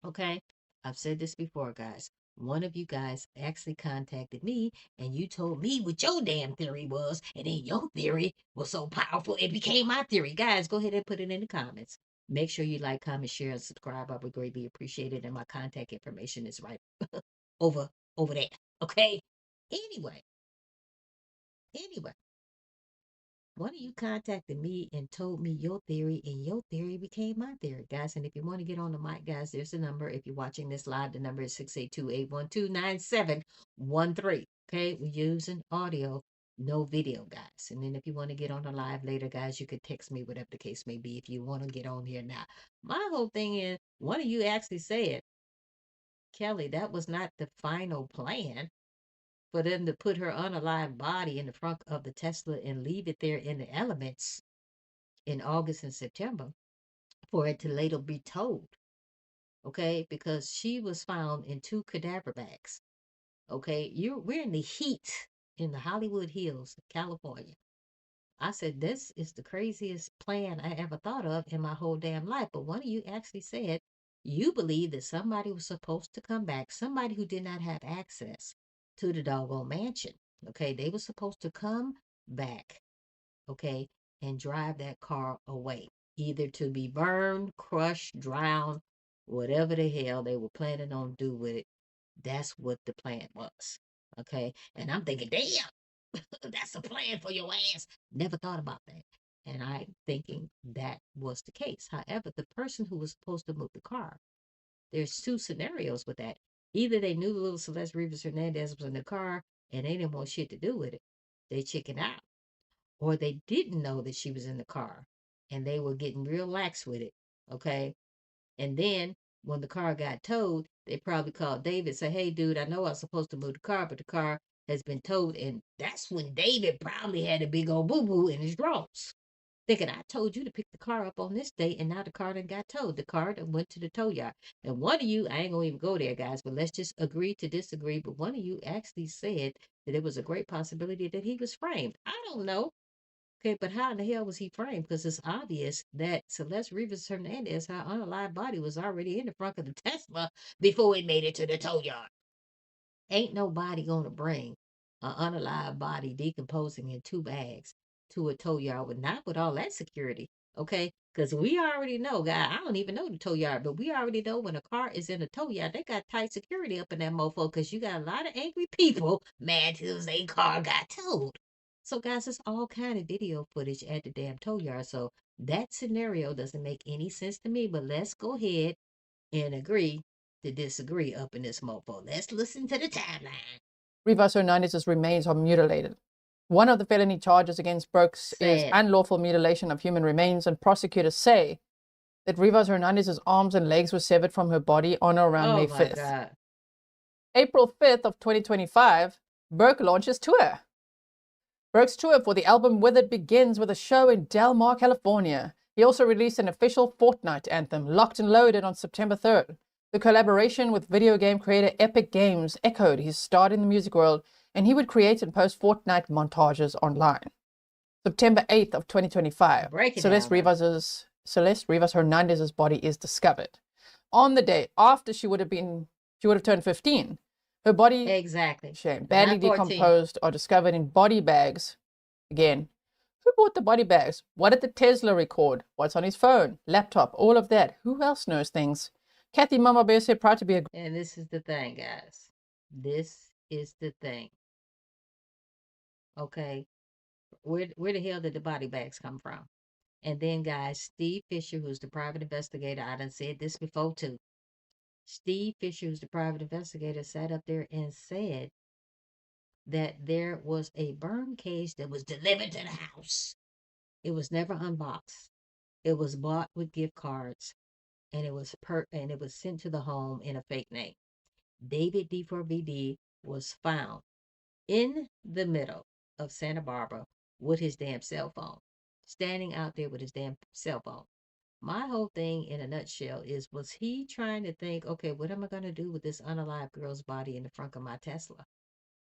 Okay? I've said this before, guys. One of you guys actually contacted me, and you told me what your damn theory was, and then your theory was so powerful it became my theory. Guys, go ahead and put it in the comments. Make sure you like, comment, share, and subscribe. I would greatly appreciate it. And my contact information is right over there. Okay? Anyway, one of you contacted me and told me your theory, and your theory became my theory, guys. And if you want to get on the mic, guys, there's the number. If you're watching this live, the number is 682-812-9713. Okay? We're using audio, no video, guys. And then if you want to get on the live later, guys, you could text me, whatever the case may be, if you want to get on here now. My whole thing is, one of you actually said, Kelly, that was not the final plan for them to put her unalive body in the front of the Tesla and leave it there in the elements in August and September for it to later be towed. Okay? Because she was found in 2 cadaver bags. Okay? We're in the heat in the Hollywood Hills of California. I said, this is the craziest plan I ever thought of in my whole damn life. But one of you actually said you believe that somebody was supposed to come back, somebody who did not have access to the doggone mansion. Okay, they were supposed to come back, okay, and drive that car away, either to be burned, crushed, drowned, whatever the hell they were planning on do with it. That's what the plan was. Okay, and I'm thinking, damn, that's a plan for your ass. Never thought about that. And I'm thinking that was the case. However, the person who was supposed to move the car, there's 2 scenarios with that. Either they knew the little Celeste Rivas Hernandez was in the car and they didn't want shit to do with it. They chickened out. Or they didn't know that she was in the car and they were getting real lax with it. Okay. And then when the car got towed, they probably called David, say, hey, dude, I know I was supposed to move the car, but the car has been towed. And that's when David probably had a big old boo-boo in his drawers. Thinking, I told you to pick the car up on this date, and now the car done got towed. The car done went to the tow yard. And one of you, I ain't gonna even go there, guys, but let's just agree to disagree. But one of you actually said that it was a great possibility that he was framed. I don't know. Okay, but how in the hell was he framed? Because it's obvious that Celeste Rivas Hernandez, her unalive body, was already in the front of the Tesla before it made it to the tow yard. Ain't nobody gonna bring an unalive body decomposing in 2 bags to a tow yard with all that security. Okay, because we already know, guy. I don't even know the tow yard, but we already know when a car is in a tow yard, they got tight security up in that mofo because you got a lot of angry people mad because their car got towed. So, guys, there's all kind of video footage at the damn tow yard. So that scenario doesn't make any sense to me. But let's go ahead and agree to disagree up in this mofo. Let's listen to the timeline. Rivas Hernandez's remains are mutilated. One of the felony charges against Brooks is unlawful mutilation of human remains, and prosecutors say that Rivas Hernandez's arms and legs were severed from her body on or around May 5th. God. April 5th of 2025, Burke launches tour. Burke's tour for the album Withered begins with a show in Del Mar, California. He also released an official Fortnite anthem, Locked and Loaded, on September 3rd. The collaboration with video game creator Epic Games echoed his start in the music world, and he would create and post Fortnite montages online. September 8th of 2025, Celeste Rivas Hernandez's body is discovered. On the day after she would have turned 15, her body, badly decomposed, are discovered in body bags. Again, who bought the body bags? What did the Tesla record? What's on his phone, laptop, all of that? Who else knows things? Kathy Mama Bear said proud to be a... And this is the thing, guys. This is the thing. Okay. Where the hell did the body bags come from? And then, guys, Steve Fisher, who's the private investigator, I done said this before too. Steve Fisher, who's the private investigator, sat up there and said that there was a burn case that was delivered to the house. It was never unboxed. It was bought with gift cards, and it was sent to the home in a fake name. David D4VD was found in the middle of Santa Barbara with his damn cell phone, standing out there with his damn cell phone. My whole thing in a nutshell is, was he trying to think, okay, what am I going to do with this unalive girl's body in the front of my Tesla?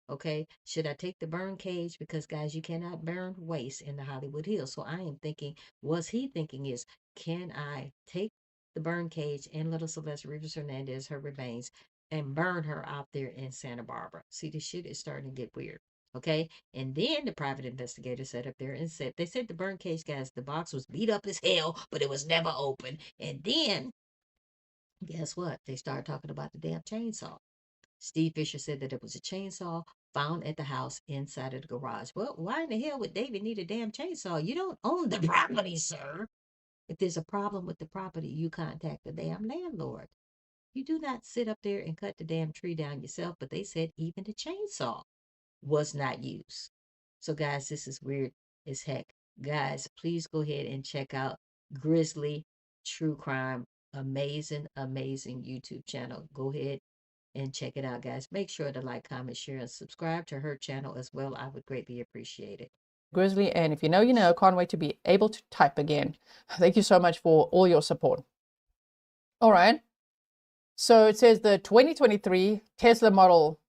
Okay, should I take the burn cage? Because, guys, you cannot burn waste in the Hollywood Hills. So I am thinking, was he thinking is, can I take the burn cage and little Celeste Rivas Hernandez, her remains, and burn her out there in Santa Barbara? See, the shit is starting to get weird. Okay, and then the private investigator sat up there and said, they said the burn case, guys, the box was beat up as hell, but it was never open. And then, guess what? They started talking about the damn chainsaw. Steve Fisher said that it was a chainsaw found at the house inside of the garage. Well, why in the hell would David need a damn chainsaw? You don't own the property, sir. If there's a problem with the property, you contact the damn landlord. You do not sit up there and cut the damn tree down yourself, but they said even the chainsaw was not used. So, guys, this is weird as heck. Guys, please go ahead and check out Grizzly True Crime. Amazing YouTube channel. Go ahead and check it out, guys. Make sure to like, comment, share, and subscribe to her channel as well. I would greatly appreciate it. Grizzly, and if you know, you know. Can't wait to be able to type again. Thank you so much for all your support. All right. So it says the 2023 Tesla model,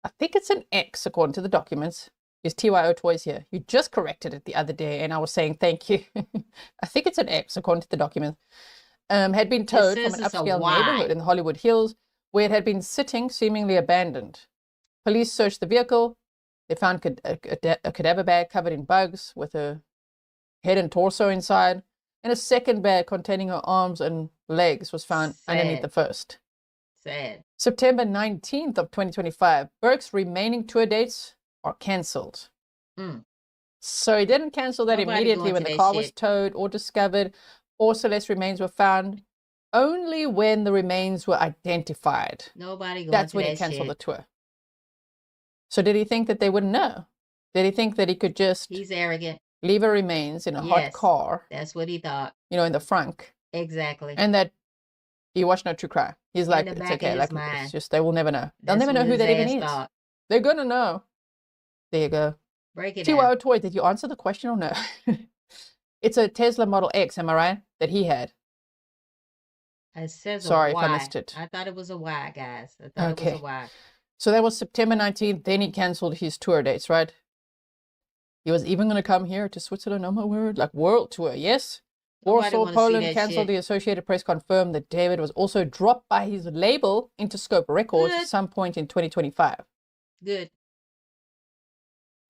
I think it's an X according to the documents, is TYO Toys here. You just corrected it the other day, and I was saying thank you. I think it's an X according to the document. Had been towed from an upscale neighborhood in the Hollywood Hills, where it had been sitting seemingly abandoned. Police searched the vehicle. They found a cadaver bag covered in bugs with her head and torso inside, and a second bag containing her arms and legs was found underneath the first. Sad. September 19th of 2025, Burke's remaining tour dates are cancelled. So he didn't cancel that immediately when the car was towed or discovered, or Celeste's remains were found. Only when the remains were identified. Nobody going That's when he canceled the tour. So did he think that they wouldn't know? Did he think that he could just... He's arrogant. Leave her remains in a hot car. That's what he thought. You know, in the frunk. Exactly. And that he watched no true crime. He's like, it's okay. Like, it's just, they will never know. They'll never know who that even is. They're going to know. There you go. Break it TYO Toy, did you answer the question or no? It's a Tesla Model X, am I right? That he had. It says Sorry a Y. if I missed it. I thought it was a Y, guys. I thought it was a Y. So that was September 19th. Then he canceled his tour dates, right? He was even going to come here to Switzerland. Oh my word. Like world tour, yes? Warsaw, Poland canceled. The Associated Press confirmed that David was also dropped by his label Interscope Records at some point in 2025. Good.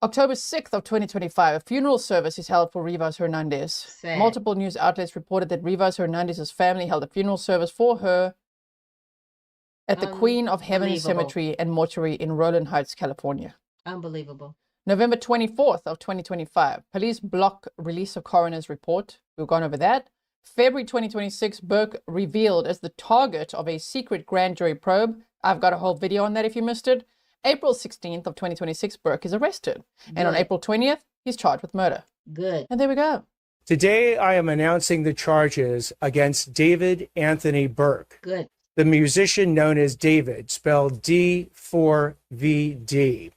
October 6th of 2025, a funeral service is held for Rivas Hernandez. Sad. Multiple news outlets reported that Rivas Hernandez's family held a funeral service for her at the Queen of Heaven Cemetery and Mortuary in Rowland Heights, California. Unbelievable. November 24th of 2025, police block release of coroner's report. We've gone over that. February 2026, Burke revealed as the target of a secret grand jury probe. I've got a whole video on that if you missed it. April 16th of 2026, Burke is arrested. And on April 20th, he's charged with murder. Good. And there we go. Today, I am announcing the charges against David Anthony Burke, Good. the musician known as David, spelled D4VD,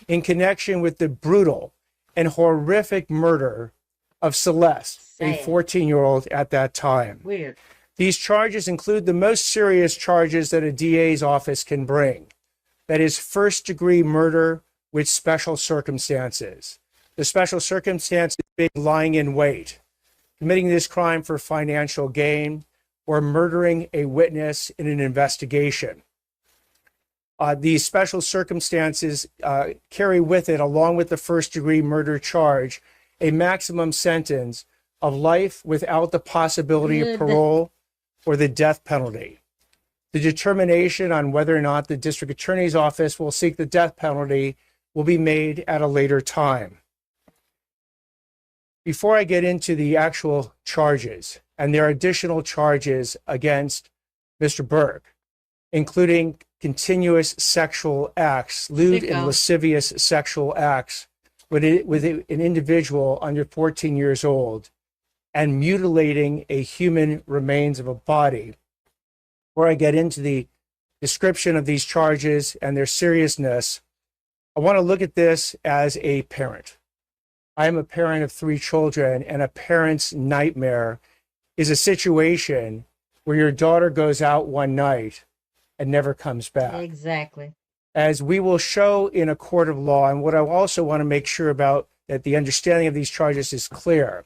in connection with the brutal and horrific murder of Celeste, a 14-year-old at that time. Weird. These charges include the most serious charges that a DA's office can bring. That is first-degree murder with special circumstances. The special circumstance being lying in wait, committing this crime for financial gain, or murdering a witness in an investigation. These special circumstances carry with it, along with the first-degree murder charge, a maximum sentence of life without the possibility of parole or the death penalty. The determination on whether or not the district attorney's office will seek the death penalty will be made at a later time. Before I get into the actual charges, and there are additional charges against Mr. Burke, including continuous sexual acts, lewd and lascivious sexual acts with an individual under 14 years old, and mutilating a human remains of a body. Before I get into the description of these charges and their seriousness, I want to look at this as a parent. I am a parent of 3 children, and a parent's nightmare is a situation where your daughter goes out one night and never comes back. Exactly. As we will show in a court of law, and what I also want to make sure about that the understanding of these charges is clear,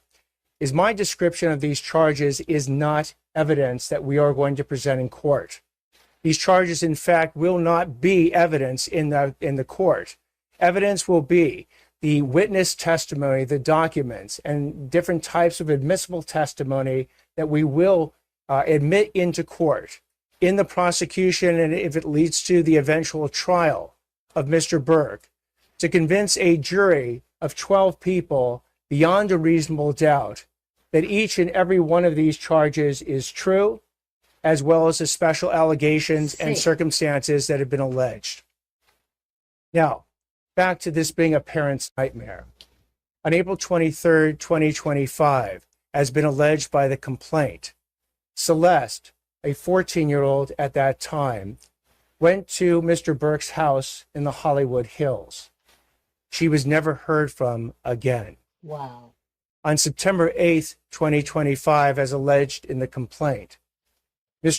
is my description of these charges is not evidence that we are going to present in court. These charges, in fact, will not be evidence in the court. Evidence will be the witness testimony, the documents, and different types of admissible testimony that we will admit into court in the prosecution, and if it leads to the eventual trial of Mr. Burke, to convince a jury of 12 people beyond a reasonable doubt that each and every one of these charges is true, as well as the special allegations and circumstances that have been alleged. Now, back to this being a parent's nightmare. On April 23rd, 2025, as been alleged by the complaint, Celeste, a 14-year-old at that time, went to Mr. Burke's house in the Hollywood Hills. She was never heard from again. Wow. On September 8th, 2025, as alleged in the complaint, Miss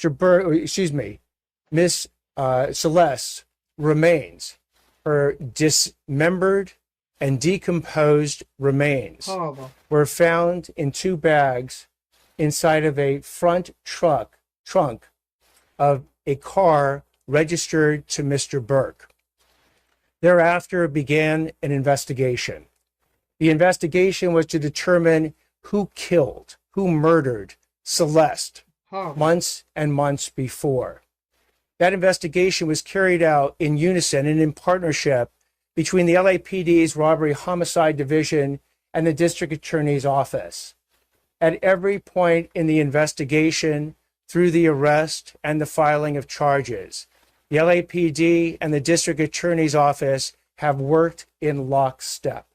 Celeste remains, her dismembered and decomposed remains were found in 2 bags inside of a front trunk of a car registered to Mr. Burke. Thereafter began an investigation. The investigation was to determine who killed, who murdered Celeste months and months before. That investigation was carried out in unison and in partnership between the LAPD's Robbery Homicide Division and the District Attorney's Office. At every point in the investigation, through the arrest and the filing of charges, the LAPD and the District Attorney's Office have worked in lockstep.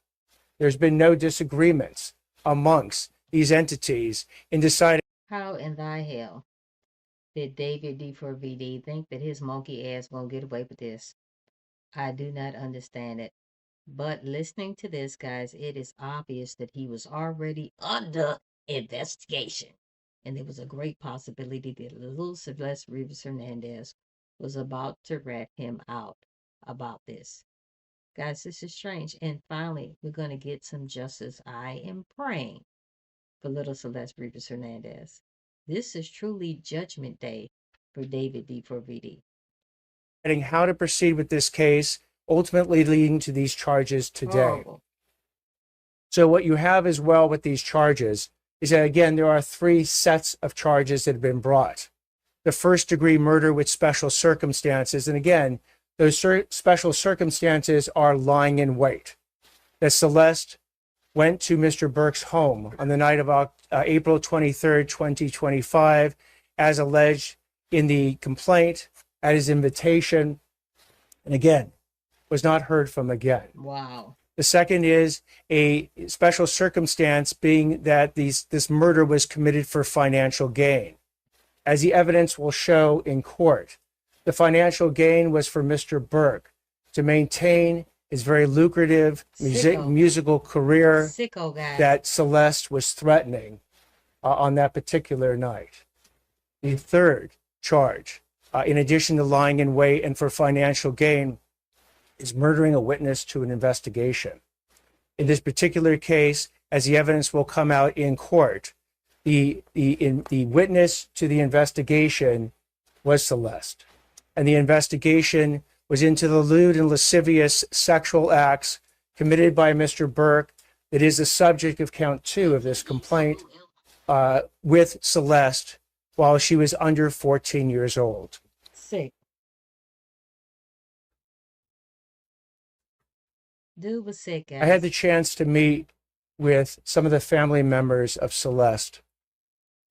There's been no disagreements amongst these entities in deciding. How in thy hell did David D4VD think that his monkey ass won't get away with this? I do not understand it. But listening to this, guys, it is obvious that he was already under investigation. And there was a great possibility that little Celeste Rivas Hernandez was about to rat him out about this. Guys, this is strange. And finally, we're going to get some justice. I am praying for little Celeste Rivas Hernandez. This is truly judgment day for David D4VD. How to proceed with this case, ultimately leading to these charges today. Horrible. So what you have as well with these charges is that, again, there are 3 sets of charges that have been brought. The first-degree murder with special circumstances, and again, those special circumstances are lying in wait. That Celeste went to Mr. Burke's home on the night of April 23rd, 2025, as alleged in the complaint, at his invitation, and again, was not heard from again. Wow. The second is a special circumstance being that this murder was committed for financial gain. As the evidence will show in court, the financial gain was for Mr. Burke to maintain his very lucrative musical career that Celeste was threatening on that particular night. The third charge, in addition to lying in wait and for financial gain, is murdering a witness to an investigation. In this particular case, as the evidence will come out in court, the witness to the investigation was Celeste. And the investigation was into the lewd and lascivious sexual acts committed by Mr. Burke that is the subject of count 2 of this complaint with Celeste while she was under 14 years old. Sick. Dude was sick, guys. I had the chance to meet with some of the family members of Celeste,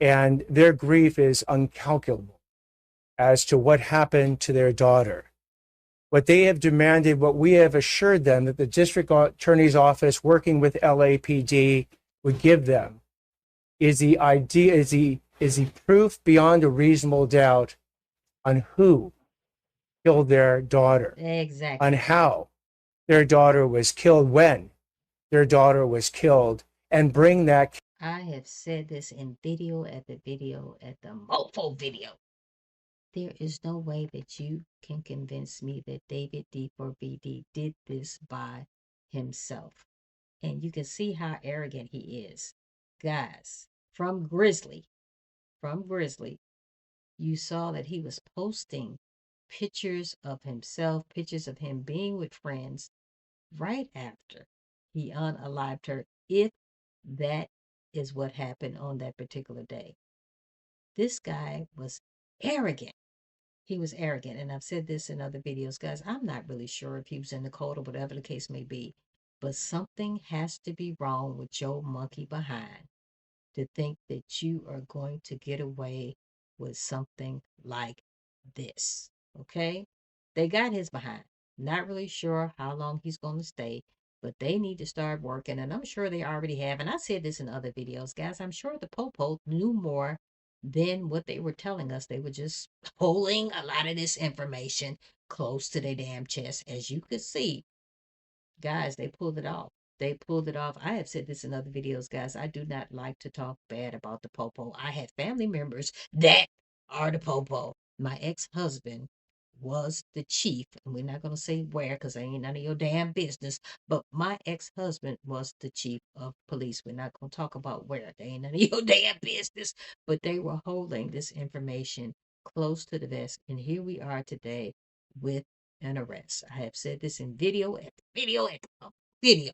and their grief is uncalculable as to what happened to their daughter. What they have demanded, what we have assured them that the district attorney's office working with LAPD would give them is the idea, is the proof beyond a reasonable doubt on who killed their daughter. Exactly. On how their daughter was killed, when their daughter was killed, and bring that. I have said this in video at the mofo video. There is no way that you can convince me that David D4VD did this by himself. And you can see how arrogant he is. Guys, from Grizzly, you saw that he was posting pictures of himself, pictures of him being with friends right after he unalived her, if that is what happened on that particular day. This guy was arrogant. He was arrogant. And I've said this in other videos, guys. I'm not really sure if he was in the code or whatever the case may be, but something has to be wrong with your monkey behind to think that you are going to get away with something like this. Okay? They got his behind. Not really sure how long he's going to stay, but they need to start working, and I'm sure they already have. And I said this in other videos, guys. I'm sure the Popo knew more than what they were telling us. They were just holding a lot of this information close to their damn chest. As you could see, guys, they pulled it off. They pulled it off. I have said this in other videos, guys. I do not like to talk bad about the Popo. I have family members that are the Popo. My ex-husband was the chief, and we're not going to say where because it ain't none of your damn business, but my ex-husband was the chief of police. We're not going to talk about where. They ain't none of your damn business, but they were holding this information close to the vest, and here we are today with an arrest. I have said this in video after video after video.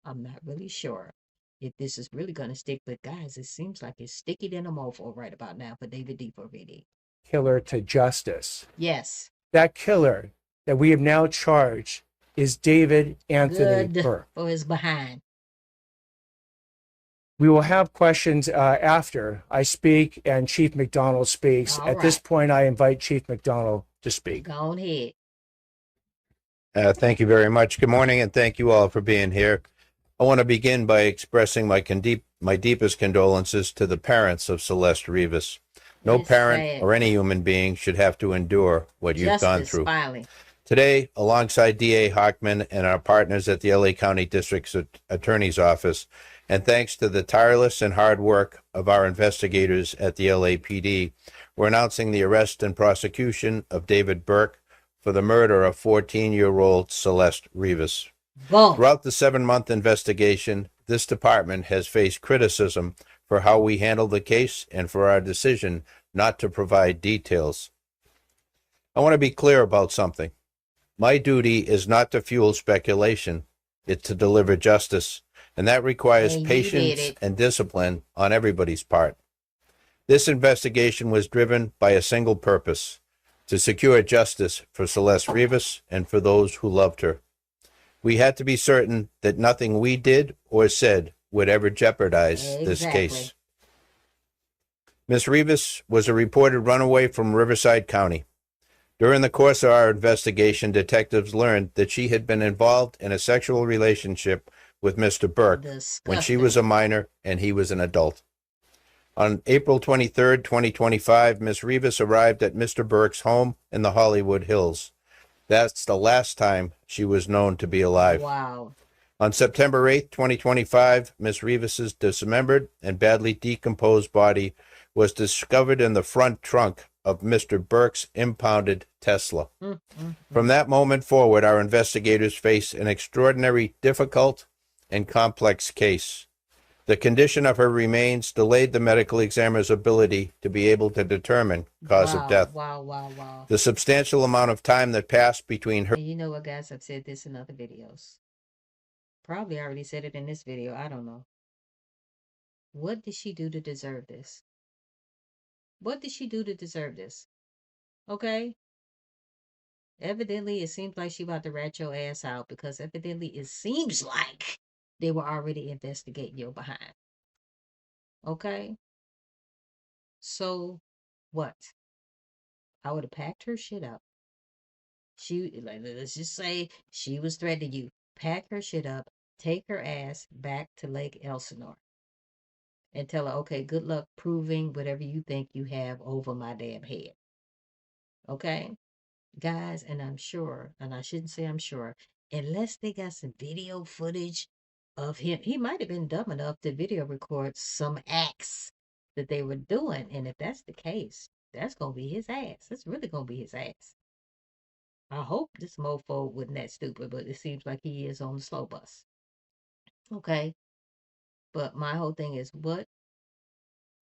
I'm not really sure if this is really going to stick, but guys, it seems like it's sticky than a mofo right about now for David D4VD. Killer to justice. Yes. That killer that we have now charged is David Anthony Burke. For his behind. We will have questions after I speak and Chief McDonald speaks. At this point, I invite Chief McDonald to speak. Go ahead. Thank you very much. Good morning, and thank you all for being here. I want to begin by expressing my deepest condolences to the parents of Celeste Rivas. No parent or any human being should have to endure what you've gone through. Today, alongside DA Hockman and our partners at the LA County District Attorney's Office, and thanks to the tireless and hard work of our investigators at the LAPD, we're announcing the arrest and prosecution of David Burke for the murder of 14-year-old Celeste Rivas. Throughout the 7-month investigation, this department has faced criticism for how we handled the case and for our decision not to provide details. I want to be clear about something. My duty is not to fuel speculation, it's to deliver justice, and that requires patience and discipline on everybody's part. This investigation was driven by a single purpose: to secure justice for Celeste Rivas and for those who loved her. We had to be certain that nothing we did or said would ever jeopardize this case. Ms. Rivas was a reported runaway from Riverside County. During the course of our investigation, detectives learned that she had been involved in a sexual relationship with Mr. Burke when she was a minor and he was an adult. On April 23rd, 2025, Ms. Rivas arrived at Mr. Burke's home in the Hollywood Hills. That's the last time she was known to be alive. Wow. On September 8th, 2025, Ms. Rivas's dismembered and badly decomposed body was discovered in the front trunk of Mr. Burke's impounded Tesla. From that moment forward, our investigators face an extraordinary, difficult, and complex case. The condition of her remains delayed the medical examiner's ability to be able to determine cause of death. Wow. The substantial amount of time that passed between her... And you know what, guys? I've said this in other videos. Probably already said it in this video. I don't know. What did she do to deserve this? What did she do to deserve this? Okay? Evidently, it seems like she about to rat your ass out because evidently it seems like they were already investigating your behind. Okay? So, what? I would have packed her shit up. Let's just say she was threatening you. Pack her shit up, take her ass back to Lake Elsinore, and tell her, okay, good luck proving whatever you think you have over my damn head. Okay? Guys, and I'm sure, and I shouldn't say I'm sure, unless they got some video footage of him, he might have been dumb enough to video record some acts that they were doing. And if that's the case, that's going to be his ass. That's really going to be his ass. I hope this mofo wasn't that stupid, but it seems like he is on the slow bus. Okay? But my whole thing is,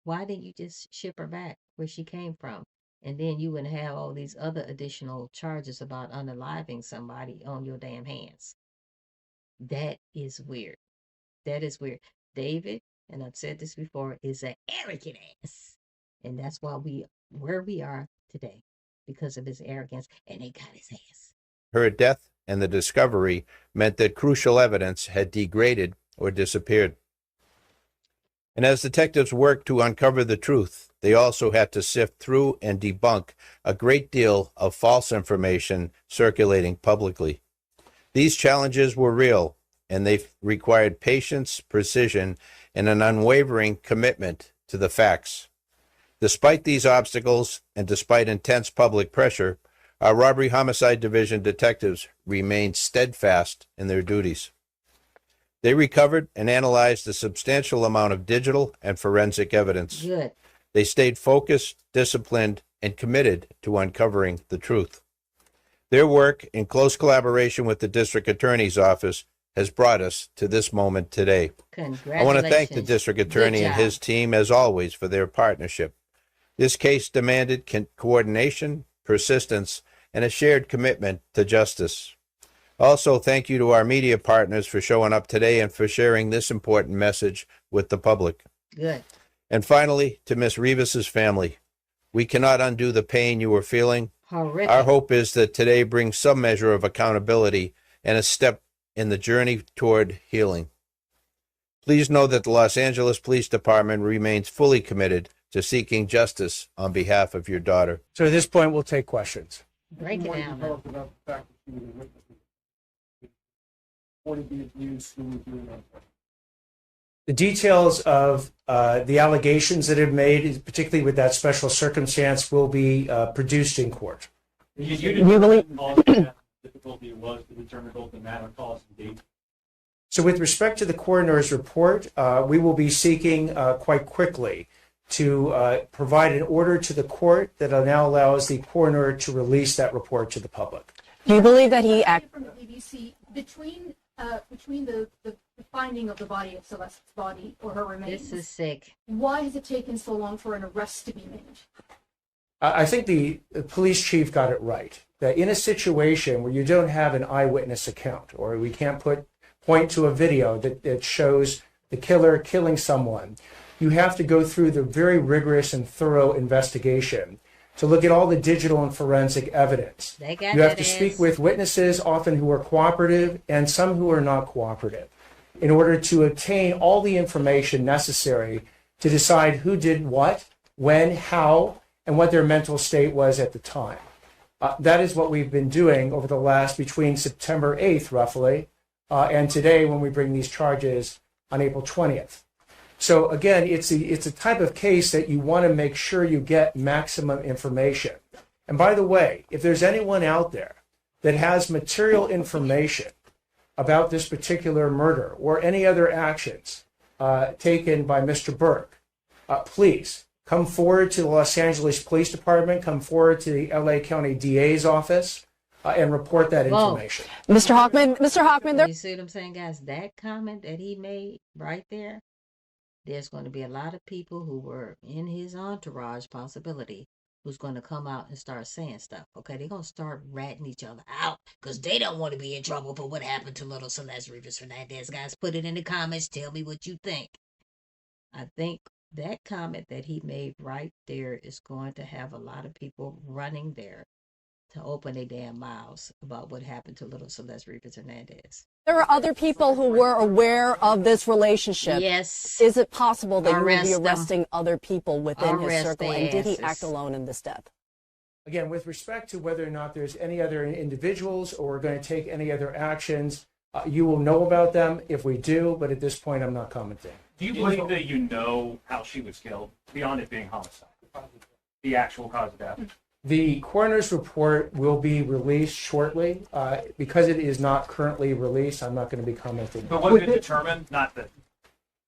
why didn't you just ship her back where she came from? And then you wouldn't have all these other additional charges about unaliving somebody on your damn hands. That is weird. That is weird. David, and I've said this before, is an arrogant ass. And that's why where we are today, because of his arrogance, and they got his ass. Her death and the discovery meant that crucial evidence had degraded or disappeared. And as detectives worked to uncover the truth, they also had to sift through and debunk a great deal of false information circulating publicly. These challenges were real, and they required patience, precision, and an unwavering commitment to the facts. Despite these obstacles, and despite intense public pressure, our Robbery Homicide Division detectives remained steadfast in their duties. They recovered and analyzed a substantial amount of digital and forensic evidence. Good. They stayed focused, disciplined, and committed to uncovering the truth. Their work, in close collaboration with the District Attorney's Office, has brought us to this moment today. I want to thank the District Attorney and his team, as always, for their partnership. This case demanded coordination, persistence, and a shared commitment to justice. Also, thank you to our media partners for showing up today and for sharing this important message with the public. Good. And finally, to Ms. Rivas's family, we cannot undo the pain you are feeling. Horrific. Our hope is that today brings some measure of accountability and a step in the journey toward healing. Please know that the Los Angeles Police Department remains fully committed to seeking justice on behalf of your daughter. So at this point, we'll take questions. Break it down. About the fact that she was a witness. What did be abused? Who was doing that? The details of the allegations that have made, particularly with that special circumstance, will be produced in court. You believe the difficulty it was to determine both the matter, cause, and date? So with respect to the coroner's report, we will be seeking quite quickly to provide an order to the court that now allows the coroner to release that report to the public. Do you believe that he acted from the BBC between the finding of the body of Celeste's body or her remains? This is sick. Why has it taken so long for an arrest to be made? I think the police chief got it right. That in a situation where you don't have an eyewitness account, or we can't point to a video that shows the killer killing someone, you have to go through the very rigorous and thorough investigation to look at all the digital and forensic evidence. You have to speak with witnesses, often who are cooperative, and some who are not cooperative, in order to obtain all the information necessary to decide who did what, when, how, and what their mental state was at the time. That is what we've been doing over the last between September 8th, roughly, and today when we bring these charges on April 20th. So again, it's a type of case that you want to make sure you get maximum information. And by the way, if there's anyone out there that has material information about this particular murder or any other actions taken by Mr. Burke, please come forward to the Los Angeles Police Department, come forward to the LA County DA's office, and report that information. Mr. Hochman, You see what I'm saying, guys? That comment that he made right there, there's going to be a lot of people who were in his entourage possibility who's going to come out and start saying stuff, okay? They're going to start ratting each other out because they don't want to be in trouble for what happened to little Celeste Rivas Hernandez. Guys, put it in the comments. Tell me what you think. I think that comment that he made right there is going to have a lot of people running there to open their damn mouths about what happened to little Celeste Rivas Hernandez. there are other people who were aware of this relationship. Yes. Is it possible that you will be Arrest them. arresting other people within his Arrest circle? their And did he asses. act alone in this death? Again, with respect to whether or not there's any other individuals or we're going to take any other actions, you will know about them if we do, but at this point, I'm not commenting. Do you believe that you know how she was killed beyond it being homicide? The actual cause of death? The coroner's report will be released shortly. Because it is not currently released, I'm not going to be commenting. But was it determined, not that,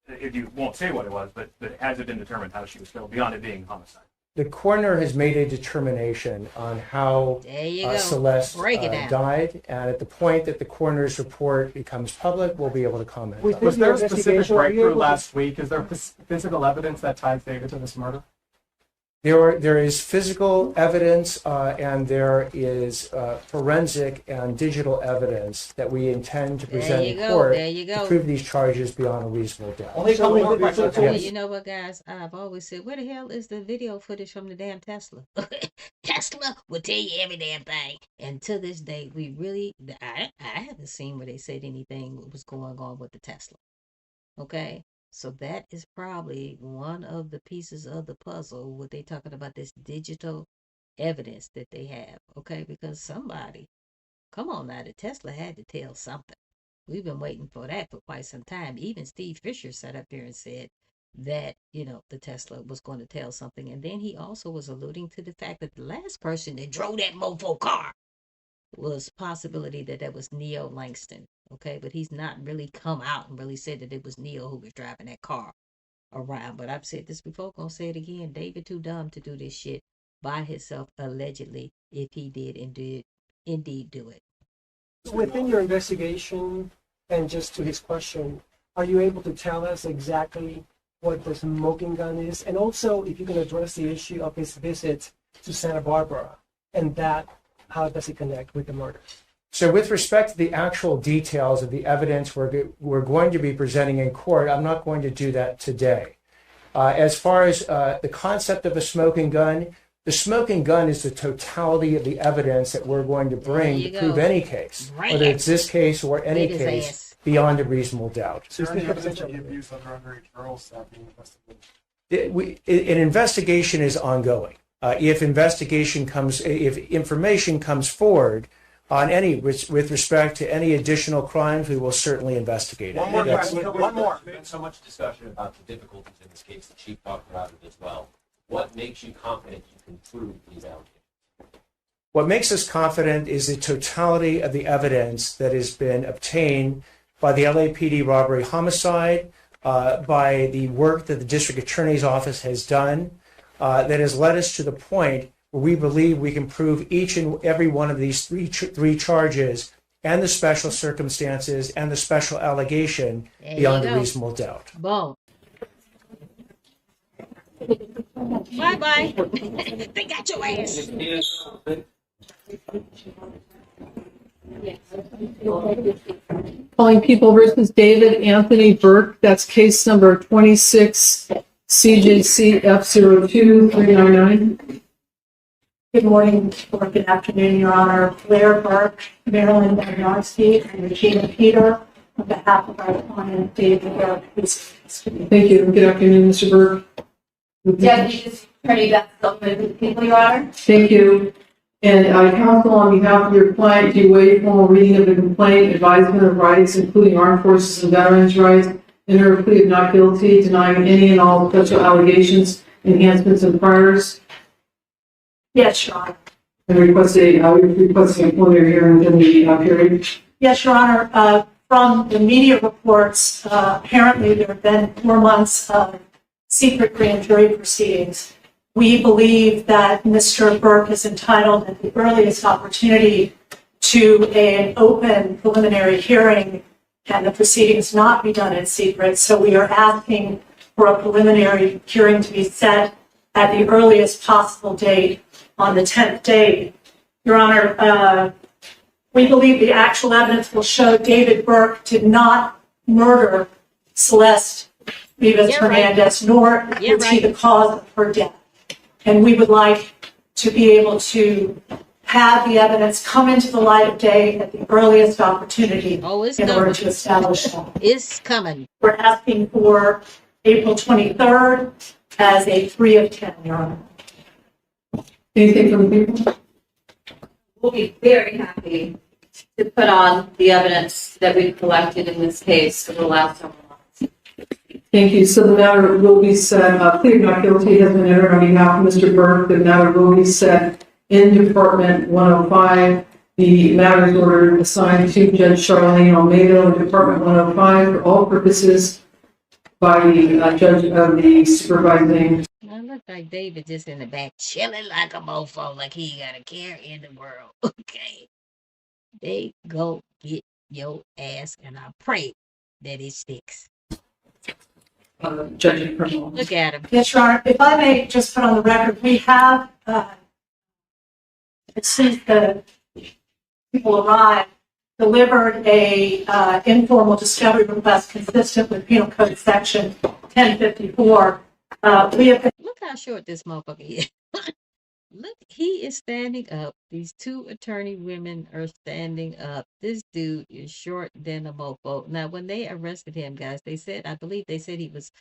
if you won't say what it was, but has it been determined how she was killed beyond it being homicide? The coroner has made a determination on how There you go. Celeste Break it down. died, and at the point that the coroner's report becomes public, we'll be able to comment. on it. Was there a specific breakthrough last week? Is there physical evidence that ties David to this murder? There is physical evidence and there is forensic and digital evidence that we intend to present in court to prove these charges beyond a reasonable doubt. You know what, guys? I've always said, where the hell is the video footage from the damn Tesla? Tesla will tell you every damn thing. And to this day, I haven't seen where they said anything was going on with the Tesla. Okay? So that is probably one of the pieces of the puzzle, what they talking about, this digital evidence that they have, okay? Because somebody, come on now, the Tesla had to tell something. We've been waiting for that for quite some time. Even Steve Fisher sat up there and said that, the Tesla was going to tell something. And then he also was alluding to the fact that the last person that drove that mofo car was possibility that was Neo Langston. Okay, but he's not really come out and really said that it was Neil who was driving that car around. But I've said this before, gonna say it again. David too dumb to do this shit by himself, allegedly, if he did indeed do it. Within your investigation, and just to his question, are you able to tell us exactly what the smoking gun is? And also, if you can address the issue of his visit to Santa Barbara, and how does it connect with the murder? So with respect to the actual details of the evidence we're going to be presenting in court, I'm not going to do that today. As far as the concept of a smoking gun, the smoking gun is the totality of the evidence that we're going to bring to prove any case, whether it's this case or any case, beyond a reasonable doubt. So An investigation is ongoing. If information comes forward on with respect to any additional crimes, we will certainly investigate it. One more question. One more. There's been so much discussion about the difficulties in this case. The chief talked about it as well. What makes you confident you can prove these allegations? What makes us confident is the totality of the evidence that has been obtained by the LAPD robbery homicide, by the work that the district attorney's office has done, that has led us to the point where we believe we can prove each and every one of these three charges and the special circumstances and the special allegation beyond a reasonable doubt. Boom. Bye-bye. They got your ass. Calling People versus David Anthony Burke. That's case number 26 CJC F02399. Good morning or good afternoon, Your Honor. Blair Burke, Marilyn Bernarski, and Regina Peter on behalf of our client, David Burke. Thank you. Good afternoon, Mr. Burke. Deputy Attorney, that's the people, Your Honor. Thank you. And counsel, on behalf of your client, do you waive formal reading of the complaint, advisement of rights, including armed forces and veterans' rights, enter a plea of not guilty, denying any and all potential allegations, enhancements, and priors? Yes, Your Honor. And requesting a preliminary hearing within the period? Yes, Your Honor. From the media reports, apparently there have been 4 months of secret grand jury proceedings. We believe that Mr. Burke is entitled at the earliest opportunity to an open preliminary hearing and the proceedings not be done in secret. So we are asking for a preliminary hearing to be set at the earliest possible date on the 10th day. Your Honor, we believe the actual evidence will show David Burke did not murder Celeste Rivas Hernandez, nor was he the cause of her death. And we would like to be able to have the evidence come into the light of day at the earliest opportunity in order to establish that. It's coming. We're asking for April 23rd as a 3 of 10, Your Honor. Anything from the people? We'll be very happy to put on the evidence that we've collected in this case over the last several months. Thank you. So the matter will be set, plea of not guilty has been entered on behalf of Mr. Burke. The matter will be set in Department 105. The matter is ordered assigned to Judge Charlene Almeida in Department 105 for all purposes by the judge of the supervising. I look like David just in the back chilling like a mofo, like he got a care in the world. Okay. They go get your ass, and I pray that it sticks. Judge of criminal. Look at him. Yes, Your Honor. If I may just put on the record, we have, as soon as the people arrive, delivered a informal discovery request consistent with Penal Code Section 1054. Look how short this motherfucker is. Look, he is standing up. These 2 attorney women are standing up. This dude is short than a mofo. Now, when they arrested him, guys, they said, I believe they said he was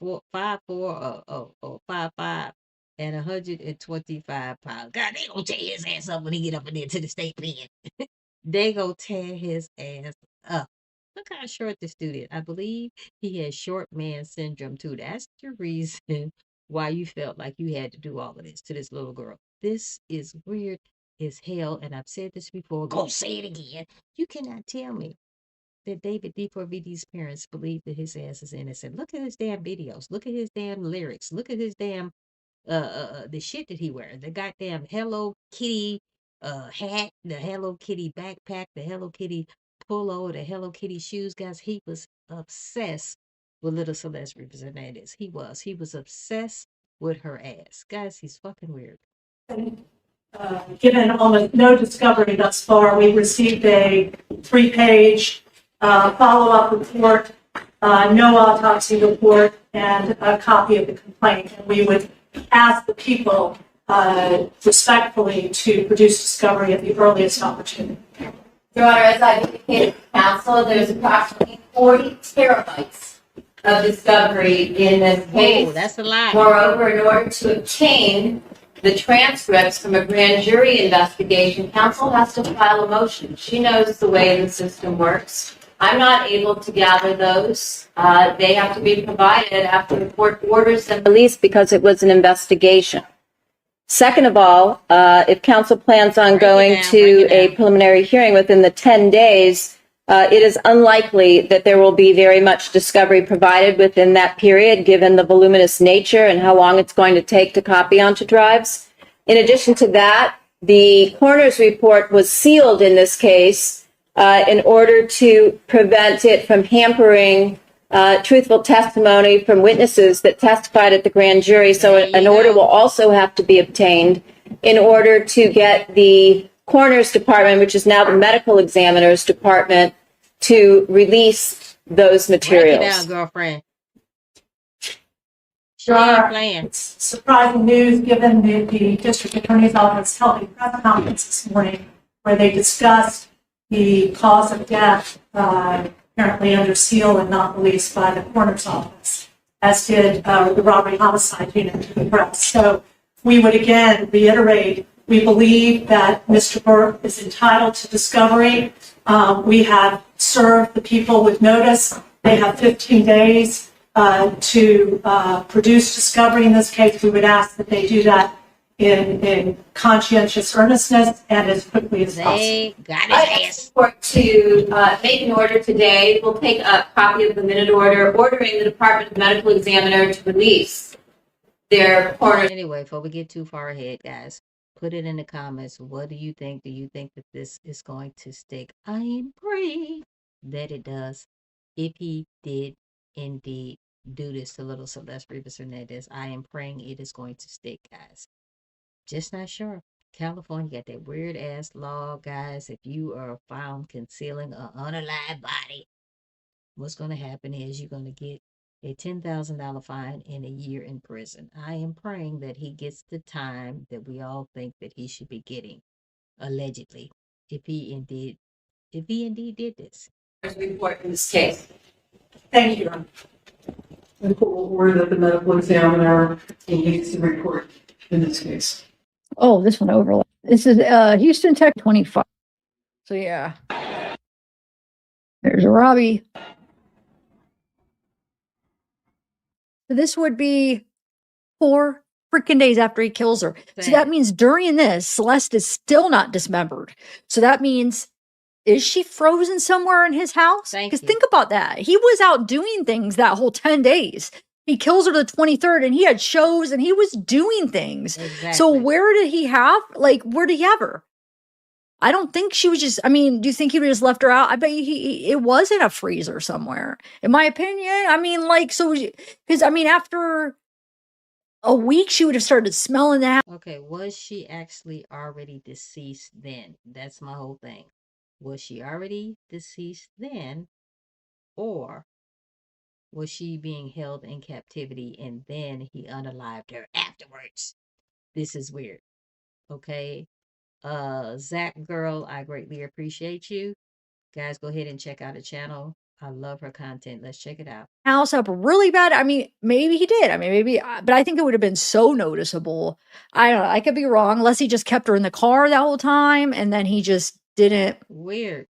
5'4" or 5'5" and 125 pounds. God, they gonna tear his ass up when he get up in there to the state pen. They gonna tear his ass up. Look how short this dude is. I believe he has short man syndrome too. That's the reason why you felt like you had to do all of this to this little girl. This is weird as hell, and I've said this before. Go say it again. You cannot tell me that David D4VD's parents believe that his ass is innocent. Look at his damn videos. Look at his damn lyrics. Look at his damn the shit that he wears. The goddamn Hello Kitty hat, the Hello Kitty backpack, the Hello Kitty pullover, the Hello Kitty shoes. Guys, he was obsessed with little Celeste Rivas Hernandez. He was obsessed with her ass. Guys, he's fucking weird. Given almost no discovery thus far, we received a 3-page follow-up report, no autopsy report, and a copy of the complaint. And we would ask the people respectfully to produce discovery at the earliest opportunity. Your Honor, as I indicated to counsel, there's approximately 40 terabytes of discovery in this case. Oh, that's a lot. Moreover, in order to obtain the transcripts from a grand jury investigation, counsel has to file a motion. She knows the way the system works. I'm not able to gather those. They have to be provided after the court orders them released because it was an investigation. Second of all, if counsel plans on going to a preliminary hearing within the 10 days, it is unlikely that there will be very much discovery provided within that period, given the voluminous nature and how long it's going to take to copy onto drives. In addition to that, the coroner's report was sealed in this case in order to prevent it from hampering truthful testimony from witnesses that testified at the grand jury. So an order will also have to be obtained in order to get the coroner's department, which is now the medical examiner's department, to release those materials. Break it down, girlfriend. It's surprising news given the district attorney's office held a press conference this morning where they discussed the cause of death apparently under seal and not released by the coroner's office, as did the robbery homicide unit to the press. So we would again reiterate, We believe that Mr. Burke is entitled to discovery. We have served the people with notice. They have 15 days to produce discovery in this case. We would ask that they do that in conscientious earnestness and as quickly as possible. They got I it. ask the court to make an order today. We'll take a copy of the minute order ordering the Department of Medical Examiner to release their coroner. Anyway, before we get too far ahead, guys, put it in the comments. What do you think? Do you think that this is going to stick? I am praying that it does. If he did indeed do this to little Celeste Rivas Hernandez, I am praying it is going to stick, guys. Just not sure. California got that weird ass law, guys. If you are found concealing an unalive body, what's going to happen is you're going to get a $10,000 fine and a year in prison. I am praying that he gets the time that we all think that he should be getting, allegedly, if he indeed did this. Report in this case. Thank you, Ron. The court will order that the medical examiner release the report in this case. Oh, this one overlaps. This is Houston Tech 25. So yeah. There's Robbie. So this would be 4 freaking days after he kills her. So that means during this, Celeste is still not dismembered. So that means, is she frozen somewhere in his house? Because think about that. He was out doing things that whole 10 days. He kills her the 23rd and he had shows and he was doing things. Exactly. So where did he have, where did he have her? I don't think she was just, I mean, do you think he would just left her out? I bet it was in a freezer somewhere. In my opinion, I mean, because I mean, after a week, she would have started smelling the house. Okay, was she actually already deceased then? That's my whole thing. Was she already deceased then? Or was she being held in captivity and then he unalived her afterwards? This is weird. Okay. Zach girl, I greatly appreciate you. Guys, go ahead and check out the channel. I love her content. Let's check it out. House up really bad. I mean, maybe he did. I mean, maybe, but I think it would have been so noticeable. I don't know. I could be wrong, unless he just kept her in the car that whole time and then he just didn't. Weird.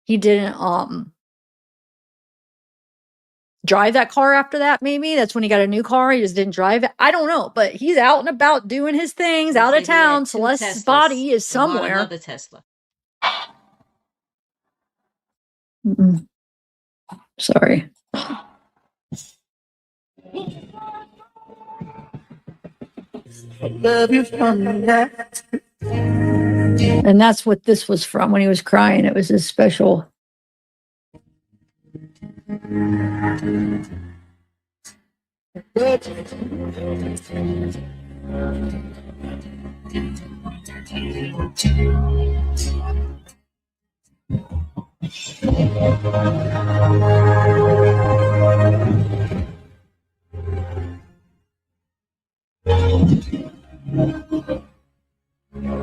He didn't drive that car after that. Maybe that's when he got a new car. He just didn't drive it. I don't know, but he's out and about doing his things out of town. Celeste's body is somewhere. Another Tesla. Mm-mm. Sorry. Love you from that. And that's what this was from when he was crying. It was his special.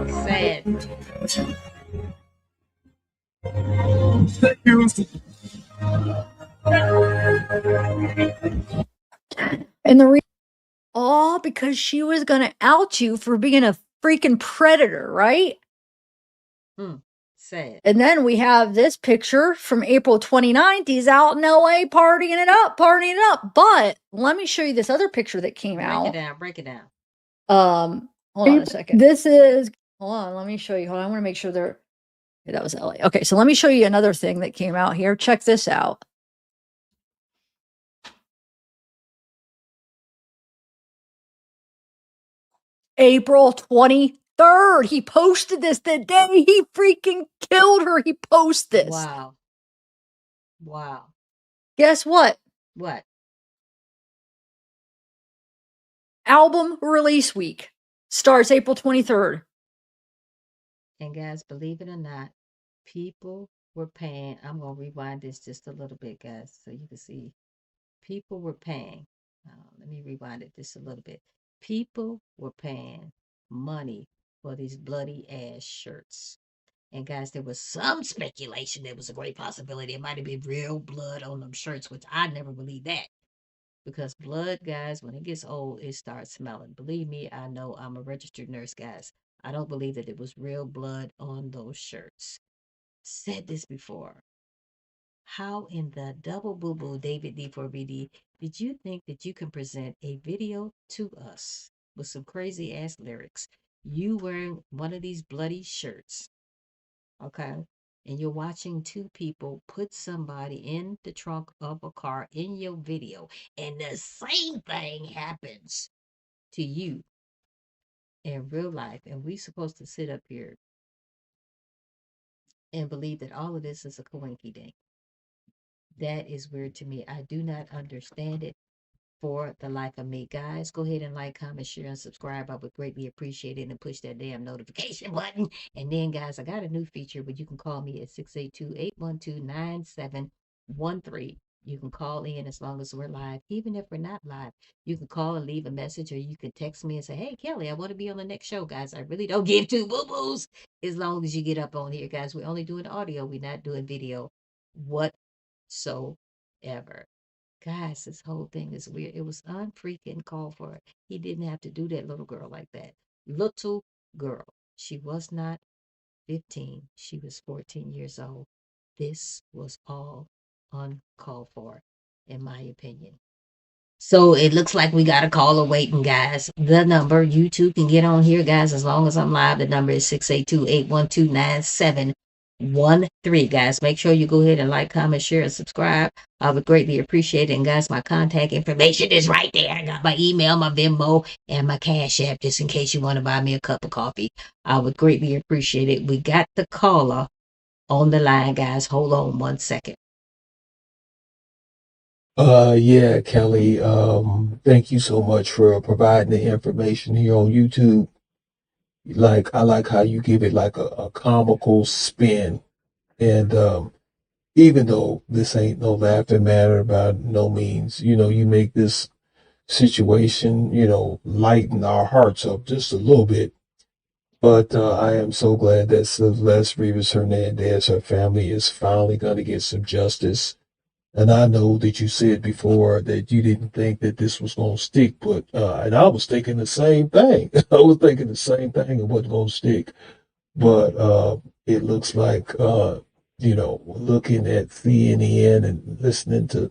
Sad. And the all because she was going to out you for being a freaking predator, right? Sad. And then we have this picture from April 29th. He's out in LA partying it up. But let me show you this other picture that came out. Break it down. Hold on a second. This is, hold on, let me show you. Hold on, I want to make sure they're, okay, that was LA. Okay, so let me show you another thing that came out here. Check this out. April 23rd. He posted this the day he freaking killed her. He posted this. Wow. Wow. Guess what? What? Album release week starts April 23rd. And guys, believe it or not, people were paying. I'm going to rewind this just a little bit, guys, so you can see. People were paying. Let me rewind it just a little bit. People were paying money for these bloody ass shirts. And guys, there was some speculation there was a great possibility it might have been real blood on them shirts, which I never believed that. Because blood, guys, when it gets old, it starts smelling. Believe me, I know. I'm a registered nurse, guys. I don't believe that it was real blood on those shirts. Said this before. How in the double boo boo, David D4VD, did you think that you can present a video to us with some crazy ass lyrics? You wearing one of these bloody shirts, okay? And you're watching two people put somebody in the trunk of a car in your video, and the same thing happens to you in real life. And we supposed to sit up here and believe that all of this is a coinky dink. That is weird to me. I do not understand it for the life of me. Guys, go ahead and like, comment, share, and subscribe. I would greatly appreciate it, and push that damn notification button. And then, guys, I got a new feature where you can call me at 682-812-9713. You can call in as long as we're live. Even if we're not live, you can call and leave a message, or you can text me and say, hey, Kelly, I want to be on the next show, guys. I really don't give two boo-boos as long as you get up on here, guys. We're only doing audio. We're not doing video whatsoever. Guys, this whole thing is weird. It was unfreaking called for. He didn't have to do that little girl like that. Little girl. She was not 15. She was 14 years old. This was all uncalled for, in my opinion. So it looks like we got a caller waiting, guys. The number, you two can get on here, guys, as long as I'm live. The number is 682-812-9713. Guys, make sure you go ahead and like, comment, share, and subscribe. I would greatly appreciate it. And guys, my contact information is right there. I got my email, my Venmo, and my Cash App, just in case you want to buy me a cup of coffee. I would greatly appreciate it. We got the caller on the line, guys. Hold on 1 second. Yeah, Kelly. Thank you so much for providing the information here on YouTube. I like how you give it like a comical spin. And even though this ain't no laughing matter by no means, you make this situation, lighten our hearts up just a little bit. But I am so glad that Celeste Rivas Hernandez, her family, is finally going to get some justice. And I know that you said before that you didn't think that this was going to stick, but and I was thinking the same thing. I was thinking the same thing, it wasn't going to stick. But it looks like, looking at CNN and listening to,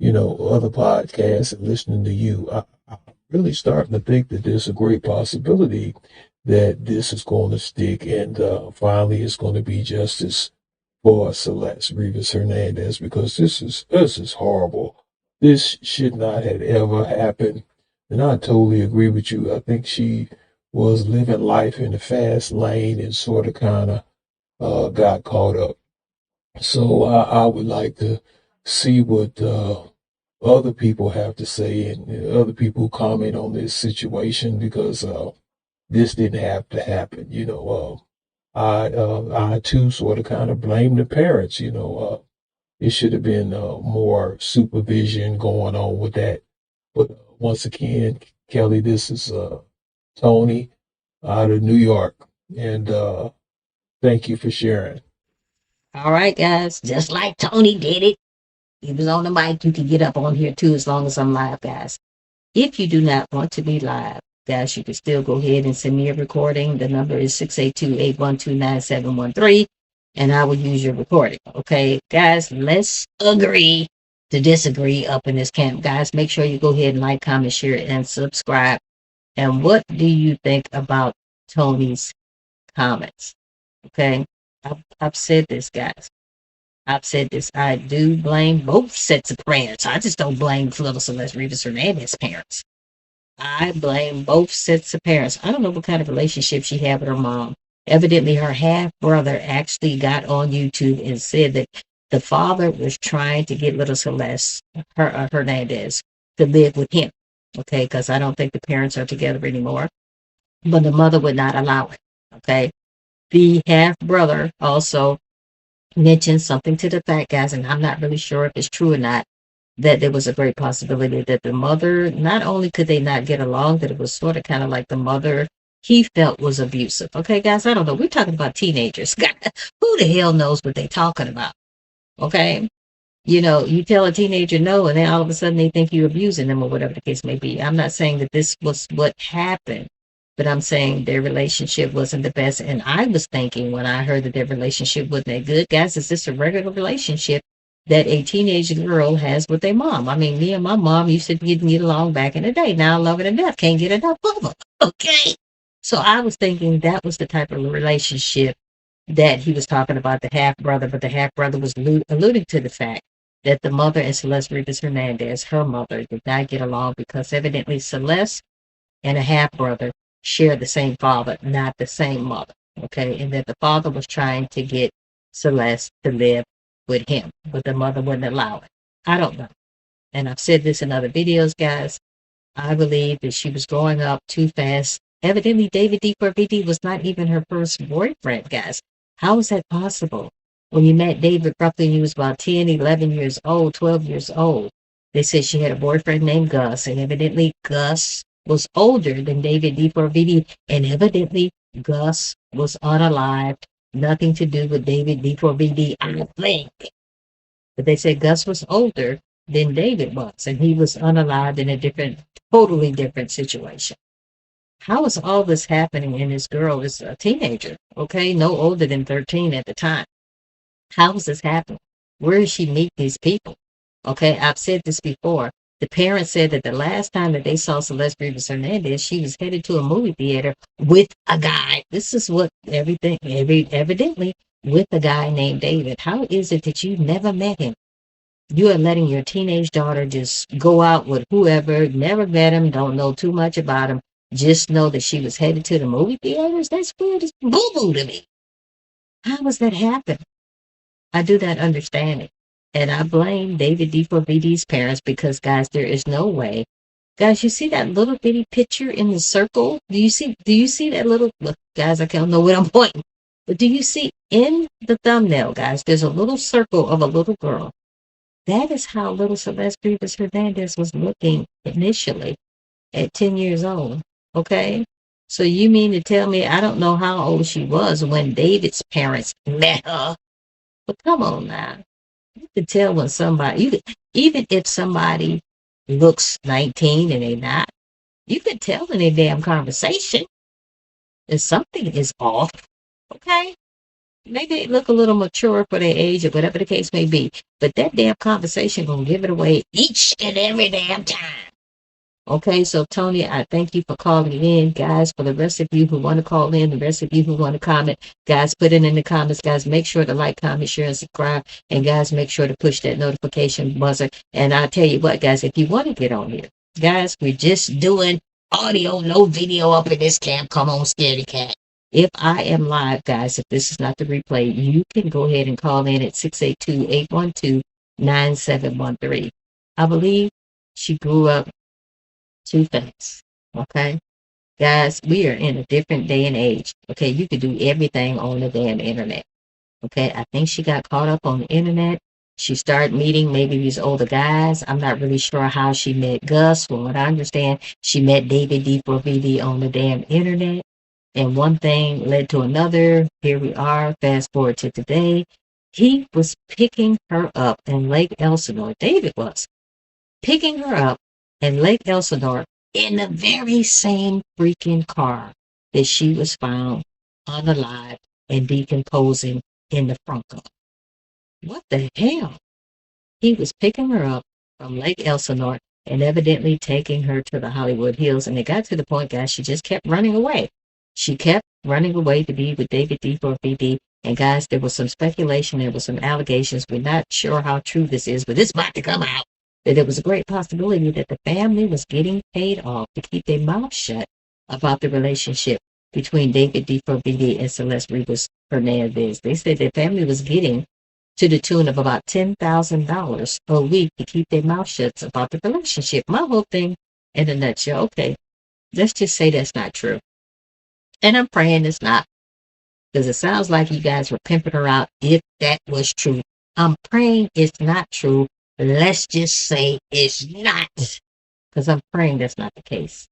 other podcasts and listening to you, I'm really starting to think that there's a great possibility that this is going to stick, and finally it's going to be justice for Celeste Rivas Hernandez, because this is horrible. This should not have ever happened. And I totally agree with you. I think she was living life in the fast lane and sort of kind of got caught up. So I would like to see what other people have to say, and other people comment on this situation, because this didn't have to happen. I too sort of kind of blame the parents. It should have been more supervision going on with that. But once again, Kelly, this is Tony out of New York, and thank you for sharing. All right, guys, just like Tony did it. He was on the mic. You can get up on here too, as long as I'm live, guys. If you do not want to be live, guys, you can still go ahead and send me a recording. The number is 682-812-9713, and I will use your recording. Okay, guys, let's agree to disagree up in this camp. Guys, make sure you go ahead and like, comment, share, and subscribe. And what do you think about Tony's comments? Okay, I've said this, guys. I've said this. I do blame both sets of parents. I just don't blame little Celeste Rivas Hernandez's parents. I blame both sets of parents. I don't know what kind of relationship she had with her mom. Evidently, her half-brother actually got on YouTube and said that the father was trying to get little Celeste Hernandez to live with him. Okay, because I don't think the parents are together anymore. But the mother would not allow it. Okay. The half-brother also mentioned something to the fact, guys, and I'm not really sure if it's true or not, that there was a great possibility that the mother, not only could they not get along, that it was sort of kind of like the mother he felt was abusive. Okay, guys, I don't know. We're talking about teenagers. Who the hell knows what they're talking about? Okay. You tell a teenager no, and then all of a sudden they think you're abusing them, or whatever the case may be. I'm not saying that this was what happened, but I'm saying their relationship wasn't the best. And I was thinking when I heard that their relationship wasn't that good, guys, is this a regular relationship that a teenage girl has with a mom? I mean, me and my mom used to get along back in the day. Now I love her to death. Can't get enough of her. Okay. So I was thinking that was the type of relationship that he was talking about, the half brother, but the half brother was alluding to the fact that the mother and Celeste Rivas Hernandez, her mother, did not get along because evidently Celeste and a half brother share the same father, not the same mother. Okay, and that the father was trying to get Celeste to live with him, but the mother wouldn't allow it. I don't know. And I've said this in other videos, guys. I believe that she was growing up too fast. Evidently, David D4VD was not even her first boyfriend, guys. How is that possible? When you met David roughly when he was about 10, 11 years old, 12 years old, they said she had a boyfriend named Gus, and evidently Gus was older than David D4VD, and evidently Gus was unalived, nothing to do with David D4VD, I think. But they said Gus was older than David was, and he was unalived in a totally different situation. How is all this happening? And this girl is a teenager, okay, no older than 13 at the time. How is this happening? Where did she meet these people? Okay, I've said this before. The parents said that the last time that they saw Celeste Rivas Hernandez, she was headed to a movie theater with a guy. This is what evidently with a guy named David. How is it that you never met him? You are letting your teenage daughter just go out with whoever, never met him, don't know too much about him, just know that she was headed to the movie theaters? That's weird as boo-boo to me. How does that happen? I do not understand it. And I blame David D4VD's parents because, guys, there is no way. Guys, you see that little bitty picture in the circle? Do you see that little, look, guys, I don't know what I'm pointing, but do you see in the thumbnail, guys, there's a little circle of a little girl. That is how little Celeste Rivas Hernandez was looking initially at 10 years old. Okay? So you mean to tell me, I don't know how old she was when David's parents met her. But come on now. You can tell when somebody, even if somebody looks 19 and they're not, you can tell in a damn conversation that something is off. Okay? Maybe they look a little mature for their age or whatever the case may be. But that damn conversation gonna give it away each and every damn time. Okay, so Tony, I thank you for calling in. Guys, for the rest of you who want to call in, the rest of you who want to comment, guys, put it in the comments. Guys, make sure to like, comment, share, and subscribe. And guys, make sure to push that notification buzzer. And I'll tell you what, guys, if you want to get on here, guys, we're just doing audio, no video up in this camp. Come on, scaredy cat. If I am live, guys, if this is not the replay, you can go ahead and call in at 682-812-9713. I believe she grew up too fast. Okay? Guys, we are in a different day and age. Okay, you can do everything on the damn internet. Okay, I think she got caught up on the internet. She started meeting maybe these older guys. I'm not really sure how she met Gus. From what I understand, she met David D4VD on the damn internet. And one thing led to another. Here we are, fast forward to today. He was picking her up in Lake Elsinore. David was picking her up in Lake Elsinore in the very same freaking car that she was found unalive and decomposing in the front of. What the hell? He was picking her up from Lake Elsinore and evidently taking her to the Hollywood Hills. And it got to the point, guys, she just kept running away. She kept running away to be with David D4VD. And guys, there was some speculation, there was some allegations. We're not sure how true this is, but it's about to come out. That there was a great possibility that the family was getting paid off to keep their mouth shut about the relationship between David D4VD and Celeste Rivas Hernandez. They said their family was getting to the tune of about $10,000 a week to keep their mouth shut about the relationship. My whole thing in a nutshell, okay, let's just say that's not true. And I'm praying it's not, because it sounds like you guys were pimping her out if that was true. I'm praying it's not true. Let's just say it's not, because I'm praying that's not the case.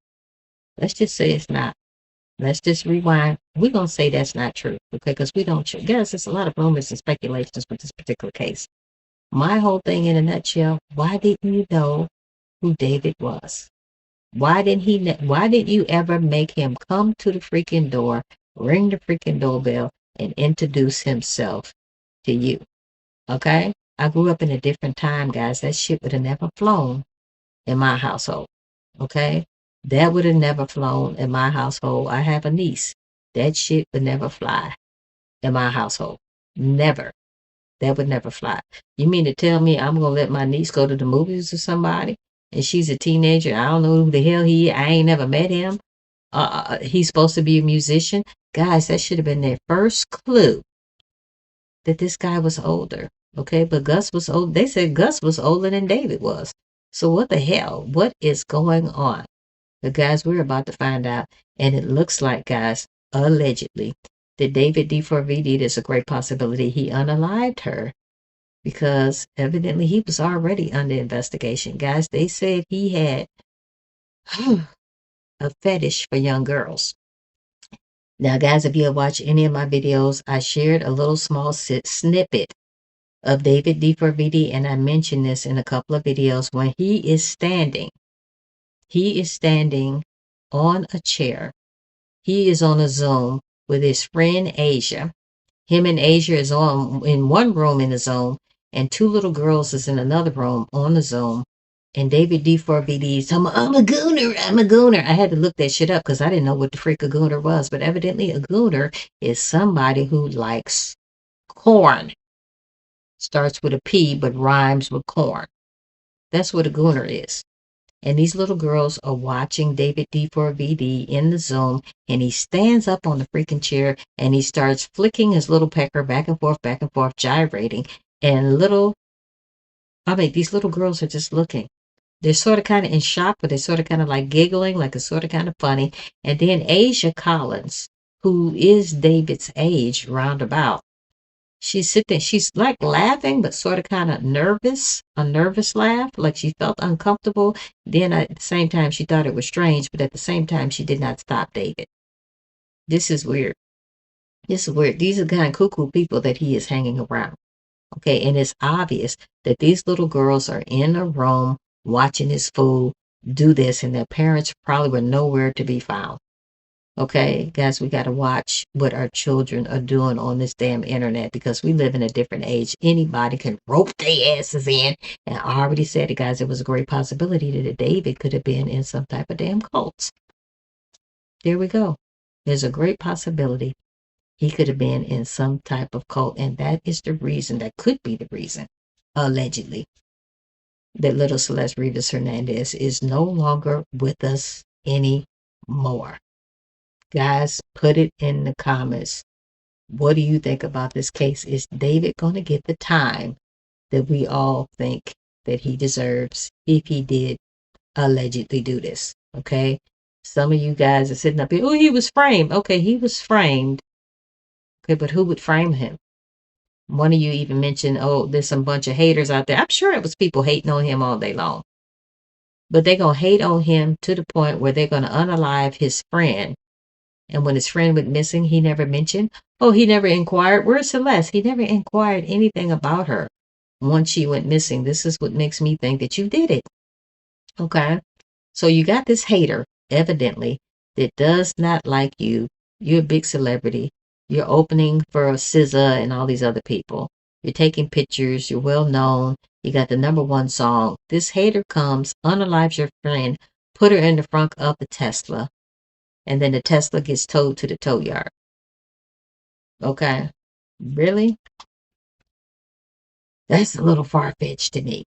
Let's just say it's not. Let's just rewind. We're going to say that's not true, okay, because we don't, guys, there's a lot of rumors and speculations with this particular case. My whole thing in a nutshell, why didn't you know who David was? Why didn't you ever make him come to the freaking door, ring the freaking doorbell, and introduce himself to you? Okay? I grew up in a different time, guys. That shit would have never flown in my household. Okay? That would have never flown in my household. I have a niece. That shit would never fly in my household. Never. That would never fly. You mean to tell me I'm going to let my niece go to the movies with somebody and she's a teenager? I don't know who the hell he is. I ain't never met him. He's supposed to be a musician. Guys, that should have been their first clue that this guy was older. Okay, but Gus was old. They said Gus was older than David was. So what the hell? What is going on? But guys, we're about to find out. And it looks like, guys, allegedly, that David D4VD, there's a great possibility he unalived her because evidently he was already under investigation. Guys, they said he had a fetish for young girls. Now, guys, if you have watched any of my videos, I shared a little small snippet of David D4VD, and I mentioned this in a couple of videos. When he is standing on a chair. He is on a Zoom with his friend Asia. Him and Asia is in one room in the Zoom, and two little girls is in another room on the Zoom. And David D4VD is talking, I'm a gooner. I had to look that shit up because I didn't know what the freak a gooner was. But evidently a gooner is somebody who likes corn. Starts with a P but rhymes with corn. That's what a gooner is. And these little girls are watching David D4VD in the Zoom, and he stands up on the freaking chair and he starts flicking his little pecker back and forth, gyrating. And these little girls are just looking. They're sort of kind of in shock, but they're sort of kind of like giggling, like it's sort of kind of funny. And then Asia Collins, who is David's age roundabout, she's sitting, she's like laughing, but sort of kind of nervous, a nervous laugh, like she felt uncomfortable. Then at the same time, she thought it was strange, but at the same time, she did not stop David. This is weird. These are the kind of cuckoo people that he is hanging around. Okay, and it's obvious that these little girls are in a room watching this fool do this, and their parents probably were nowhere to be found. Okay, guys, we got to watch what our children are doing on this damn internet because we live in a different age. Anybody can rope their asses in. And I already said it, guys, it was a great possibility that David could have been in some type of damn cult. There we go. There's a great possibility he could have been in some type of cult. And that is the reason, that could be the reason, allegedly, that little Celeste Rivas Hernandez is no longer with us anymore. Guys, put it in the comments. What do you think about this case? Is David going to get the time that we all think that he deserves if he did allegedly do this? Okay. Some of you guys are sitting up here, oh, he was framed. Okay, he was framed. Okay, but who would frame him? One of you even mentioned, oh, there's some bunch of haters out there. I'm sure it was people hating on him all day long. But they're going to hate on him to the point where they're going to unalive his friend. And when his friend went missing, he never mentioned, oh, he never inquired, where's Celeste? He never inquired anything about her once she went missing. This is what makes me think that you did it. Okay? So you got this hater, evidently, that does not like you. You're a big celebrity. You're opening for SZA and all these other people. You're taking pictures. You're well known. You got the #1 song. This hater comes, unalives your friend, put her in the front of the Tesla. And then the Tesla gets towed to the tow yard. Okay? Really? That's a little far-fetched to me.